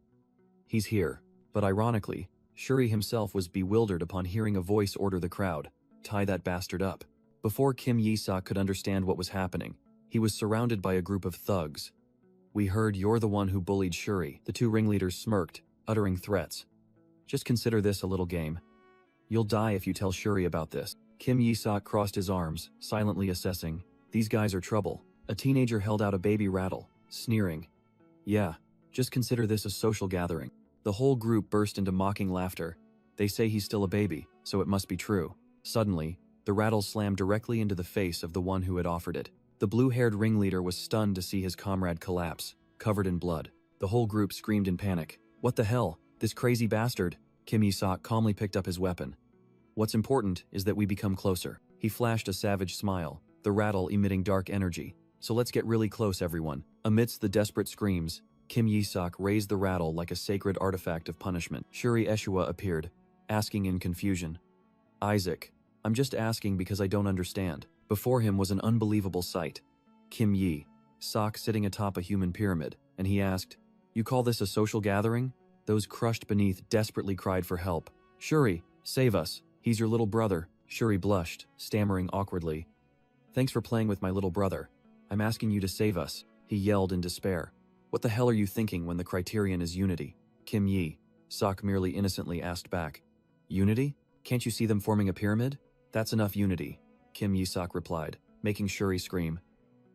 He's here, but ironically, Shuri himself was bewildered upon hearing a voice order the crowd, Tie that bastard up. Before Kim Yisok could understand what was happening, he was surrounded by a group of thugs. We heard you're the one who bullied Shuri. The 2 ringleaders smirked, uttering threats. Just consider this a little game. You'll die if you tell Shuri about this. Kim Yisok crossed his arms, silently assessing. These guys are trouble. A teenager held out a baby rattle, sneering. Yeah, just consider this a social gathering. The whole group burst into mocking laughter. They say he's still a baby. so it must be true. Suddenly, the rattle slammed directly into the face of the one who had offered it. The blue-haired ringleader was stunned to see his comrade collapse, covered in blood. The whole group screamed in panic. What the hell? This crazy bastard! Kim Yi-sok calmly picked up his weapon. What's important is that we become closer. He flashed a savage smile, the rattle emitting dark energy. So let's get really close, everyone. Amidst the desperate screams, Kim Yi-sok raised the rattle like a sacred artifact of punishment. Shuri Eshua appeared, asking in confusion. Isaac, I'm just asking because I don't understand. Before him was an unbelievable sight. Kim Yi-sok sitting atop a human pyramid, and he asked, You call this a social gathering? Those crushed beneath desperately cried for help. Shuri, save us. He's your little brother. Shuri blushed, stammering awkwardly. Thanks for playing with my little brother. I'm asking you to save us, he yelled in despair. What the hell are you thinking when the criterion is unity? Kim Yi-sok merely innocently asked back. Unity? Can't you see them forming a pyramid? That's enough unity, Kim Yi-sok replied, making Shuri scream.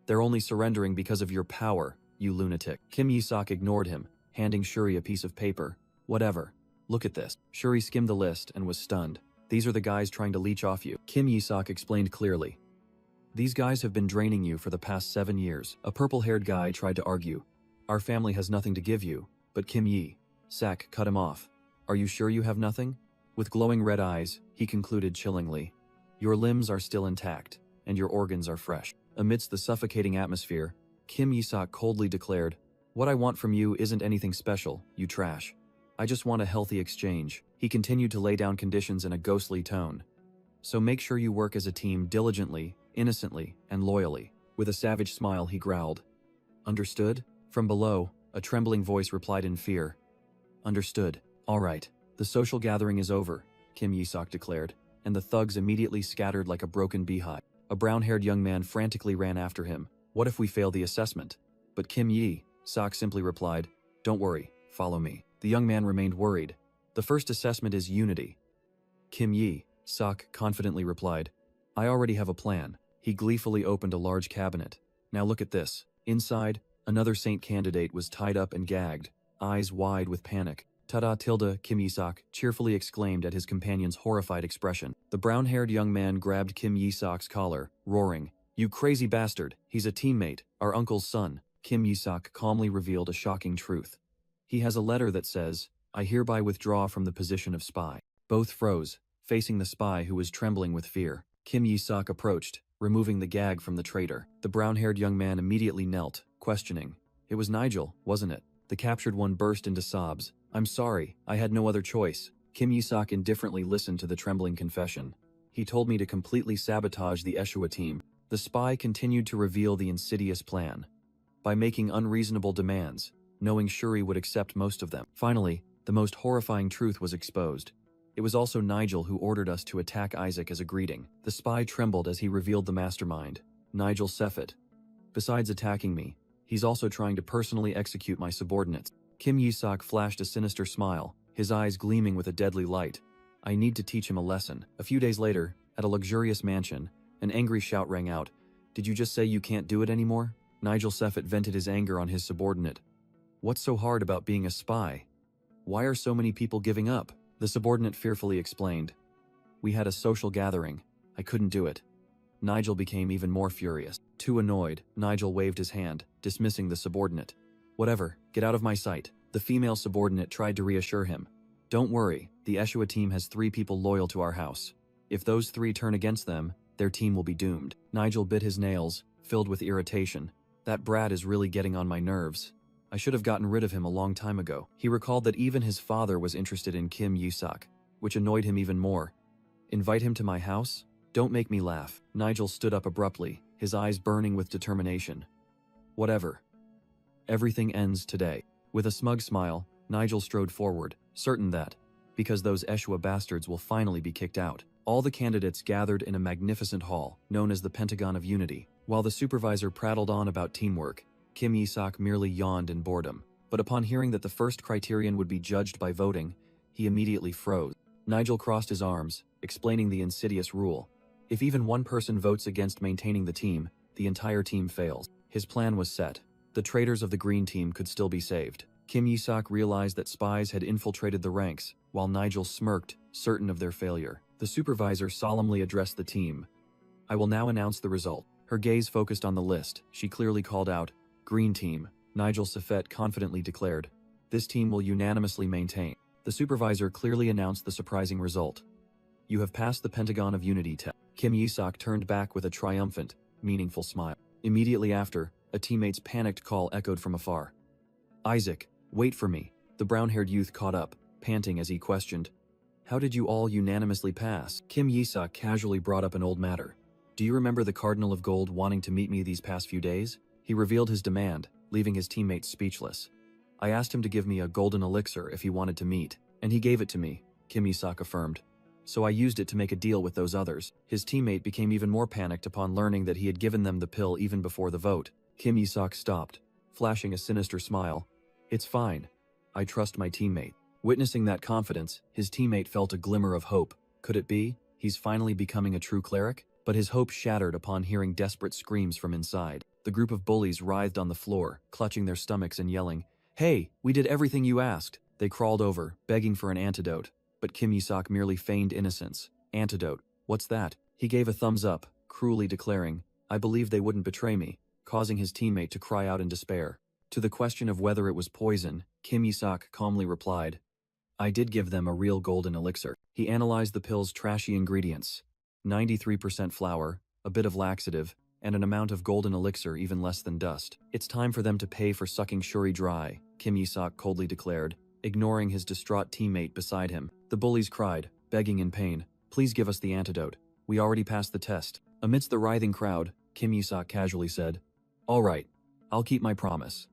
They're only surrendering because of your power, you lunatic. Kim Yi-sok ignored him, handing Shuri a piece of paper. Whatever. Look at this. Shuri skimmed the list and was stunned. These are the guys trying to leech off you. Kim Yi-sok explained clearly. These guys have been draining you for the past 7 years. A purple-haired guy tried to argue. Our family has nothing to give you, but Kim Yi-sok cut him off. Are you sure you have nothing? With glowing red eyes, he concluded chillingly. Your limbs are still intact, and your organs are fresh. Amidst the suffocating atmosphere, Kim Yi-sok coldly declared, What I want from you isn't anything special, you trash. I just want a healthy exchange. He continued to lay down conditions in a ghostly tone. So make sure you work as a team diligently, innocently, and loyally. With a savage smile, he growled. Understood? From below, a trembling voice replied in fear. Understood. All right. The social gathering is over, Kim Yi-sok declared, and the thugs immediately scattered like a broken beehive. A brown-haired young man frantically ran after him. What if we fail the assessment? But Kim Yi-sok simply replied, Don't worry, follow me. The young man remained worried. The first assessment is unity. Kim Yi-sok confidently replied, I already have a plan. He gleefully opened a large cabinet. Now look at this. Inside, another saint candidate was tied up and gagged, eyes wide with panic. Ta-da tilde, Kim Yi-sok cheerfully exclaimed at his companion's horrified expression. The brown-haired young man grabbed Kim Yi-sok's collar, roaring, You crazy bastard, he's a teammate, our uncle's son. Kim Yi-sok calmly revealed a shocking truth. He has a letter that says, I hereby withdraw from the position of spy. Both froze, facing the spy who was trembling with fear. Kim Yi-sok approached, removing the gag from the traitor. The brown-haired young man immediately knelt, questioning. It was Nigel, wasn't it? The captured one burst into sobs. I'm sorry, I had no other choice. Kim Yi-sok indifferently listened to the trembling confession. He told me to completely sabotage the Eshua team. The spy continued to reveal the insidious plan. By making unreasonable demands, knowing Shuri would accept most of them. Finally, the most horrifying truth was exposed. It was also Nigel who ordered us to attack Isaac as a greeting. The spy trembled as he revealed the mastermind, Nigel Seffet. Besides attacking me, he's also trying to personally execute my subordinates. Kim Yi-sok flashed a sinister smile, his eyes gleaming with a deadly light. I need to teach him a lesson. A few days later, at a luxurious mansion, an angry shout rang out. Did you just say you can't do it anymore? Nigel Seffet vented his anger on his subordinate. What's so hard about being a spy? Why are so many people giving up? The subordinate fearfully explained. We had a social gathering. I couldn't do it. Nigel became even more furious. Too annoyed, Nigel waved his hand, dismissing the subordinate. Whatever, get out of my sight. The female subordinate tried to reassure him. Don't worry, the Eshua team has 3 people loyal to our house. If those 3 turn against them, their team will be doomed. Nigel bit his nails, filled with irritation. That brat is really getting on my nerves. I should have gotten rid of him a long time ago. He recalled that even his father was interested in Kim Yi-sok, which annoyed him even more. Invite him to my house? Don't make me laugh. Nigel stood up abruptly, his eyes burning with determination. Whatever. Everything ends today. With a smug smile, Nigel strode forward, certain that, because those Eshua bastards will finally be kicked out. All the candidates gathered in a magnificent hall, known as the Pentagon of Unity. While the supervisor prattled on about teamwork, Kim Yi-sok merely yawned in boredom. But upon hearing that the first criterion would be judged by voting, he immediately froze. Nigel crossed his arms, explaining the insidious rule. If even one person votes against maintaining the team, the entire team fails. His plan was set. The traitors of the green team could still be saved. Kim Yi-sok realized that spies had infiltrated the ranks, while Nigel smirked, certain of their failure. The supervisor solemnly addressed the team. I will now announce the result. Her gaze focused on the list. She clearly called out, Green Team. Nigel Safet confidently declared, this team will unanimously maintain. The supervisor clearly announced the surprising result. You have passed the Pentagon of Unity test. Kim Yi-sok turned back with a triumphant, meaningful smile. Immediately after, a teammate's panicked call echoed from afar. Isaac, wait for me. The brown-haired youth caught up, panting as he questioned, how did you all unanimously pass? Kim Yi-sok casually brought up an old matter. Do you remember the Cardinal of Gold wanting to meet me these past few days? He revealed his demand, leaving his teammates speechless. I asked him to give me a golden elixir if he wanted to meet, and he gave it to me, Kim Yi-sok affirmed. So I used it to make a deal with those others. His teammate became even more panicked upon learning that he had given them the pill even before the vote. Kim Yi-sok stopped, flashing a sinister smile. It's fine. I trust my teammate. Witnessing that confidence, his teammate felt a glimmer of hope. Could it be? He's finally becoming a true cleric? But his hope shattered upon hearing desperate screams from inside. The group of bullies writhed on the floor, clutching their stomachs and yelling, Hey, we did everything you asked. They crawled over, begging for an antidote. But Kim Yi-sok merely feigned innocence. Antidote? What's that? He gave a thumbs up, cruelly declaring, I believe they wouldn't betray me, causing his teammate to cry out in despair. To the question of whether it was poison, Kim Yi-sok calmly replied, I did give them a real golden elixir. He analyzed the pill's trashy ingredients. 93% flour, a bit of laxative, and an amount of golden elixir even less than dust. It's time for them to pay for sucking Shuri dry, Kim Yi-sok coldly declared, ignoring his distraught teammate beside him. The bullies cried, begging in pain, Please give us the antidote. We already passed the test. Amidst the writhing crowd, Kim Yi-sok casually said, All right, I'll keep my promise.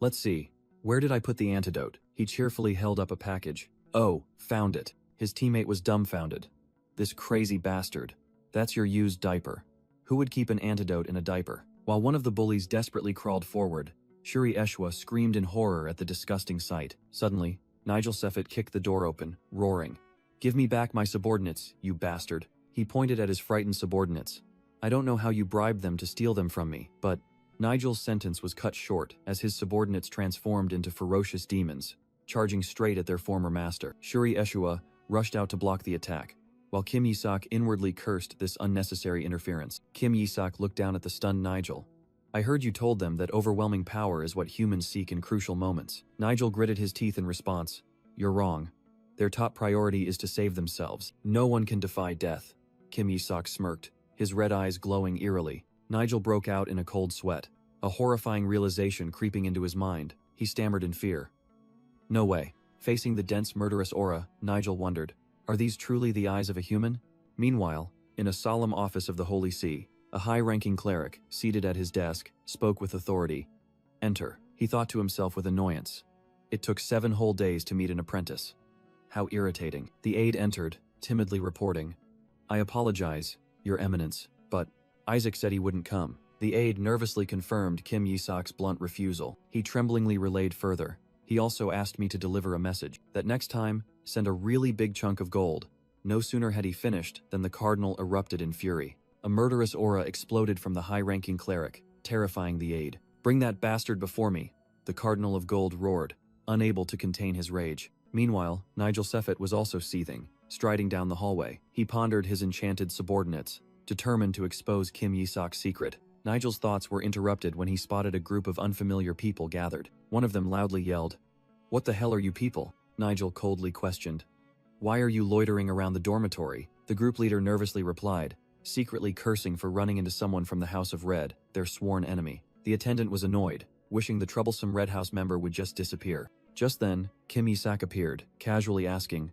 Let's see. Where did I put the antidote? He cheerfully held up a package. Oh, found it. His teammate was dumbfounded. This crazy bastard. That's your used diaper. Who would keep an antidote in a diaper? While one of the bullies desperately crawled forward, Shuri Eshwa screamed in horror at the disgusting sight. Suddenly, Nigel Seffet kicked the door open, roaring, Give me back my subordinates, you bastard. He pointed at his frightened subordinates. I don't know how you bribed them to steal them from me, but Nigel's sentence was cut short as his subordinates transformed into ferocious demons, charging straight at their former master. Shuri Eshua rushed out to block the attack, while Kim Yi-sok inwardly cursed this unnecessary interference. Kim Yi-sok looked down at the stunned Nigel. I heard you told them that overwhelming power is what humans seek in crucial moments. Nigel gritted his teeth in response. You're wrong. Their top priority is to save themselves. No one can defy death. Kim Yi-sok smirked, his red eyes glowing eerily. Nigel broke out in a cold sweat, a horrifying realization creeping into his mind. He stammered in fear. No way. Facing the dense murderous aura, Nigel wondered, are these truly the eyes of a human? Meanwhile, in a solemn office of the Holy See, a high-ranking cleric, seated at his desk, spoke with authority. Enter, he thought to himself with annoyance. It took 7 whole days to meet an apprentice. How irritating. The aide entered, timidly reporting. I apologize, Your Eminence, but Isaac said he wouldn't come. The aide nervously confirmed Kim Yi-sok's blunt refusal. He tremblingly relayed further. He also asked me to deliver a message, that next time, send a really big chunk of gold. No sooner had he finished than the cardinal erupted in fury. A murderous aura exploded from the high-ranking cleric, terrifying the aide. Bring that bastard before me, the Cardinal of Gold roared, unable to contain his rage. Meanwhile, Nigel Seffet was also seething, striding down the hallway. He pondered his enchanted subordinates, determined to expose Kim Yi-sok's secret. Nigel's thoughts were interrupted when he spotted a group of unfamiliar people gathered. One of them loudly yelled, What the hell are you people? Nigel coldly questioned. Why are you loitering around the dormitory? The group leader nervously replied, secretly cursing for running into someone from the House of Red, their sworn enemy. The attendant was annoyed, wishing the troublesome Red House member would just disappear. Just then, Kim Yi-sok appeared, casually asking,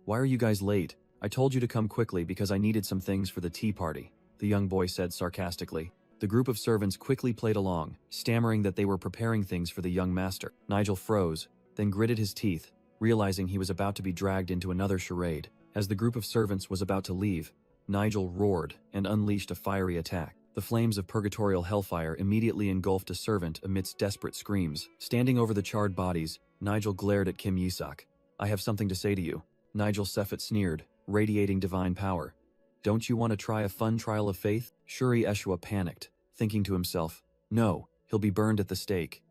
Why are you guys late? I told you to come quickly because I needed some things for the tea party, the young boy said sarcastically. The group of servants quickly played along, stammering that they were preparing things for the young master. Nigel froze, then gritted his teeth, realizing he was about to be dragged into another charade. As the group of servants was about to leave, Nigel roared and unleashed a fiery attack. The flames of purgatorial hellfire immediately engulfed a servant amidst desperate screams. Standing over the charred bodies, Nigel glared at Kim Yi-sok. I have something to say to you. Nigel Seffet sneered, radiating divine power. Don't you want to try a fun trial of faith? Shuri Eshwa panicked, thinking to himself, no, he'll be burned at the stake.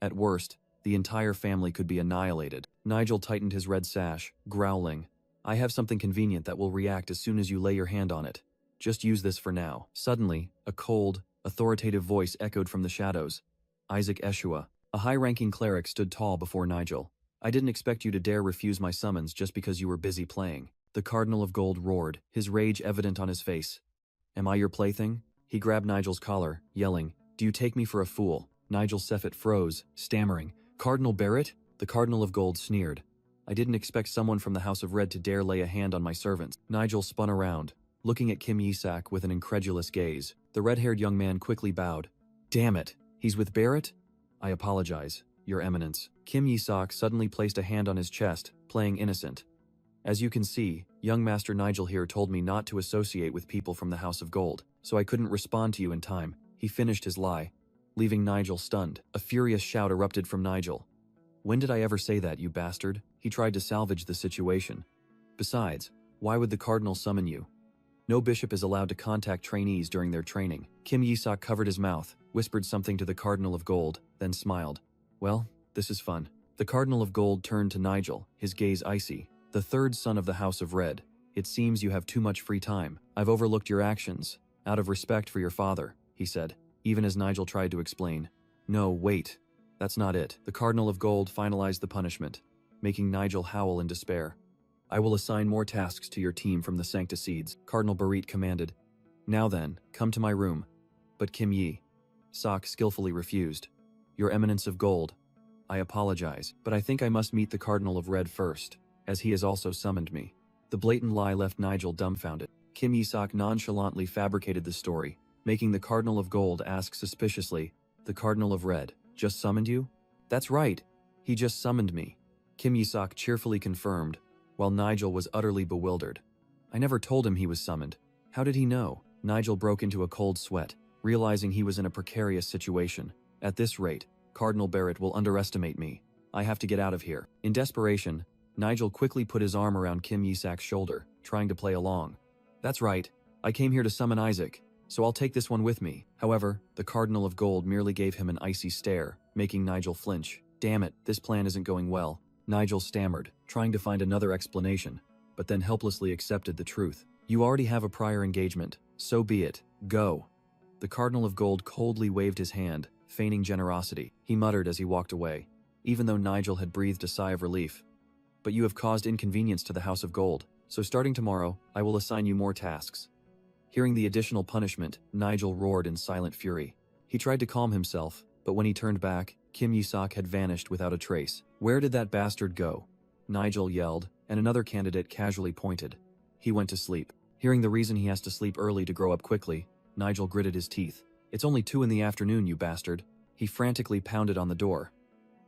At worst, the entire family could be annihilated. Nigel tightened his red sash, growling, I have something convenient that will react as soon as you lay your hand on it. Just use this for now. Suddenly, a cold, authoritative voice echoed from the shadows. Isaac Eshua, a high-ranking cleric, stood tall before Nigel. I didn't expect you to dare refuse my summons just because you were busy playing. The Cardinal of Gold roared, his rage evident on his face. Am I your plaything? He grabbed Nigel's collar, yelling, Do you take me for a fool? Nigel Seffet froze, stammering. Cardinal Barrett? The Cardinal of Gold sneered. I didn't expect someone from the House of Red to dare lay a hand on my servants. Nigel spun around, looking at Kim Yisak with an incredulous gaze. The red-haired young man quickly bowed. Damn it, he's with Barrett? I apologize, Your Eminence. Kim Yisak suddenly placed a hand on his chest, playing innocent. As you can see, young Master Nigel here told me not to associate with people from the House of Gold, so I couldn't respond to you in time. He finished his lie, leaving Nigel stunned. A furious shout erupted from Nigel. When did I ever say that, you bastard? He tried to salvage the situation. Besides, why would the Cardinal summon you? No bishop is allowed to contact trainees during their training. Kim Yisak covered his mouth, whispered something to the Cardinal of Gold, then smiled. Well, this is fun. The Cardinal of Gold turned to Nigel, his gaze icy. The third son of the House of Red. It seems you have too much free time. I've overlooked your actions, out of respect for your father, he said, even as Nigel tried to explain. No, wait. That's not it. The Cardinal of Gold finalized the punishment, making Nigel howl in despair. I will assign more tasks to your team from the Sancticides, Cardinal Barit commanded. Now then, come to my room. But Kim Yisak skillfully refused. Your Eminence of Gold. I apologize, but I think I must meet the Cardinal of Red first, as he has also summoned me. The blatant lie left Nigel dumbfounded. Kim Yisak nonchalantly fabricated the story, making the Cardinal of Gold ask suspiciously, The Cardinal of Red just summoned you? That's right. He just summoned me. Kim Yisak cheerfully confirmed, while Nigel was utterly bewildered. I never told him he was summoned. How did he know? Nigel broke into a cold sweat, realizing he was in a precarious situation. At this rate, Cardinal Barrett will underestimate me. I have to get out of here. In desperation, Nigel quickly put his arm around Kim Yisak's shoulder, trying to play along. That's right. I came here to summon Isaac, so I'll take this one with me. However, the Cardinal of Gold merely gave him an icy stare, making Nigel flinch. Damn it, this plan isn't going well. Nigel stammered, trying to find another explanation, but then helplessly accepted the truth. You already have a prior engagement. So be it. Go. The Cardinal of Gold coldly waved his hand, feigning generosity. He muttered as he walked away, even though Nigel had breathed a sigh of relief. But you have caused inconvenience to the House of Gold, so starting tomorrow, I will assign you more tasks. Hearing the additional punishment, Nigel roared in silent fury. He tried to calm himself, but when he turned back, Kim Yisak had vanished without a trace. Where did that bastard go? Nigel yelled, and another candidate casually pointed. He went to sleep. Hearing the reason he has to sleep early to grow up quickly, Nigel gritted his teeth. It's only 2 in the afternoon, you bastard. He frantically pounded on the door.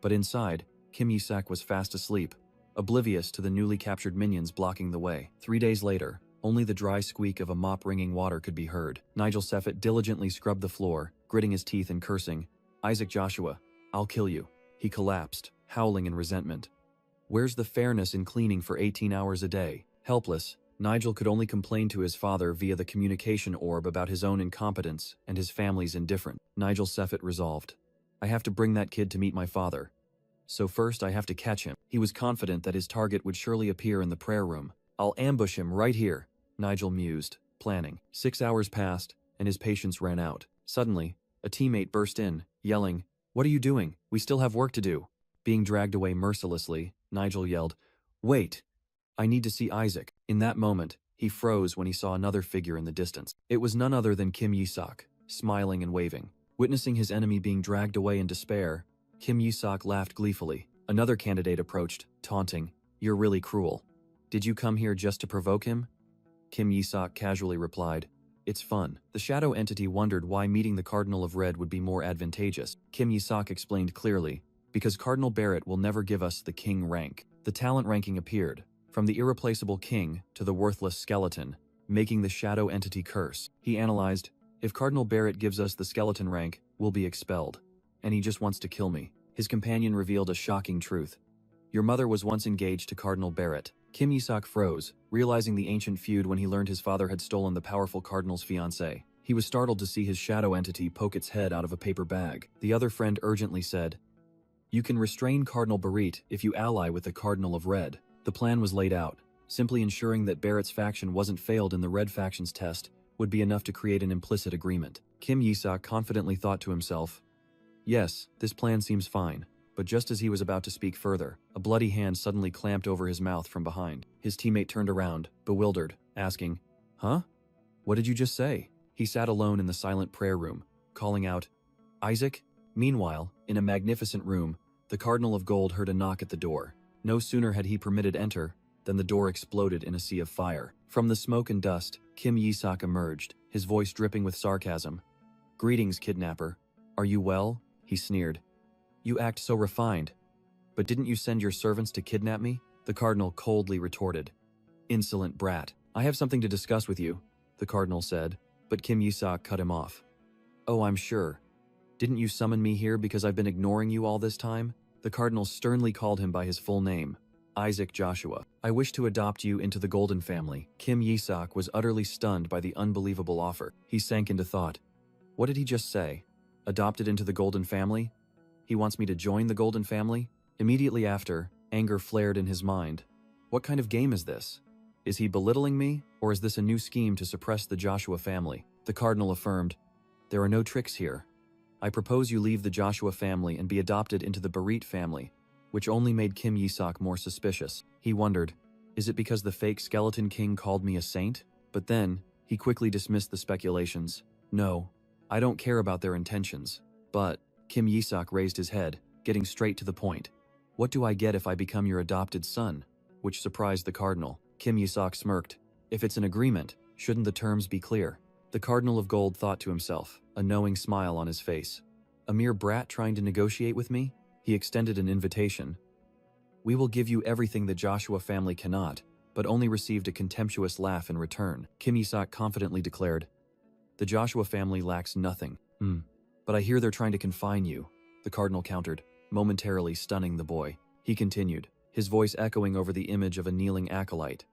But inside, Kim Yisak was fast asleep, oblivious to the newly captured minions blocking the way. 3 days later, only the dry squeak of a mop wringing water could be heard. Nigel Seffet diligently scrubbed the floor, gritting his teeth and cursing, Isaac Joshua, I'll kill you. He collapsed, howling in resentment. Where's the fairness in cleaning for 18 hours a day? Helpless, Nigel could only complain to his father via the communication orb about his own incompetence and his family's indifference. Nigel Seffet resolved. I have to bring that kid to meet my father. So first I have to catch him. He was confident that his target would surely appear in the prayer room. I'll ambush him right here, Nigel mused, planning. 6 hours passed, and his patience ran out. Suddenly, a teammate burst in, yelling, What are you doing? We still have work to do. Being dragged away mercilessly, Nigel yelled, Wait! I need to see Isaac. In that moment, he froze when he saw another figure in the distance. It was none other than Kim Yisak, smiling and waving. Witnessing his enemy being dragged away in despair, Kim Yisak laughed gleefully. Another candidate approached, taunting, You're really cruel. Did you come here just to provoke him? Kim Yisak casually replied, It's fun. The shadow entity wondered why meeting the Cardinal of Red would be more advantageous. Kim Yisak explained clearly, Because Cardinal Barrett will never give us the king rank. The talent ranking appeared, from the irreplaceable king to the worthless skeleton, making the shadow entity curse. He analyzed, If Cardinal Barrett gives us the skeleton rank, we'll be expelled. And he just wants to kill me. His companion revealed a shocking truth. Your mother was once engaged to Cardinal Barrett. Kim Yisak froze, realizing the ancient feud when he learned his father had stolen the powerful Cardinal's fiancée. He was startled to see his shadow entity poke its head out of a paper bag. The other friend urgently said, You can restrain Cardinal Barit if you ally with the Cardinal of Red. The plan was laid out, Simply ensuring that Barrett's faction wasn't failed in the Red faction's test would be enough to create an implicit agreement. Kim Yi-seok confidently thought to himself, yes, this plan seems fine. But just as he was about to speak further, a bloody hand suddenly clamped over his mouth from behind. His teammate turned around, bewildered, asking, huh? What did you just say? He sat alone in the silent prayer room, calling out, Isaac? Meanwhile, in a magnificent room, the Cardinal of Gold heard a knock at the door. No sooner had he permitted enter than the door exploded in a sea of fire. From the smoke and dust, Kim Yi-seok emerged, his voice dripping with sarcasm. Greetings, kidnapper. Are you well? He sneered. You act so refined. But didn't you send your servants to kidnap me? The Cardinal coldly retorted. Insolent brat. I have something to discuss with you, the Cardinal said, but Kim Yi-seok cut him off. Oh, I'm sure. Didn't you summon me here because I've been ignoring you all this time? The Cardinal sternly called him by his full name, Isaac Joshua. I wish to adopt you into the Golden family. Kim Yi-seok was utterly stunned by the unbelievable offer. He sank into thought. What did he just say? Adopted into the Golden family? He wants me to join the Golden family? Immediately after, anger flared in his mind. What kind of game is this? Is he belittling me, or is this a new scheme to suppress the Joshua family? The Cardinal affirmed, there are no tricks here. I propose you leave the Joshua family and be adopted into the Barit family, which only made Kim Yi-seok more suspicious. He wondered, is it because the fake Skeleton King called me a saint? But then, he quickly dismissed the speculations. No, I don't care about their intentions. But, Kim Yi-seok raised his head, getting straight to the point. What do I get if I become your adopted son? Which surprised the Cardinal. Kim Yi-seok smirked. If it's an agreement, shouldn't the terms be clear? The Cardinal of Gold thought to himself, a knowing smile on his face. A mere brat trying to negotiate with me? He extended an invitation. We will give you everything the Joshua family cannot, but only received a contemptuous laugh in return. Kim Yi-seok confidently declared, the Joshua family lacks nothing. But I hear they're trying to confine you, the Cardinal countered, momentarily stunning the boy. He continued, his voice echoing over the image of a kneeling acolyte.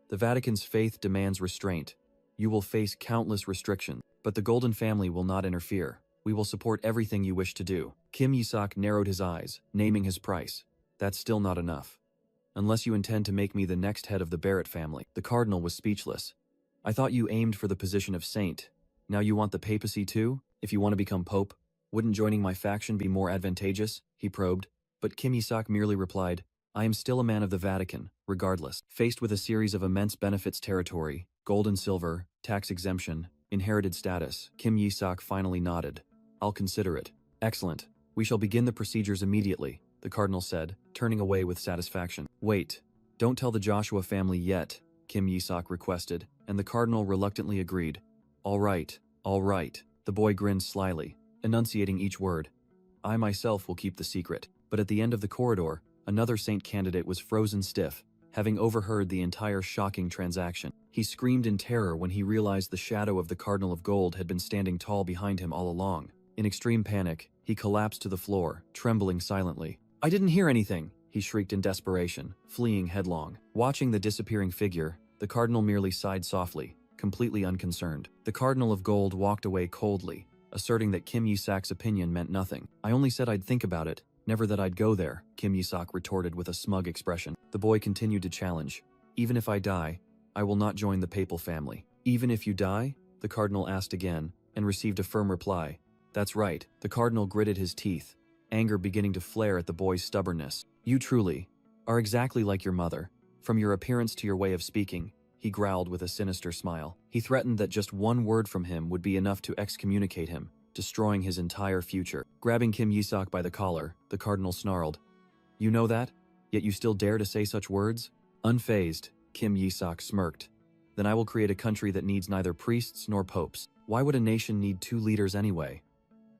The Vatican's faith demands restraint. You will face countless restrictions, but the Golden family will not interfere. We will support everything you wish to do. Kim Yi-seok narrowed his eyes, naming his price. That's still not enough. Unless you intend to make me the next head of the Barrett family. The Cardinal was speechless. I thought you aimed for the position of saint. Now you want the papacy too? If you want to become pope, wouldn't joining my faction be more advantageous? He probed. But Kim Yi-seok merely replied, I am still a man of the Vatican, regardless. Faced with a series of immense benefits territory, gold and silver, tax exemption, inherited status, Kim Yi-seok finally nodded. I'll consider it. Excellent. We shall begin the procedures immediately, the Cardinal said, turning away with satisfaction. Wait. Don't tell the Joshua family yet, Kim Yi-seok requested, and the Cardinal reluctantly agreed. All right. The boy grinned slyly, enunciating each word. I myself will keep the secret. But at the end of the corridor, another saint candidate was frozen stiff, having overheard the entire shocking transaction. He screamed in terror when he realized the shadow of the Cardinal of Gold had been standing tall behind him all along. In extreme panic, he collapsed to the floor, trembling silently. I didn't hear anything, he shrieked in desperation, fleeing headlong. Watching the disappearing figure, the Cardinal merely sighed softly, completely unconcerned. The Cardinal of Gold walked away coldly, asserting that Kim Yi-seok's opinion meant nothing. I only said I'd think about it, never that I'd go there, Kim Yi-seok retorted with a smug expression. The boy continued to challenge. Even if I die, I will not join the papal family. Even if you die? The Cardinal asked again, and received a firm reply. That's right, the Cardinal gritted his teeth, anger beginning to flare at the boy's stubbornness. You truly are exactly like your mother. From your appearance to your way of speaking, he growled with a sinister smile. He threatened that just one word from him would be enough to excommunicate him, destroying his entire future. Grabbing Kim Yi-seok by the collar, the Cardinal snarled. You know that? Yet you still dare to say such words? Unfazed, Kim Yi-seok smirked. Then I will create a country that needs neither priests nor popes. Why would a nation need two leaders anyway?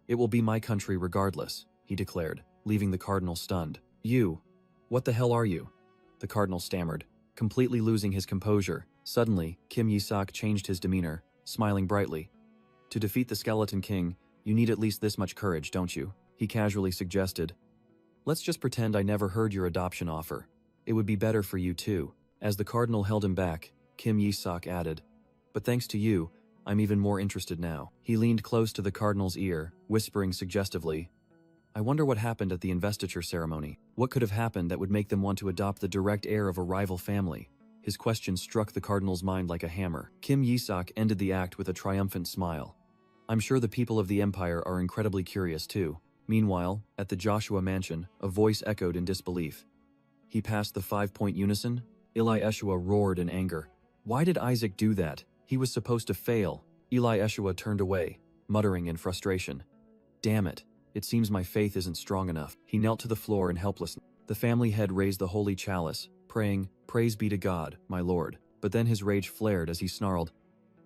It will be my country regardless, he declared, leaving the Cardinal stunned. You? What the hell are you? The Cardinal stammered, completely losing his composure. Suddenly, Kim Yi-seok changed his demeanor, smiling brightly. To defeat the Skeleton King, you need at least this much courage, don't you? He casually suggested. Let's just pretend I never heard your adoption offer. It would be better for you too. As the Cardinal held him back, Kim Yi-seok added, but thanks to you, I'm even more interested now. He leaned close to the Cardinal's ear, whispering suggestively, I wonder what happened at the investiture ceremony. What could have happened that would make them want to adopt the direct heir of a rival family? His question struck the cardinal's mind like a hammer. Kim Yi-sok ended the act with a triumphant smile. I'm sure the people of the Empire are incredibly curious too. Meanwhile, at the Joshua mansion, a voice echoed in disbelief. He passed the 5-point unison? Eli Eshua roared in anger. Why did Isaac do that? He was supposed to fail. Eli Eshua turned away, muttering in frustration. Damn it. It seems my faith isn't strong enough. He knelt to the floor in helplessness. The family head raised the holy chalice, praying, Praise be to God, my lord. But then his rage flared as he snarled,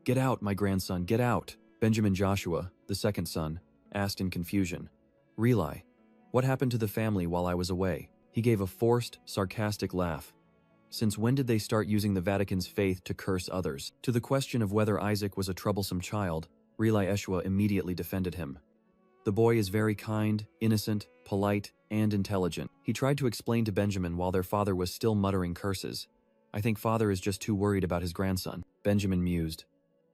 Get out, my grandson, get out. Benjamin Joshua, the second son, asked in confusion. Rely, what happened to the family while I was away? He gave a forced, sarcastic laugh. Since when did they start using the Vatican's faith to curse others? To the question of whether Isaac was a troublesome child, Rely Eshua immediately defended him. The boy is very kind, innocent, polite, and intelligent. He tried to explain to Benjamin while their father was still muttering curses. I think father is just too worried about his grandson. Benjamin mused.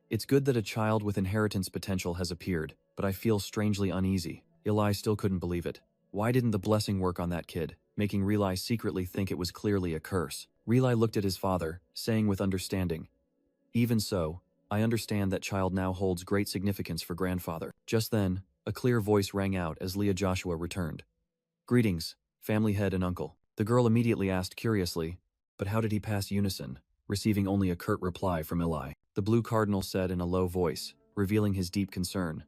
It's good that a child with inheritance potential has appeared, but I feel strangely uneasy. Eli still couldn't believe it. Why didn't the blessing work on that kid, making Rely secretly think it was clearly a curse? Rely looked at his father, saying with understanding, Even so, I understand that child now holds great significance for grandfather. Just then, a clear voice rang out as Leah Joshua returned. Greetings, family head and uncle. The girl immediately asked curiously, but how did he pass unison, receiving only a curt reply from Eli? The blue cardinal said in a low voice, revealing his deep concern.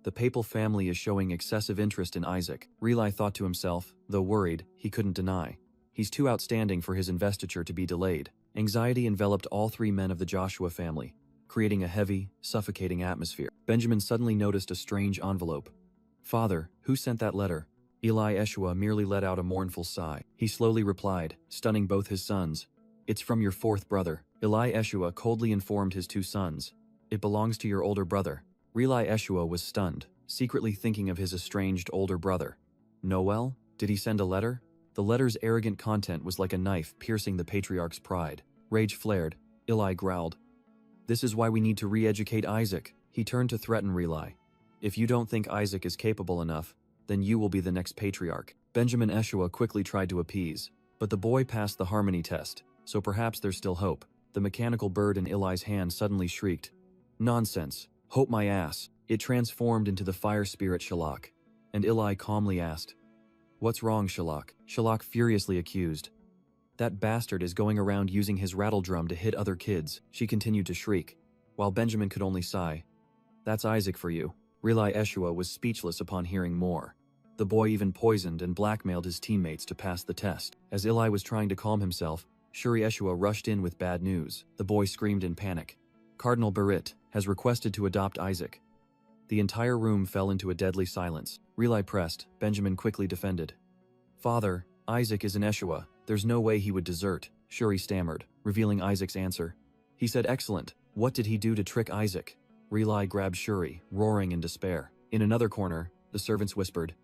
The papal family is showing excessive interest in Isaac. Rely thought to himself, though worried, he couldn't deny. He's too outstanding for his investiture to be delayed. Anxiety enveloped all three men of the Joshua family, creating a heavy, suffocating atmosphere. Benjamin suddenly noticed a strange envelope. Father, who sent that letter? Eli Eshua merely let out a mournful sigh. He slowly replied, stunning both his sons. It's from your fourth brother. Eli Eshua coldly informed his two sons. It belongs to your older brother. Rely Eshua was stunned, secretly thinking of his estranged older brother. Noel? Did he send a letter? The letter's arrogant content was like a knife piercing the patriarch's pride. Rage flared. Eli growled. This is why we need to re-educate Isaac. He turned to threaten Rely. If you don't think Isaac is capable enough, then you will be the next patriarch. Benjamin Eshua quickly tried to appease, but the boy passed the harmony test, so perhaps there's still hope. The mechanical bird in Eli's hand suddenly shrieked. Nonsense. Hope my ass. It transformed into the fire spirit Shalak, and Eli calmly asked, What's wrong, Shalak? Shalak furiously accused. That bastard is going around using his rattle drum to hit other kids, she continued to shriek, while Benjamin could only sigh. That's Isaac for you. Rely Eshua was speechless upon hearing more. The boy even poisoned and blackmailed his teammates to pass the test. As Eli was trying to calm himself, Shuri Eshua rushed in with bad news. The boy screamed in panic. Cardinal Barit has requested to adopt Isaac. The entire room fell into a deadly silence. Rely pressed. Benjamin quickly defended. Father, Isaac is an Eshua. There's no way he would desert, Shuri stammered, revealing Isaac's answer. He said excellent. What did he do to trick Isaac? Rely grabbed Shuri, roaring in despair. In another corner, the servants whispered,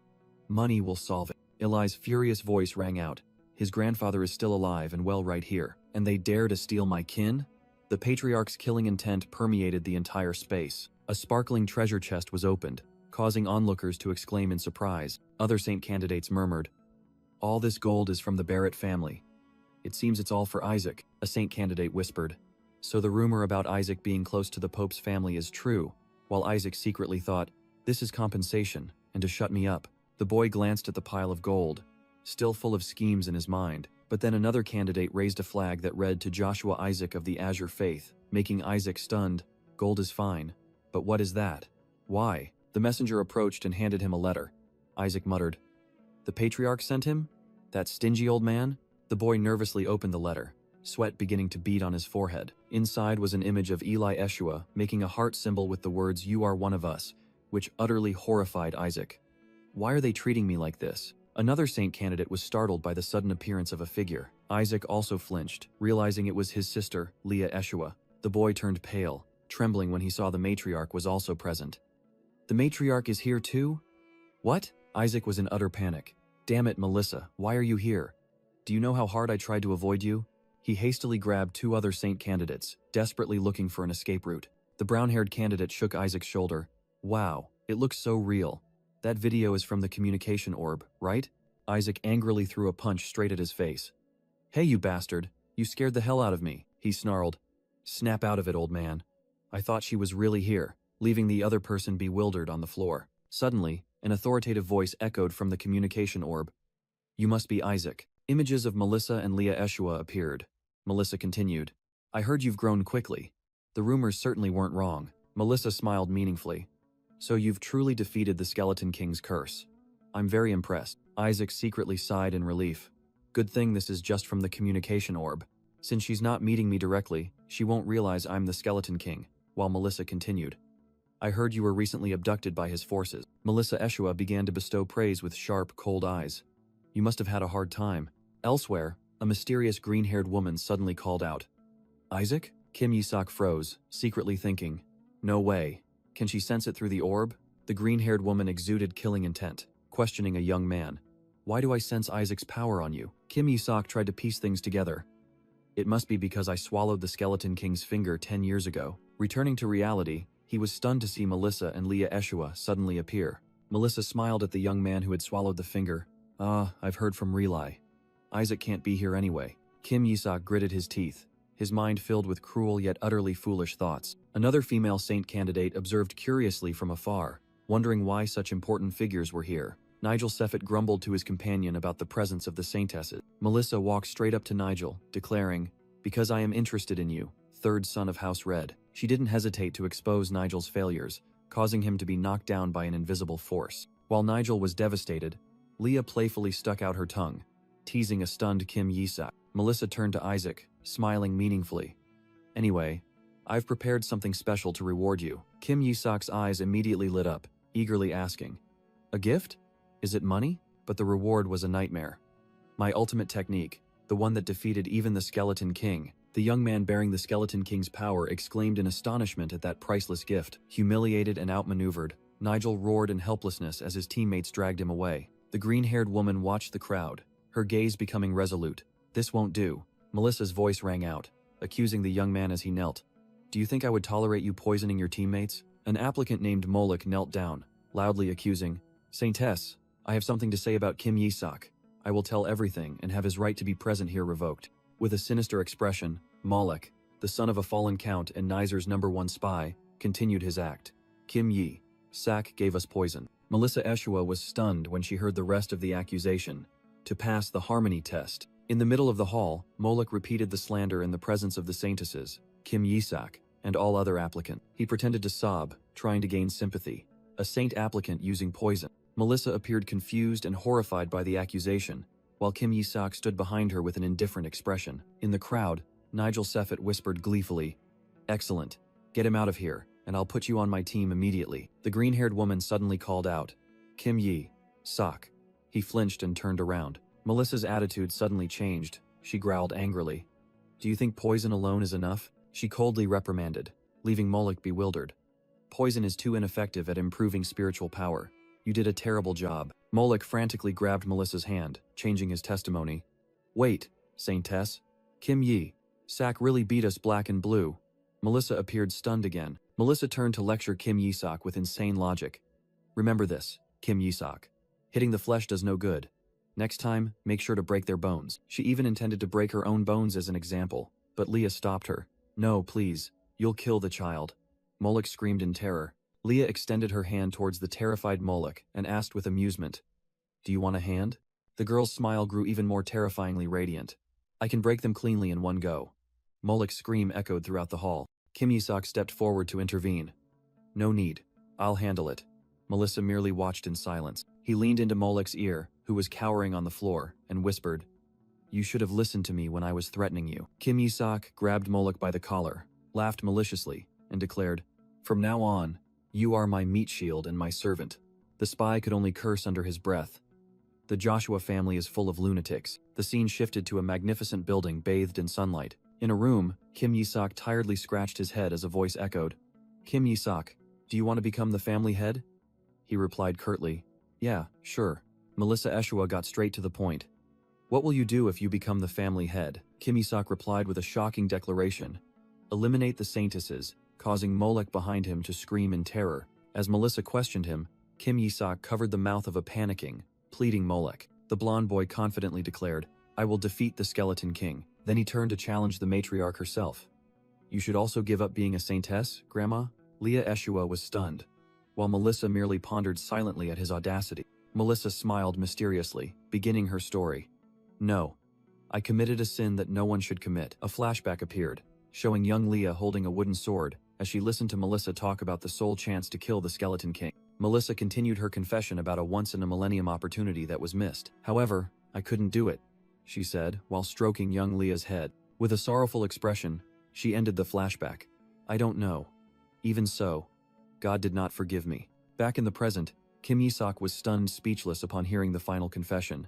Money will solve it. Eli's furious voice rang out. His grandfather is still alive and well right here, and they dare to steal my kin? The patriarch's killing intent permeated the entire space. A sparkling treasure chest was opened, causing onlookers to exclaim in surprise. Other saint candidates murmured, All this gold is from the Barrett family. It seems it's all for Isaac, a saint candidate whispered. So the rumor about Isaac being close to the Pope's family is true, while Isaac secretly thought, this is compensation, and to shut me up. The boy glanced at the pile of gold, still full of schemes in his mind, but then another candidate raised a flag that read to Joshua Isaac of the Azure Faith, making Isaac stunned. Gold is fine, but what is that? Why? The messenger approached and handed him a letter. Isaac muttered, The patriarch sent him? That stingy old man? The boy nervously opened the letter, sweat beginning to bead on his forehead. Inside was an image of Eli Eshua making a heart symbol with the words, You are one of us, which utterly horrified Isaac. Why are they treating me like this? Another saint candidate was startled by the sudden appearance of a figure. Isaac also flinched, realizing it was his sister, Leah Eshua. The boy turned pale, trembling when he saw the matriarch was also present. The matriarch is here too? What? Isaac was in utter panic. Damn it, Melissa, why are you here? Do you know how hard I tried to avoid you? He hastily grabbed two other saint candidates, desperately looking for an escape route. The brown-haired candidate shook Isaac's shoulder. Wow, it looks so real. That video is from the communication orb, right? Isaac angrily threw a punch straight at his face. Hey, you bastard. You scared the hell out of me, he snarled. Snap out of it, old man. I thought she was really here, leaving the other person bewildered on the floor. Suddenly, an authoritative voice echoed from the communication orb. You must be Isaac. Images of Melissa and Leah Eshua appeared. Melissa continued. I heard you've grown quickly. The rumors certainly weren't wrong. Melissa smiled meaningfully. So you've truly defeated the Skeleton King's curse. I'm very impressed. Isaac secretly sighed in relief. Good thing this is just from the communication orb. Since she's not meeting me directly, she won't realize I'm the Skeleton King, while Melissa continued. I heard you were recently abducted by his forces. Melissa Eshua began to bestow praise with sharp, cold eyes. You must have had a hard time. Elsewhere, a mysterious green-haired woman suddenly called out. Isaac? Kim Yisak froze, secretly thinking, no way. Can she sense it through the orb? The green-haired woman exuded killing intent, questioning a young man. Why do I sense Isaac's power on you? Kim Yisak tried to piece things together. It must be because I swallowed the Skeleton King's finger 10 years ago. Returning to reality, he was stunned to see Melissa and Leah Eshua suddenly appear. Melissa smiled at the young man who had swallowed the finger. I've heard from Relay. Isaac can't be here anyway. Kim Yisak gritted his teeth, his mind filled with cruel yet utterly foolish thoughts. Another female saint candidate observed curiously from afar, wondering why such important figures were here. Nigel Seffett grumbled to his companion about the presence of the saintesses. Melissa walked straight up to Nigel, declaring, Because I am interested in you, third son of House Red. She didn't hesitate to expose Nigel's failures, causing him to be knocked down by an invisible force. While Nigel was devastated, Leah playfully stuck out her tongue, teasing a stunned Kim Yisak. Melissa turned to Isaac, smiling meaningfully. Anyway, I've prepared something special to reward you. Kim Yisak's eyes immediately lit up, eagerly asking, A gift? Is it money? But the reward was a nightmare. My ultimate technique, the one that defeated even the Skeleton King. The young man bearing the Skeleton King's power exclaimed in astonishment at that priceless gift. Humiliated and outmaneuvered, Nigel roared in helplessness as his teammates dragged him away. The green-haired woman watched the crowd, her gaze becoming resolute. This won't do. Melissa's voice rang out, accusing the young man as he knelt. Do you think I would tolerate you poisoning your teammates? An applicant named Moloch knelt down, loudly accusing, Saintess, I have something to say about Kim Yisak. I will tell everything and have his right to be present here revoked. With a sinister expression, Moloch, the son of a fallen count and Nizer's #1 spy, continued his act. Kim Yisak gave us poison. Melissa Eshua was stunned when she heard the rest of the accusation. To pass the harmony test. In the middle of the hall, Moloch repeated the slander in the presence of the saintesses, Kim Yisak, and all other applicants. He pretended to sob, trying to gain sympathy. A saint applicant using poison. Melissa appeared confused and horrified by the accusation, while Kim Yisak stood behind her with an indifferent expression. In the crowd, Nigel Seffett whispered gleefully, Excellent. Get him out of here, and I'll put you on my team immediately. The green-haired woman suddenly called out, Kim Yisak. He flinched and turned around. Melissa's attitude suddenly changed. She growled angrily. Do you think poison alone is enough? She coldly reprimanded, leaving Moloch bewildered. Poison is too ineffective at improving spiritual power. You did a terrible job. Moloch frantically grabbed Melissa's hand, changing his testimony. Wait, Saintess. Kim Yisak really beat us black and blue. Melissa appeared stunned again. Melissa turned to lecture Kim Yisak with insane logic. Remember this, Kim Yisak. Hitting the flesh does no good. Next time, make sure to break their bones. She even intended to break her own bones as an example, but Leah stopped her. No, please. You'll kill the child. Moloch screamed in terror. Leah extended her hand towards the terrified Moloch and asked with amusement, Do you want a hand? The girl's smile grew even more terrifyingly radiant. I can break them cleanly in one go. Moloch's scream echoed throughout the hall. Kim Yisak stepped forward to intervene. No need. I'll handle it. Melissa merely watched in silence. He leaned into Moloch's ear, who was cowering on the floor, and whispered, You should have listened to me when I was threatening you. Kim Yisak grabbed Moloch by the collar, laughed maliciously, and declared, From now on, you are my meat shield and my servant. The spy could only curse under his breath. The Joshua family is full of lunatics. The scene shifted to a magnificent building bathed in sunlight. In a room, Kim Yisak tiredly scratched his head as a voice echoed, Kim Yisak, do you want to become the family head? He replied curtly, Yeah, sure. Melissa Eshua got straight to the point. What will you do if you become the family head? Kim Yisak replied with a shocking declaration. Eliminate the saintesses, causing Moloch behind him to scream in terror. As Melissa questioned him, Kim Yisak covered the mouth of a panicking, pleading Moloch. The blonde boy confidently declared, I will defeat the Skeleton King. Then he turned to challenge the matriarch herself. You should also give up being a saintess, Grandma? Leah Eshua was stunned, while Melissa merely pondered silently at his audacity. Melissa smiled mysteriously, beginning her story. No. I committed a sin that no one should commit. A flashback appeared, showing young Leah holding a wooden sword as she listened to Melissa talk about the sole chance to kill the Skeleton King. Melissa continued her confession about a once-in-a-millennium opportunity that was missed. However, I couldn't do it, she said, while stroking young Leah's head. With a sorrowful expression, she ended the flashback. I don't know. Even so, God did not forgive me. Back in the present, Kim Yi-sok was stunned speechless upon hearing the final confession.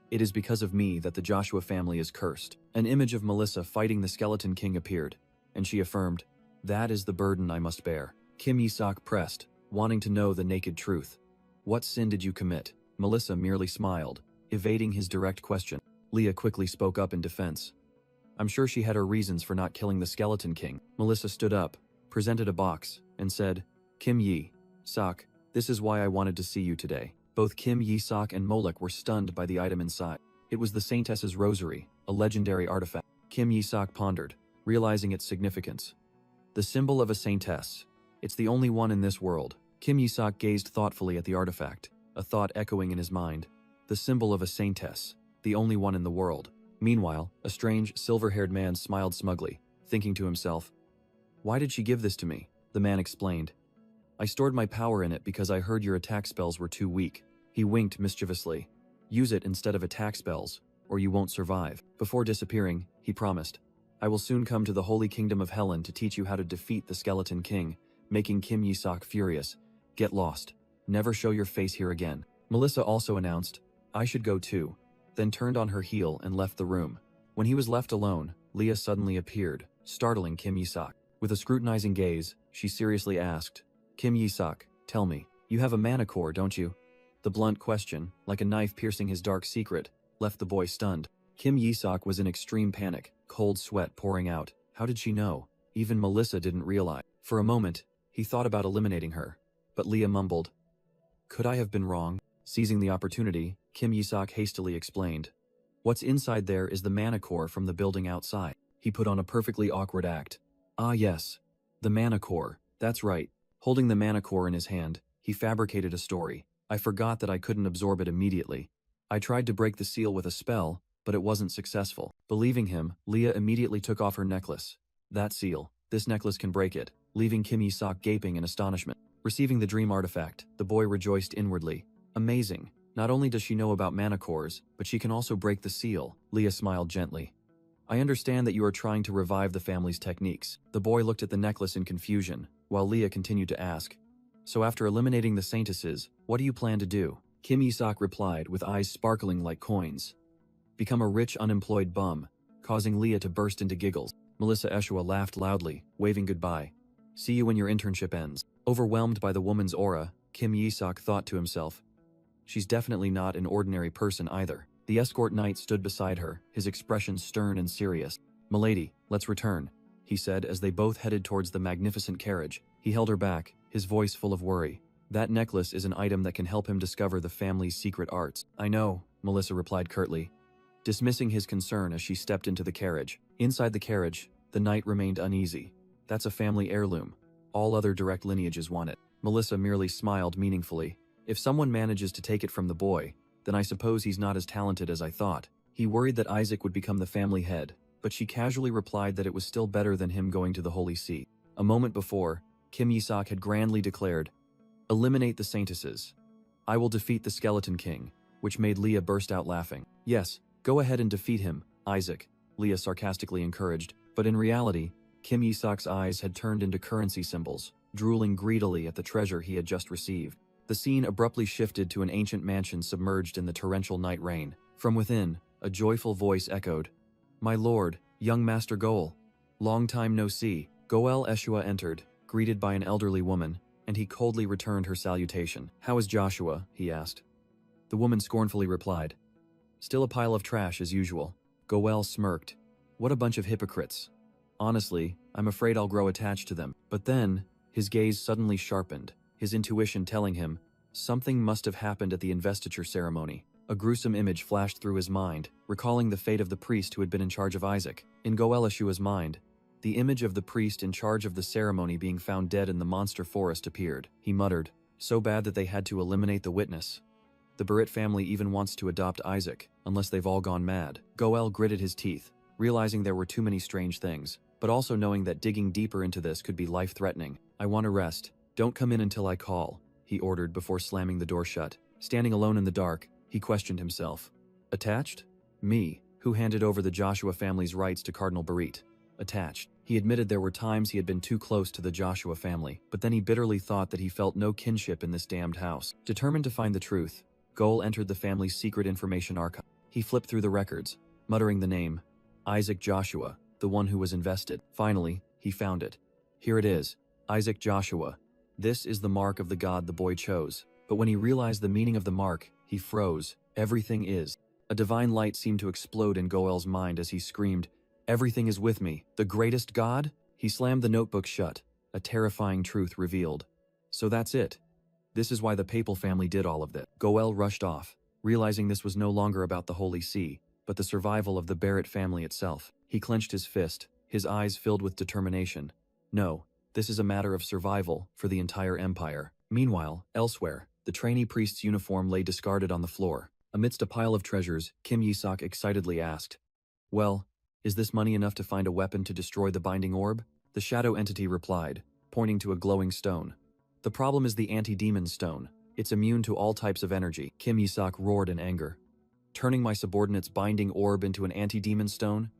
It is because of me that the Joshua family is cursed. An image of Melissa fighting the Skeleton King appeared, and she affirmed, that is the burden I must bear. Kim Yi-sok pressed, wanting to know the naked truth. What sin did you commit? Melissa merely smiled, evading his direct question. Leah quickly spoke up in defense. I'm sure she had her reasons for not killing the Skeleton King. Melissa stood up, presented a box, and said, Kim Yi-sok, this is why I wanted to see you today. Both Kim Yi-sok and Molek were stunned by the item inside. It was the Saintess's rosary, a legendary artifact. Kim Yi-sok pondered, realizing its significance. The symbol of a saintess. It's the only one in this world. Kim Yi-sok gazed thoughtfully at the artifact, a thought echoing in his mind. The symbol of a saintess, the only one in the world. Meanwhile, a strange, silver-haired man smiled smugly, thinking to himself, why did she give this to me? The man explained. I stored my power in it because I heard your attack spells were too weak. He winked mischievously. Use it instead of attack spells, or you won't survive. Before disappearing, he promised, I will soon come to the Holy Kingdom of Helen to teach you how to defeat the Skeleton King, making Kim Yi-sok furious. Get lost. Never show your face here again. Melissa also announced, I should go too, then turned on her heel and left the room. When he was left alone, Leah suddenly appeared, startling Kim Yi-sok. With a scrutinizing gaze, she seriously asked, Kim Yi-sok, tell me, you have a mana core, don't you? The blunt question, like a knife piercing his dark secret, left the boy stunned. Kim Yi-sok was in extreme panic, cold sweat pouring out. How did she know? Even Melissa didn't realize. For a moment, he thought about eliminating her, but Leah mumbled, could I have been wrong? Seizing the opportunity, Kim Yi-sok hastily explained. What's inside there is the mana core from the building outside. He put on a perfectly awkward act. Ah yes, the mana core, that's right. Holding the mana core in his hand, he fabricated a story. I forgot that I couldn't absorb it immediately. I tried to break the seal with a spell, but it wasn't successful. Believing him, Leah immediately took off her necklace. That seal, this necklace can break it, leaving Kim Yi-sok gaping in astonishment. Receiving the dream artifact, the boy rejoiced inwardly. Amazing. Not only does she know about mana cores, but she can also break the seal. Leah smiled gently. I understand that you are trying to revive the family's techniques. The boy looked at the necklace in confusion, while Leah continued to ask, so after eliminating the saintesses, what do you plan to do? Kim Yi-sok replied with eyes sparkling like coins. Become a rich unemployed bum, causing Leah to burst into giggles. Melissa Eshua laughed loudly, waving goodbye. See you when your internship ends. Overwhelmed by the woman's aura, Kim Yi-sok thought to himself, she's definitely not an ordinary person either. The escort knight stood beside her, his expression stern and serious. Milady, let's return, he said as they both headed towards the magnificent carriage. He held her back, his voice full of worry. That necklace is an item that can help him discover the family's secret arts. I know, Melissa replied curtly, dismissing his concern as she stepped into the carriage. Inside the carriage, the knight remained uneasy. That's a family heirloom. All other direct lineages want it. Melissa merely smiled meaningfully. If someone manages to take it from the boy, then I suppose he's not as talented as I thought. He worried that Isaac would become the family head, but she casually replied that it was still better than him going to the Holy See. A moment before, Kim Yi-sok had grandly declared, eliminate the saintesses. I will defeat the Skeleton King, which made Leah burst out laughing. Yes, go ahead and defeat him, Isaac, Leah sarcastically encouraged, but in reality, Kim Yi-sok's eyes had turned into currency symbols, drooling greedily at the treasure he had just received. The scene abruptly shifted to an ancient mansion submerged in the torrential night rain. From within, a joyful voice echoed, my lord, young Master Goel. Long time no see. Goel Eshua entered, greeted by an elderly woman, and he coldly returned her salutation. How is Joshua? He asked. The woman scornfully replied, still a pile of trash as usual. Goel smirked. What a bunch of hypocrites. Honestly, I'm afraid I'll grow attached to them. But then, his gaze suddenly sharpened, his intuition telling him, something must have happened at the investiture ceremony. A gruesome image flashed through his mind, recalling the fate of the priest who had been in charge of Isaac. In Goelishua's mind, the image of the priest in charge of the ceremony being found dead in the monster forest appeared. He muttered, "So bad that they had to eliminate the witness. The Barrett family even wants to adopt Isaac, unless they've all gone mad." Goel gritted his teeth, realizing there were too many strange things, but also knowing that digging deeper into this could be life-threatening. "I want to rest. Don't come in until I call," he ordered before slamming the door shut. Standing alone in the dark, he questioned himself. Attached? Me, who handed over the Joshua family's rights to Cardinal Barit. Attached. He admitted there were times he had been too close to the Joshua family, but then he bitterly thought that he felt no kinship in this damned house. Determined to find the truth, Goel entered the family's secret information archive. He flipped through the records, muttering the name, Isaac Joshua, the one who was invested. Finally, he found it. Here it is, Isaac Joshua. This is the mark of the god the boy chose. But when he realized the meaning of the mark, he froze. Everything is. A divine light seemed to explode in Goel's mind as he screamed, "Everything is with me. The greatest god?" He slammed the notebook shut, a terrifying truth revealed. So that's it. This is why the papal family did all of this. Goel rushed off, realizing this was no longer about the Holy See, but the survival of the Barrett family itself. He clenched his fist, his eyes filled with determination. No, this is a matter of survival for the entire empire. Meanwhile, elsewhere, the trainee priest's uniform lay discarded on the floor. Amidst a pile of treasures, Kim Yi-sok excitedly asked, "Well, is this money enough to find a weapon to destroy the binding orb?" The shadow entity replied, pointing to a glowing stone. "The problem is the anti-demon stone. It's immune to all types of energy." Kim Yi-sok roared in anger. "Turning my subordinate's binding orb into an anti-demon stone?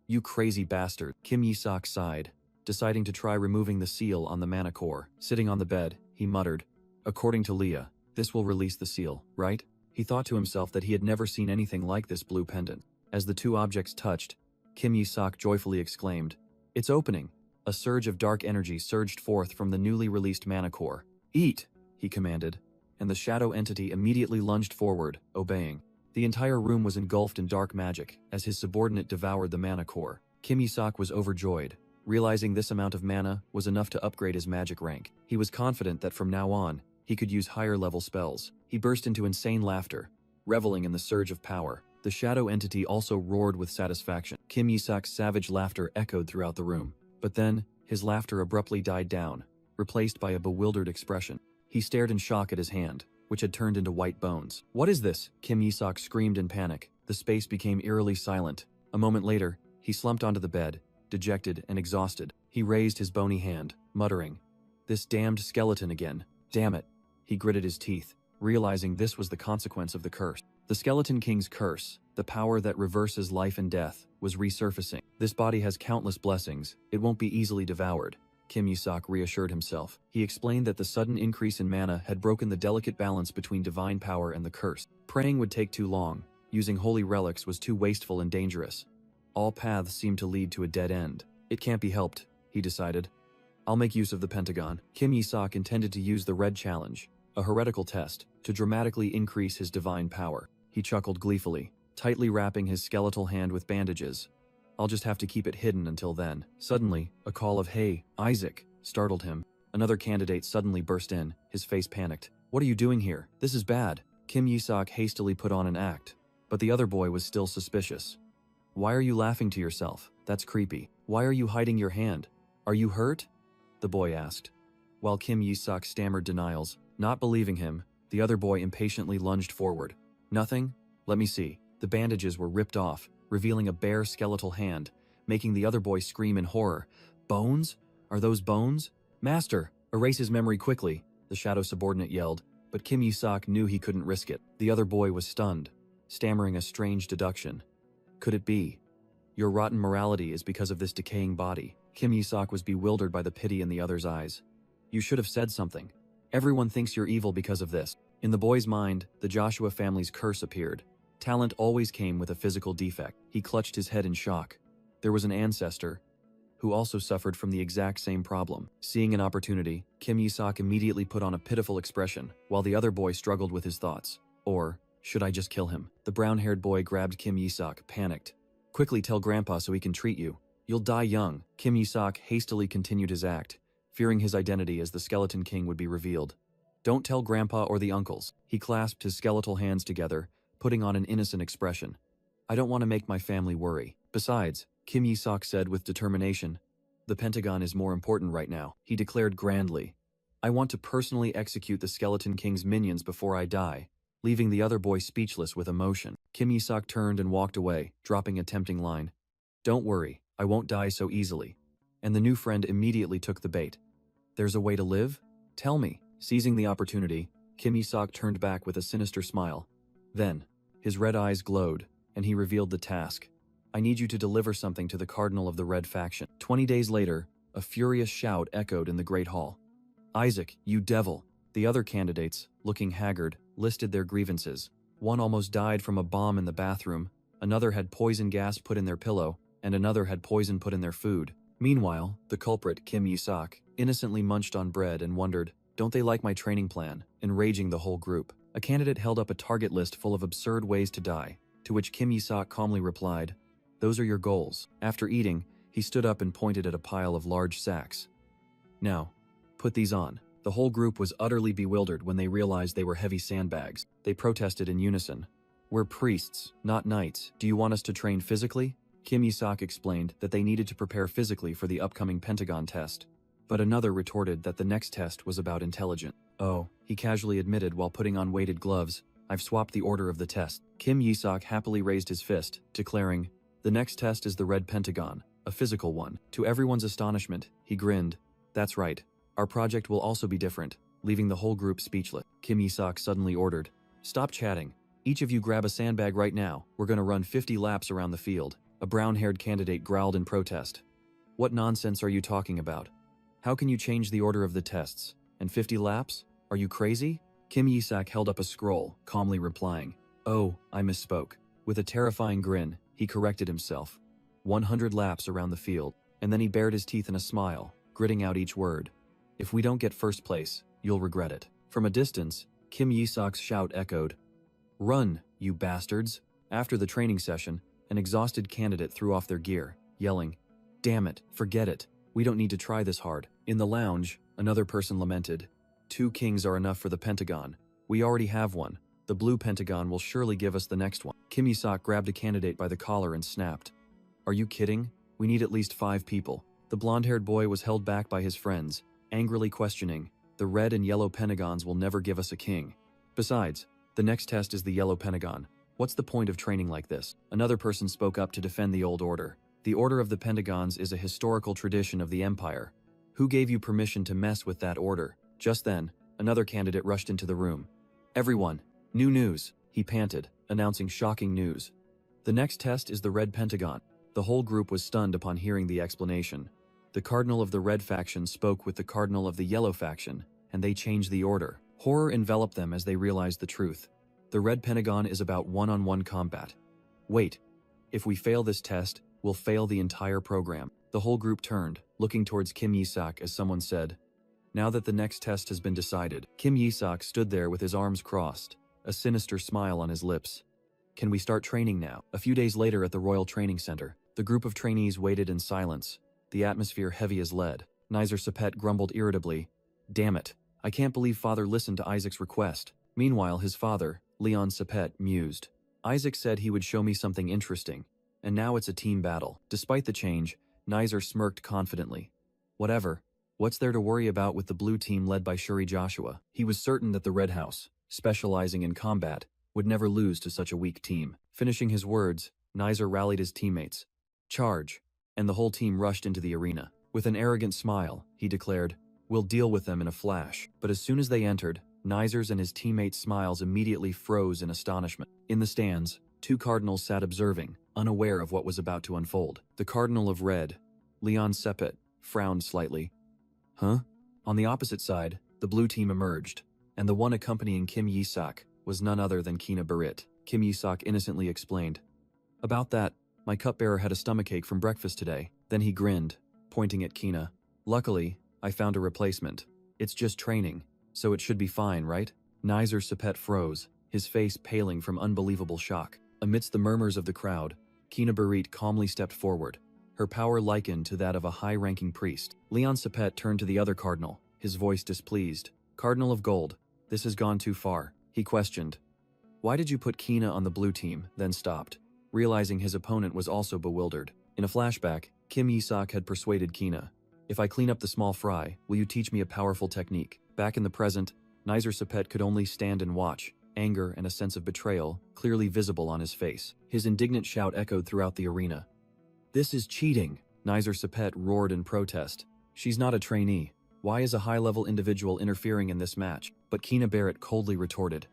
You crazy bastard." Kim Yi-sok sighed, deciding to try removing the seal on the mana core. Sitting on the bed, he muttered, "According to Leah, this will release the seal, right?" He thought to himself that he had never seen anything like this blue pendant. As the two objects touched, Kim Yi-sok joyfully exclaimed, "It's opening." A surge of dark energy surged forth from the newly released mana core. "Eat!" he commanded, and the shadow entity immediately lunged forward, obeying. The entire room was engulfed in dark magic as his subordinate devoured the mana core. Kim Yi-sok was overjoyed, realizing this amount of mana was enough to upgrade his magic rank. He was confident that from now on, he could use higher-level spells. He burst into insane laughter, reveling in the surge of power. The shadow entity also roared with satisfaction. Kim Yi-sok's savage laughter echoed throughout the room. But then, his laughter abruptly died down, replaced by a bewildered expression. He stared in shock at his hand, which had turned into white bones. "What is this?" Kim Yi-sok screamed in panic. The space became eerily silent. A moment later, he slumped onto the bed, dejected and exhausted. He raised his bony hand, muttering, "This damned skeleton again. Damn it." He gritted his teeth, realizing this was the consequence of the curse. The Skeleton King's curse, the power that reverses life and death, was resurfacing. "This body has countless blessings. It won't be easily devoured," Kim Yi-sok reassured himself. He explained that the sudden increase in mana had broken the delicate balance between divine power and the curse. Praying would take too long. Using holy relics was too wasteful and dangerous. All paths seemed to lead to a dead end. "It can't be helped," he decided. "I'll make use of the pentagon." Kim Yi-sok intended to use the red challenge, a heretical test, to dramatically increase his divine power. He chuckled gleefully, tightly wrapping his skeletal hand with bandages. "I'll just have to keep it hidden until then." Suddenly, a call of "Hey, Isaac," startled him. Another candidate suddenly burst in, his face panicked. "What are you doing here? This is bad." Kim Yi-sok hastily put on an act, but the other boy was still suspicious. "Why are you laughing to yourself? That's creepy. Why are you hiding your hand? Are you hurt?" the boy asked. While Kim Yi-sok stammered denials, not believing him, the other boy impatiently lunged forward. "Nothing? Let me see." The bandages were ripped off, revealing a bare skeletal hand, making the other boy scream in horror. "Bones? Are those bones?" "Master, erase his memory quickly," the shadow subordinate yelled, but Kim Yi-sok knew he couldn't risk it. The other boy was stunned, stammering a strange deduction. "Could it be? Your rotten morality is because of this decaying body." Kim Yi-sok was bewildered by the pity in the other's eyes. "You should have said something. Everyone thinks you're evil because of this." In the boy's mind, the Joshua family's curse appeared. Talent always came with a physical defect. He clutched his head in shock. There was an ancestor who also suffered from the exact same problem. Seeing an opportunity, Kim Yi-sok immediately put on a pitiful expression, while the other boy struggled with his thoughts. Or, should I just kill him? The brown-haired boy grabbed Kim Yi-sok, panicked. "Quickly tell Grandpa so he can treat you. You'll die young." Kim Yi-sok hastily continued his act, fearing his identity as the Skeleton King would be revealed. "Don't tell Grandpa or the uncles." He clasped his skeletal hands together, putting on an innocent expression. I don't want to make my family worry. Besides, Kim Yi-sok said with determination, the Pentagon is more important right now, he declared grandly. I want to personally execute the Skeleton King's minions before I die, leaving the other boy speechless with emotion. Kim Yi-sok turned and walked away, dropping a tempting line. Don't worry, I won't die so easily. And the new friend immediately took the bait. There's a way to live? Tell me. Seizing the opportunity, Kim Yi-sok turned back with a sinister smile. Then, his red eyes glowed, and he revealed the task. I need you to deliver something to the Cardinal of the Red Faction. 20 days later, a furious shout echoed in the Great Hall. Isaac, you devil! The other candidates, looking haggard, listed their grievances. One almost died from a bomb in the bathroom, another had poison gas put in their pillow, and another had poison put in their food. Meanwhile, the culprit, Kim Yi-sok, innocently munched on bread and wondered, don't they like my training plan, enraging the whole group. A candidate held up a target list full of absurd ways to die, to which Kim Yi-sok calmly replied, those are your goals. After eating, he stood up and pointed at a pile of large sacks. Now, put these on. The whole group was utterly bewildered when they realized they were heavy sandbags. They protested in unison. We're priests, not knights. Do you want us to train physically? Kim Yi-sok explained that they needed to prepare physically for the upcoming Pentagon test. But another retorted that the next test was about intelligence. Oh, he casually admitted while putting on weighted gloves, I've swapped the order of the test. Kim Yi-sok happily raised his fist, declaring, the next test is the Red Pentagon, a physical one. To everyone's astonishment, he grinned. That's right. Our project will also be different, leaving the whole group speechless. Kim Yi-sok suddenly ordered, stop chatting. Each of you grab a sandbag right now. We're going to run 50 laps around the field. A brown-haired candidate growled in protest. What nonsense are you talking about? How can you change the order of the tests? And 50 laps? Are you crazy? Kim Yi-sok held up a scroll, calmly replying, oh, I misspoke. With a terrifying grin, he corrected himself. 100 laps around the field, and then he bared his teeth in a smile, gritting out each word. If we don't get first place, you'll regret it. From a distance, Kim Yi-sok's shout echoed. Run, you bastards! After the training session, an exhausted candidate threw off their gear, yelling, damn it, forget it. We don't need to try this hard. In the lounge, another person lamented. 2 kings are enough for the Pentagon. We already have one. The blue Pentagon will surely give us the next one. Kim Yi-sok grabbed a candidate by the collar and snapped. Are you kidding? We need at least 5 people. The blonde-haired boy was held back by his friends, angrily questioning, the red and yellow Pentagons will never give us a king. Besides, the next test is the yellow Pentagon. What's the point of training like this? Another person spoke up to defend the old order. The Order of the Pentagons is a historical tradition of the Empire. Who gave you permission to mess with that order? Just then, another candidate rushed into the room. Everyone, new news, he panted, announcing shocking news. The next test is the Red Pentagon. The whole group was stunned upon hearing the explanation. The Cardinal of the Red Faction spoke with the Cardinal of the Yellow Faction, and they changed the order. Horror enveloped them as they realized the truth. The Red Pentagon is about one-on-one combat. Wait, if we fail this test, we'll fail the entire program. The whole group turned, looking towards Kim Yi-sok as someone said, now that the next test has been decided. Kim Yi-sok stood there with his arms crossed, a sinister smile on his lips. Can we start training now? A few days later at the Royal Training Center, the group of trainees waited in silence, the atmosphere heavy as lead. Nizer Sepet grumbled irritably, damn it, I can't believe father listened to Isaac's request. Meanwhile, his father, Leon Sepet, mused. Isaac said he would show me something interesting, and now it's a team battle. Despite the change, Nizer smirked confidently. Whatever. What's there to worry about with the blue team led by Shuri Joshua? He was certain that the Red House, specializing in combat, would never lose to such a weak team. Finishing his words, Nizer rallied his teammates. Charge! And the whole team rushed into the arena. With an arrogant smile, he declared, we'll deal with them in a flash. But as soon as they entered, Nizer's and his teammates' smiles immediately froze in astonishment. In the stands, 2 cardinals sat observing, unaware of what was about to unfold. The Cardinal of Red, Leon Sepet, frowned slightly. Huh? On the opposite side, the blue team emerged, and the one accompanying Kim Yi-sok was none other than Kina Barit. Kim Yi-sok innocently explained. About that, my cupbearer had a stomachache from breakfast today. Then he grinned, pointing at Kina. Luckily, I found a replacement. It's just training, so it should be fine, right? Nizer Sepet froze, his face paling from unbelievable shock. Amidst the murmurs of the crowd, Kina Barit calmly stepped forward, her power likened to that of a high-ranking priest. Leon Sepet turned to the other cardinal, his voice displeased. Cardinal of Gold, this has gone too far, he questioned. Why did you put Kina on the blue team, then stopped, realizing his opponent was also bewildered. In a flashback, Kim Yi-sok had persuaded Kina. If I clean up the small fry, will you teach me a powerful technique? Back in the present, Nizer Sepet could only stand and watch, anger and a sense of betrayal clearly visible on his face. His indignant shout echoed throughout the arena. This is cheating, Nizer Sepet roared in protest. She's not a trainee. Why is a high-level individual interfering in this match? But Kina Barrett coldly retorted.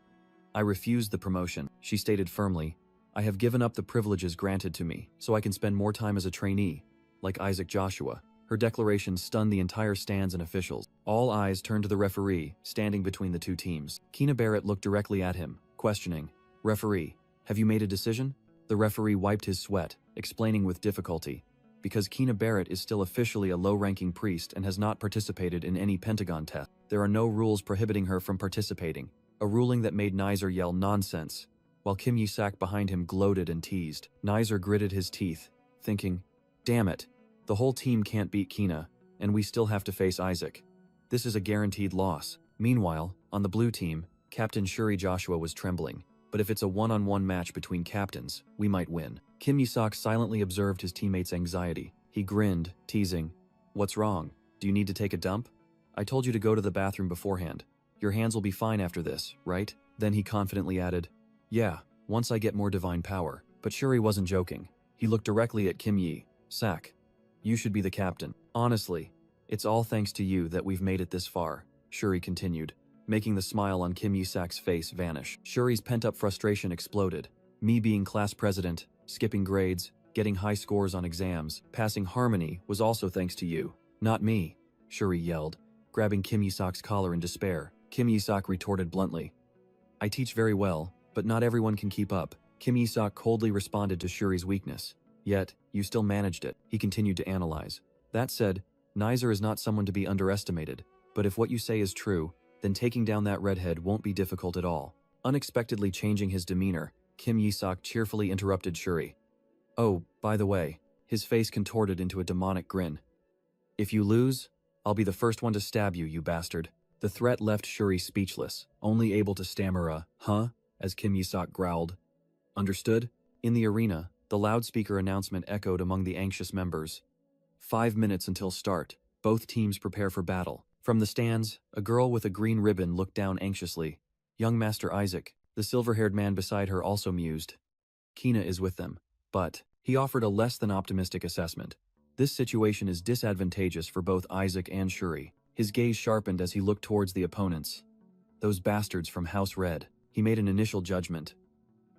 I refused the promotion, she stated firmly. I have given up the privileges granted to me, so I can spend more time as a trainee, like Isaac Joshua. Her declaration stunned the entire stands and officials. All eyes turned to the referee, standing between the two teams. Kina Barrett looked directly at him, questioning, Referee, have you made a decision? The referee wiped his sweat, explaining with difficulty. Because Kina Barrett is still officially a low-ranking priest and has not participated in any Pentagon test, there are no rules prohibiting her from participating, a ruling that made Nizer yell nonsense, while Kim Yi-sak behind him gloated and teased. Nizer gritted his teeth, thinking, damn it. The whole team can't beat Kina, and we still have to face Isaac. This is a guaranteed loss. Meanwhile, on the blue team, Captain Shuri Joshua was trembling. But if it's a one-on-one match between captains, we might win. Kim Yi-sok silently observed his teammate's anxiety. He grinned, teasing, What's wrong? Do you need to take a dump? I told you to go to the bathroom beforehand. Your hands will be fine after this, right? Then he confidently added, Yeah, once I get more divine power. But Shuri wasn't joking. He looked directly at Kim Yi-sak. You should be the captain. Honestly, it's all thanks to you that we've made it this far, Shuri continued, making the smile on Kim Yi-sak's face vanish. Shuri's pent-up frustration exploded. Me being class president, skipping grades, getting high scores on exams, passing harmony was also thanks to you. Not me, Shuri yelled, grabbing Kim Yi-sak's collar in despair. Kim Yi-sak retorted bluntly. I teach very well, but not everyone can keep up. Kim Yi-sak coldly responded to Shuri's weakness. Yet, you still managed it, he continued to analyze. That said, Nizer is not someone to be underestimated, but if what you say is true, then taking down that redhead won't be difficult at all. Unexpectedly changing his demeanor, Kim Yi-sak cheerfully interrupted Shuri. Oh, by the way, his face contorted into a demonic grin. If you lose, I'll be the first one to stab you, you bastard. The threat left Shuri speechless, only able to stammer a, huh, as Kim Yi-sak growled. Understood? In the arena, the loudspeaker announcement echoed among the anxious members. 5 minutes until start. Both teams prepare for battle. From the stands, a girl with a green ribbon looked down anxiously. Young Master Isaac, the silver-haired man beside her also mused. Kina is with them. But, he offered a less than optimistic assessment. This situation is disadvantageous for both Isaac and Shuri. His gaze sharpened as he looked towards the opponents. Those bastards from House Red. He made an initial judgment.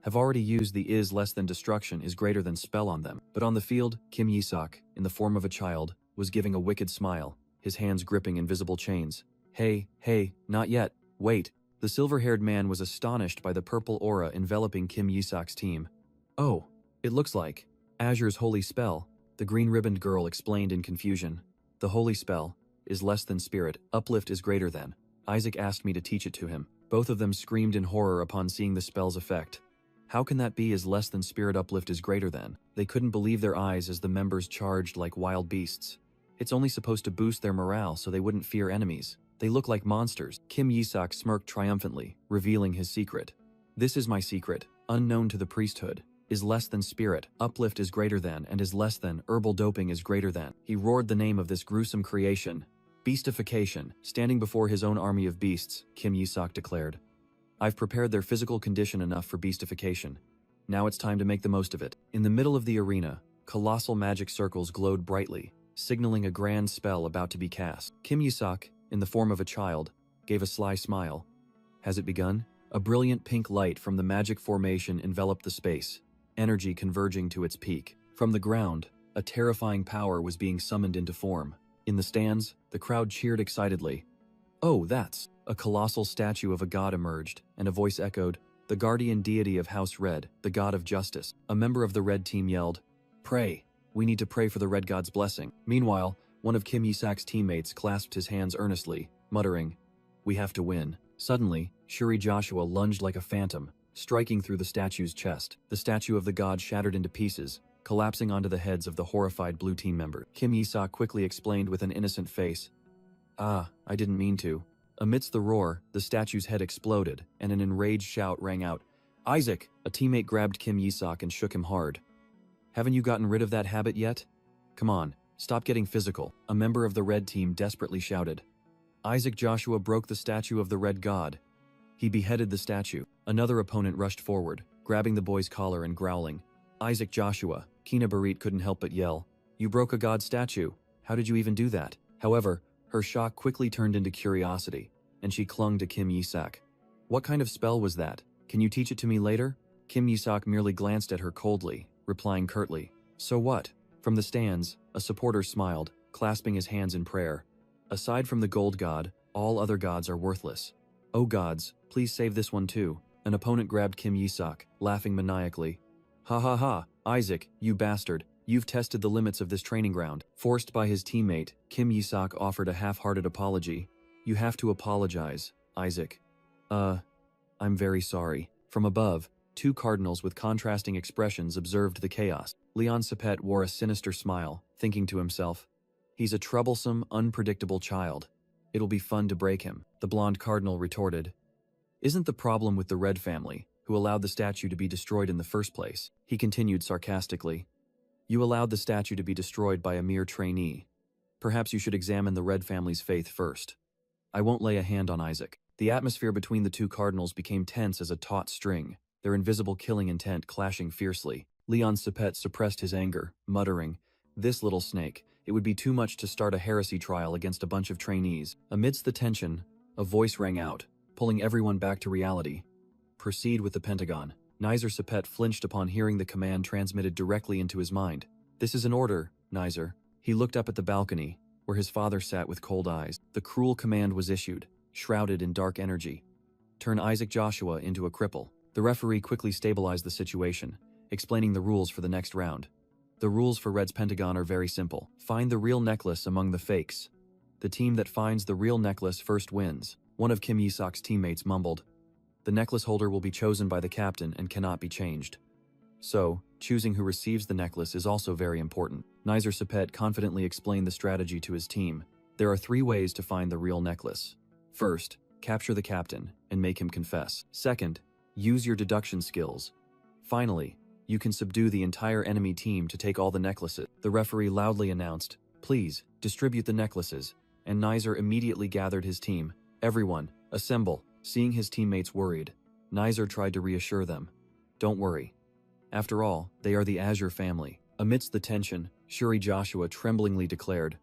Have already used the is less than destruction is greater than spell on them. But on the field, Kim Yi-sak, in the form of a child, was giving a wicked smile, his hands gripping invisible chains. Hey, not yet. Wait. The silver-haired man was astonished by the purple aura enveloping Kim Yi-sak's team. Oh, it looks like Azure's holy spell, the green-ribboned girl explained in confusion. The holy spell is less than spirit, uplift is greater than. Isaac asked me to teach it to him. Both of them screamed in horror upon seeing the spell's effect. How can that be as less than spirit uplift is greater than? They couldn't believe their eyes as the members charged like wild beasts. It's only supposed to boost their morale so they wouldn't fear enemies. They look like monsters. Kim Yi-sak smirked triumphantly, revealing his secret. This is my secret, unknown to the priesthood. Is less than spirit, uplift is greater than, and is less than, herbal doping is greater than. He roared the name of this gruesome creation. Beastification, standing before his own army of beasts, Kim Yi-sak declared. I've prepared their physical condition enough for beastification. Now it's time to make the most of it. In the middle of the arena, colossal magic circles glowed brightly, signaling a grand spell about to be cast. Kim Yi-sak, in the form of a child, gave a sly smile. Has it begun? A brilliant pink light from the magic formation enveloped the space, energy converging to its peak. From the ground, a terrifying power was being summoned into form. In the stands, the crowd cheered excitedly. Oh, that's... A colossal statue of a god emerged, and a voice echoed, the guardian deity of House Red, the god of justice. A member of the Red team yelled, Pray! We need to pray for the Red god's blessing. Meanwhile, one of Kim Yi-sak's teammates clasped his hands earnestly, muttering, We have to win. Suddenly, Shuri Joshua lunged like a phantom, striking through the statue's chest. The statue of the god shattered into pieces, collapsing onto the heads of the horrified blue team members. Kim Yi-sak quickly explained with an innocent face, I didn't mean to. Amidst the roar, the statue's head exploded, and an enraged shout rang out, Isaac, a teammate grabbed Kim Yi-sok and shook him hard. Haven't you gotten rid of that habit yet? Come on, stop getting physical, a member of the red team desperately shouted. Isaac Joshua broke the statue of the red god. He beheaded the statue. Another opponent rushed forward, grabbing the boy's collar and growling. Isaac Joshua, Kina Barit couldn't help but yell. You broke a god statue. How did you even do that? However, her shock quickly turned into curiosity, and she clung to Kim Yi-sok. What kind of spell was that? Can you teach it to me later? Kim Yi-sok merely glanced at her coldly, replying curtly. So what? From the stands, a supporter smiled, clasping his hands in prayer. Aside from the gold god, all other gods are worthless. Oh gods, please save this one too. An opponent grabbed Kim Yi-sok, laughing maniacally. Ha ha ha, Isaac, you bastard. You've tested the limits of this training ground. Forced by his teammate, Kim Yi-sok offered a half-hearted apology. You have to apologize, Isaac. I'm very sorry. From above, two cardinals with contrasting expressions observed the chaos. Leon Sepet wore a sinister smile, thinking to himself, he's a troublesome, unpredictable child. It'll be fun to break him. The blonde cardinal retorted. Isn't the problem with the Red family, who allowed the statue to be destroyed in the first place? He continued sarcastically. You allowed the statue to be destroyed by a mere trainee. Perhaps you should examine the Red family's faith first. I won't lay a hand on Isaac. The atmosphere between the two cardinals became tense as a taut string, their invisible killing intent clashing fiercely. Leon Sepet suppressed his anger, muttering, This little snake, it would be too much to start a heresy trial against a bunch of trainees. Amidst the tension, a voice rang out, pulling everyone back to reality. Proceed with the Pentagon. Nizer Sepet flinched upon hearing the command transmitted directly into his mind. This is an order, Nizer. He looked up at the balcony, where his father sat with cold eyes. The cruel command was issued, shrouded in dark energy. Turn Isaac Joshua into a cripple. The referee quickly stabilized the situation, explaining the rules for the next round. The rules for Red's Pentagon are very simple. Find the real necklace among the fakes. The team that finds the real necklace first wins. One of Kim Yi-sok's teammates mumbled. The necklace holder will be chosen by the captain and cannot be changed. So, choosing who receives the necklace is also very important. Nizer Sepet confidently explained the strategy to his team. There are 3 ways to find the real necklace. First, capture the captain and make him confess. Second, use your deduction skills. Finally, you can subdue the entire enemy team to take all the necklaces. The referee loudly announced, Please, distribute the necklaces, and Nizer immediately gathered his team. Everyone, assemble. Seeing his teammates worried, Nizer tried to reassure them. Don't worry. After all, they are the Azure family. Amidst the tension, Shuri Joshua tremblingly declared,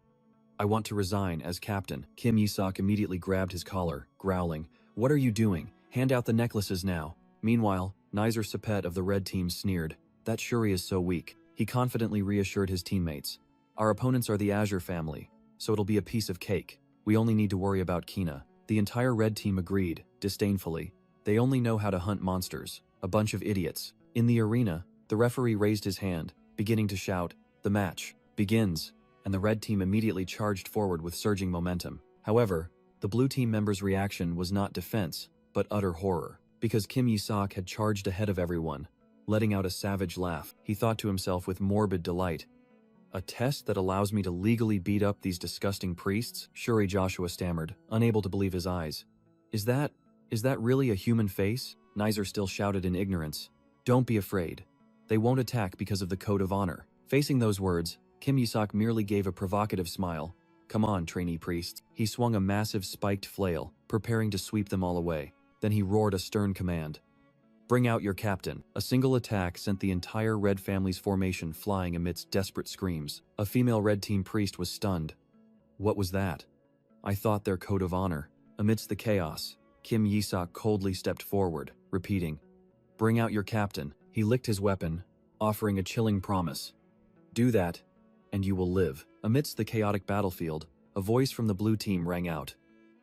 I want to resign as captain. Kim Yi-sok immediately grabbed his collar, growling, What are you doing? Hand out the necklaces now. Meanwhile, Nizer Sepet of the red team sneered, That Shuri is so weak. He confidently reassured his teammates. Our opponents are the Azure family, so it'll be a piece of cake. We only need to worry about Kina. The entire red team agreed, disdainfully. They only know how to hunt monsters. A bunch of idiots. In the arena, the referee raised his hand, beginning to shout, The match begins, and the red team immediately charged forward with surging momentum. However, the blue team members' reaction was not defense, but utter horror, because Kim Yi-sok had charged ahead of everyone. Letting out a savage laugh, he thought to himself with morbid delight, A test that allows me to legally beat up these disgusting priests? Shuri Joshua stammered, unable to believe his eyes. Is that really a human face? Nizer still shouted in ignorance. Don't be afraid. They won't attack because of the code of honor. Facing those words, Kim Yi-sok merely gave a provocative smile. Come on, trainee priests. He swung a massive spiked flail, preparing to sweep them all away. Then he roared a stern command. Bring out your captain. A single attack sent the entire Red family's formation flying amidst desperate screams. A female Red team priest was stunned. What was that? I thought their code of honor. Amidst the chaos, Kim Yi-sok coldly stepped forward, repeating, Bring out your captain. He licked his weapon, offering a chilling promise. Do that, and you will live. Amidst the chaotic battlefield, a voice from the blue team rang out.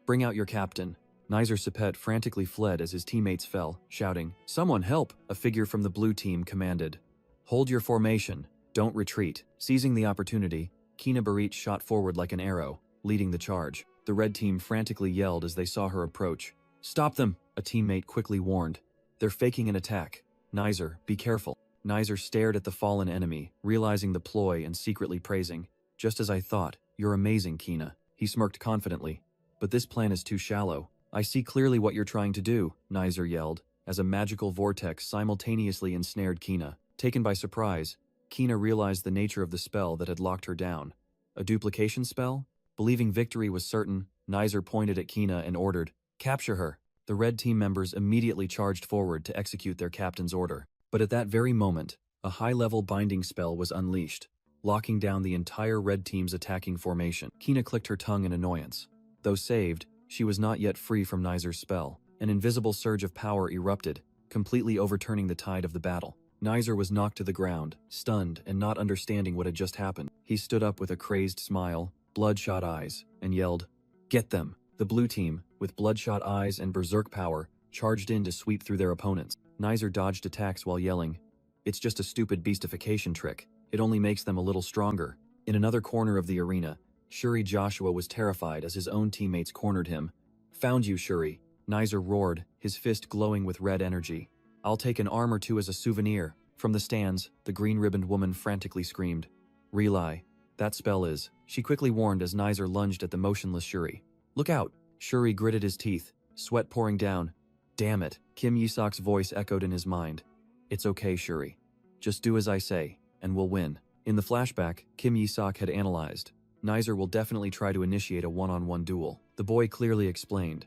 Bring out your captain. Nizer Sepet frantically fled as his teammates fell, shouting, Someone help! A figure from the blue team commanded. Hold your formation. Don't retreat. Seizing the opportunity, Kina Barit shot forward like an arrow, leading the charge. The red team frantically yelled as they saw her approach. Stop them! A teammate quickly warned. They're faking an attack. Nizer, be careful. Nizer stared at the fallen enemy, realizing the ploy and secretly praising. Just as I thought, you're amazing, Kina. He smirked confidently. But this plan is too shallow. I see clearly what you're trying to do, Nizer yelled. as a magical vortex simultaneously ensnared Kina. Taken by surprise, Kina realized the nature of the spell that had locked her down. A duplication spell? Believing victory was certain, Nizer pointed at Kina and ordered, "Capture her." The red team members immediately charged forward to execute their captain's order. But at that very moment, a high-level binding spell was unleashed, locking down the entire red team's attacking formation. Kina clicked her tongue in annoyance. Though saved, she was not yet free from Nizer's spell. An invisible surge of power erupted, completely overturning the tide of the battle. Nizer was knocked to the ground, stunned and not understanding what had just happened. He stood up with a crazed smile, bloodshot eyes, and yelled, "Get them!" The blue team, with bloodshot eyes and berserk power, charged in to sweep through their opponents. Nizer dodged attacks while yelling, "It's just a stupid beastification trick. It only makes them a little stronger." In another corner of the arena, Shuri Joshua was terrified as his own teammates cornered him. "Found you, Shuri," Nizer roared, his fist glowing with red energy. "I'll take an arm or two as a souvenir." From the stands, the green-ribboned woman frantically screamed, "Relay, that spell is." She quickly warned as Nizer lunged at the motionless Shuri. "Look out!" Shuri gritted his teeth, sweat pouring down. "Damn it," Kim Yisak's voice echoed in his mind. "It's okay, Shuri. Just do as I say, and we'll win." In the flashback, Kim Yisak had analyzed, "Nizer will definitely try to initiate a one-on-one duel." The boy clearly explained,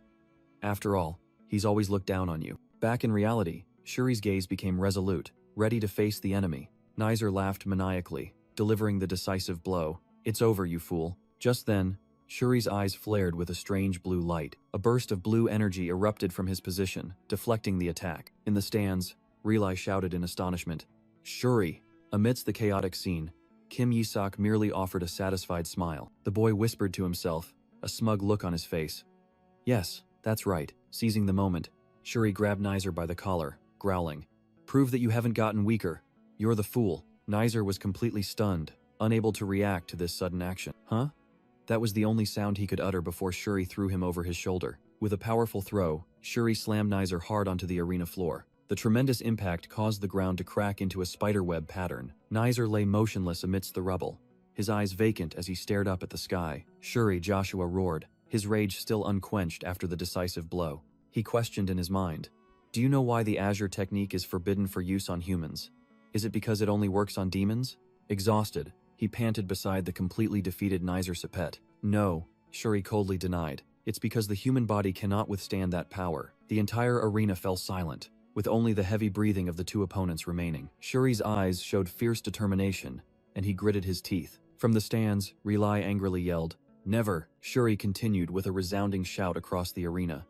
"After all, he's always looked down on you." Back in reality, Shuri's gaze became resolute, ready to face the enemy. Nizer laughed maniacally, delivering the decisive blow. "It's over, you fool." Just then, Shuri's eyes flared with a strange blue light. A burst of blue energy erupted from his position, deflecting the attack. In the stands, Relay shouted in astonishment, "Shuri!" Amidst the chaotic scene, Kim Yisak merely offered a satisfied smile. The boy whispered to himself, a smug look on his face. "Yes, that's right." Seizing the moment, Shuri grabbed Nizer by the collar, growling, "Prove that you haven't gotten weaker. You're the fool." Nizer was completely stunned, unable to react to this sudden action. "Huh?" That was the only sound he could utter before Shuri threw him over his shoulder. With a powerful throw, Shuri slammed Nizer hard onto the arena floor. The tremendous impact caused the ground to crack into a spiderweb pattern. Nizer lay motionless amidst the rubble, his eyes vacant as he stared up at the sky. Shuri Joshua roared, his rage still unquenched after the decisive blow. He questioned in his mind, "Do you know why the Azure technique is forbidden for use on humans? Is it because it only works on demons?" Exhausted, he panted beside the completely defeated Nizer Sepet. "No," Shuri coldly denied. "It's because the human body cannot withstand that power." The entire arena fell silent, with only the heavy breathing of the two opponents remaining. Shuri's eyes showed fierce determination, and he gritted his teeth. From the stands, Relay angrily yelled, "Never!" Shuri continued with a resounding shout across the arena.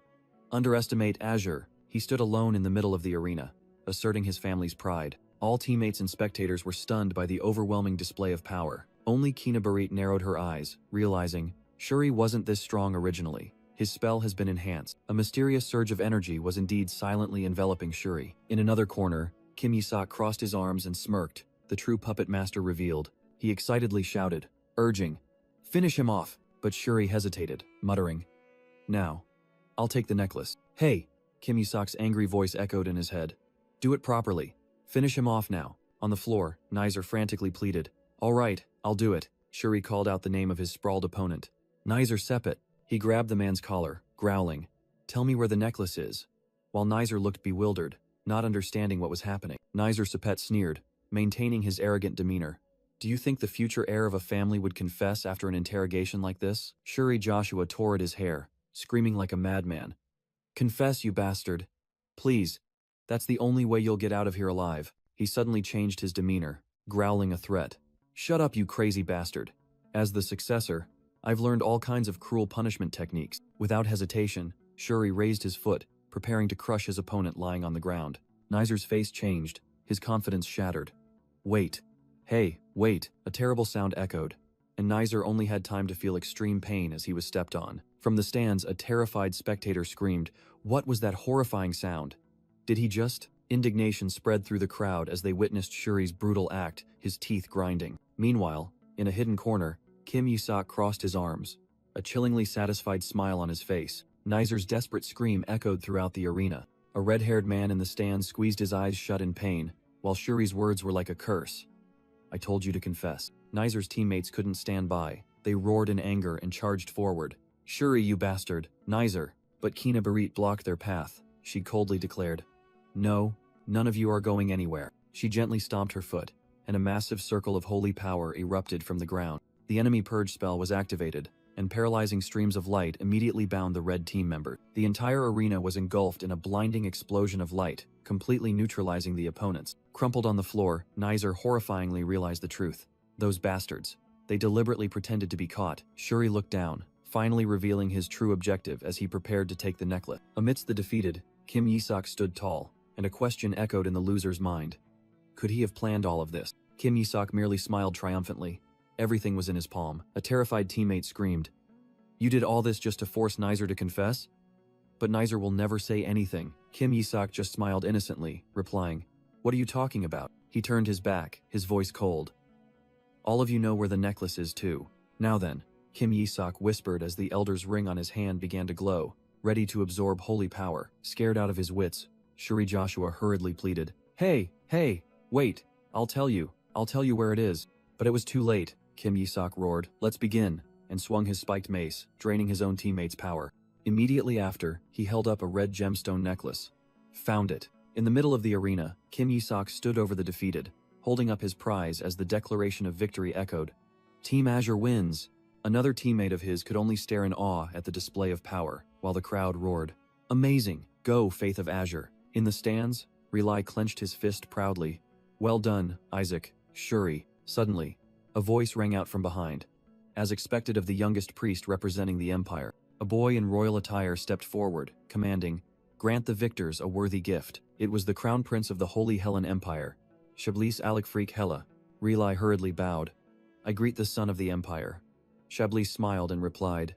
"Underestimate Azure." He stood alone in the middle of the arena, asserting his family's pride. All teammates and spectators were stunned by the overwhelming display of power. Only Kina Barit narrowed her eyes, realizing, Shuri wasn't this strong originally. His spell has been enhanced. A mysterious surge of energy was indeed silently enveloping Shuri. In another corner, Kim Yisak crossed his arms and smirked, the true puppet master revealed. He excitedly shouted, urging, "Finish him off!" But Shuri hesitated, muttering, "Now, I'll take the necklace." "Hey!" Kim Yisak's angry voice echoed in his head. "Do it properly. Finish him off now." On the floor, Nizer frantically pleaded. "All right, I'll do it." Shuri called out the name of his sprawled opponent. "Nizer Sepet." He grabbed the man's collar, growling, "Tell me where the necklace is." While Nizer looked bewildered, not understanding what was happening. Nizer Sepet sneered, maintaining his arrogant demeanor. "Do you think the future heir of a family would confess after an interrogation like this?" Shuri Joshua tore at his hair, screaming like a madman. "Confess, you bastard. Please. That's the only way you'll get out of here alive." He suddenly changed his demeanor, growling a threat. "Shut up, you crazy bastard. As the successor, I've learned all kinds of cruel punishment techniques." Without hesitation, Shuri raised his foot, preparing to crush his opponent lying on the ground. Nizer's face changed, his confidence shattered. "Wait. Hey, wait." A terrible sound echoed, and Nizer only had time to feel extreme pain as he was stepped on. From the stands, a terrified spectator screamed, "What was that horrifying sound? Did he just?" Indignation spread through the crowd as they witnessed Shuri's brutal act, his teeth grinding. Meanwhile, in a hidden corner, Kim Yisak crossed his arms, a chillingly satisfied smile on his face. Nizer's desperate scream echoed throughout the arena. A red-haired man in the stands squeezed his eyes shut in pain, while Shuri's words were like a curse. "I told you to confess." Nizer's teammates couldn't stand by. They roared in anger and charged forward. "Shuri, you bastard!" "Nizer!" But Kina Barit blocked their path. She coldly declared, No, none of you are going anywhere. She gently stomped her foot, and a massive circle of holy power erupted from the ground. The enemy purge spell was activated, and paralyzing streams of light immediately bound the red team member. The entire arena was engulfed in a blinding explosion of light, completely neutralizing the opponents. Crumpled on the floor, Nizer horrifyingly realized the truth. Those bastards. They deliberately pretended to be caught. Shuri looked down, finally revealing his true objective as he prepared to take the necklace. Amidst the defeated, Kim Yi-sok stood tall, and a question echoed in the loser's mind. Could he have planned all of this? Kim Yi-sok merely smiled triumphantly. Everything was in his palm. A terrified teammate screamed, "You did all this just to force Nizer to confess?" But Nizer will never say anything. Kim Yi-sok just smiled innocently, replying, "What are you talking about?" He turned his back, his voice cold. "All of you know where the necklace is too. Now then," Kim Yi-sok whispered as the elder's ring on his hand began to glow, ready to absorb holy power. Scared out of his wits, Shuri Joshua hurriedly pleaded, Hey, wait, I'll tell you where it is." But it was too late. Kim Yi-sok roared, "Let's begin," and swung his spiked mace, draining his own teammate's power. Immediately after, he held up a red gemstone necklace. Found it. In the middle of the arena, Kim Yi-sok stood over the defeated, holding up his prize as the declaration of victory echoed. Team Azure wins! Another teammate of his could only stare in awe at the display of power, while the crowd roared, "Amazing! Go, Faith of Azure!" In the stands, Relai clenched his fist proudly. "Well done, Isaac, Shuri." Suddenly, a voice rang out from behind. As expected of the youngest priest representing the Empire, a boy in royal attire stepped forward, commanding, "Grant the victors a worthy gift." It was the Crown Prince of the Holy Hellen Empire, Chablis Alec Hella. Relai hurriedly bowed. "I greet the son of the Empire." Chablis smiled and replied,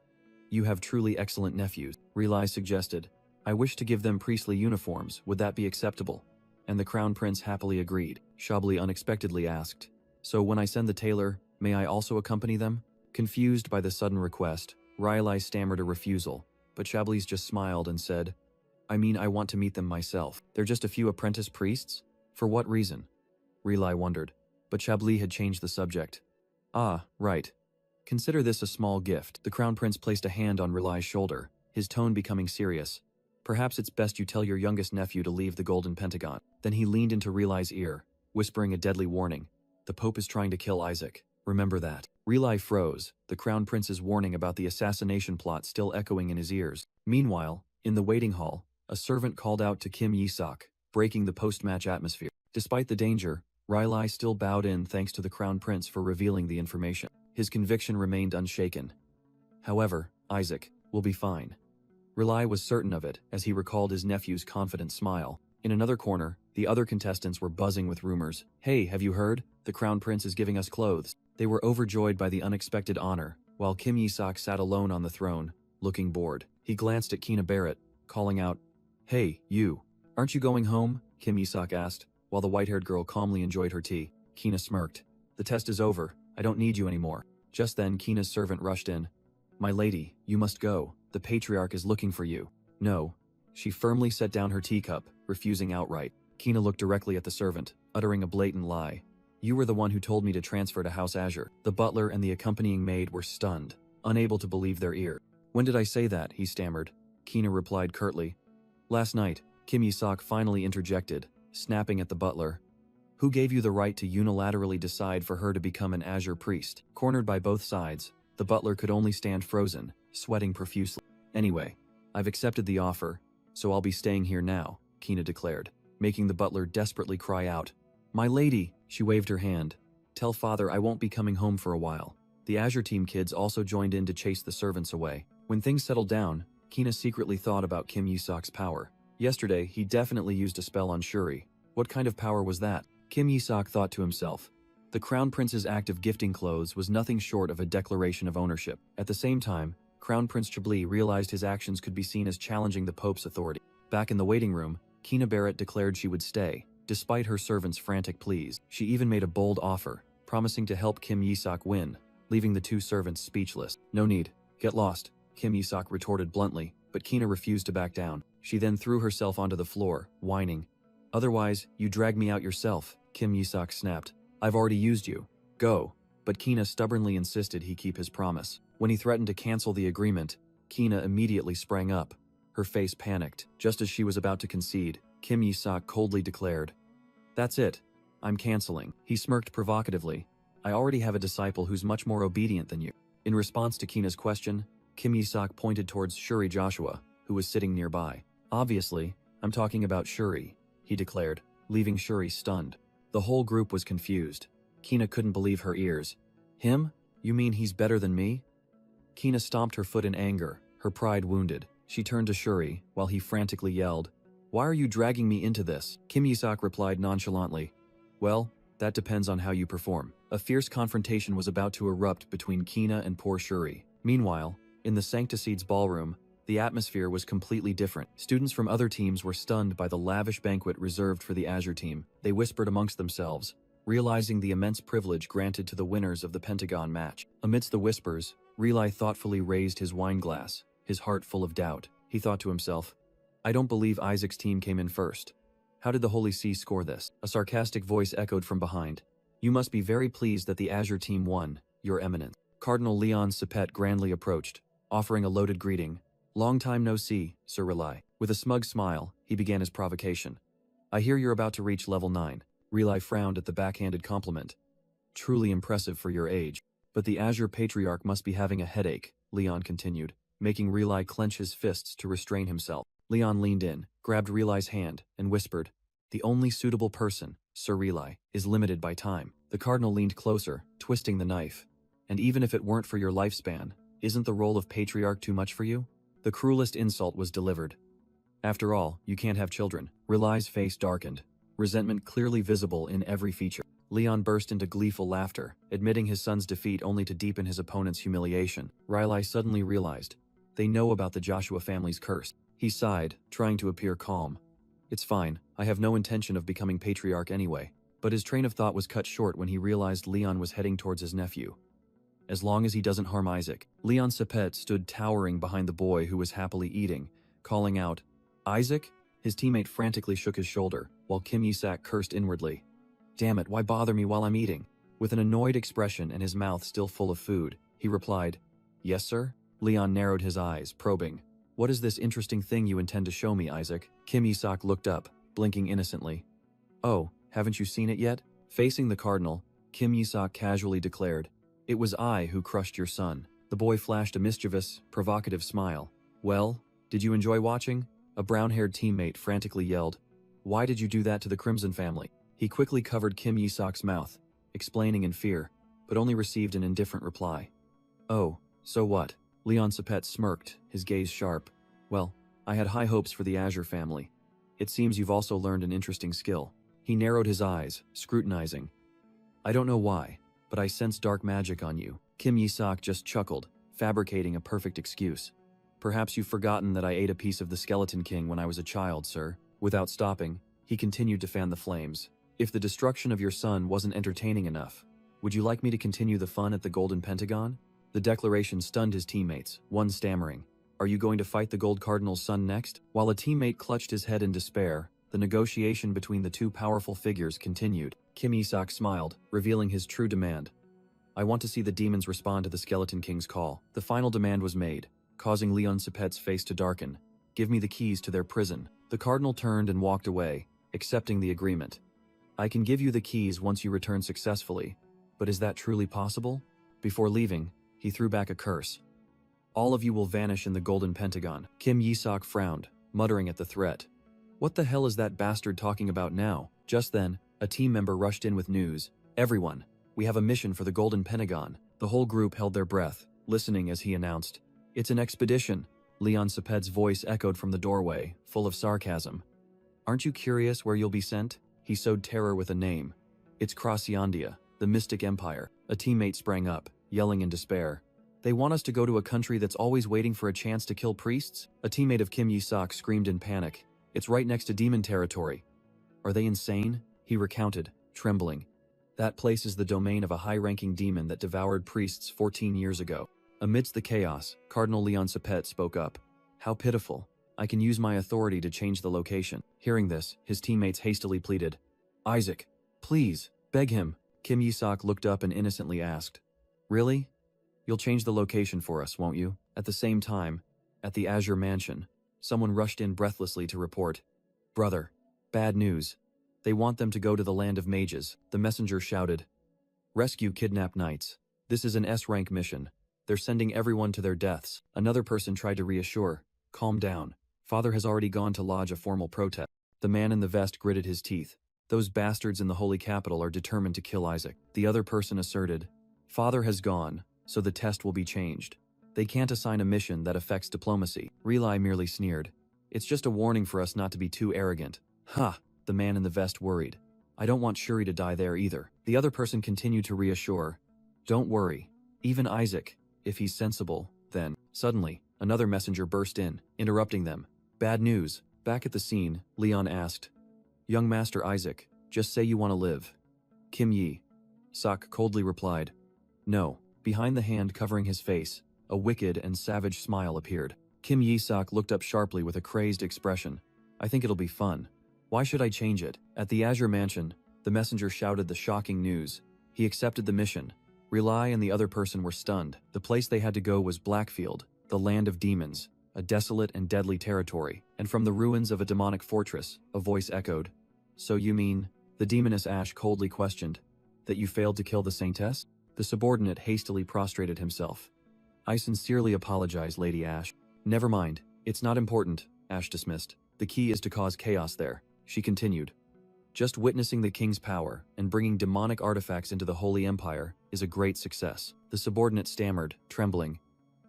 "You have truly excellent nephews." Relai suggested, "I wish to give them priestly uniforms, would that be acceptable?" And the Crown Prince happily agreed. Chablis unexpectedly asked, "So when I send the tailor, may I also accompany them?" Confused by the sudden request, Relai stammered a refusal, but Chablis just smiled and said, "I mean, I want to meet them myself. They're just a few apprentice priests? For what reason?" Relai wondered, but Chablis had changed the subject. "Ah, right. Consider this a small gift." The Crown Prince placed a hand on Relai's shoulder, his tone becoming serious. "Perhaps it's best you tell your youngest nephew to leave the Golden Pentagon." Then he leaned into Relai's ear, whispering a deadly warning. "The Pope is trying to kill Isaac. Remember that." Relai froze, the Crown Prince's warning about the assassination plot still echoing in his ears. Meanwhile, in the waiting hall, a servant called out to Kim Yi-sok, breaking the post-match atmosphere. Despite the danger, Relai still bowed in thanks to the Crown Prince for revealing the information. His conviction remained unshaken. However, Isaac will be fine. Relai was certain of it as he recalled his nephew's confident smile. In another corner, the other contestants were buzzing with rumors. "Hey, have you heard? The Crown Prince is giving us clothes." They were overjoyed by the unexpected honor, while Kim Yi-sok sat alone on the throne, looking bored. He glanced at Kina Barrett, calling out, "Hey, you. Aren't you going home?" Kim Yi-sok asked, while the white-haired girl calmly enjoyed her tea. Kina smirked. "The test is over. I don't need you anymore." Just then, Kina's servant rushed in. "My lady, you must go. The patriarch is looking for you." "No." She firmly set down her teacup, refusing outright. Kina looked directly at the servant, uttering a blatant lie. "You were the one who told me to transfer to House Azure." The butler and the accompanying maid were stunned, unable to believe their ears. "When did I say that?" he stammered. Kina replied curtly. "Last night." Kim Yi-sok finally interjected, snapping at the butler. "Who gave you the right to unilaterally decide for her to become an Azure priest?" Cornered by both sides, the butler could only stand frozen, sweating profusely. "Anyway, I've accepted the offer, so I'll be staying here now," Kina declared, making the butler desperately cry out. "My lady!" She waved her hand. "Tell father I won't be coming home for a while." The Azure Team kids also joined in to chase the servants away. When things settled down, Kina secretly thought about Kim Yi-sok's power. Yesterday, he definitely used a spell on Shuri. What kind of power was that? Kim Yi-sok thought to himself. The Crown Prince's act of gifting clothes was nothing short of a declaration of ownership. At the same time, Crown Prince Chablis realized his actions could be seen as challenging the Pope's authority. Back in the waiting room, Kina Barrett declared she would stay, despite her servant's frantic pleas. She even made a bold offer, promising to help Kim Yi-sok win, leaving the two servants speechless. "No need. Get lost," Kim Yi-sok retorted bluntly, but Kina refused to back down. She then threw herself onto the floor, whining. "Otherwise, you drag me out yourself," Kim Yi-sok snapped. "I've already used you. Go." But Kina stubbornly insisted he keep his promise. When he threatened to cancel the agreement, Kina immediately sprang up. Her face panicked. Just as she was about to concede, Kim Yi-sok coldly declared. That's it. I'm canceling. He smirked provocatively. I already have a disciple who's much more obedient than you. In response to Kina's question, Kim Yi-sok pointed towards Shuri Joshua, who was sitting nearby. Obviously, I'm talking about Shuri, he declared, leaving Shuri stunned. The whole group was confused. Kina couldn't believe her ears. Him? You mean he's better than me? Kina stomped her foot in anger, her pride wounded. She turned to Shuri, while he frantically yelled, Why are you dragging me into this? Kim Yi-sok replied nonchalantly, Well, that depends on how you perform. A fierce confrontation was about to erupt between Kina and poor Shuri. Meanwhile, in the Sancticides ballroom, the atmosphere was completely different. Students from other teams were stunned by the lavish banquet reserved for the Azure team. They whispered amongst themselves, realizing the immense privilege granted to the winners of the Pentagon match. Amidst the whispers, Relai thoughtfully raised his wine glass, his heart full of doubt. He thought to himself, I don't believe Isaac's team came in first. How did the Holy See score this? A sarcastic voice echoed from behind. You must be very pleased that the Azure team won, Your Eminence. Cardinal Leon Sepet grandly approached, offering a loaded greeting. Long time no see, Sir Relai. With a smug smile, he began his provocation. I hear you're about to reach level 9. Relai frowned at the backhanded compliment. Truly impressive for your age. But the Azure Patriarch must be having a headache, Leon continued, making Relai clench his fists to restrain himself. Leon leaned in, grabbed Relai's hand, and whispered, The only suitable person, Sir Relai, is limited by time. The Cardinal leaned closer, twisting the knife. And even if it weren't for your lifespan, isn't the role of Patriarch too much for you? The cruelest insult was delivered. After all, you can't have children. Relai's face darkened, resentment clearly visible in every feature. Leon burst into gleeful laughter, admitting his son's defeat only to deepen his opponent's humiliation. Relai suddenly realized, they know about the Joshua family's curse. He sighed, trying to appear calm. It's fine, I have no intention of becoming Patriarch anyway. But his train of thought was cut short when he realized Leon was heading towards his nephew. As long as he doesn't harm Isaac. Leon Sepet stood towering behind the boy who was happily eating, calling out, Isaac? His teammate frantically shook his shoulder, while Kim Yi-sok cursed inwardly. Damn it, why bother me while I'm eating? With an annoyed expression and his mouth still full of food, he replied, Yes, sir? Leon narrowed his eyes, probing. What is this interesting thing you intend to show me, Isaac? Kim Yi-sok looked up, blinking innocently. Oh, haven't you seen it yet? Facing the Cardinal, Kim Yi-sok casually declared, It was I who crushed your son. The boy flashed a mischievous, provocative smile. Well, did you enjoy watching? A brown-haired teammate frantically yelled. Why did you do that to the Crimson family? He quickly covered Kim Yi-sok's mouth, explaining in fear, but only received an indifferent reply. Oh, so what? Leon Sepet smirked, his gaze sharp. Well, I had high hopes for the Azure family. It seems you've also learned an interesting skill. He narrowed his eyes, scrutinizing. I don't know why, but I sense dark magic on you. Kim Yi-sok just chuckled, fabricating a perfect excuse. Perhaps you've forgotten that I ate a piece of the Skeleton King when I was a child, sir. Without stopping, he continued to fan the flames. If the destruction of your son wasn't entertaining enough, would you like me to continue the fun at the Golden Pentagon? The declaration stunned his teammates, one stammering. Are you going to fight the Gold Cardinal's son next? While a teammate clutched his head in despair, the negotiation between the two powerful figures continued. Kim Yi-sok smiled, revealing his true demand. I want to see the demons respond to the Skeleton King's call. The final demand was made, causing Leon Sepet's face to darken. Give me the keys to their prison. The Cardinal turned and walked away, accepting the agreement. I can give you the keys once you return successfully, but is that truly possible? Before leaving, he threw back a curse. All of you will vanish in the Golden Pentagon. Kim Yi-sok frowned, muttering at the threat. What the hell is that bastard talking about now? Just then, a team member rushed in with news. Everyone, we have a mission for the Golden Pentagon. The whole group held their breath, listening as he announced. It's an expedition. Leon Sepet's voice echoed from the doorway, full of sarcasm. Aren't you curious where you'll be sent? He sowed terror with a name. It's Crossiondia, the Mystic Empire. A teammate sprang up, yelling in despair. They want us to go to a country that's always waiting for a chance to kill priests? A teammate of Kim Yi-sok screamed in panic. It's right next to demon territory. Are they insane? He recounted, trembling. That place is the domain of a high-ranking demon that devoured priests 14 years ago. Amidst the chaos, Cardinal Leon Sepet spoke up. How pitiful. I can use my authority to change the location. Hearing this, his teammates hastily pleaded. Isaac, please, beg him. Kim Yi-sok looked up and innocently asked. Really? You'll change the location for us, won't you? At the same time, at the Azure Mansion, someone rushed in breathlessly to report. Brother, Bad news. They want them to go to the land of mages, the messenger shouted. Rescue kidnapped knights. This is an S-rank mission. They're sending everyone to their deaths. Another person tried to reassure. Calm down. Father has already gone to lodge a formal protest. The man in the vest gritted his teeth. Those bastards in the holy capital are determined to kill Isaac. The other person asserted. Father has gone, so the test will be changed. They can't assign a mission that affects diplomacy. Relai merely sneered. It's just a warning for us not to be too arrogant. Ha! The man in the vest worried. I don't want Shuri to die there either. The other person continued to reassure. Don't worry. Even Isaac, if he's sensible, then. Suddenly, another messenger burst in, interrupting them. Bad news. Back at the scene, Leon asked. Young Master Isaac, just say you want to live. Kim Yi. Sok coldly replied. No. Behind the hand covering his face, a wicked and savage smile appeared. Kim Yi-sok looked up sharply with a crazed expression. I think it'll be fun. Why should I change it? At the Azure Mansion, the messenger shouted the shocking news. He accepted the mission. Relai and the other person were stunned. The place they had to go was Blackfield, the land of demons, a desolate and deadly territory. And from the ruins of a demonic fortress, a voice echoed. So you mean, the demoness Ash coldly questioned, that you failed to kill the Saintess? The subordinate hastily prostrated himself. I sincerely apologize, Lady Ash. Never mind, it's not important, Ash dismissed. The key is to cause chaos there, she continued. Just witnessing the king's power and bringing demonic artifacts into the Holy Empire is a great success. The subordinate stammered, trembling.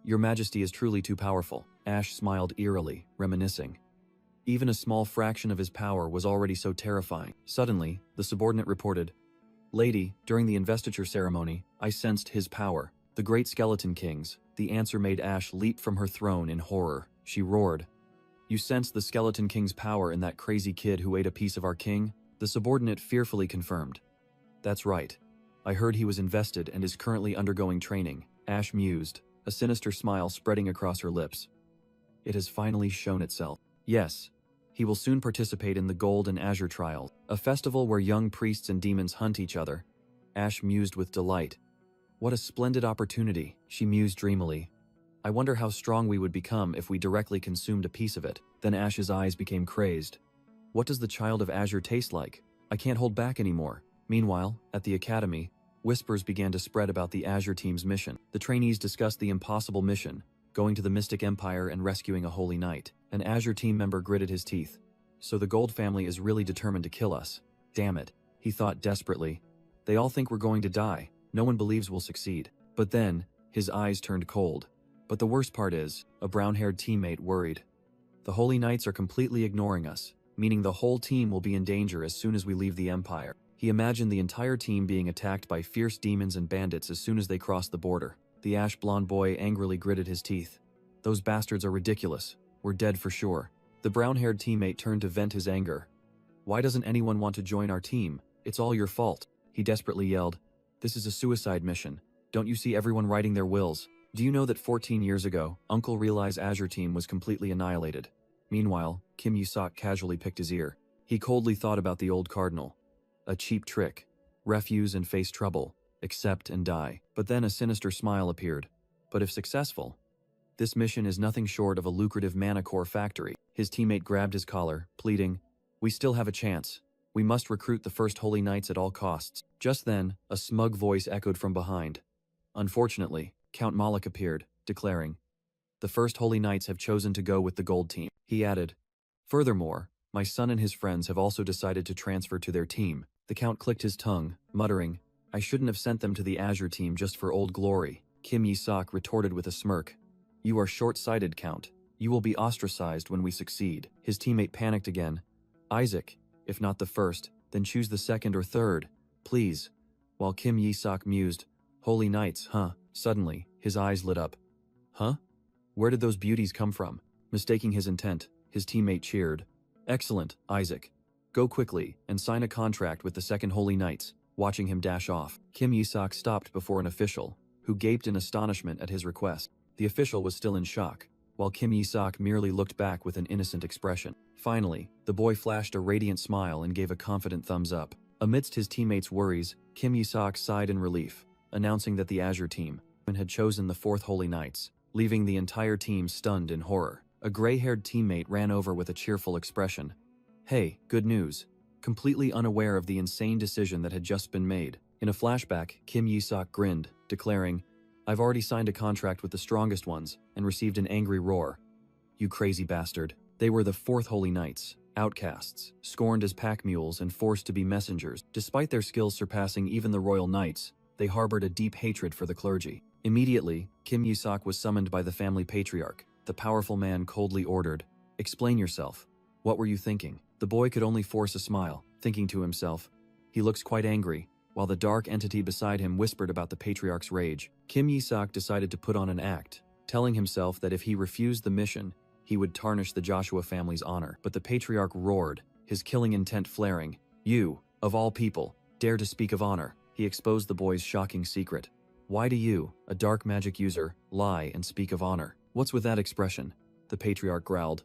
Your Majesty is truly too powerful. Ash smiled eerily, reminiscing. Even a small fraction of his power was already so terrifying. Suddenly, the subordinate reported, Lady, during the investiture ceremony, I sensed his power. The great skeleton kings. The answer made Ash leap from her throne in horror. She roared. You sensed the skeleton king's power in that crazy kid who ate a piece of our king? The subordinate fearfully confirmed. That's right. I heard he was invested and is currently undergoing training. Ash mused, a sinister smile spreading across her lips. It has finally shown itself. Yes. He will soon participate in the Gold and Azure Trial, a festival where young priests and demons hunt each other. Ash mused with delight. What a splendid opportunity, she mused dreamily. I wonder how strong we would become if we directly consumed a piece of it. Then Ash's eyes became crazed. What does the child of Azure taste like? I can't hold back anymore. Meanwhile, at the academy, whispers began to spread about the Azure team's mission. The trainees discussed the impossible mission, going to the Mystic Empire and rescuing a holy knight. An Azure team member gritted his teeth. So the Gold family is really determined to kill us. Damn it, he thought desperately. They all think we're going to die. No one believes we'll succeed. But then, his eyes turned cold. But the worst part is, a brown-haired teammate worried. The Holy Knights are completely ignoring us, meaning the whole team will be in danger as soon as we leave the Empire. He imagined the entire team being attacked by fierce demons and bandits as soon as they crossed the border. The ash-blonde boy angrily gritted his teeth. Those bastards are ridiculous. We're dead for sure. The brown-haired teammate turned to vent his anger. Why doesn't anyone want to join our team? It's all your fault. He desperately yelled. This is a suicide mission. Don't you see everyone writing their wills? Do you know that 14 years ago, Uncle Reali's Azure team was completely annihilated? Meanwhile, Kim Yi-sok casually picked his ear. He coldly thought about the old cardinal. A cheap trick. Refuse and face trouble. Accept and die. But then a sinister smile appeared. But if successful, this mission is nothing short of a lucrative mana core factory. His teammate grabbed his collar, pleading, We still have a chance. We must recruit the first Holy Knights at all costs. Just then, a smug voice echoed from behind. Unfortunately, Count Malik appeared, declaring, The first Holy Knights have chosen to go with the Gold team. He added, Furthermore, my son and his friends have also decided to transfer to their team. The Count clicked his tongue, muttering, I shouldn't have sent them to the Azure team just for old glory. Kim Yi-sok retorted with a smirk. You are short-sighted, Count. You will be ostracized when we succeed. His teammate panicked again. Isaac, if not the first, then choose the second or third, please. While Kim Yi-sok mused, Holy Knights, huh? Suddenly, his eyes lit up. Huh? Where did those beauties come from? Mistaking his intent, his teammate cheered. Excellent, Isaac. Go quickly and sign a contract with the second Holy Knights. Watching him dash off, Kim Yi-sok stopped before an official, who gaped in astonishment at his request. The official was still in shock, while Kim Yi-sok merely looked back with an innocent expression. Finally, the boy flashed a radiant smile and gave a confident thumbs up. Amidst his teammates' worries, Kim Yi-sok sighed in relief, announcing that the Azure team had chosen the fourth Holy Knights, leaving the entire team stunned in horror. A gray-haired teammate ran over with a cheerful expression. Hey, good news. Completely unaware of the insane decision that had just been made. In a flashback, Kim Yi-sok grinned, declaring, I've already signed a contract with the strongest ones, and received an angry roar. You crazy bastard. They were the fourth holy knights, outcasts, scorned as pack mules and forced to be messengers. Despite their skills surpassing even the royal knights, they harbored a deep hatred for the clergy. Immediately, Kim Yi-sok was summoned by the family patriarch. The powerful man coldly ordered, Explain yourself. What were you thinking? The boy could only force a smile, thinking to himself, he looks quite angry, while the dark entity beside him whispered about the patriarch's rage. Kim Yi-sok decided to put on an act, telling himself that if he refused the mission, he would tarnish the Joshua family's honor. But the patriarch roared, his killing intent flaring. You, of all people, dare to speak of honor. He exposed the boy's shocking secret. Why do you, a dark magic user, lie and speak of honor? What's with that expression? The patriarch growled.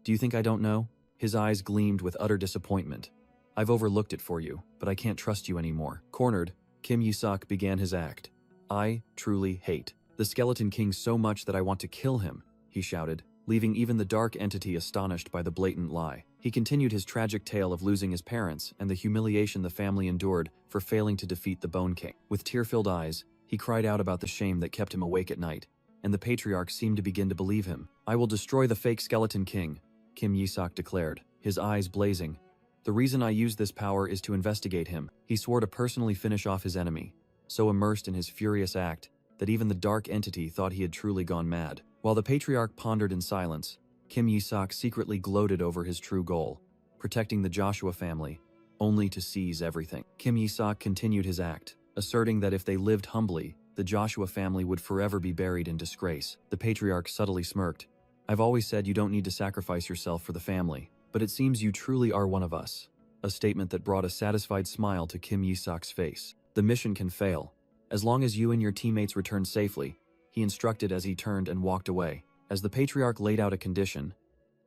Do you think I don't know? His eyes gleamed with utter disappointment. I've overlooked it for you, but I can't trust you anymore. Cornered, Kim Yi-sok began his act. I truly hate the Skeleton King so much that I want to kill him, he shouted, leaving even the dark entity astonished by the blatant lie. He continued his tragic tale of losing his parents and the humiliation the family endured for failing to defeat the Bone King. With tear-filled eyes, he cried out about the shame that kept him awake at night, and the patriarch seemed to begin to believe him. I will destroy the fake Skeleton King, Kim Yi-sok declared, his eyes blazing. The reason I use this power is to investigate him. He swore to personally finish off his enemy, so immersed in his furious act that even the dark entity thought he had truly gone mad. While the patriarch pondered in silence, Kim Yi-sok secretly gloated over his true goal, protecting the Joshua family, only to seize everything. Kim Yi-sok continued his act, asserting that if they lived humbly, the Joshua family would forever be buried in disgrace. The patriarch subtly smirked. I've always said you don't need to sacrifice yourself for the family, but it seems you truly are one of us. A statement that brought a satisfied smile to Kim Yi-sok's face. The mission can fail, as long as you and your teammates return safely, he instructed as he turned and walked away. As the patriarch laid out a condition,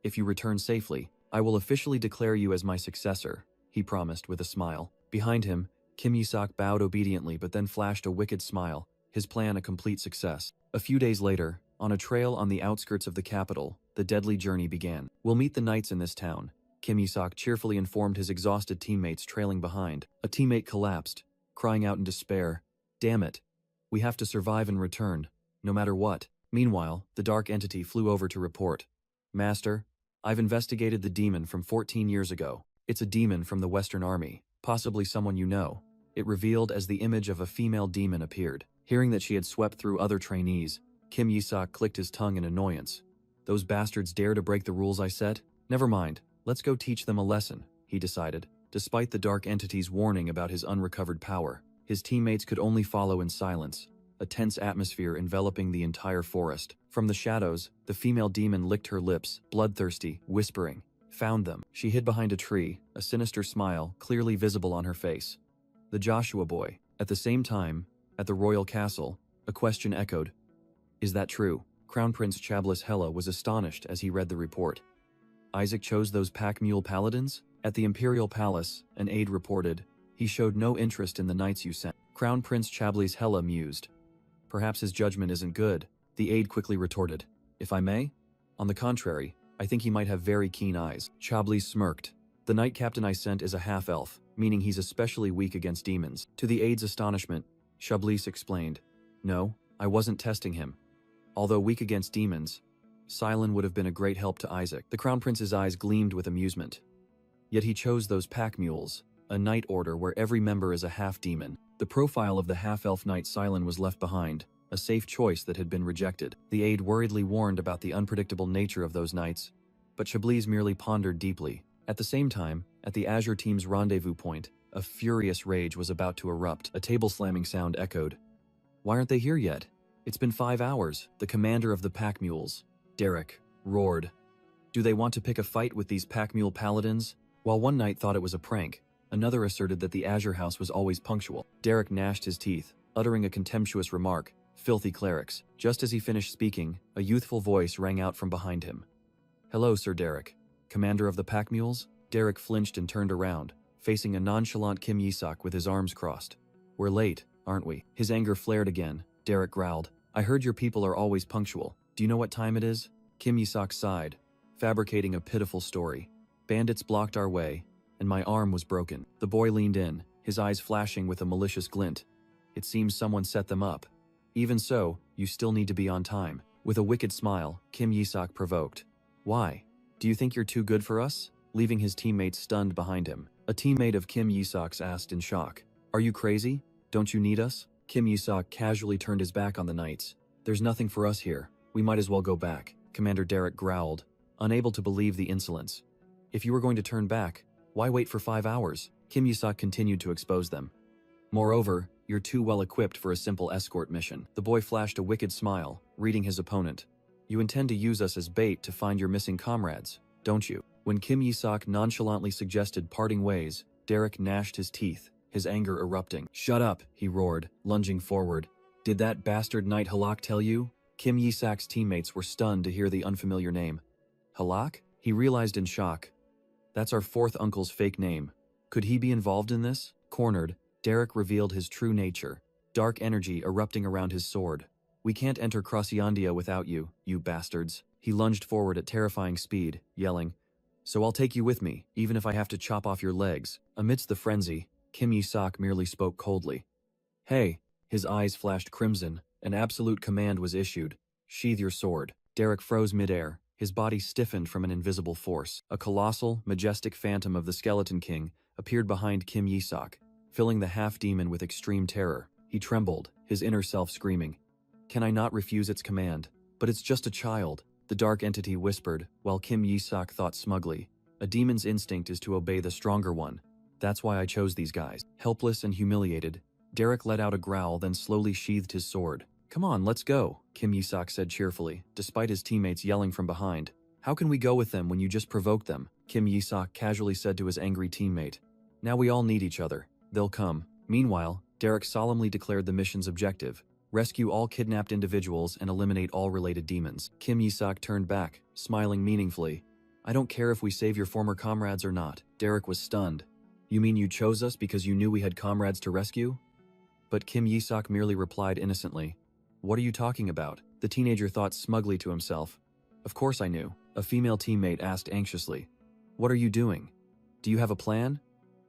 if you return safely, I will officially declare you as my successor, he promised with a smile. Behind him, Kim Yi-sok bowed obediently but then flashed a wicked smile, his plan a complete success. A few days later, on a trail on the outskirts of the capital, the deadly journey began. We'll meet the knights in this town, Kim Yi-sok cheerfully informed his exhausted teammates trailing behind. A teammate collapsed, crying out in despair, Damn it, we have to survive and return, no matter what. Meanwhile, the dark entity flew over to report. Master, I've investigated the demon from 14 years ago. It's a demon from the Western Army, possibly someone you know. It revealed as the image of a female demon appeared. Hearing that she had swept through other trainees, Kim Yi-sok clicked his tongue in annoyance. Those bastards dare to break the rules I set? Never mind, let's go teach them a lesson, he decided. Despite the dark entity's warning about his unrecovered power, his teammates could only follow in silence, a tense atmosphere enveloping the entire forest. From the shadows, the female demon licked her lips, bloodthirsty, whispering, Found them. She hid behind a tree, a sinister smile clearly visible on her face. The Joshua boy. At the same time, at the royal castle, a question echoed. Is that true? Crown Prince Yahello was astonished as he read the report. Isaac chose those pack mule paladins? At the imperial palace, an aide reported, he showed no interest in the knights you sent. Crown Prince Yahello mused. Perhaps his judgment isn't good, the aide quickly retorted. If I may? On the contrary, I think he might have very keen eyes. Chablis smirked. The knight captain I sent is a half-elf, meaning he's especially weak against demons. To the aide's astonishment, Chablis explained. No, I wasn't testing him. Although weak against demons, Silon would have been a great help to Isaac. The Crown Prince's eyes gleamed with amusement. Yet he chose those pack mules, a knight order where every member is a half-demon. The profile of the half-elf knight Silon was left behind, a safe choice that had been rejected. The aide worriedly warned about the unpredictable nature of those knights, but Chablis merely pondered deeply. At the same time, at the Azure team's rendezvous point, a furious rage was about to erupt. A table-slamming sound echoed. Why aren't they here yet? It's been 5 hours. The commander of the pack mules, Derek, roared. Do they want to pick a fight with these pack mule paladins? While one knight thought it was a prank, another asserted that the Azure House was always punctual. Derek gnashed his teeth, uttering a contemptuous remark, filthy clerics. Just as he finished speaking, a youthful voice rang out from behind him. Hello, Sir Derek. Commander of the pack mules? Derek flinched and turned around, facing a nonchalant Kim Yi-sok with his arms crossed. We're late, aren't we? His anger flared again. Derek growled. I heard your people are always punctual. Do you know what time it is? Kim Yi-sok sighed, fabricating a pitiful story. Bandits blocked our way, and my arm was broken. The boy leaned in, his eyes flashing with a malicious glint. It seems someone set them up. Even so, you still need to be on time. With a wicked smile, Kim Yi-sok provoked. Why? Do you think you're too good for us? Leaving his teammates stunned behind him. A teammate of Kim Yi-sok's asked in shock. Are you crazy? Don't you need us? Kim Yi-sok casually turned his back on the knights. There's nothing for us here. We might as well go back. Commander Derek growled, unable to believe the insolence. If you were going to turn back, why wait for 5 hours? Kim Yi-sok continued to expose them. Moreover, you're too well equipped for a simple escort mission. The boy flashed a wicked smile, reading his opponent. You intend to use us as bait to find your missing comrades, don't you? When Kim Yi-sok nonchalantly suggested parting ways, Derek gnashed his teeth, his anger erupting. Shut up, he roared, lunging forward. Did that bastard Knight Halak tell you? Kim Yi-sok's teammates were stunned to hear the unfamiliar name. Halak? He realized in shock. That's our fourth uncle's fake name. Could he be involved in this? Cornered, Derek revealed his true nature, dark energy erupting around his sword. We can't enter Crosyandia without you, you bastards. He lunged forward at terrifying speed, yelling, So I'll take you with me, even if I have to chop off your legs. Amidst the frenzy, Kim Yi-sok merely spoke coldly. Hey, his eyes flashed crimson, an absolute command was issued. Sheathe your sword. Derek froze midair, his body stiffened from an invisible force. A colossal, majestic phantom of the Skeleton King appeared behind Kim Yi-sok, filling the half-demon with extreme terror. He trembled, his inner self screaming. Can I not refuse its command? But it's just a child, the dark entity whispered, while Kim Yi-sok thought smugly. A demon's instinct is to obey the stronger one. That's why I chose these guys. Helpless and humiliated, Derek let out a growl then slowly sheathed his sword. Come on, let's go, Kim Yi-sok said cheerfully, despite his teammates yelling from behind. How can we go with them when you just provoked them? Kim Yi-sok casually said to his angry teammate. Now we all need each other. They'll come. Meanwhile, Derek solemnly declared the mission's objective. Rescue all kidnapped individuals and eliminate all related demons. Kim Yi-sok turned back, smiling meaningfully. I don't care if we save your former comrades or not. Derek was stunned. You mean you chose us because you knew we had comrades to rescue? But Kim Yi-sok merely replied innocently. What are you talking about? The teenager thought smugly to himself. Of course I knew. A female teammate asked anxiously. What are you doing? Do you have a plan?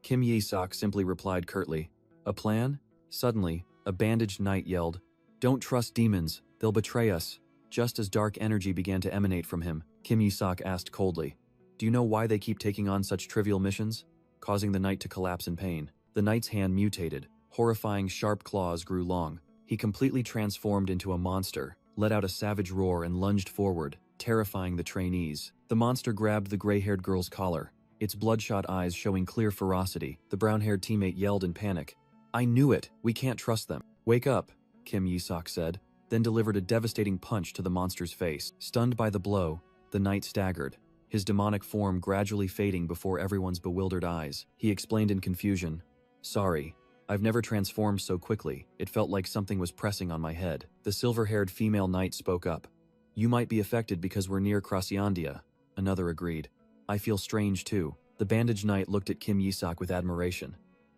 Kim Yi-sok simply replied curtly. A plan? Suddenly, a bandaged knight yelled. Don't trust demons, they'll betray us. Just as dark energy began to emanate from him, Kim Yi-sok asked coldly. Do you know why they keep taking on such trivial missions? Causing the knight to collapse in pain. The knight's hand mutated. Horrifying sharp claws grew long. He completely transformed into a monster, let out a savage roar and lunged forward, terrifying the trainees. The monster grabbed the gray-haired girl's collar, its bloodshot eyes showing clear ferocity. The brown-haired teammate yelled in panic. I knew it! We can't trust them. Wake up, Kim Yi-sok said, then delivered a devastating punch to the monster's face. Stunned by the blow, the knight staggered, his demonic form gradually fading before everyone's bewildered eyes. He explained in confusion. Sorry. I've never transformed so quickly. It felt like something was pressing on my head. The silver-haired female knight spoke up. You might be affected because we're near Crosyandia. Another agreed. I feel strange too. The bandaged knight looked at Kim Yi-sok with admiration.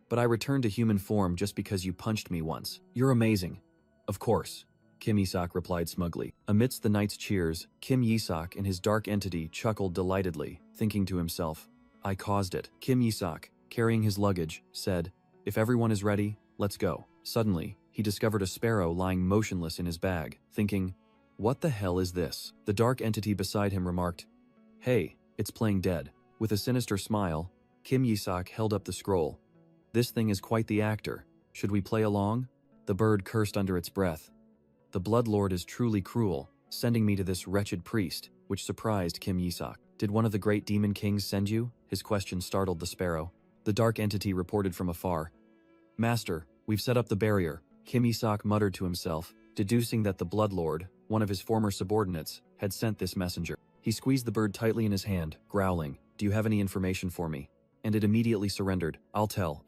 But I returned to human form just because you punched me once. You're amazing. Of course, Kim Yi-sok replied smugly. Amidst the knight's cheers, Kim Yi-sok and his dark entity chuckled delightedly, thinking to himself, I caused it. Kim Yi-sok, carrying his luggage, said, If everyone is ready, let's go. Suddenly, he discovered a sparrow lying motionless in his bag, thinking, What the hell is this? The dark entity beside him remarked, Hey, it's playing dead. With a sinister smile, Kim Yi-sok held up the scroll. This thing is quite the actor. Should we play along? The bird cursed under its breath. The Bloodlord is truly cruel, sending me to this wretched priest, which surprised Kim Yi-sok. Did one of the great demon kings send you? His question startled the sparrow. The dark entity reported from afar. Master, we've set up the barrier, Kim Yi-sok muttered to himself, deducing that the Bloodlord, one of his former subordinates, had sent this messenger. He squeezed the bird tightly in his hand, growling, Do you have any information for me? And it immediately surrendered. I'll tell,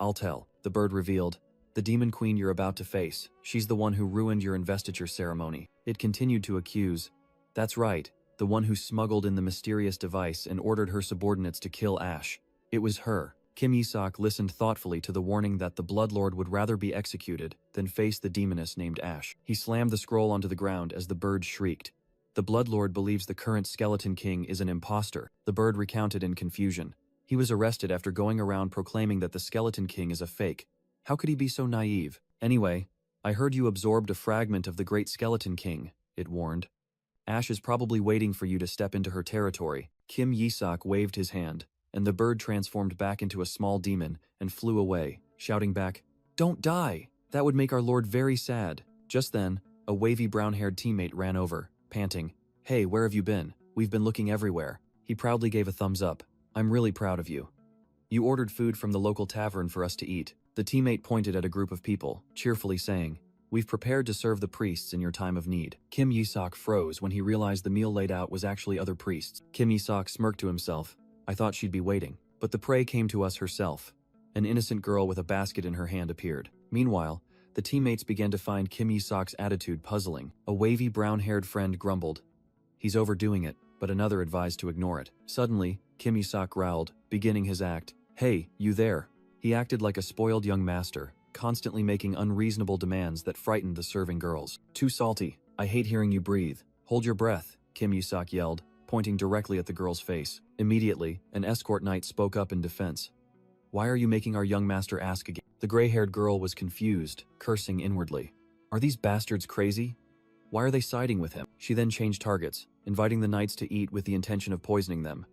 the bird revealed. The demon queen you're about to face, she's the one who ruined your investiture ceremony. It continued to accuse. That's right, the one who smuggled in the mysterious device and ordered her subordinates to kill Ash. It was her. Kim Yi-sok listened thoughtfully to the warning that the Bloodlord would rather be executed than face the demoness named Ash. He slammed the scroll onto the ground as the bird shrieked. The Bloodlord believes the current Skeleton King is an imposter, the bird recounted in confusion. He was arrested after going around proclaiming that the Skeleton King is a fake. How could he be so naive? Anyway, I heard you absorbed a fragment of the Great Skeleton King, it warned. Ash is probably waiting for you to step into her territory. Kim Yi-sok waved his hand, and the bird transformed back into a small demon and flew away, shouting back, "Don't die! That would make our lord very sad." Just then, a wavy brown-haired teammate ran over, panting, "Hey, where have you been? We've been looking everywhere." He proudly gave a thumbs up. "I'm really proud of you. You ordered food from the local tavern for us to eat." The teammate pointed at a group of people, cheerfully saying, "We've prepared to serve the priests in your time of need." Kim Yi-sok froze when he realized the meal laid out was actually other priests. Kim Yi-sok smirked to himself. "I thought she'd be waiting. But the prey came to us herself." An innocent girl with a basket in her hand appeared. Meanwhile, the teammates began to find Kim Yi-sok's attitude puzzling. A wavy brown-haired friend grumbled, "He's overdoing it," but another advised to ignore it. Suddenly, Kim Yi-sok growled, beginning his act. "Hey, you there." He acted like a spoiled young master, constantly making unreasonable demands that frightened the serving girls. "Too salty. I hate hearing you breathe. Hold your breath," Kim Yi-sok yelled, pointing directly at the girl's face. Immediately, an escort knight spoke up in defense. "Why are you making our young master ask again?" The gray-haired girl was confused, cursing inwardly. "Are these bastards crazy? Why are they siding with him?" She then changed targets, inviting the knights to eat with the intention of poisoning them.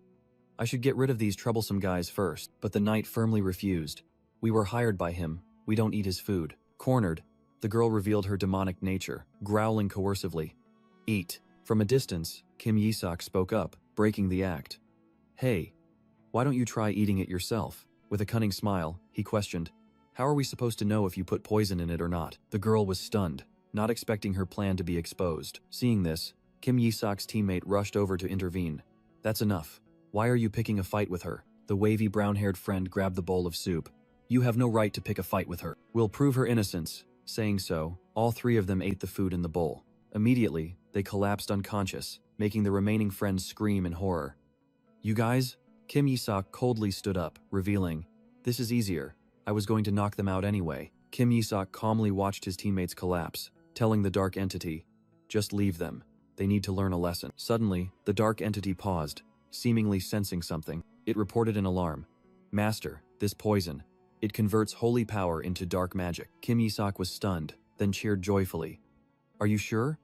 "I should get rid of these troublesome guys first," but the knight firmly refused. "We were hired by him. We don't eat his food." Cornered, the girl revealed her demonic nature, growling coercively. "Eat." From a distance, Kim Yi-sok spoke up, breaking the act. "Hey, why don't you try eating it yourself?" With a cunning smile, he questioned, "How are we supposed to know if you put poison in it or not?" The girl was stunned, not expecting her plan to be exposed. Seeing this, Kim Yi-sok's teammate rushed over to intervene. "That's enough. Why are you picking a fight with her?" The wavy brown-haired friend grabbed the bowl of soup. "You have no right to pick a fight with her. We'll prove her innocence." Saying so, all three of them ate the food in the bowl. Immediately, they collapsed unconscious, making the remaining friends scream in horror. "You guys?" Kim Yi-sok coldly stood up, revealing, "This is easier. I was going to knock them out anyway." Kim Yi-sok calmly watched his teammates collapse, telling the dark entity, "Just leave them. They need to learn a lesson." Suddenly, the dark entity paused, seemingly sensing something. It reported an alarm. "Master, this poison. It converts holy power into dark magic." Kim Yi-sok was stunned, then cheered joyfully. "Are you sure?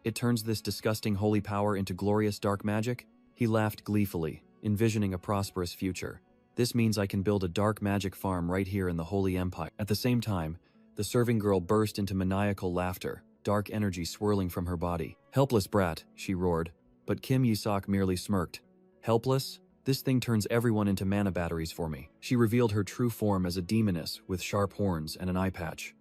It turns this disgusting holy power into glorious dark magic?" He laughed gleefully, envisioning a prosperous future. "This means I can build a dark magic farm right here in the Holy Empire." At the same time, the serving girl burst into maniacal laughter, dark energy swirling from her body. "Helpless brat," she roared, but Kim Yi-sok merely smirked. "Helpless? This thing turns everyone into mana batteries for me." She revealed her true form as a demoness with sharp horns and an eye patch.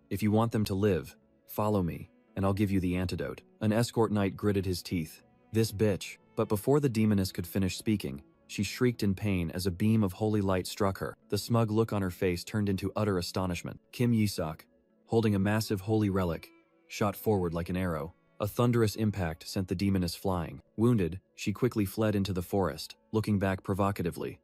"If you want them to live, follow me, and I'll give you the antidote." An escort knight gritted his teeth. "This bitch." But before the demoness could finish speaking, she shrieked in pain as a beam of holy light struck her. The smug look on her face turned into utter astonishment. Kim Yi-sok, holding a massive holy relic, shot forward like an arrow. A thunderous impact sent the demoness flying. Wounded, she quickly fled into the forest, looking back provocatively.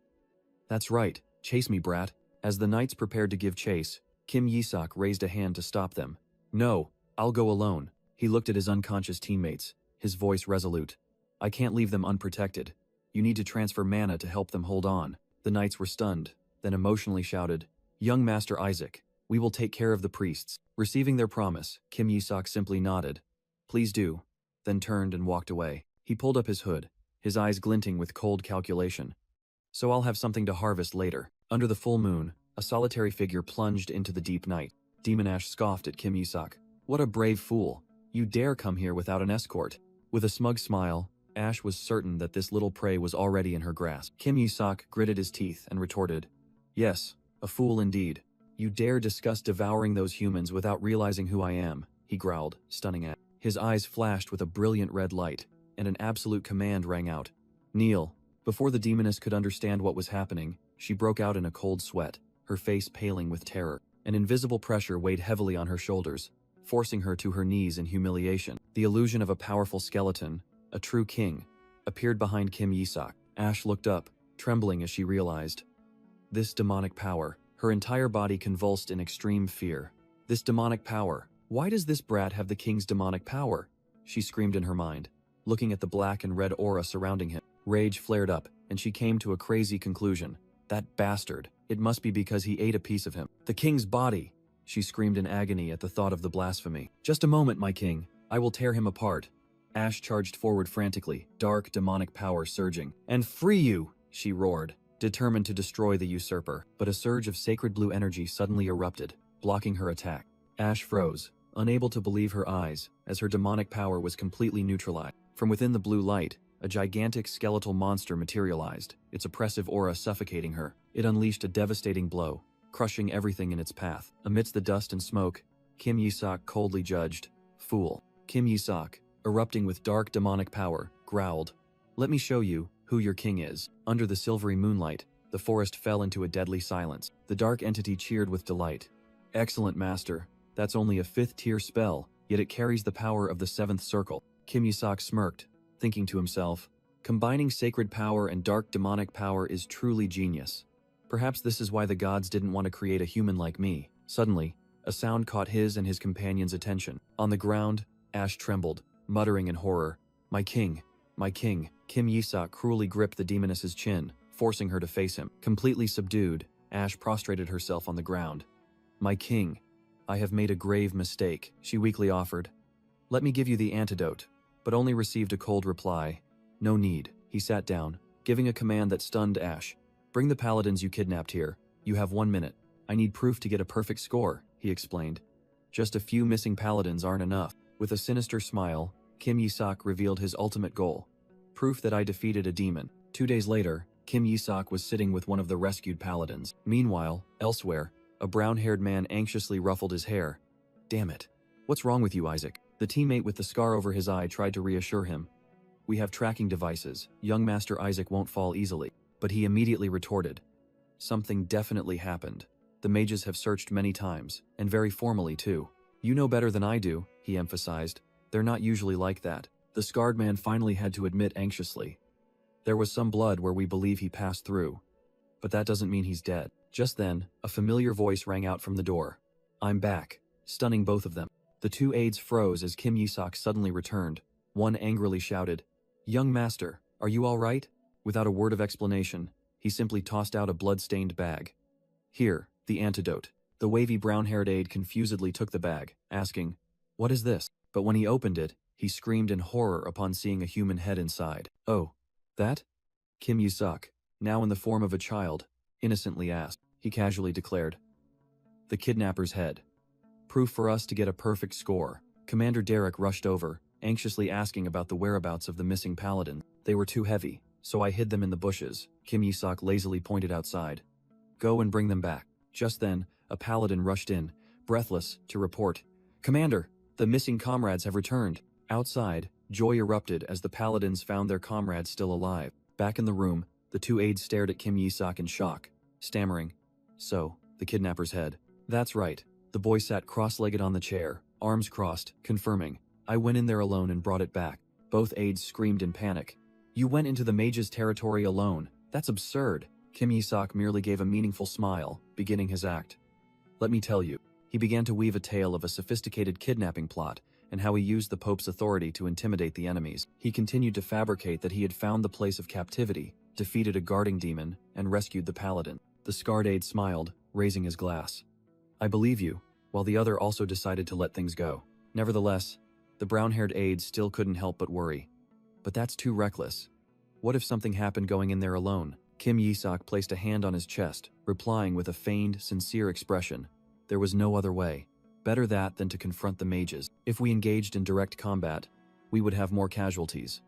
"That's right, chase me, brat." As the knights prepared to give chase, Kim Yi-sok raised a hand to stop them. "No, I'll go alone." He looked at his unconscious teammates, his voice resolute. "I can't leave them unprotected. You need to transfer mana to help them hold on." The knights were stunned, then emotionally shouted, "Young Master Isaac, we will take care of the priests." Receiving their promise, Kim Yi-sok simply nodded. "Please do," then turned and walked away. He pulled up his hood, his eyes glinting with cold calculation. "So I'll have something to harvest later." Under the full moon, a solitary figure plunged into the deep night. Demon Ash scoffed at Kim Yi-sok. "What a brave fool. You dare come here without an escort." With a smug smile, Ash was certain that this little prey was already in her grasp. Kim Yi-sok gritted his teeth and retorted, "Yes, a fool indeed. You dare discuss devouring those humans without realizing who I am," he growled, stunning Ash. His eyes flashed with a brilliant red light, and an absolute command rang out. "Kneel." Before the demoness could understand what was happening, she broke out in a cold sweat, her face paling with terror. An invisible pressure weighed heavily on her shoulders, forcing her to her knees in humiliation. The illusion of a powerful skeleton, a true king, appeared behind Kim Yi-sok. Ash looked up, trembling as she realized. This demonic power. Her entire body convulsed in extreme fear. This demonic power. Why does this brat have the king's demonic power? She screamed in her mind, looking at the black and red aura surrounding him. Rage flared up, and she came to a crazy conclusion. That bastard. It must be because he ate a piece of him. The king's body! She screamed in agony at the thought of the blasphemy. Just a moment, my king. I will tear him apart. Ash charged forward frantically, dark, demonic power surging. And free you! She roared, determined to destroy the usurper. But a surge of sacred blue energy suddenly erupted, blocking her attack. Ash froze, unable to believe her eyes, as her demonic power was completely neutralized. From within the blue light, a gigantic skeletal monster materialized, its oppressive aura suffocating her. It unleashed a devastating blow, crushing everything in its path. Amidst the dust and smoke, Kim Yi-sok coldly judged, "Fool." Kim Yi-sok, erupting with dark demonic power, growled, "Let me show you who your king is." Under the silvery moonlight, the forest fell into a deadly silence. The dark entity cheered with delight. "Excellent, master. That's only a 5th-tier spell, yet it carries the power of the 7th circle." Kim Yi-sok smirked, thinking to himself, combining sacred power and dark demonic power is truly genius. Perhaps this is why the gods didn't want to create a human like me. Suddenly, a sound caught his and his companion's attention. On the ground, Ash trembled, muttering in horror, my king, my king." Kim Yi-sok cruelly gripped the demoness's chin, forcing her to face him. Completely subdued, Ash prostrated herself on the ground. "My king, I have made a grave mistake," she weakly offered. "Let me give you the antidote," but only received a cold reply. "No need." He sat down, giving a command that stunned Ash. "Bring the paladins you kidnapped here. You have 1 minute. I need proof to get a perfect score," he explained. "Just a few missing paladins aren't enough." With a sinister smile, Kim Yi-sok revealed his ultimate goal. Proof that I defeated a demon. 2 days later, Kim Yi-sok was sitting with one of the rescued paladins. Meanwhile, elsewhere, a brown-haired man anxiously ruffled his hair. "Damn it. What's wrong with you, Isaac?" The teammate with the scar over his eye tried to reassure him. "We have tracking devices. Young Master Isaac won't fall easily." But he immediately retorted. "Something definitely happened. The mages have searched many times, and very formally too." "You know better than I do," he emphasized. "They're not usually like that." The scarred man finally had to admit anxiously. "There was some blood where we believe he passed through. But that doesn't mean he's dead." Just then, a familiar voice rang out from the door. "I'm back," stunning both of them. The 2 aides froze as Kim Yi-sok suddenly returned. One angrily shouted, "Young master, are you all right?" Without a word of explanation, he simply tossed out a blood-stained bag. "Here, the antidote." The wavy brown-haired aide confusedly took the bag, asking, "What is this?" But when he opened it, he screamed in horror upon seeing a human head inside. "Oh, that?" Kim Yi-sok, now in the form of a child, innocently asked. He casually declared, "The kidnapper's head. Proof for us to get a perfect score." Commander Derek rushed over, anxiously asking about the whereabouts of the missing paladin. "They were too heavy, so I hid them in the bushes," Kim Yi-sok lazily pointed outside. "Go and bring them back." Just then, a paladin rushed in, breathless, to report, "Commander, the missing comrades have returned." Outside, joy erupted as the paladins found their comrades still alive. Back in the room, the 2 aides stared at Kim Yi-sok in shock, stammering, "So, the kidnapper's head." "That's right." The boy sat cross-legged on the chair, arms crossed, confirming, "I went in there alone and brought it back." Both aides screamed in panic. "You went into the mage's territory alone? That's absurd." Kim Yi-sok merely gave a meaningful smile, beginning his act. "Let me tell you." He began to weave a tale of a sophisticated kidnapping plot and how he used the Pope's authority to intimidate the enemies. He continued to fabricate that he had found the place of captivity, defeated a guarding demon, and rescued the paladin. The scarred aide smiled, raising his glass. "I believe you," while the other also decided to let things go. Nevertheless, the brown-haired aide still couldn't help but worry. "But that's too reckless. What if something happened going in there alone?" Kim Yi-sok placed a hand on his chest, replying with a feigned, sincere expression. "There was no other way. Better that than to confront the mages. If we engaged in direct combat, we would have more casualties.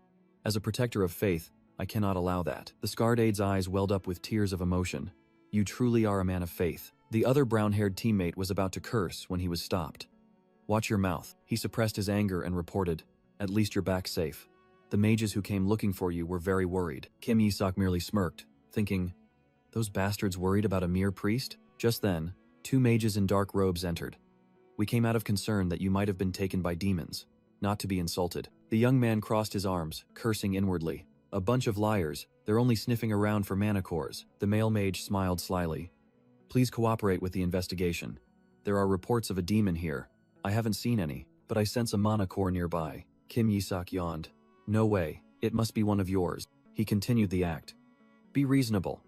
As a protector of faith, I cannot allow that." The scarred aide's eyes welled up with tears of emotion. "You truly are a man of faith." The other brown-haired teammate was about to curse when he was stopped. "Watch your mouth." He suppressed his anger and reported, "At least you're back safe. The mages who came looking for you were very worried." Kim Yi-sok merely smirked, thinking, "Those bastards worried about a mere priest?" Just then, 2 mages in dark robes entered. "We came out of concern that you might have been taken by demons, not to be insulted." The young man crossed his arms, cursing inwardly. "A bunch of liars. They're only sniffing around for mana cores." The male mage smiled slyly. "Please cooperate with the investigation. There are reports of a demon here. I haven't seen any, but I sense a mana core nearby." Kim Yi-sok yawned. "No way. It must be one of yours." He continued the act. "Be reasonable.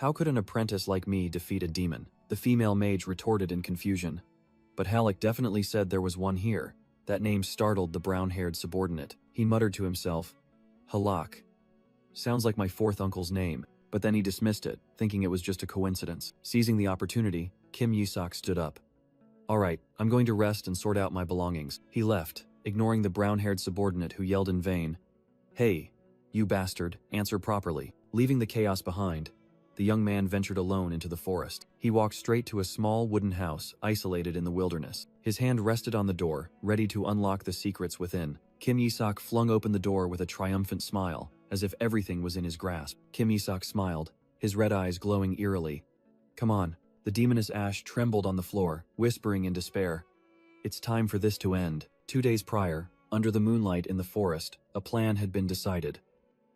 How could an apprentice like me defeat a demon? The female mage retorted in confusion. But Halleck definitely said there was one here. That name startled the brown-haired subordinate. He muttered to himself, Halak. Sounds like my fourth uncle's name, but then he dismissed it, thinking it was just a coincidence. Seizing the opportunity, Kim Yi-sok stood up. All right, I'm going to rest and sort out my belongings. He left, ignoring the brown-haired subordinate who yelled in vain, Hey, you bastard, answer properly. Leaving the chaos behind, the young man ventured alone into the forest. He walked straight to a small wooden house, isolated in the wilderness. His hand rested on the door, ready to unlock the secrets within. Kim Yi-sok flung open the door with a triumphant smile, as if everything was in his grasp. Kim Yi-sok smiled, his red eyes glowing eerily. Come on. The demoness Ash trembled on the floor, whispering in despair. It's time for this to end. 2 days prior, under the moonlight in the forest, a plan had been decided.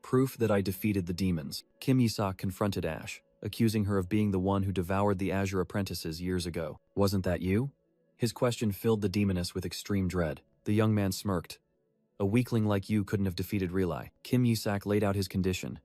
Proof that I defeated the demons. Kim Yi-sok confronted Ash, accusing her of being the one who devoured the Azure apprentices years ago. Wasn't that you? His question filled the demoness with extreme dread. The young man smirked. A weakling like you couldn't have defeated Relai. Kim Yi-sok laid out his condition.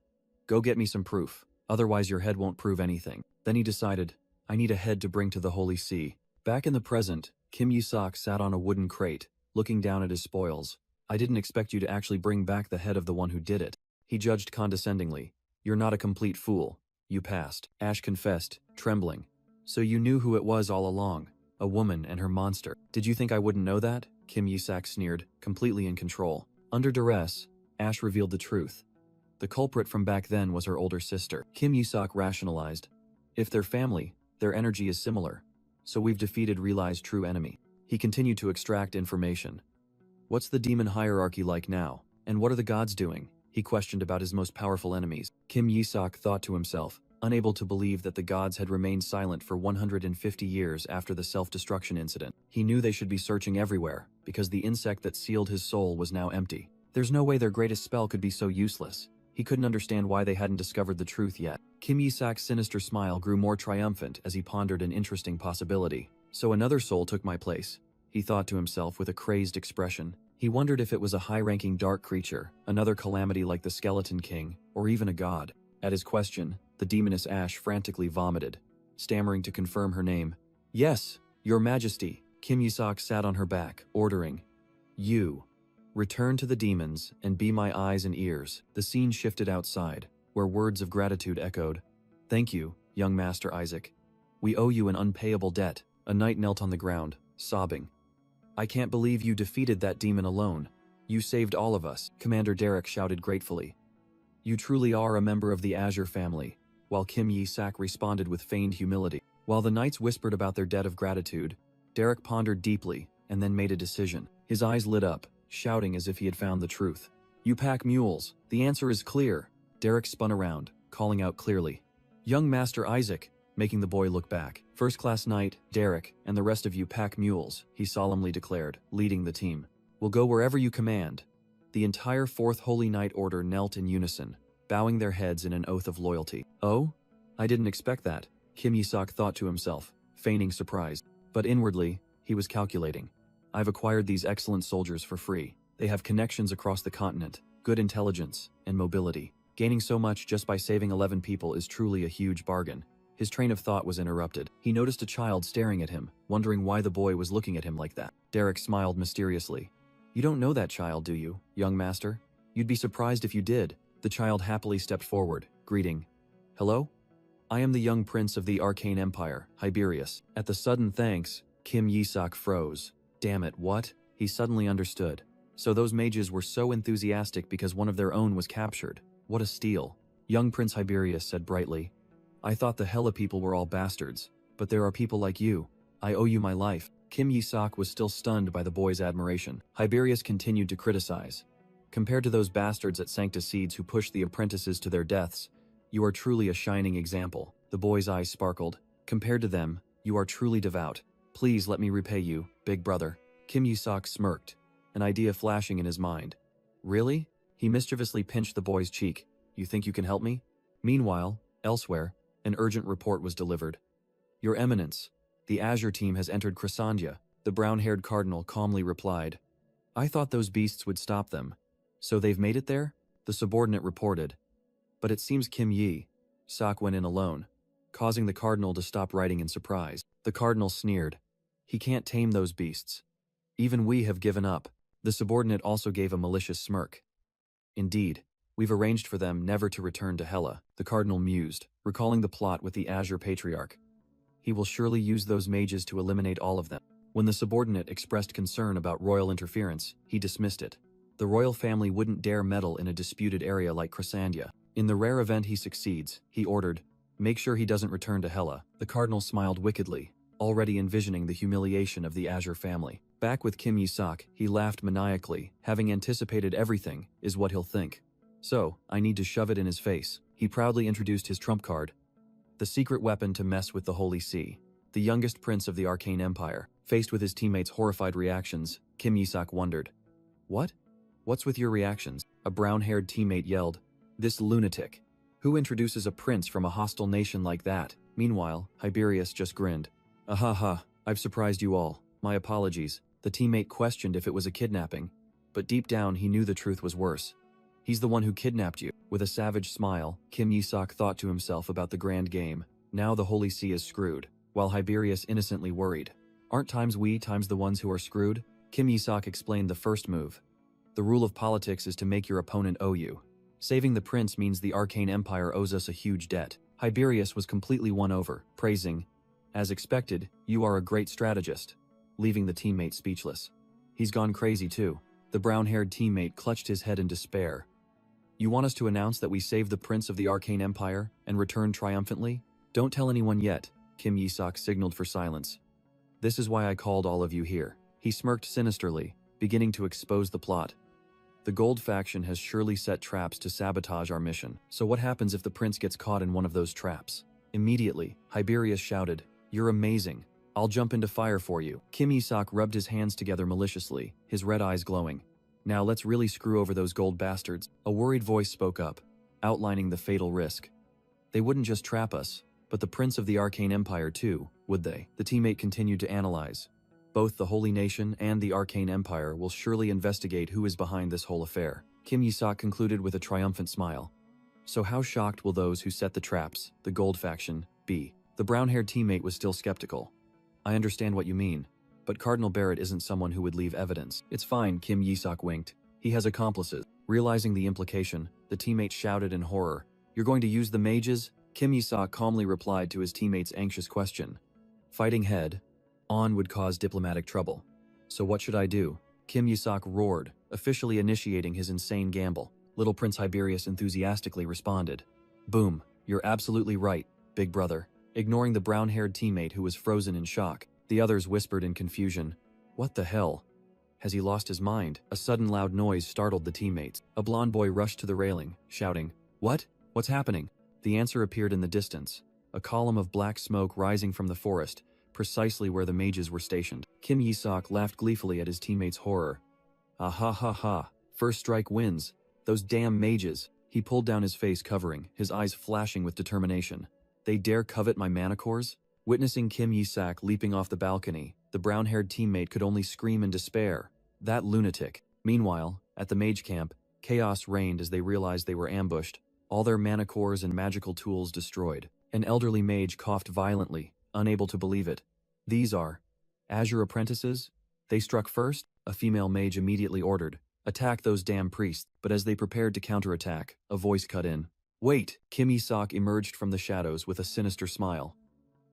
Go get me some proof, otherwise your head won't prove anything. Then he decided, I need a head to bring to the Holy See. Back in the present, Kim Yi-sok sat on a wooden crate, looking down at his spoils. I didn't expect you to actually bring back the head of the one who did it. He judged condescendingly. You're not a complete fool. You passed. Ash confessed, trembling. So you knew who it was all along. A woman and her monster. Did you think I wouldn't know that? Kim Yi-sok sneered, completely in control. Under duress, Ash revealed the truth. The culprit from back then was her older sister. Kim Yi-sok rationalized. If they're family, their energy is similar. So we've defeated Relai's true enemy. He continued to extract information. What's the demon hierarchy like now? And what are the gods doing? He questioned about his most powerful enemies. Kim Yi-sok thought to himself, unable to believe that the gods had remained silent for 150 years after the self-destruction incident. He knew they should be searching everywhere, because the insect that sealed his soul was now empty. There's no way their greatest spell could be so useless. He couldn't understand why they hadn't discovered the truth yet. Kim Yi-sok's sinister smile grew more triumphant as he pondered an interesting possibility. So another soul took my place, he thought to himself with a crazed expression. He wondered if it was a high-ranking dark creature, another calamity like the Skeleton King, or even a god. At his question, the demoness Ash frantically vomited, stammering to confirm her name. Yes, your majesty. Kim Yi-sok sat on her back, ordering, You. Return to the demons and be my eyes and ears. The scene shifted outside, where words of gratitude echoed. Thank you, young Master Isaac. We owe you an unpayable debt. A knight knelt on the ground, sobbing. I can't believe you defeated that demon alone. You saved all of us, Commander Derek shouted gratefully. You truly are a member of the Azure family, while Kim Yi-sok responded with feigned humility. While the knights whispered about their debt of gratitude, Derek pondered deeply and then made a decision. His eyes lit up, shouting as if he had found the truth. You pack mules. The answer is clear. Derek spun around, calling out clearly. Young Master Isaac, making the boy look back. First-class knight, Derek, and the rest of you pack mules, he solemnly declared, leading the team. We'll go wherever you command. The entire Fourth Holy Knight Order knelt in unison, bowing their heads in an oath of loyalty. Oh? I didn't expect that, Kim Yi-sok thought to himself, feigning surprise. But inwardly, he was calculating. I've acquired these excellent soldiers for free. They have connections across the continent, good intelligence, and mobility. Gaining so much just by saving 11 people is truly a huge bargain. His train of thought was interrupted. He noticed a child staring at him, wondering why the boy was looking at him like that. Derek smiled mysteriously. You don't know that child, do you, young master? You'd be surprised if you did. The child happily stepped forward, greeting. Hello? I am the young prince of the Arcane Empire, Hiberius. At the sudden thanks, Kim Yi-sok froze. Damn it, what? He suddenly understood. So those mages were so enthusiastic because one of their own was captured. What a steal. Young Prince Hiberius said brightly. I thought the Hella people were all bastards, but there are people like you. I owe you my life. Kim Yi-sok was still stunned by the boy's admiration. Hiberius continued to criticize. Compared to those bastards at Sanctus Seeds who pushed the apprentices to their deaths, you are truly a shining example. The boy's eyes sparkled. Compared to them, you are truly devout. Please let me repay you, big brother. Kim Yi-sok smirked, an idea flashing in his mind. Really? He mischievously pinched the boy's cheek. You think you can help me? Meanwhile, elsewhere, an urgent report was delivered. Your Eminence, the Azure team has entered Chrysandia, the brown-haired cardinal calmly replied. I thought those beasts would stop them. So they've made it there? The subordinate reported. But it seems Kim Yi Sock went in alone, causing the cardinal to stop writing in surprise. The cardinal sneered. He can't tame those beasts. Even we have given up. The subordinate also gave a malicious smirk. Indeed, we've arranged for them never to return to Hela, the cardinal mused, recalling the plot with the Azure Patriarch. He will surely use those mages to eliminate all of them. When the subordinate expressed concern about royal interference, he dismissed it. The royal family wouldn't dare meddle in a disputed area like Chrysandia. In the rare event he succeeds, he ordered, make sure he doesn't return to Hela. The cardinal smiled wickedly, already envisioning the humiliation of the Azure family. Back with Kim Yi-sok, he laughed maniacally, having anticipated everything, is what he'll think. So, I need to shove it in his face. He proudly introduced his trump card. The secret weapon to mess with the Holy See. The youngest prince of the Arcane Empire. Faced with his teammates' horrified reactions, Kim Yi-sok wondered. What? What's with your reactions? A brown-haired teammate yelled. This lunatic. Who introduces a prince from a hostile nation like that? Meanwhile, Hiberius just grinned. Ahaha, I've surprised you all. My apologies. The teammate questioned if it was a kidnapping, but deep down he knew the truth was worse. He's the one who kidnapped you. With a savage smile, Kim Yi-sok thought to himself about the grand game. Now the Holy See is screwed, while Hiberius innocently worried. Aren't times we times the ones who are screwed? Kim Yi-sok explained the first move. The rule of politics is to make your opponent owe you. Saving the prince means the Arcane Empire owes us a huge debt. Hiberius was completely won over, praising, as expected, you are a great strategist, leaving the teammate speechless. He's gone crazy too. The brown-haired teammate clutched his head in despair. You want us to announce that we saved the prince of the Arcane Empire and returned triumphantly? Don't tell anyone yet, Kim Yi-sok signaled for silence. This is why I called all of you here. He smirked sinisterly, beginning to expose the plot. The Gold faction has surely set traps to sabotage our mission. So what happens if the prince gets caught in one of those traps? Immediately, Hiberius shouted, You're amazing. I'll jump into fire for you. Kim Yi-sok rubbed his hands together maliciously, his red eyes glowing. Now let's really screw over those gold bastards. A worried voice spoke up, outlining the fatal risk. They wouldn't just trap us, but the prince of the Arcane Empire too, would they? The teammate continued to analyze. Both the Holy Nation and the Arcane Empire will surely investigate who is behind this whole affair. Kim Yi-sok concluded with a triumphant smile. So how shocked will those who set the traps, the Gold faction, be? The brown-haired teammate was still skeptical. I understand what you mean, but Cardinal Barrett isn't someone who would leave evidence. It's fine, Kim Yi-sok winked. He has accomplices. Realizing the implication, the teammate shouted in horror. You're going to use the mages? Kim Yi-sok calmly replied to his teammate's anxious question. Fighting head on would cause diplomatic trouble. So what should I do? Kim Yi-sok roared, officially initiating his insane gamble. Little Prince Hiberius enthusiastically responded. Boom, you're absolutely right, big brother. Ignoring the brown-haired teammate who was frozen in shock, the others whispered in confusion. What the hell? Has he lost his mind? A sudden loud noise startled the teammates. A blond boy rushed to the railing, shouting, What? What's happening? The answer appeared in the distance, a column of black smoke rising from the forest, precisely where the mages were stationed. Kim Yi-sok laughed gleefully at his teammates' horror. Ah ha ha ha, first strike wins. Those damn mages. He pulled down his face covering, his eyes flashing with determination. They dare covet my manacores? Witnessing Kim Yi-sok leaping off the balcony, the brown-haired teammate could only scream in despair. That lunatic. Meanwhile, at the mage camp, chaos reigned as they realized they were ambushed, all their manacores and magical tools destroyed. An elderly mage coughed violently, unable to believe it. These are Azure apprentices? They struck first? A female mage immediately ordered. Attack those damn priests. But as they prepared to counterattack, a voice cut in. Wait! Kim Yi-sok emerged from the shadows with a sinister smile.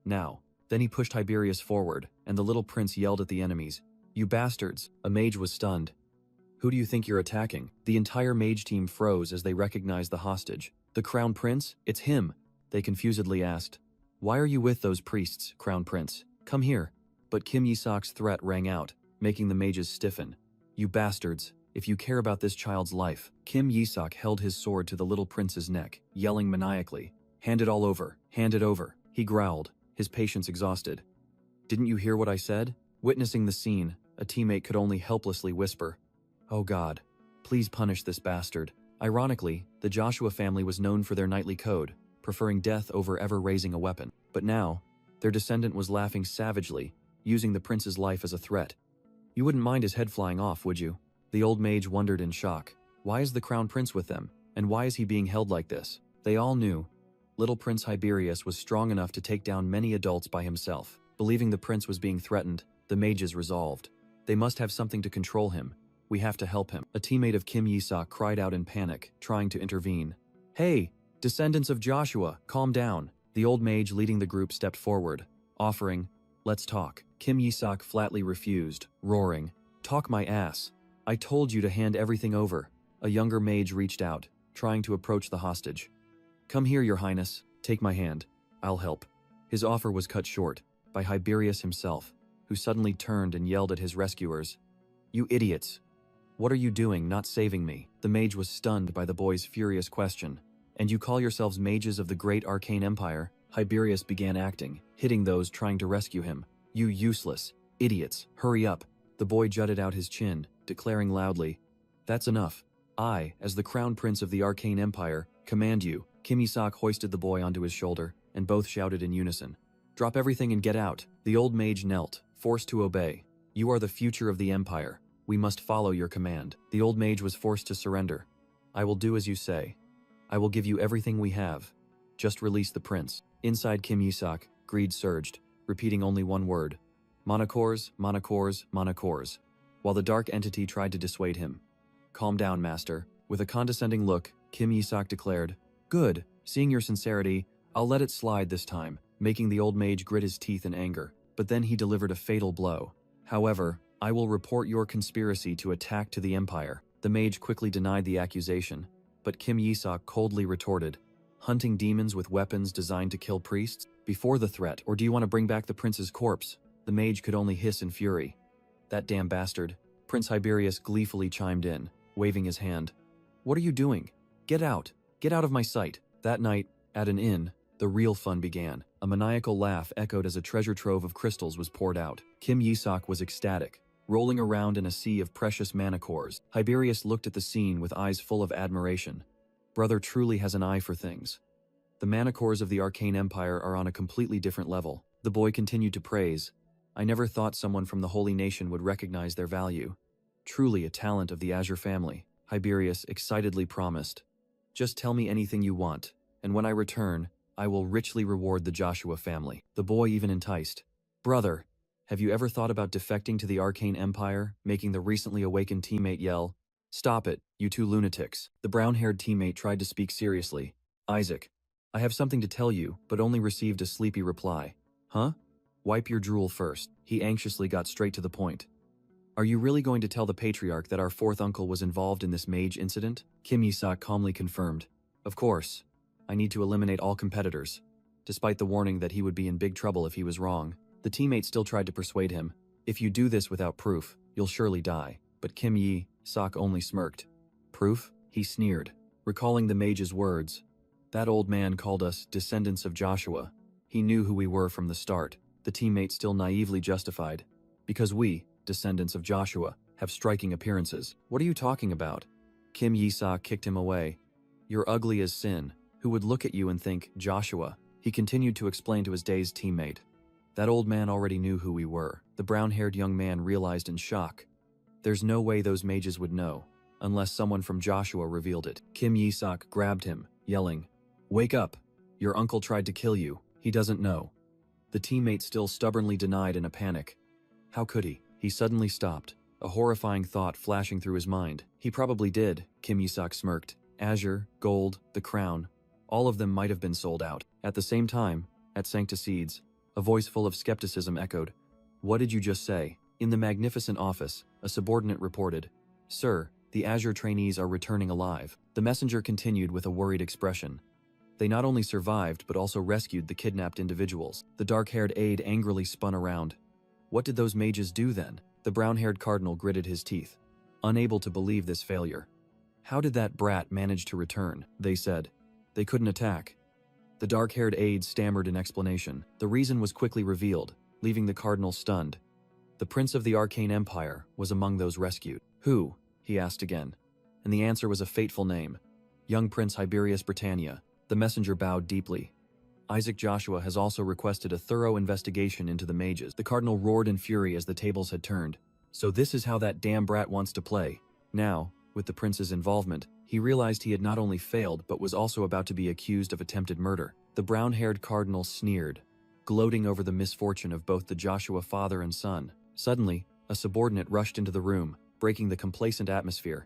Now. Then he pushed Hiberius forward, and the little prince yelled at the enemies. You bastards! A mage was stunned. Who do you think you're attacking? The entire mage team froze as they recognized the hostage. The Crown Prince? It's him! They confusedly asked. Why are you with those priests, Crown Prince? Come here. But Kim Yi-sok's threat rang out, making the mages stiffen. You bastards! If you care about this child's life. Kim Yi-sok held his sword to the little prince's neck, yelling maniacally. Hand it all over. Hand it over. He growled, his patience exhausted. Didn't you hear what I said? Witnessing the scene, a teammate could only helplessly whisper. Oh God, please punish this bastard. Ironically, the Joshua family was known for their knightly code, preferring death over ever raising a weapon. But now, their descendant was laughing savagely, using the prince's life as a threat. You wouldn't mind his head flying off, would you? The old mage wondered in shock. Why is the Crown Prince with them? And why is he being held like this? They all knew. Little Prince Hiberius was strong enough to take down many adults by himself. Believing the prince was being threatened, the mages resolved. They must have something to control him. We have to help him. A teammate of Kim Yi-sok cried out in panic, trying to intervene. Hey, descendants of Joshua, calm down. The old mage leading the group stepped forward, offering, let's talk. Kim Yi-sok flatly refused, roaring, talk my ass. I told you to hand everything over. A younger mage reached out, trying to approach the hostage. Come here, your highness. Take my hand. I'll help. His offer was cut short by Hiberius himself, who suddenly turned and yelled at his rescuers. You idiots! What are you doing, not saving me? The mage was stunned by the boy's furious question. And you call yourselves mages of the great arcane empire? Hiberius began acting, hitting those trying to rescue him. You useless idiots, hurry up. The boy jutted out his chin, declaring loudly, that's enough. I, as the crown prince of the arcane empire, command you. Kim Yi-sok hoisted the boy onto his shoulder, and both shouted in unison. Drop everything and get out. The old mage knelt, forced to obey. You are the future of the empire. We must follow your command. The old mage was forced to surrender. I will do as you say. I will give you everything we have. Just release the prince. Inside Kim Yi-sok, greed surged, repeating only one word. Manacores, manacores, manacores. While the dark entity tried to dissuade him. Calm down, master. With a condescending look, Kim Yi-sok declared, good, seeing your sincerity, I'll let it slide this time, making the old mage grit his teeth in anger. But then he delivered a fatal blow. However, I will report your conspiracy to attack to the empire. The mage quickly denied the accusation, but Kim Yi-sok coldly retorted, hunting demons with weapons designed to kill priests? Before the threat, or do you want to bring back the prince's corpse? The mage could only hiss in fury. That damn bastard. Prince Hiberius gleefully chimed in, waving his hand. What are you doing? Get out. Get out of my sight. That night, at an inn, the real fun began. A maniacal laugh echoed as a treasure trove of crystals was poured out. Kim Yi-sok was ecstatic, rolling around in a sea of precious manacores. Hiberius looked at the scene with eyes full of admiration. Brother truly has an eye for things. The manacores of the arcane empire are on a completely different level. The boy continued to praise. I never thought someone from the holy nation would recognize their value. Truly a talent of the Azure family, Hiberius excitedly promised. Just tell me anything you want, and when I return, I will richly reward the Joshua family. The boy even enticed. Brother, have you ever thought about defecting to the arcane empire, making the recently awakened teammate yell, stop it, you two lunatics. The brown-haired teammate tried to speak seriously. Isaac, I have something to tell you, but only received a sleepy reply. Huh? Wipe your drool first. He anxiously got straight to the point. Are you really going to tell the patriarch that our fourth uncle was involved in this mage incident? Kim Yi-sok calmly confirmed. Of course. I need to eliminate all competitors. Despite the warning that he would be in big trouble if he was wrong, the teammate still tried to persuade him. If you do this without proof, you'll surely die. But Kim Yi-sok only smirked. Proof? He sneered, recalling the mage's words. That old man called us descendants of Joshua. He knew who we were from the start. The teammate still naively justified. Because we, descendants of Joshua, have striking appearances. What are you talking about? Kim Yi-sok kicked him away. You're ugly as sin. Who would look at you and think, Joshua? He continued to explain to his dazed teammate. That old man already knew who we were. The brown-haired young man realized in shock. There's no way those mages would know, unless someone from Joshua revealed it. Kim Yi-sok grabbed him, yelling, Wake up! Your uncle tried to kill you. He doesn't know. The teammate still stubbornly denied in a panic. How could he? He suddenly stopped, a horrifying thought flashing through his mind. He probably did, Kim Yi-sok smirked. Azure, gold, the crown, all of them might have been sold out. At the same time, at Sancticides, a voice full of skepticism echoed, What did you just say? In the magnificent office, a subordinate reported, Sir, the Azure trainees are returning alive. The messenger continued with a worried expression. They not only survived but also rescued the kidnapped individuals. The dark-haired aide angrily spun around. What did those mages do then? The brown-haired cardinal gritted his teeth, unable to believe this failure. How did that brat manage to return? They said. They couldn't attack. The dark-haired aide stammered in explanation. The reason was quickly revealed, leaving the cardinal stunned. The prince of the arcane empire was among those rescued. Who? He asked again. And the answer was a fateful name. Young Prince Hiberius Britannia. The messenger bowed deeply. Isaac Joshua has also requested a thorough investigation into the mages. The cardinal roared in fury as the tables had turned. So this is how that damn brat wants to play. Now, with the prince's involvement, He realized he had not only failed but was also about to be accused of attempted murder. The brown-haired cardinal sneered, gloating over the misfortune of both the Joshua father and son. Suddenly, a subordinate rushed into the room, breaking the complacent atmosphere.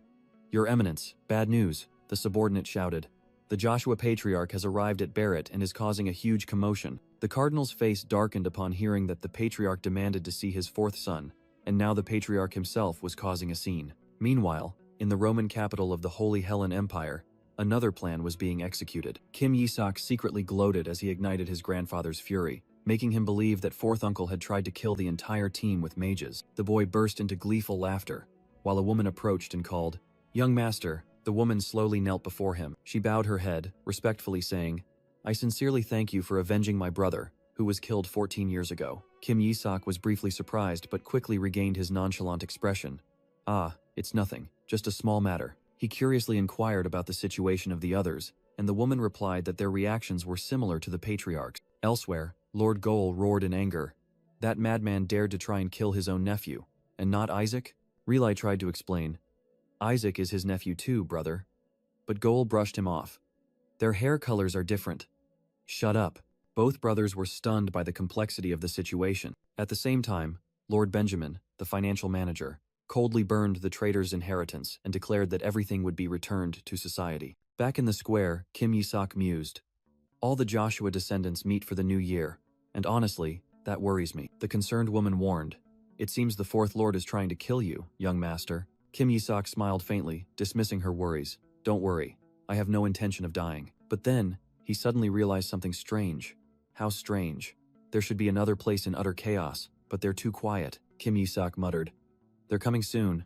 "Your Eminence, bad news," the subordinate shouted. "The Joshua Patriarch has arrived at Barrett and is causing a huge commotion." The cardinal's face darkened upon hearing that the Patriarch demanded to see his fourth son, and now the Patriarch himself was causing a scene. Meanwhile, in the Roman capital of the Holy Hellen Empire, another plan was being executed. Kim Yi-sok secretly gloated as he ignited his grandfather's fury, making him believe that fourth uncle had tried to kill the entire team with mages. The boy burst into gleeful laughter, while a woman approached and called, "Young master." The woman slowly knelt before him. She bowed her head, respectfully saying, "I sincerely thank you for avenging my brother, who was killed 14 years ago." Kim Yi-sok was briefly surprised but quickly regained his nonchalant expression. "Ah, it's nothing, just a small matter." He curiously inquired about the situation of the others, and the woman replied that their reactions were similar to the Patriarch's. Elsewhere, Lord Goal roared in anger. That madman dared to try and kill his own nephew, and not Isaac? Relay tried to explain. "Isaac is his nephew too, brother." But Goal brushed him off. "Their hair colors are different." "Shut up." Both brothers were stunned by the complexity of the situation. At the same time, Lord Benjamin, the financial manager, coldly burned the trader's inheritance and declared that everything would be returned to society. Back in the square, Kim Yi-sok mused. "All the Joshua descendants meet for the new year, and honestly, that worries me." The concerned woman warned, "It seems the fourth lord is trying to kill you, young master." Kim Yi-sok smiled faintly, dismissing her worries. "Don't worry, I have no intention of dying." But then, he suddenly realized something strange. How strange. There should be another place in utter chaos, but they're too quiet, Kim Yi-sok muttered. "They're coming soon."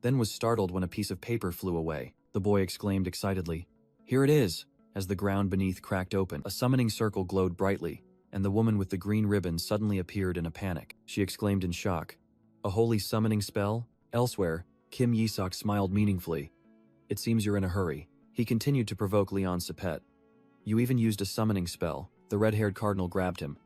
Then was startled when a piece of paper flew away. The boy exclaimed excitedly, "Here it is!" As the ground beneath cracked open, a summoning circle glowed brightly, and the woman with the green ribbon suddenly appeared in a panic. She exclaimed in shock, "A holy summoning spell?" Elsewhere, Kim Yi-sok smiled meaningfully. "It seems you're in a hurry." He continued to provoke Leon Sepet. "You even used a summoning spell." The red-haired cardinal grabbed him.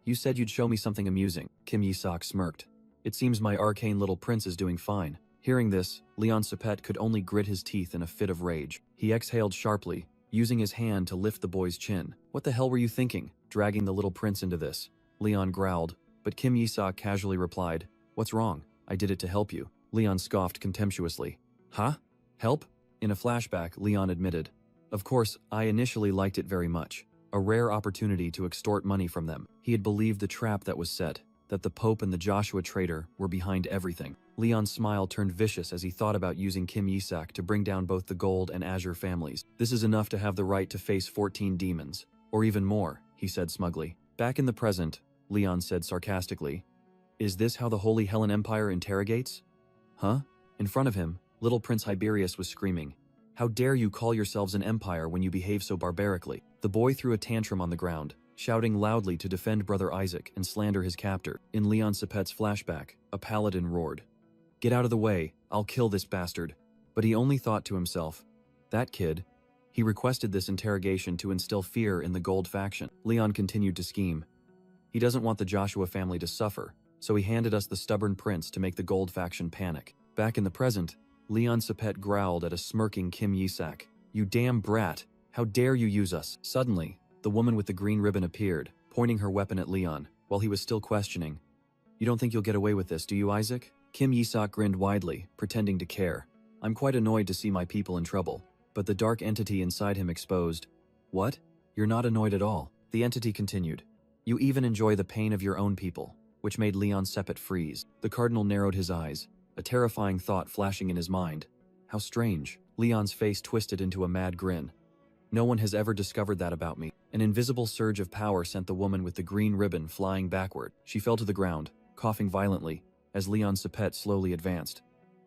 "You said you'd show me something amusing." Kim Yi-sok smirked. "It seems my arcane little prince is doing fine." Hearing this, Leon Sepet could only grit his teeth in a fit of rage. He exhaled sharply, using his hand to lift the boy's chin. "What the hell were you thinking, dragging the little prince into this?" Leon growled, but Kim Yi-sok casually replied, "What's wrong? I did it to help you." Leon scoffed contemptuously. "Huh? Help?" In a flashback, Leon admitted, "Of course, I initially liked it very much. A rare opportunity to extort money from them." He had believed the trap that was set, that the Pope and the Joshua trader were behind everything. Leon's smile turned vicious as he thought about using Kim Yi-sok to bring down both the Gold and Azure families. "This is enough to have the right to face 14 demons. Or even more," he said smugly. Back in the present, Leon said sarcastically, "Is this how the Holy Hellen Empire interrogates?" "Huh?" In front of him, little Prince Hyberius was screaming, "How dare you call yourselves an empire when you behave so barbarically?" The boy threw a tantrum on the ground, shouting loudly to defend brother Isaac and slander his captor. In Leon Sepet's flashback, a paladin roared, "Get out of the way, I'll kill this bastard." But he only thought to himself, "That kid." He requested this interrogation to instill fear in the Gold faction. Leon continued to scheme. He doesn't want the Joshua family to suffer, so he handed us the stubborn prince to make the Gold faction panic. Back in the present, Leon Sepet growled at a smirking Kim Yi-sok. "You damn brat, how dare you use us?" Suddenly, the woman with the green ribbon appeared, pointing her weapon at Leon, while he was still questioning. "You don't think you'll get away with this, do you, Isaac?" Kim Yi-sok grinned widely, pretending to care. "I'm quite annoyed to see my people in trouble." But the dark entity inside him exposed. "What? You're not annoyed at all." The entity continued. "You even enjoy the pain of your own people," which made Leon Sepet freeze. The cardinal narrowed his eyes, a terrifying thought flashing in his mind. How strange. Leon's face twisted into a mad grin. "No one has ever discovered that about me." An invisible surge of power sent the woman with the green ribbon flying backward. She fell to the ground, coughing violently, as Leon Sepet slowly advanced.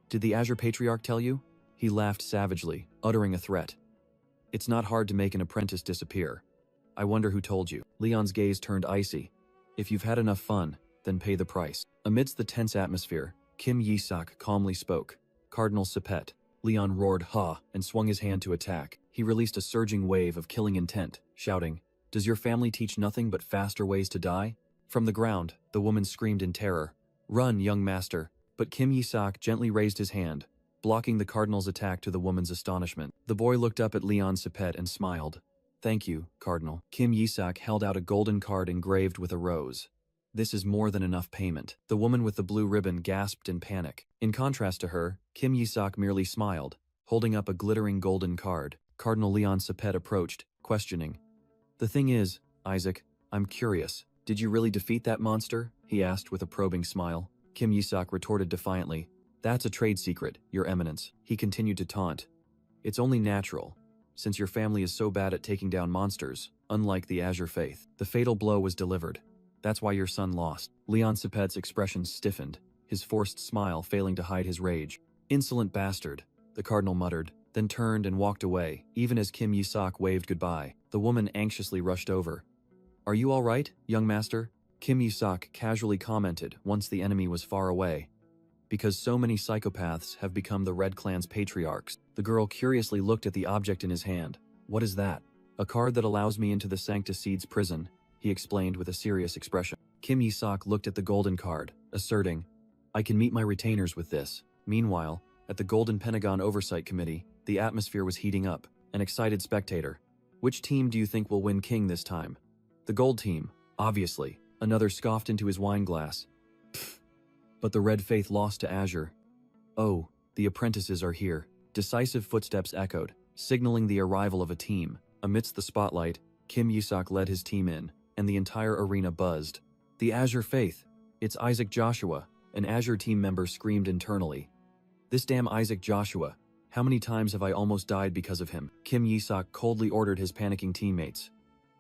"Did the Azure Patriarch tell you?" He laughed savagely, uttering a threat. "It's not hard to make an apprentice disappear. I wonder who told you." Leon's gaze turned icy. "If you've had enough fun, then pay the price." Amidst the tense atmosphere, Kim Yi-sok calmly spoke. "Cardinal Sepet." Leon roared "Ha!" and swung his hand to attack. He released a surging wave of killing intent, shouting, "Does your family teach nothing but faster ways to die?" From the ground, the woman screamed in terror, "Run, young master!" But Kim Yi-sok gently raised his hand, blocking the Cardinal's attack to the woman's astonishment. The boy looked up at Leon Sepet and smiled. "Thank you, Cardinal." Kim Yisak held out a golden card engraved with a rose. "This is more than enough payment." The woman with the blue ribbon gasped in panic. In contrast to her, Kim Yisak merely smiled, holding up a glittering golden card. Cardinal Leon Sepet approached, questioning. "The thing is, Isaac, I'm curious. Did you really defeat that monster?" he asked with a probing smile. Kim Yisak retorted defiantly. "That's a trade secret, Your Eminence." He continued to taunt. "It's only natural, since your family is so bad at taking down monsters, unlike the Azure Faith. The fatal blow was delivered. That's why your son lost." Leon Sepet's expression stiffened, his forced smile failing to hide his rage. "Insolent bastard," the Cardinal muttered, then turned and walked away, even as Kim Yisak waved goodbye. The woman anxiously rushed over. "Are you all right, young master?" Kim Yisak casually commented once the enemy was far away. "Because so many psychopaths have become the Red Clan's patriarchs." The girl curiously looked at the object in his hand. "What is that?" "A card that allows me into the Sanctus Seeds prison," he explained with a serious expression. Kim Yisak looked at the golden card, asserting, "I can meet my retainers with this." Meanwhile, at the Golden Pentagon Oversight Committee, the atmosphere was heating up. An excited spectator. "Which team do you think will win king this time?" "The gold team, obviously." Another scoffed into his wine glass. "Pfft. But the Red Faith lost to Azure." "Oh, the apprentices are here." Decisive footsteps echoed, signaling the arrival of a team. Amidst the spotlight, Kim Yisak led his team in, and the entire arena buzzed. "The Azure Faith! It's Isaac Joshua," an Azure team member screamed internally. "This damn Isaac Joshua. How many times have I almost died because of him?" Kim Yisak coldly ordered his panicking teammates.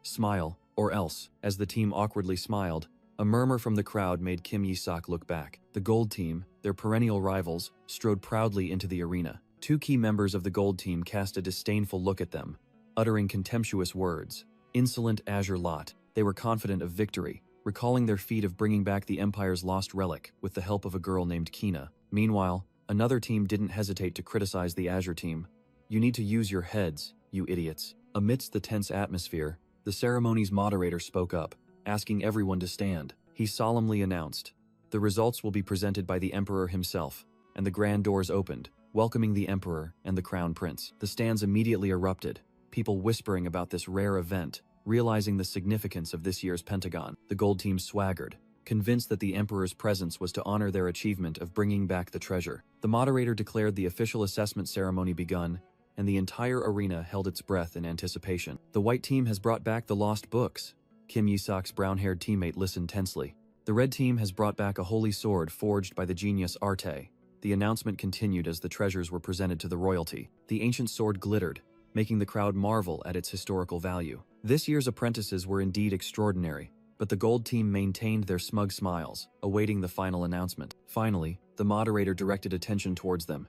"Smile, or else." As the team awkwardly smiled, a murmur from the crowd made Kim Yisak look back. The gold team, their perennial rivals, strode proudly into the arena. Two key members of the gold team cast a disdainful look at them, uttering contemptuous words. "Insolent Azure lot." They were confident of victory, recalling their feat of bringing back the Empire's lost relic with the help of a girl named Kina. Meanwhile, another team didn't hesitate to criticize the Azure team. "You need to use your heads, you idiots." Amidst the tense atmosphere, the ceremony's moderator spoke up, asking everyone to stand. He solemnly announced, "The results will be presented by the Emperor himself," and the grand doors opened, welcoming the Emperor and the Crown Prince. The stands immediately erupted, people whispering about this rare event, realizing the significance of this year's Pentagon. The gold team swaggered, convinced that the Emperor's presence was to honor their achievement of bringing back the treasure. The moderator declared the official assessment ceremony begun, and the entire arena held its breath in anticipation. "The white team has brought back the lost books." Kim Yisak's brown-haired teammate listened tensely. "The red team has brought back a holy sword forged by the genius Arte." The announcement continued as the treasures were presented to the royalty. The ancient sword glittered, making the crowd marvel at its historical value. This year's apprentices were indeed extraordinary, but the gold team maintained their smug smiles, awaiting the final announcement. Finally, the moderator directed attention towards them.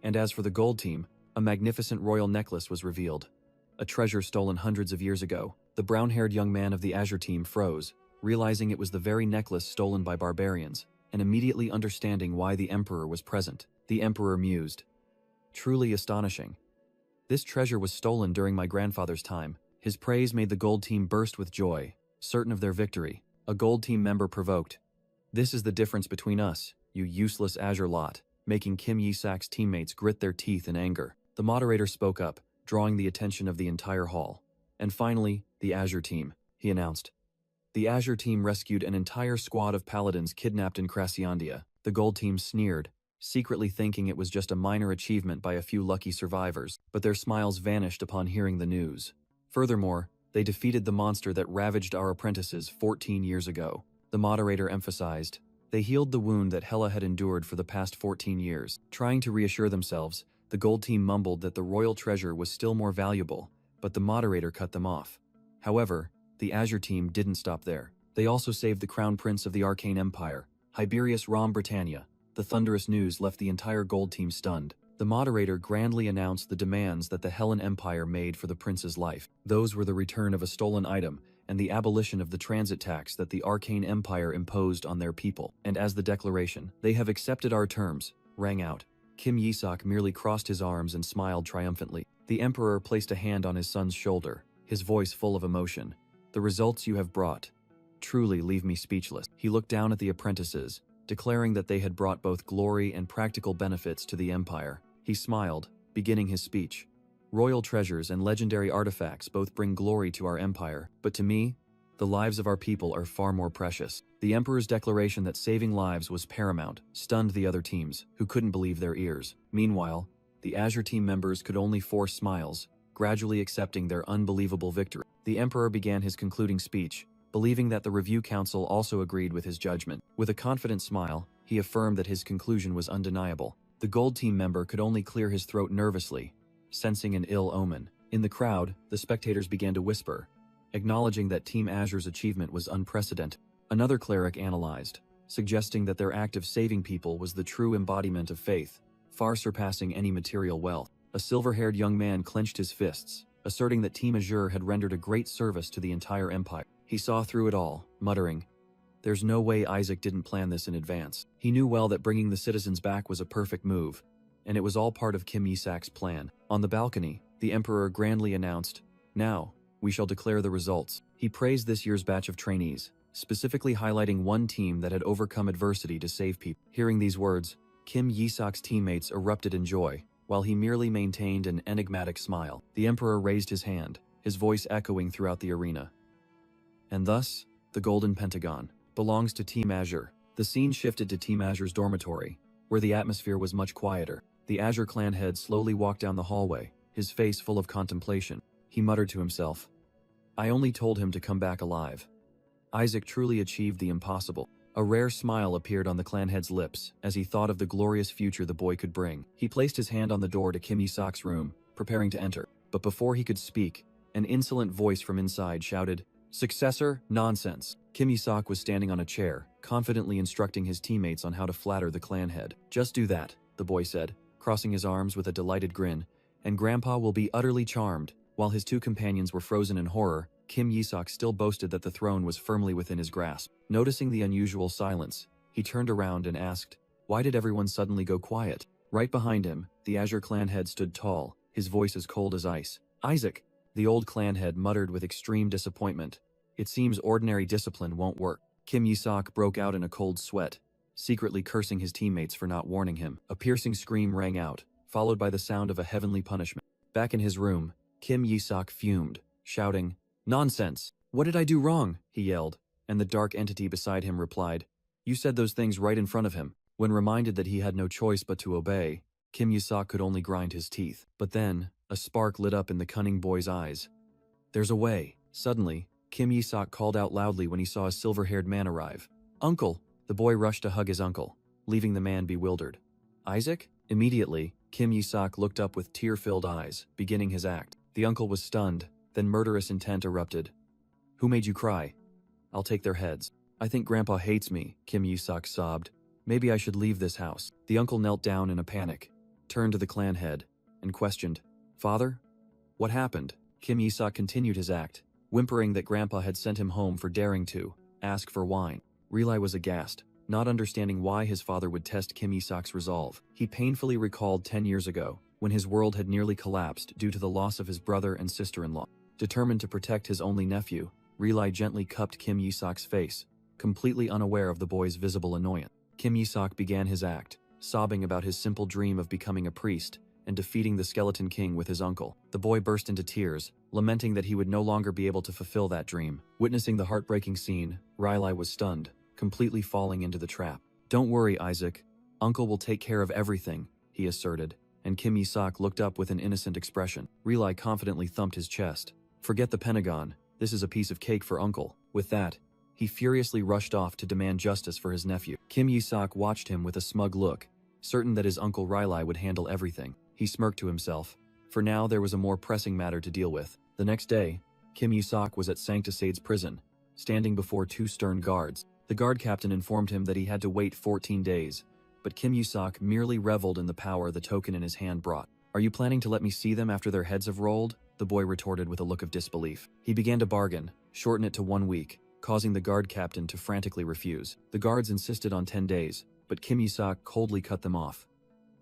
And as for the gold team, a magnificent royal necklace was revealed. A treasure stolen hundreds of years ago. The brown-haired young man of the Azure team froze, realizing it was the very necklace stolen by barbarians, and immediately understanding why the Emperor was present. The Emperor mused. "Truly astonishing. This treasure was stolen during my grandfather's time." His praise made the gold team burst with joy, certain of their victory. A gold team member provoked. "This is the difference between us, you useless Azure lot," making Kim Yisak's teammates grit their teeth in anger. The moderator spoke up, drawing the attention of the entire hall. "And finally, the Azure team," he announced. "The Azure team rescued an entire squad of paladins kidnapped in Crassiondia." The gold team sneered, secretly thinking it was just a minor achievement by a few lucky survivors, but their smiles vanished upon hearing the news. Furthermore, they defeated the monster that ravaged our apprentices 14 years ago. The moderator emphasized, "They healed the wound that Hela had endured for the past 14 years. Trying to reassure themselves, the gold team mumbled that the royal treasure was still more valuable, but the moderator cut them off. However, the Azure team didn't stop there. They also saved the Crown Prince of the Arcane Empire, Hyberius Rom Britannia. The thunderous news left the entire gold team stunned. The moderator grandly announced the demands that the Hellen Empire made for the prince's life. Those were the return of a stolen item and the abolition of the transit tax that the Arcane Empire imposed on their people. And as the declaration, "They have accepted our terms," rang out, Kim Yisak merely crossed his arms and smiled triumphantly. The Emperor placed a hand on his son's shoulder, his voice full of emotion. "The results you have brought truly leave me speechless." He looked down at the apprentices, declaring that they had brought both glory and practical benefits to the Empire. He smiled, beginning his speech. Royal treasures and legendary artifacts both bring glory to our empire, but to me, the lives of our people are far more precious. The Emperor's declaration that saving lives was paramount stunned the other teams, who couldn't believe their ears. Meanwhile, the Azure team members could only force smiles, gradually accepting their unbelievable victory. The Emperor began his concluding speech, believing that the Review Council also agreed with his judgment. With a confident smile, he affirmed that his conclusion was undeniable. The Gold team member could only clear his throat nervously, sensing an ill omen. In the crowd, the spectators began to whisper, acknowledging that Team Azure's achievement was unprecedented. Another cleric analyzed, suggesting that their act of saving people was the true embodiment of faith, far surpassing any material wealth. A silver-haired young man clenched his fists, asserting that Team Azure had rendered a great service to the entire empire. He saw through it all, muttering, "There's no way Isaac didn't plan this in advance." He knew well that bringing the citizens back was a perfect move, and it was all part of Kim Yisak's plan. On the balcony, the Emperor grandly announced, "Now, we shall declare the results." He praised this year's batch of trainees, specifically highlighting one team that had overcome adversity to save people. Hearing these words, Kim Yisak's teammates erupted in joy, while he merely maintained an enigmatic smile. The Emperor raised his hand, his voice echoing throughout the arena. And thus, the Golden Pentagon belongs to Team Azure. The scene shifted to Team Azure's dormitory, where the atmosphere was much quieter. The Azure clan head slowly walked down the hallway, his face full of contemplation. He muttered to himself, "I only told him to come back alive." Isaac truly achieved the impossible. A rare smile appeared on the clan head's lips as he thought of the glorious future the boy could bring. He placed his hand on the door to Kim Yisak's room, preparing to enter. But before he could speak, an insolent voice from inside shouted, "Successor? Nonsense." Kim Yisak was standing on a chair, confidently instructing his teammates on how to flatter the clan head. "Just do that," the boy said, crossing his arms with a delighted grin, "and Grandpa will be utterly charmed." While his two companions were frozen in horror, Kim Yisak still boasted that the throne was firmly within his grasp. Noticing the unusual silence, he turned around and asked, "Why did everyone suddenly go quiet?" Right behind him, the Azure clan head stood tall, his voice as cold as ice. "Isaac!" The old clan head muttered with extreme disappointment. "It seems ordinary discipline won't work." Kim Yisak broke out in a cold sweat, secretly cursing his teammates for not warning him. A piercing scream rang out, followed by the sound of a heavenly punishment. Back in his room, Kim Yisak fumed, shouting, "Nonsense! What did I do wrong?" he yelled, and the dark entity beside him replied, "You said those things right in front of him." When reminded that he had no choice but to obey, Kim Yisak could only grind his teeth. But then, a spark lit up in the cunning boy's eyes. "There's a way." Suddenly, Kim Yisak called out loudly when he saw a silver-haired man arrive. "Uncle!" The boy rushed to hug his uncle, leaving the man bewildered. "Isaac?" Immediately, Kim Yisak looked up with tear-filled eyes, beginning his act. The uncle was stunned, then murderous intent erupted. "Who made you cry?" "I'll take their heads." "I think Grandpa hates me," Kim Yisak sobbed. "Maybe I should leave this house." The uncle knelt down in a panic, turned to the clan head, and questioned, "Father? What happened?" Kim Yisak continued his act, whimpering that Grandpa had sent him home for daring to ask for wine. Relai was aghast, not understanding why his father would test Kim Yisak's resolve. He painfully recalled 10 years ago, when his world had nearly collapsed due to the loss of his brother and sister-in-law. Determined to protect his only nephew, Relai gently cupped Kim Yisak's face, completely unaware of the boy's visible annoyance. Kim Yisak began his act, sobbing about his simple dream of becoming a priest and defeating the Skeleton King with his uncle. The boy burst into tears, lamenting that he would no longer be able to fulfill that dream. Witnessing the heartbreaking scene, Relai was stunned, completely falling into the trap. "Don't worry, Isaac. Uncle will take care of everything," he asserted, and Kim Yisak looked up with an innocent expression. Relai confidently thumped his chest. "Forget the Pentagon. This is a piece of cake for Uncle." With that, he furiously rushed off to demand justice for his nephew. Kim Yisak watched him with a smug look, certain that his uncle Relai would handle everything. He smirked to himself. For now, there was a more pressing matter to deal with. The next day, Kim Yisak was at Sanctisade's prison, standing before two stern guards. The guard captain informed him that he had to wait 14 days, but Kim Yisak merely reveled in the power the token in his hand brought. "Are you planning to let me see them after their heads have rolled?" the boy retorted with a look of disbelief. He began to bargain, shorten it to 1 week, causing the guard captain to frantically refuse. The guards insisted on 10 days, but Kim Yisak coldly cut them off.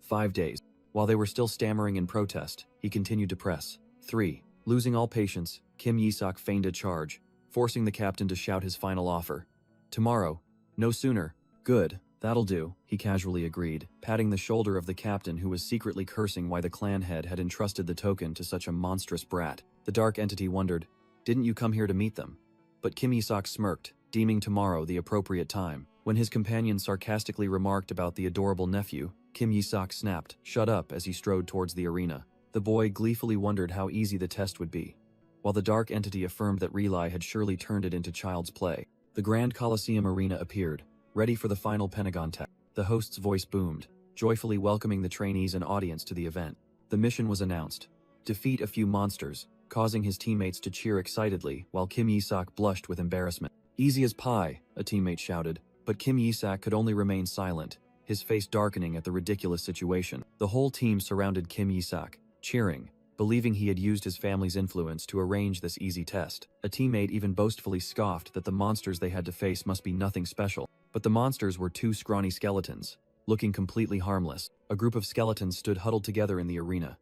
5 days. While they were still stammering in protest, he continued to press. 3. Losing all patience, Kim Yisak feigned a charge, forcing the captain to shout his final offer. "Tomorrow. No sooner." "Good. That'll do, he casually agreed, patting the shoulder of the captain who was secretly cursing why the clan head had entrusted the token to such a monstrous brat. The dark entity wondered, "Didn't you come here to meet them?" But Kim Yi-sok smirked, deeming tomorrow the appropriate time. When his companion sarcastically remarked about the adorable nephew, Kim Yi-sok snapped, "Shut up," as he strode towards the arena. The boy gleefully wondered how easy the test would be, while the dark entity affirmed that Relai had surely turned it into child's play. The Grand Coliseum arena appeared, ready for the final Pentagon test. The host's voice boomed, joyfully welcoming the trainees and audience to the event. The mission was announced: defeat a few monsters, causing his teammates to cheer excitedly while Kim Yi-sok blushed with embarrassment. "Easy as pie," a teammate shouted, but Kim Yi-sok could only remain silent, his face darkening at the ridiculous situation. The whole team surrounded Kim Yi-sok, cheering, believing he had used his family's influence to arrange this easy test. A teammate even boastfully scoffed that the monsters they had to face must be nothing special. But the monsters were two scrawny skeletons, looking completely harmless. A group of skeletons stood huddled together in the arena.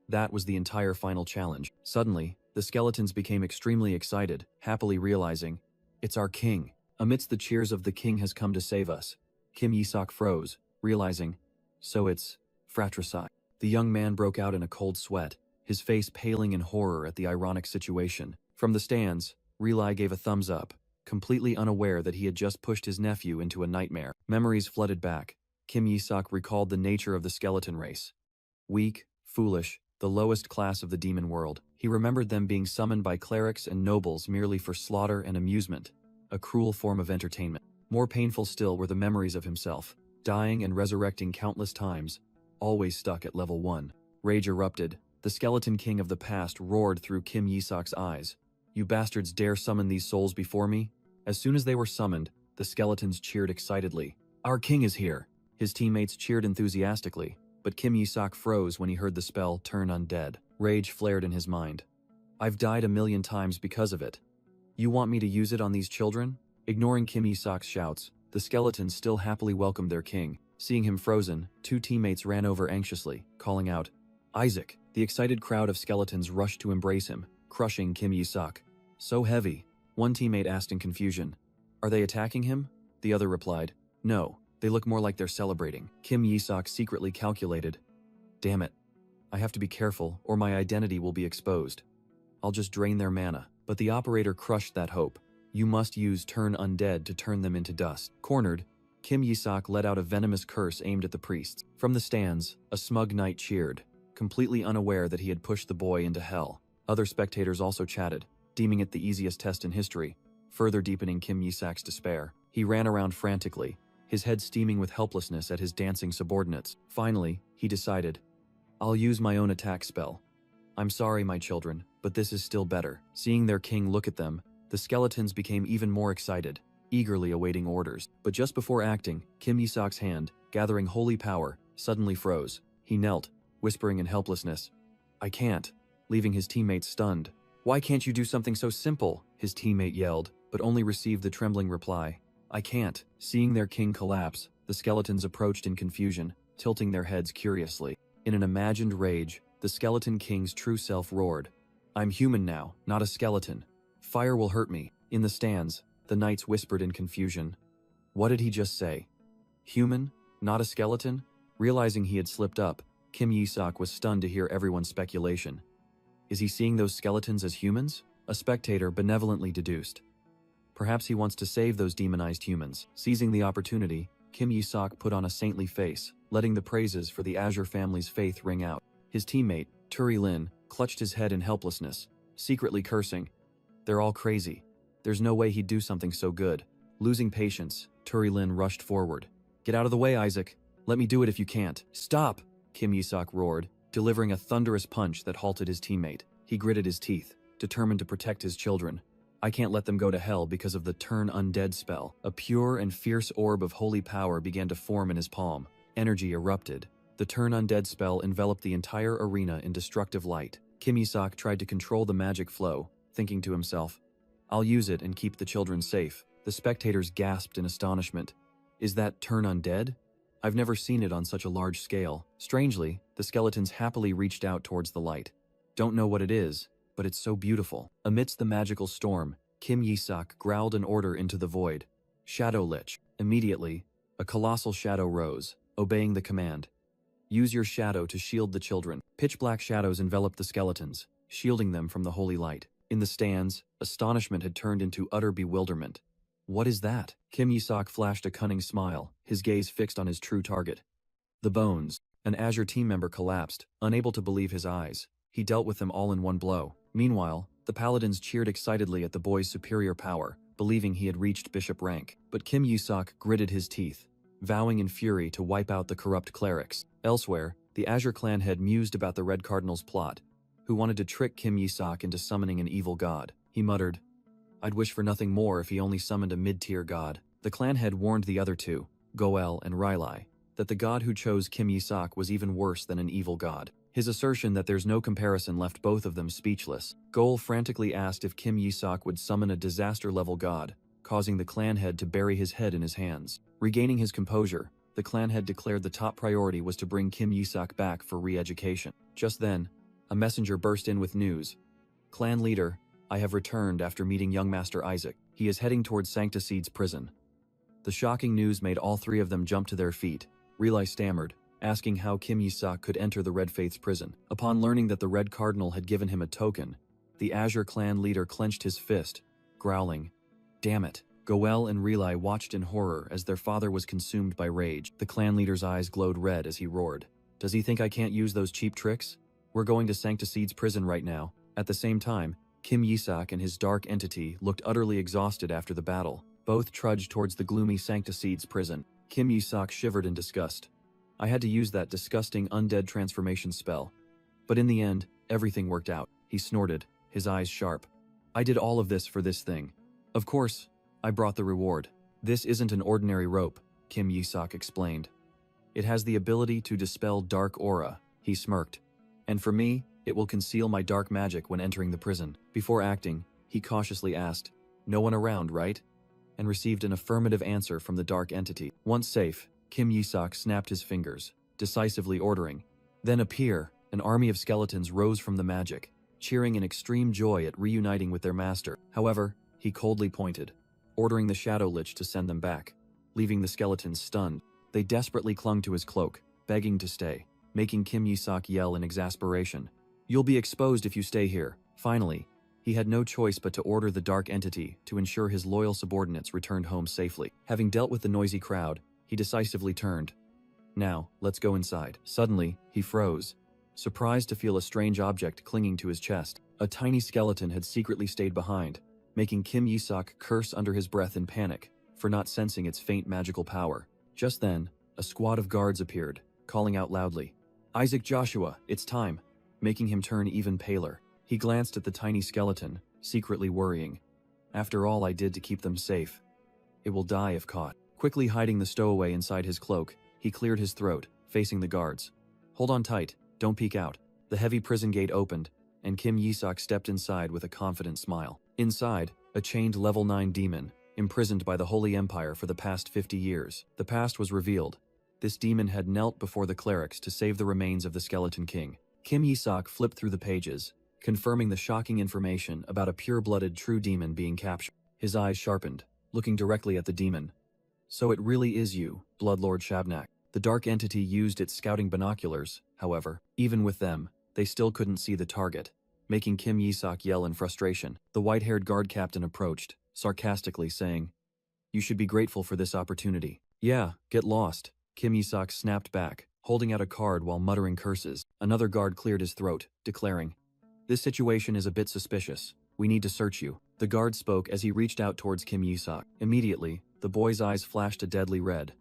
That was the entire final challenge. Suddenly, the skeletons became extremely excited, happily realizing, "It's our king." Amidst the cheers of "The king has come to save us," Kim Yi-sok froze, realizing, "So it's fratricide." The young man broke out in a cold sweat, his face paling in horror at the ironic situation. From the stands, Relai gave a thumbs up, completely unaware that he had just pushed his nephew into a nightmare. Memories flooded back. Kim Yi-sok recalled the nature of the skeleton race. Weak, foolish, the lowest class of the demon world. He remembered them being summoned by clerics and nobles merely for slaughter and amusement, a cruel form of entertainment. More painful still were the memories of himself, dying and resurrecting countless times, always stuck at level 1. Rage erupted. The skeleton king of the past roared through Kim Yi-sok's eyes. "You bastards dare summon these souls before me?" As soon as they were summoned, the skeletons cheered excitedly. "Our king is here!" His teammates cheered enthusiastically, but Kim Yi-sok froze when he heard the spell turn undead. Rage flared in his mind. "I've died 1,000,000 times because of it. You want me to use it on these children?" Ignoring Kim Yi-sok's shouts, the skeletons still happily welcomed their king. Seeing him frozen, two teammates ran over anxiously, calling out, "Isaac!" The excited crowd of skeletons rushed to embrace him, crushing Kim Yi-sok. "So heavy," one teammate asked in confusion. "Are they attacking him?" The other replied, "No, they look more like they're celebrating." Kim Yi-sok secretly calculated, "Damn it. I have to be careful, or my identity will be exposed. I'll just drain their mana." But the operator crushed that hope. "You must use turn undead to turn them into dust." Cornered, Kim Yi-sok let out a venomous curse aimed at the priests. From the stands, a smug knight cheered, completely unaware that he had pushed the boy into hell. Other spectators also chatted, deeming it the easiest test in history, further deepening Kim Yi-sok's despair. He ran around frantically, his head steaming with helplessness at his dancing subordinates. Finally, he decided, "I'll use my own attack spell. I'm sorry, my children, but this is still better." Seeing their king look at them, the skeletons became even more excited, eagerly awaiting orders. But just before acting, Kim Yi-sok's hand, gathering holy power, suddenly froze. He knelt, whispering in helplessness, "I can't," leaving his teammates stunned. "Why can't you do something so simple?" his teammate yelled, but only received the trembling reply, "I can't." Seeing their king collapse, the skeletons approached in confusion, tilting their heads curiously. In an imagined rage, the skeleton king's true self roared, "I'm human now, not a skeleton. Fire will hurt me." In the stands, the knights whispered in confusion, "What did he just say? Human? Not a skeleton?" Realizing he had slipped up, Kim Yi-sok was stunned to hear everyone's speculation. Is he seeing those skeletons as humans? A spectator benevolently deduced. Perhaps he wants to save those demonized humans. Seizing the opportunity, Kim Yi-sok put on a saintly face, letting the praises for the Azure family's faith ring out. His teammate, Turi Lin, clutched his head in helplessness, secretly cursing, "They're all crazy. There's no way he'd do something so good." Losing patience, Turi Lin rushed forward. "Get out of the way, Isaac. Let me do it if you can't." "Stop!" Kim Yi-sok roared, delivering a thunderous punch that halted his teammate. He gritted his teeth, determined to protect his children. "I can't let them go to hell because of the turn undead spell." A pure and fierce orb of holy power began to form in his palm. Energy erupted. The turn undead spell enveloped the entire arena in destructive light. Kim Yi-sok tried to control the magic flow, thinking to himself, "I'll use it and keep the children safe." The spectators gasped in astonishment. "Is that turn undead? I've never seen it on such a large scale." Strangely, the skeletons happily reached out towards the light. "Don't know what it is, but it's so beautiful." Amidst the magical storm, Kim Yi-sok growled an order into the void. "Shadow Lich." Immediately, A colossal shadow rose, obeying the command. Use your shadow to shield the children. Pitch-black shadows enveloped the skeletons, shielding them from the holy light. In the stands, astonishment had turned into utter bewilderment. What is that? Kim Yi-sok flashed a cunning smile, his gaze fixed on his true target. The bones. An Azure team member collapsed, unable to believe his eyes. He dealt with them all in one blow. Meanwhile, the paladins cheered excitedly at the boy's superior power, believing he had reached bishop rank. But Kim Yi-sok gritted his teeth, vowing in fury to wipe out the corrupt clerics. Elsewhere, the Azure clan had mused about the Red Cardinal's plot, who wanted to trick Kim Yi-sok into summoning an evil god. He muttered, "I'd wish for nothing more if he only summoned a mid-tier god." The clan had warned the other two, Goel and Rylai, that the god who chose Kim Yi-sok was even worse than an evil god. His assertion that there's no comparison left both of them speechless. Goel frantically asked if Kim Yi-sok would summon a disaster-level god, causing the clan head to bury his head in his hands. Regaining his composure, the clan head declared the top priority was to bring Kim Yi-sok back for re-education. Just then, a messenger burst in with news. "Clan leader, I have returned after meeting young Master Isaac. He is heading towards Sancticede's prison." The shocking news made all three of them jump to their feet. Relai stammered, asking how Kim Yi-sok could enter the Red Faith's prison. Upon learning that the Red Cardinal had given him a token, the Azure clan leader clenched his fist, growling, "Damn it." Goel and Relai watched in horror as their father was consumed by rage. The clan leader's eyes glowed red as he roared. "Does he think I can't use those cheap tricks? We're going to Sancticede's prison right now." At the same time, Kim Yi-sok and his dark entity looked utterly exhausted after the battle. Both trudged towards the gloomy Sancticede's prison. Kim Yi-sok shivered in disgust. "I had to use that disgusting undead transformation spell. But in the end, everything worked out." He snorted, his eyes sharp. "I did all of this for this thing. Of course, I brought the reward. This isn't an ordinary rope," Kim Yi-sok explained. "It has the ability to dispel dark aura." He smirked. "And for me, it will conceal my dark magic when entering the prison." Before acting, he cautiously asked, "No one around, right?" and received an affirmative answer from the dark entity. Once safe, Kim Yi-sok snapped his fingers, decisively ordering, "Then appear." An army of skeletons rose from the magic, cheering in extreme joy at reuniting with their master. However, he coldly pointed, ordering the Shadow Lich to send them back, leaving the skeletons stunned. They desperately clung to his cloak, begging to stay, making Kim Yi-sok yell in exasperation, "You'll be exposed if you stay here." Finally, he had no choice but to order the dark entity to ensure his loyal subordinates returned home safely. Having dealt with the noisy crowd, he decisively turned. "Now, let's go inside." Suddenly, he froze, surprised to feel a strange object clinging to his chest. A tiny skeleton had secretly stayed behind, making Kim Yi-sok curse under his breath in panic for not sensing its faint magical power. Just then, a squad of guards appeared, calling out loudly, "Isaac Joshua, it's time," making him turn even paler. He glanced at the tiny skeleton, secretly worrying. "After all I did to keep them safe. It will die if caught." Quickly hiding the stowaway inside his cloak, he cleared his throat, facing the guards. "Hold on tight, don't peek out." The heavy prison gate opened, and Kim Yi-sok stepped inside with a confident smile. Inside, a chained level 9 demon, imprisoned by the Holy Empire for the past 50 years. The past was revealed. This demon had knelt before the clerics to save the remains of the Skeleton King. Kim Yi-sok flipped through the pages, confirming the shocking information about a pure-blooded true demon being captured. His eyes sharpened, looking directly at the demon. "So it really is you, Bloodlord Shabnak." The dark entity used its scouting binoculars, however. Even with them, they still couldn't see the target, making Kim Yi-sok yell in frustration. The white-haired guard captain approached, sarcastically saying, "You should be grateful for this opportunity." "Yeah, get lost," Kim Yi-sok snapped back, holding out a card while muttering curses. Another guard cleared his throat, declaring, "This situation is a bit suspicious. We need to search you." The guard spoke as he reached out towards Kim Yi-sok. Immediately, the boy's eyes flashed a deadly red.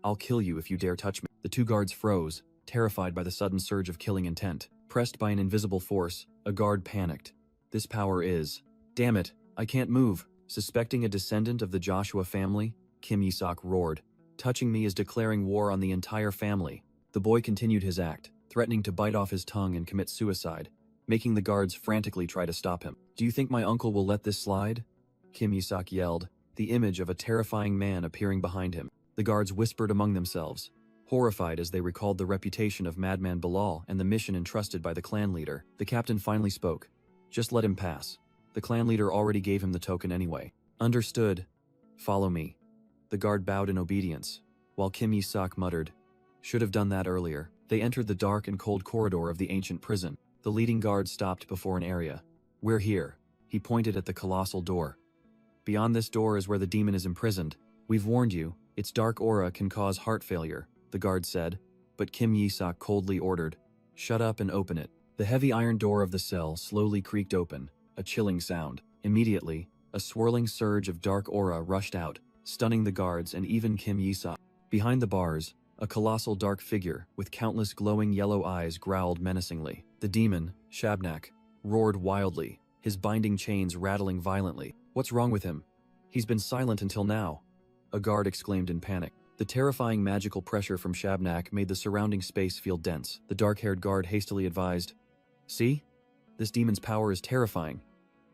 "I'll kill you if you dare touch me." The two guards froze, terrified by the sudden surge of killing intent. Pressed by an invisible force, a guard panicked. "This power is... Damn it, I can't move." Suspecting a descendant of the Joshua family, Kim Yi-sok roared, "Touching me is declaring war on the entire family." The boy continued his act, threatening to bite off his tongue and commit suicide, making the guards frantically try to stop him. "Do you think my uncle will let this slide?" Kim Yi-sok yelled, the image of a terrifying man appearing behind him. The guards whispered among themselves, horrified as they recalled the reputation of Madman Bilal and the mission entrusted by the clan leader. The captain finally spoke. "Just let him pass. The clan leader already gave him the token anyway." "Understood. Follow me." The guard bowed in obedience, while Kim Yi-sok muttered, "Should have done that earlier." They entered the dark and cold corridor of the ancient prison. The leading guard stopped before an area. "We're here." He pointed at the colossal door. "Beyond this door is where the demon is imprisoned. We've warned you, its dark aura can cause heart failure," the guard said, but Kim Yi-sok coldly ordered, "Shut up and open it." The heavy iron door of the cell slowly creaked open, a chilling sound. Immediately, a swirling surge of dark aura rushed out, stunning the guards and even Kim Yi-sok. Behind the bars, a colossal dark figure with countless glowing yellow eyes growled menacingly. The demon, Shabnak, roared wildly, his binding chains rattling violently. "What's wrong with him? He's been silent until now," a guard exclaimed in panic. The terrifying magical pressure from Shabnak made the surrounding space feel dense. The dark-haired guard hastily advised, "See? This demon's power is terrifying.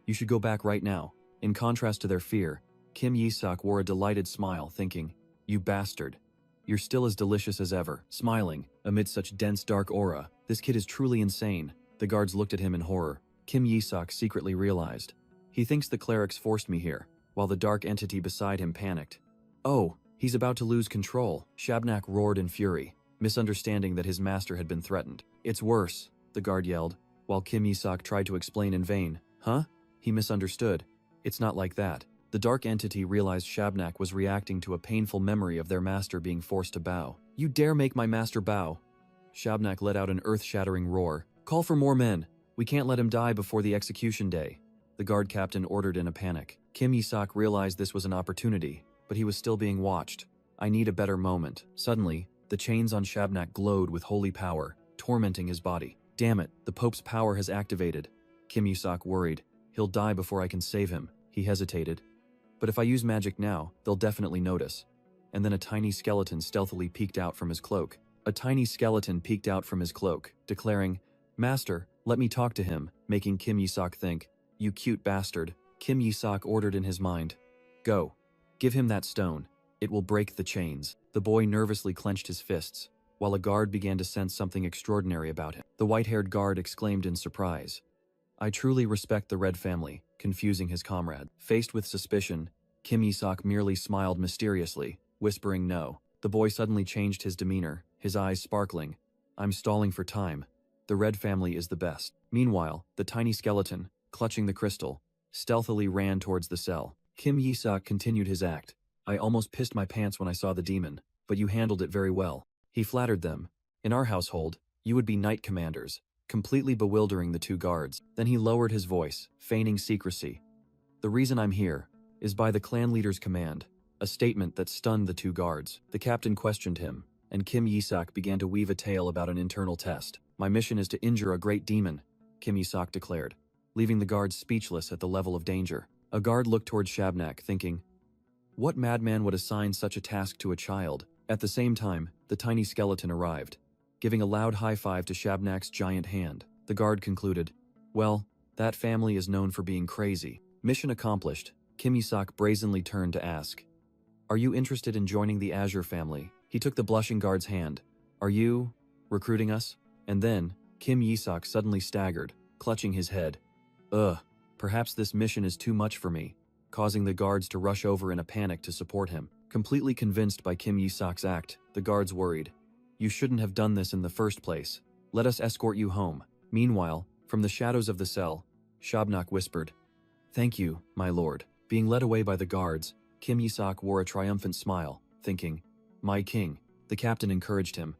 You should go back right now." In contrast to their fear, Kim Yi-sok wore a delighted smile, thinking, "You bastard. You're still as delicious as ever." Smiling, amid such dense dark aura, this kid is truly insane. The guards looked at him in horror. Kim Yi-sok secretly realized, he thinks the clerics forced me here, while the dark entity beside him panicked. "Oh, he's about to lose control," Shabnak roared in fury, misunderstanding that his master had been threatened. "It's worse," the guard yelled, while Kim Yi-sok tried to explain in vain. "Huh?" He misunderstood. "It's not like that." The dark entity realized Shabnak was reacting to a painful memory of their master being forced to bow. "You dare make my master bow!" Shabnak let out an earth-shattering roar. "Call for more men! We can't let him die before the execution day," the guard captain ordered in a panic. Kim Yi-sok realized this was an opportunity, but he was still being watched. "I need a better moment." Suddenly, the chains on Shabnak glowed with holy power, tormenting his body. "Damn it, the Pope's power has activated." Kim Yi-sok worried. "He'll die before I can save him." He hesitated. "But if I use magic now, they'll definitely notice." And then a tiny skeleton stealthily peeked out from his cloak. Declaring, "Master, let me talk to him," making Kim Yi-sok think, "You cute bastard." Kim Yi-sok ordered in his mind, "Go. Give him that stone. It will break the chains." The boy nervously clenched his fists, while a guard began to sense something extraordinary about him. The white-haired guard exclaimed in surprise, "I truly respect the Red family," confusing his comrade. Faced with suspicion, Kim Yi-sok merely smiled mysteriously, whispering no. The boy suddenly changed his demeanor, his eyes sparkling. "I'm stalling for time. The Red family is the best." Meanwhile, the tiny skeleton, clutching the crystal, stealthily ran towards the cell. Kim Yi-sok continued his act. "I almost pissed my pants when I saw the demon, but you handled it very well." He flattered them. "In our household, you would be knight commanders," completely bewildering the two guards. Then he lowered his voice, feigning secrecy. "The reason I'm here is by the clan leader's command," a statement that stunned the two guards. The captain questioned him, and Kim Yi-sok began to weave a tale about an internal test. "My mission is to injure a great demon," Kim Yi-sok declared, leaving the guards speechless at the level of danger. A guard looked towards Shabnak, thinking, what madman would assign such a task to a child? At the same time, the tiny skeleton arrived, giving a loud high five to Shabnak's giant hand. The guard concluded, "Well, that family is known for being crazy." Mission accomplished, Kim Yi-sok brazenly turned to ask, "Are you interested in joining the Azure family?" He took the blushing guard's hand. "Are you recruiting us?" And then, Kim Yi-sok suddenly staggered, clutching his head. Perhaps this mission is too much for me," causing the guards to rush over in a panic to support him. Completely convinced by Kim Yi-sok's act, the guards worried. "You shouldn't have done this in the first place. Let us escort you home." Meanwhile, from the shadows of the cell, Shabnak whispered, "Thank you, my lord." Being led away by the guards, Kim Yi-sok wore a triumphant smile, thinking, "My king." The captain encouraged him.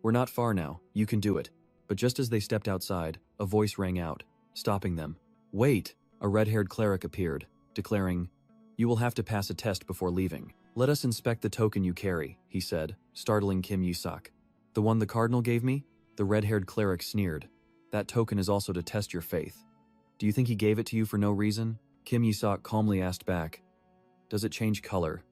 "We're not far now, you can do it." But just as they stepped outside, a voice rang out, stopping them. "Wait!" A red-haired cleric appeared, declaring, "You will have to pass a test before leaving." "Let us inspect the token you carry," he said, startling Kim Yi-sok. "The one the cardinal gave me?" The red-haired cleric sneered. "That token is also to test your faith. Do you think he gave it to you for no reason?" Kim Yi-sok calmly asked back, "Does it change color?"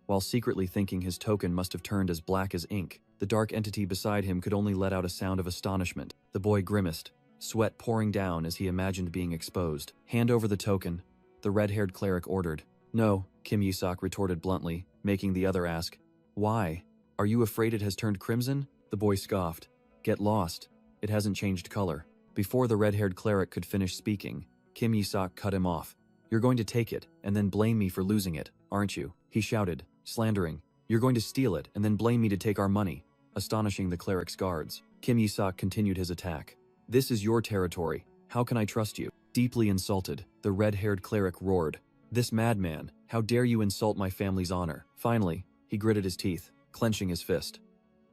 While secretly thinking his token must have turned as black as ink, the dark entity beside him could only let out a sound of astonishment. The boy grimaced, sweat pouring down as he imagined being exposed. "Hand over the token," the red-haired cleric ordered. "No," Kim Yi-sok retorted bluntly, making the other ask, "Why? Are you afraid it has turned crimson?" The boy scoffed. "Get lost. It hasn't changed color." Before the red-haired cleric could finish speaking, Kim Yi-sok cut him off. "You're going to take it, and then blame me for losing it, aren't you?" he shouted, slandering. You're going to steal it and then blame me to take our money, astonishing the cleric's guards. Kim Yi-sok continued his attack. This is your territory. How can I trust you? Deeply insulted, the red-haired cleric roared. This madman, how dare you insult my family's honor? Finally, he gritted his teeth, clenching his fist.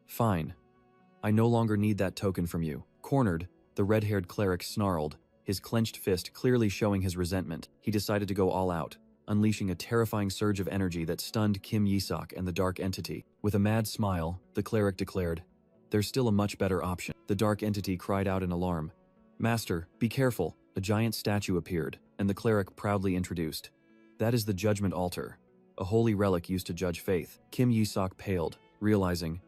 Fine. I no longer need that token from you. Cornered, the red-haired cleric snarled, his clenched fist clearly showing his resentment. He decided to go all out, unleashing a terrifying surge of energy that stunned Kim Yi-sok and the dark entity. With a mad smile, the cleric declared, "There's still a much better option." The dark entity cried out in alarm. "Master, be careful." A giant statue appeared, and the cleric proudly introduced. "That is the judgment altar, a holy relic used to judge faith." Kim Yi-sok paled, realizing,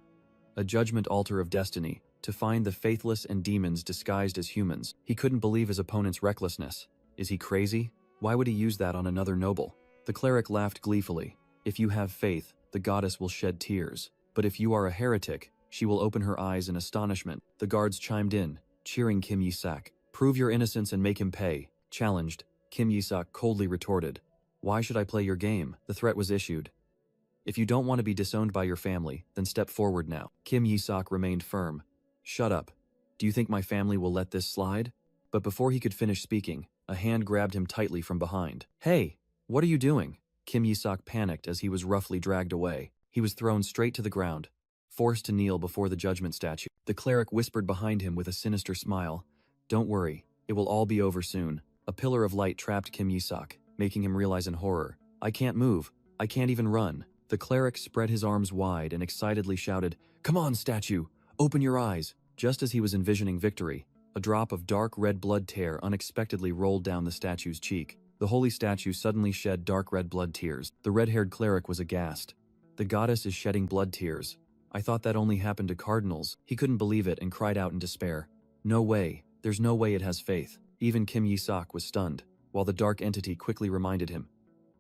a judgment altar of destiny, to find the faithless and demons disguised as humans. He couldn't believe his opponent's recklessness. Is he crazy? Why would he use that on another noble? The cleric laughed gleefully. If you have faith, the goddess will shed tears. But if you are a heretic, she will open her eyes in astonishment. The guards chimed in, cheering Kim Yi-sok. Prove your innocence and make him pay. Challenged, Kim Yi-sok coldly retorted. Why should I play your game? The threat was issued. If you don't want to be disowned by your family, then step forward now. Kim Yi-sok remained firm. Shut up. Do you think my family will let this slide? But before he could finish speaking, a hand grabbed him tightly from behind. Hey, what are you doing? Kim Yi-sok panicked as he was roughly dragged away. He was thrown straight to the ground, forced to kneel before the judgment statue. The cleric whispered behind him with a sinister smile. Don't worry, it will all be over soon. A pillar of light trapped Kim Yi-sok, making him realize in horror. I can't move. I can't even run. The cleric spread his arms wide and excitedly shouted, Come on, statue! Open your eyes! Just as he was envisioning victory, a drop of dark red blood tear unexpectedly rolled down the statue's cheek. The holy statue suddenly shed dark red blood tears. The red-haired cleric was aghast. The goddess is shedding blood tears. I thought that only happened to cardinals. He couldn't believe it and cried out in despair. No way. There's no way it has faith. Even Kim Yi-sok was stunned, while the dark entity quickly reminded him.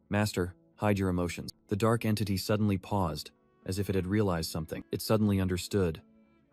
Master, hide your emotions. The dark entity suddenly paused, as if it had realized something. It suddenly understood.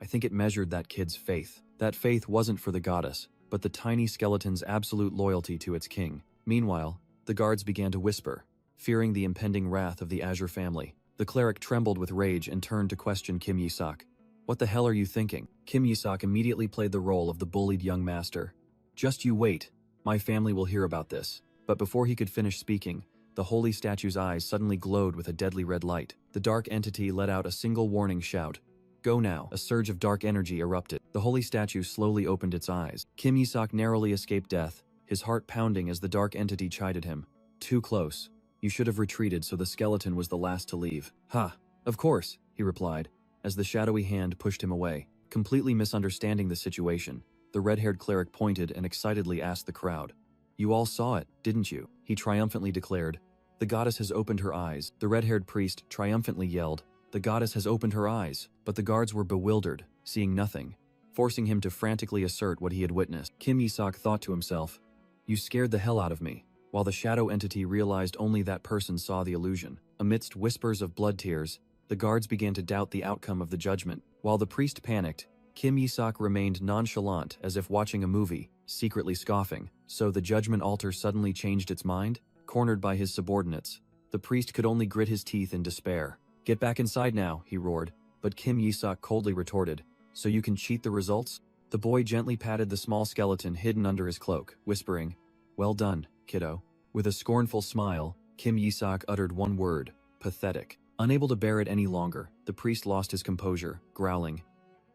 I think it measured that kid's faith. That faith wasn't for the goddess, but the tiny skeleton's absolute loyalty to its king. Meanwhile, the guards began to whisper, fearing the impending wrath of the Azure family. The cleric trembled with rage and turned to question Kim Yi-sok. What the hell are you thinking? Kim Yi-sok immediately played the role of the bullied young master. Just you wait. My family will hear about this. But before he could finish speaking, the holy statue's eyes suddenly glowed with a deadly red light. The dark entity let out a single warning shout. Go now. A surge of dark energy erupted. The holy statue slowly opened its eyes. Kim Yi-sok narrowly escaped death, his heart pounding as the dark entity chided him. Too close. You should have retreated so the skeleton was the last to leave. Ha! Of course, he replied, as the shadowy hand pushed him away. Completely misunderstanding the situation, the red-haired cleric pointed and excitedly asked the crowd. You all saw it, didn't you? He triumphantly declared. The goddess has opened her eyes. The red-haired priest triumphantly yelled. The goddess has opened her eyes. But the guards were bewildered, seeing nothing, forcing him to frantically assert what he had witnessed. Kim Yi-sok thought to himself, You scared the hell out of me. While the shadow entity realized only that person saw the illusion. Amidst whispers of blood tears, the guards began to doubt the outcome of the judgment. While the priest panicked, Kim Yi-sok remained nonchalant as if watching a movie, secretly scoffing. So the judgment altar suddenly changed its mind? Cornered by his subordinates, the priest could only grit his teeth in despair. Get back inside now, he roared. But Kim Yi-sok coldly retorted, So you can cheat the results? The boy gently patted the small skeleton hidden under his cloak, whispering, Well done, kiddo. With a scornful smile, Kim Yi-sok uttered one word, pathetic. Unable to bear it any longer, the priest lost his composure, growling,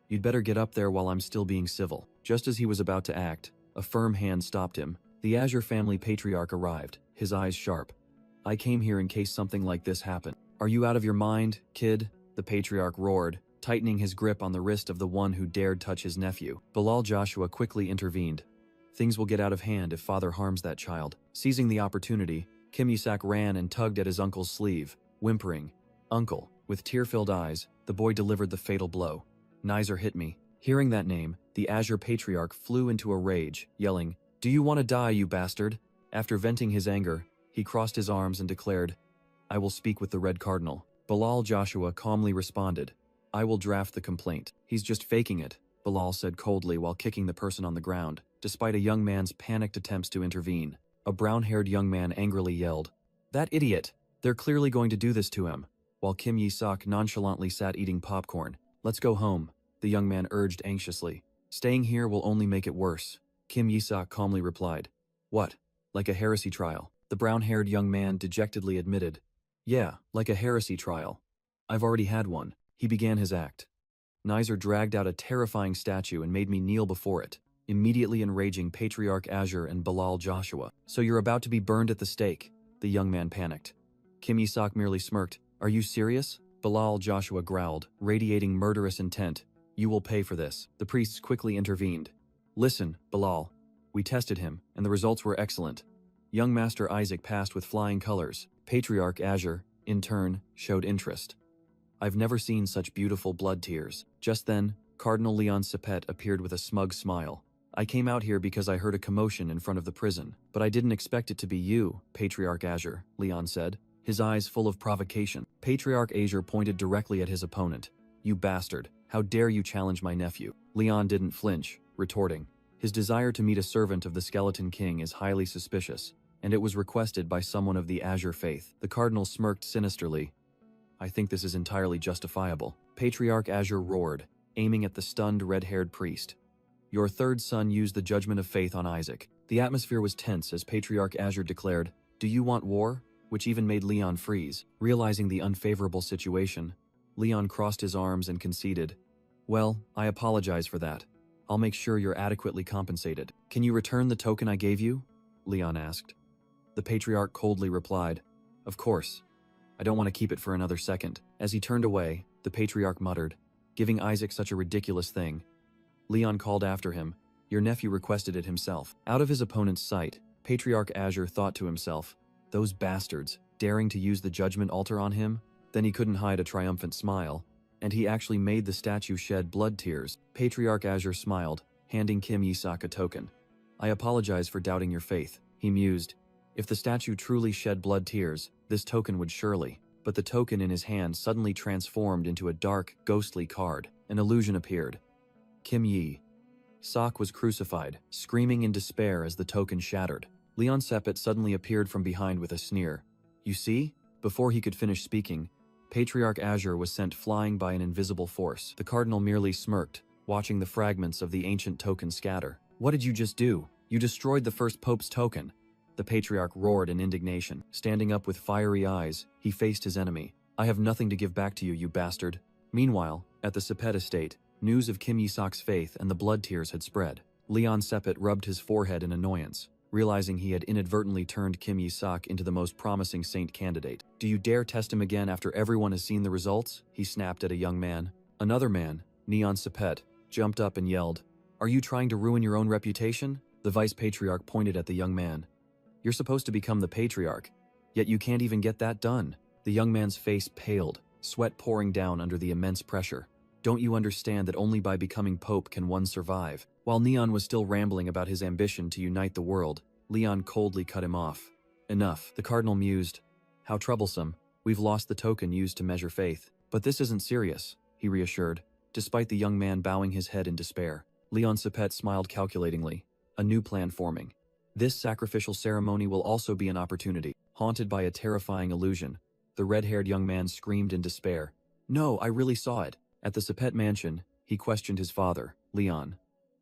You'd better get up there while I'm still being civil. Just as he was about to act, a firm hand stopped him. The Azure family patriarch arrived, his eyes sharp. I came here in case something like this happened. Are you out of your mind, kid? The patriarch roared, tightening his grip on the wrist of the one who dared touch his nephew. Bilal Joshua quickly intervened. Things will get out of hand if father harms that child. Seizing the opportunity, Kim Yi-sok ran and tugged at his uncle's sleeve, whimpering, Uncle. With tear-filled eyes, the boy delivered the fatal blow. Nizer hit me. Hearing that name, the Azure patriarch flew into a rage, yelling, Do you want to die, you bastard? After venting his anger, he crossed his arms and declared, I will speak with the Red Cardinal. Bilal Joshua calmly responded, I will draft the complaint. He's just faking it, Bilal said coldly while kicking the person on the ground, despite a young man's panicked attempts to intervene. A brown-haired young man angrily yelled, That idiot! They're clearly going to do this to him. while Kim Yi-sok nonchalantly sat eating popcorn. "Let's go home," the young man urged anxiously. "Staying here will only make it worse," Kim Yi-sok calmly replied. "What? Like a heresy trial?" the brown-haired young man dejectedly admitted. "Yeah, like a heresy trial. I've already had one." He began his act. Nizer dragged out a terrifying statue and made me kneel before it, immediately enraging Patriarch Azure and Bilal Joshua. "So you're about to be burned at the stake," the young man panicked. Kim Yi-sok merely smirked. "Are you serious?" Bilal Joshua growled, radiating murderous intent. "You will pay for this." The priests quickly intervened. "Listen, Bilal. We tested him, and the results were excellent. Young Master Isaac passed with flying colors. Patriarch Azure, in turn, showed interest. I've never seen such beautiful blood tears." Just then, Cardinal Leon Sepet appeared with a smug smile. "I came out here because I heard a commotion in front of the prison, but I didn't expect it to be you, Patriarch Azure," Leon said, his eyes full of provocation. Patriarch Azure pointed directly at his opponent. "You bastard, how dare you challenge my nephew?" Leon didn't flinch, retorting. His desire to meet a servant of the Skeleton King is highly suspicious, and it was requested by someone of the Azure faith. The cardinal smirked sinisterly. "I think this is entirely justifiable." Patriarch Azure roared, aiming at the stunned red-haired priest. "Your third son used the judgment of faith on Isaac." The atmosphere was tense as Patriarch Azure declared, "Do you want war?" which even made Leon freeze. Realizing the unfavorable situation, Leon crossed his arms and conceded, "Well, I apologize for that. I'll make sure you're adequately compensated." "Can you return the token I gave you?" Leon asked. The Patriarch coldly replied, "Of course. I don't want to keep it for another second." As he turned away, the Patriarch muttered, "Giving Isaac such a ridiculous thing." Leon called after him, "Your nephew requested it himself." Out of his opponent's sight, Patriarch Azure thought to himself, "Those bastards, daring to use the judgment altar on him?" Then he couldn't hide a triumphant smile, and he actually made the statue shed blood tears. Patriarch Azure smiled, handing Kim Yi-sok a token. "I apologize for doubting your faith," he mused. If the statue truly shed blood tears, this token would surely. But the token in his hand suddenly transformed into a dark, ghostly card. An illusion appeared. Kim Yi-sok was crucified, screaming in despair as the token shattered. Leon Sepet suddenly appeared from behind with a sneer. "You see?" Before he could finish speaking, Patriarch Azure was sent flying by an invisible force. The cardinal merely smirked, watching the fragments of the ancient token scatter. "What did you just do? You destroyed the first pope's token." The Patriarch roared in indignation. Standing up with fiery eyes, he faced his enemy. "I have nothing to give back to you, you bastard." Meanwhile, at the Sepet estate, news of Kim Yi-sok's faith and the blood tears had spread. Leon Sepet rubbed his forehead in annoyance, realizing he had inadvertently turned Kim Yi-sok into the most promising saint candidate. "Do you dare test him again after everyone has seen the results?" he snapped at a young man. Another man, Neon Sepet, jumped up and yelled, "Are you trying to ruin your own reputation?" The Vice Patriarch pointed at the young man. "You're supposed to become the Patriarch, yet you can't even get that done." The young man's face paled, sweat pouring down under the immense pressure. "Don't you understand that only by becoming Pope can one survive?" While Neon was still rambling about his ambition to unite the world, Leon coldly cut him off. "Enough," the Cardinal mused. "How troublesome. We've lost the token used to measure faith. But this isn't serious," he reassured, despite the young man bowing his head in despair. Leon Sepet smiled calculatingly, a new plan forming. "This sacrificial ceremony will also be an opportunity." Haunted by a terrifying illusion, the red-haired young man screamed in despair. "No, I really saw it." At the Sepet mansion, he questioned his father, Leon.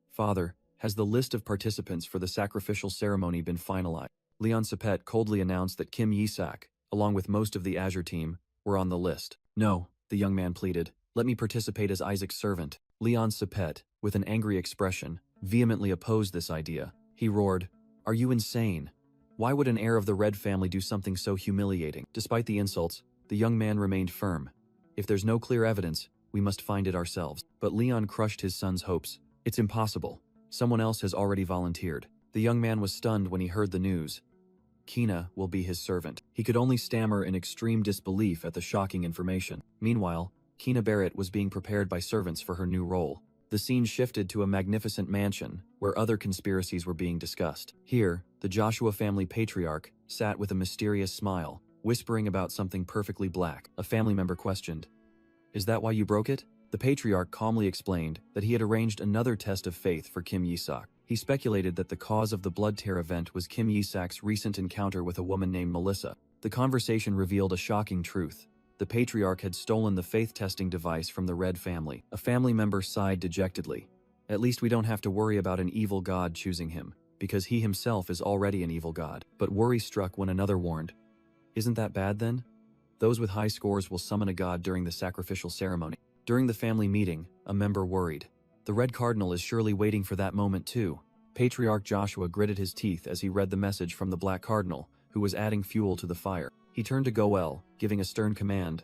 "Father, has the list of participants for the sacrificial ceremony been finalized?" Leon Sepet coldly announced that Kim Yi-sok, along with most of the Azure team, were on the list. "No," the young man pleaded. "Let me participate as Isaac's servant." Leon Sepet, with an angry expression, vehemently opposed this idea. He roared, "Are you insane? Why would an heir of the Red family do something so humiliating?" Despite the insults, the young man remained firm. "If there's no clear evidence, we must find it ourselves." But Leon crushed his son's hopes. "It's impossible. Someone else has already volunteered." The young man was stunned when he heard the news. Kina will be his servant. He could only stammer in extreme disbelief at the shocking information. Meanwhile, Kina Barrett was being prepared by servants for her new role. The scene shifted to a magnificent mansion, where other conspiracies were being discussed. Here, the Joshua family patriarch sat with a mysterious smile, whispering about something perfectly black. A family member questioned, "Is that why you broke it?" The patriarch calmly explained that he had arranged another test of faith for Kim Yi-sok. He speculated that the cause of the blood tear event was Kim Yi-sok's recent encounter with a woman named Melissa. The conversation revealed a shocking truth. The patriarch had stolen the faith-testing device from the Red family. A family member sighed dejectedly. At least we don't have to worry about an evil god choosing him, because he himself is already an evil god. But worry struck when another warned. Isn't that bad then? Those with high scores will summon a god during the sacrificial ceremony. During the family meeting, a member worried. The Red Cardinal is surely waiting for that moment too. Patriarch Joshua gritted his teeth as he read the message from the Black Cardinal, who was adding fuel to the fire. He turned to Goel, giving a stern command.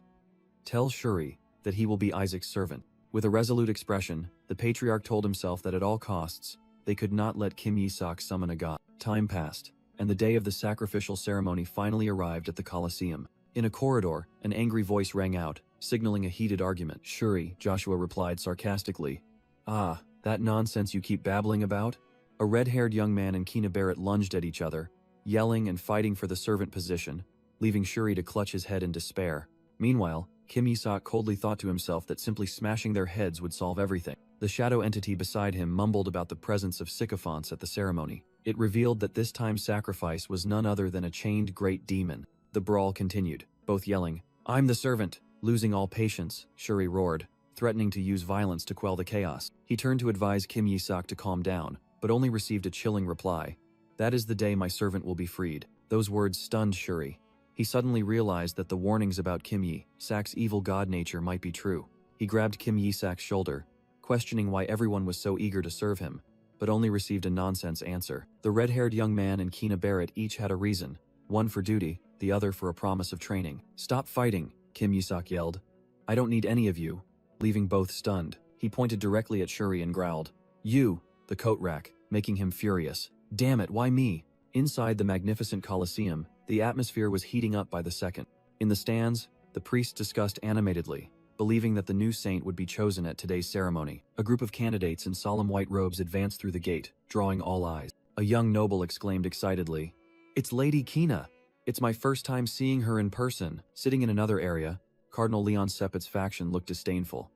Tell Shuri that he will be Isaac's servant. With a resolute expression, the patriarch told himself that at all costs, they could not let Kim Yi-sok summon a god. Time passed, and the day of the sacrificial ceremony finally arrived at the Colosseum. In a corridor, an angry voice rang out, signaling a heated argument. Shuri, Joshua replied sarcastically. Ah, that nonsense you keep babbling about? A red-haired young man and Kina Barrett lunged at each other, yelling and fighting for the servant position, leaving Shuri to clutch his head in despair. Meanwhile, Kim Yi-sok coldly thought to himself that simply smashing their heads would solve everything. The shadow entity beside him mumbled about the presence of sycophants at the ceremony. It revealed that this time's sacrifice was none other than a chained great demon. The brawl continued, both yelling, "I'm the servant!" Losing all patience, Shuri roared, threatening to use violence to quell the chaos. He turned to advise Kim Yi-sok to calm down, but only received a chilling reply. "That is the day my servant will be freed." Those words stunned Shuri. He suddenly realized that the warnings about Kim Yi-sok's evil god nature might be true. He grabbed Kim Yi-sok's shoulder, questioning why everyone was so eager to serve him, but only received a nonsense answer. The red-haired young man and Kina Barrett each had a reason, one for duty, the other for a promise of training. "Stop fighting," Kim Yi-sok yelled. "I don't need any of you." Leaving both stunned, he pointed directly at Shuri and growled, "You!" the coat rack, making him furious. "Damn it, why me?" Inside the magnificent Colosseum, the atmosphere was heating up by the second. In the stands, the priests discussed animatedly, believing that the new saint would be chosen at today's ceremony. A group of candidates in solemn white robes advanced through the gate, drawing all eyes. A young noble exclaimed excitedly, "It's Lady Kina! It's my first time seeing her in person." Sitting in another area, Cardinal Leon Sepet's faction looked disdainful.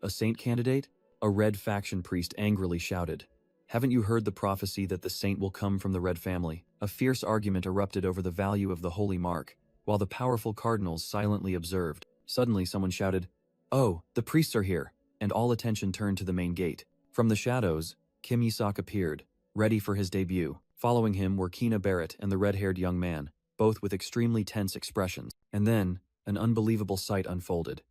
"A saint candidate?" A red faction priest angrily shouted. "Haven't you heard the prophecy that the saint will come from the Red family?" A fierce argument erupted over the value of the holy mark, while the powerful cardinals silently observed. Suddenly someone shouted, "Oh, the priests are here!" and all attention turned to the main gate. From the shadows, Kim Yi-sok appeared, ready for his debut. Following him were Kina Barrett and the red-haired young man, both with extremely tense expressions. And then, an unbelievable sight unfolded.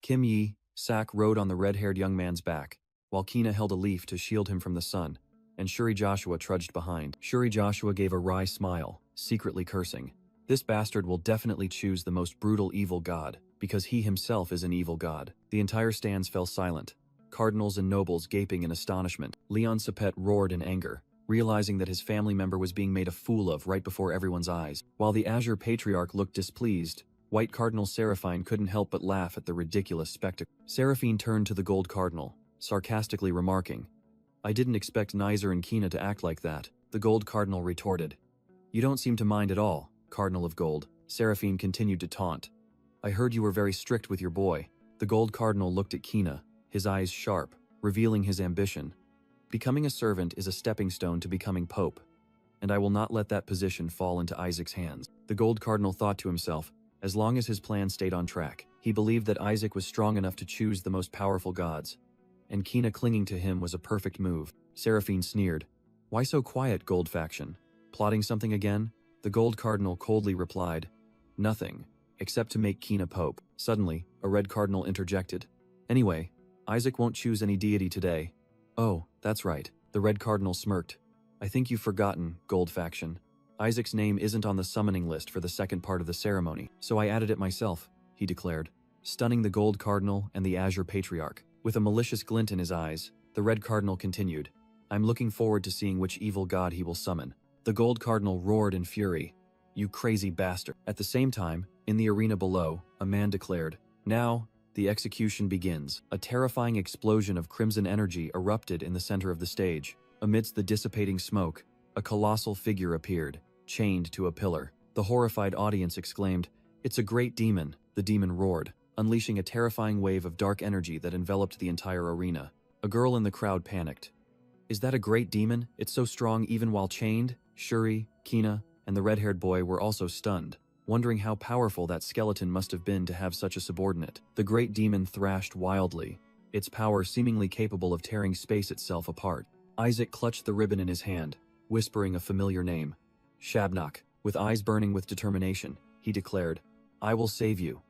Kim Yi-sok rode on the red-haired young man's back, while Kina held a leaf to shield him from the sun, and Shuri Joshua trudged behind. Shuri Joshua gave a wry smile, secretly cursing. This bastard will definitely choose the most brutal evil god, because he himself is an evil god. The entire stands fell silent, cardinals and nobles gaping in astonishment. Leon Sepet roared in anger, realizing that his family member was being made a fool of right before everyone's eyes. While the Azure Patriarch looked displeased, White Cardinal Seraphine couldn't help but laugh at the ridiculous spectacle. Seraphine turned to the Gold Cardinal, sarcastically remarking, "I didn't expect Nizer and Kina to act like that." The Gold Cardinal retorted, "You don't seem to mind at all, Cardinal of Gold." Seraphine continued to taunt, "I heard you were very strict with your boy." The Gold Cardinal looked at Kina, his eyes sharp, revealing his ambition. "Becoming a servant is a stepping stone to becoming Pope, and I will not let that position fall into Isaac's hands." The Gold Cardinal thought to himself, as long as his plan stayed on track, he believed that Isaac was strong enough to choose the most powerful gods, and Kina clinging to him was a perfect move. Seraphine sneered, "Why so quiet, Gold faction? Plotting something again?" The Gold Cardinal coldly replied, "Nothing, except to make Kina Pope." Suddenly, a Red Cardinal interjected, "Anyway, Isaac won't choose any deity today." "Oh, that's right," the Red Cardinal smirked. "I think you've forgotten, Gold faction. Isaac's name isn't on the summoning list for the second part of the ceremony, so I added it myself," he declared, stunning the Gold Cardinal and the Azure Patriarch. With a malicious glint in his eyes, the Red Cardinal continued, "I'm looking forward to seeing which evil god he will summon." The Gold Cardinal roared in fury, "You crazy bastard." At the same time, in the arena below, a man declared, "Now, the execution begins." A terrifying explosion of crimson energy erupted in the center of the stage. Amidst the dissipating smoke, a colossal figure appeared, chained to a pillar. The horrified audience exclaimed, "It's a great demon." The demon roared, unleashing a terrifying wave of dark energy that enveloped the entire arena. A girl in the crowd panicked. "Is that a great demon? It's so strong even while chained?" Shuri, Kina, and the red-haired boy were also stunned. wondering how powerful that skeleton must have been to have such a subordinate. The great demon thrashed wildly, its power seemingly capable of tearing space itself apart. Isaac clutched the ribbon in his hand, whispering a familiar name. Shabnak. With eyes burning with determination, he declared, "I will save you.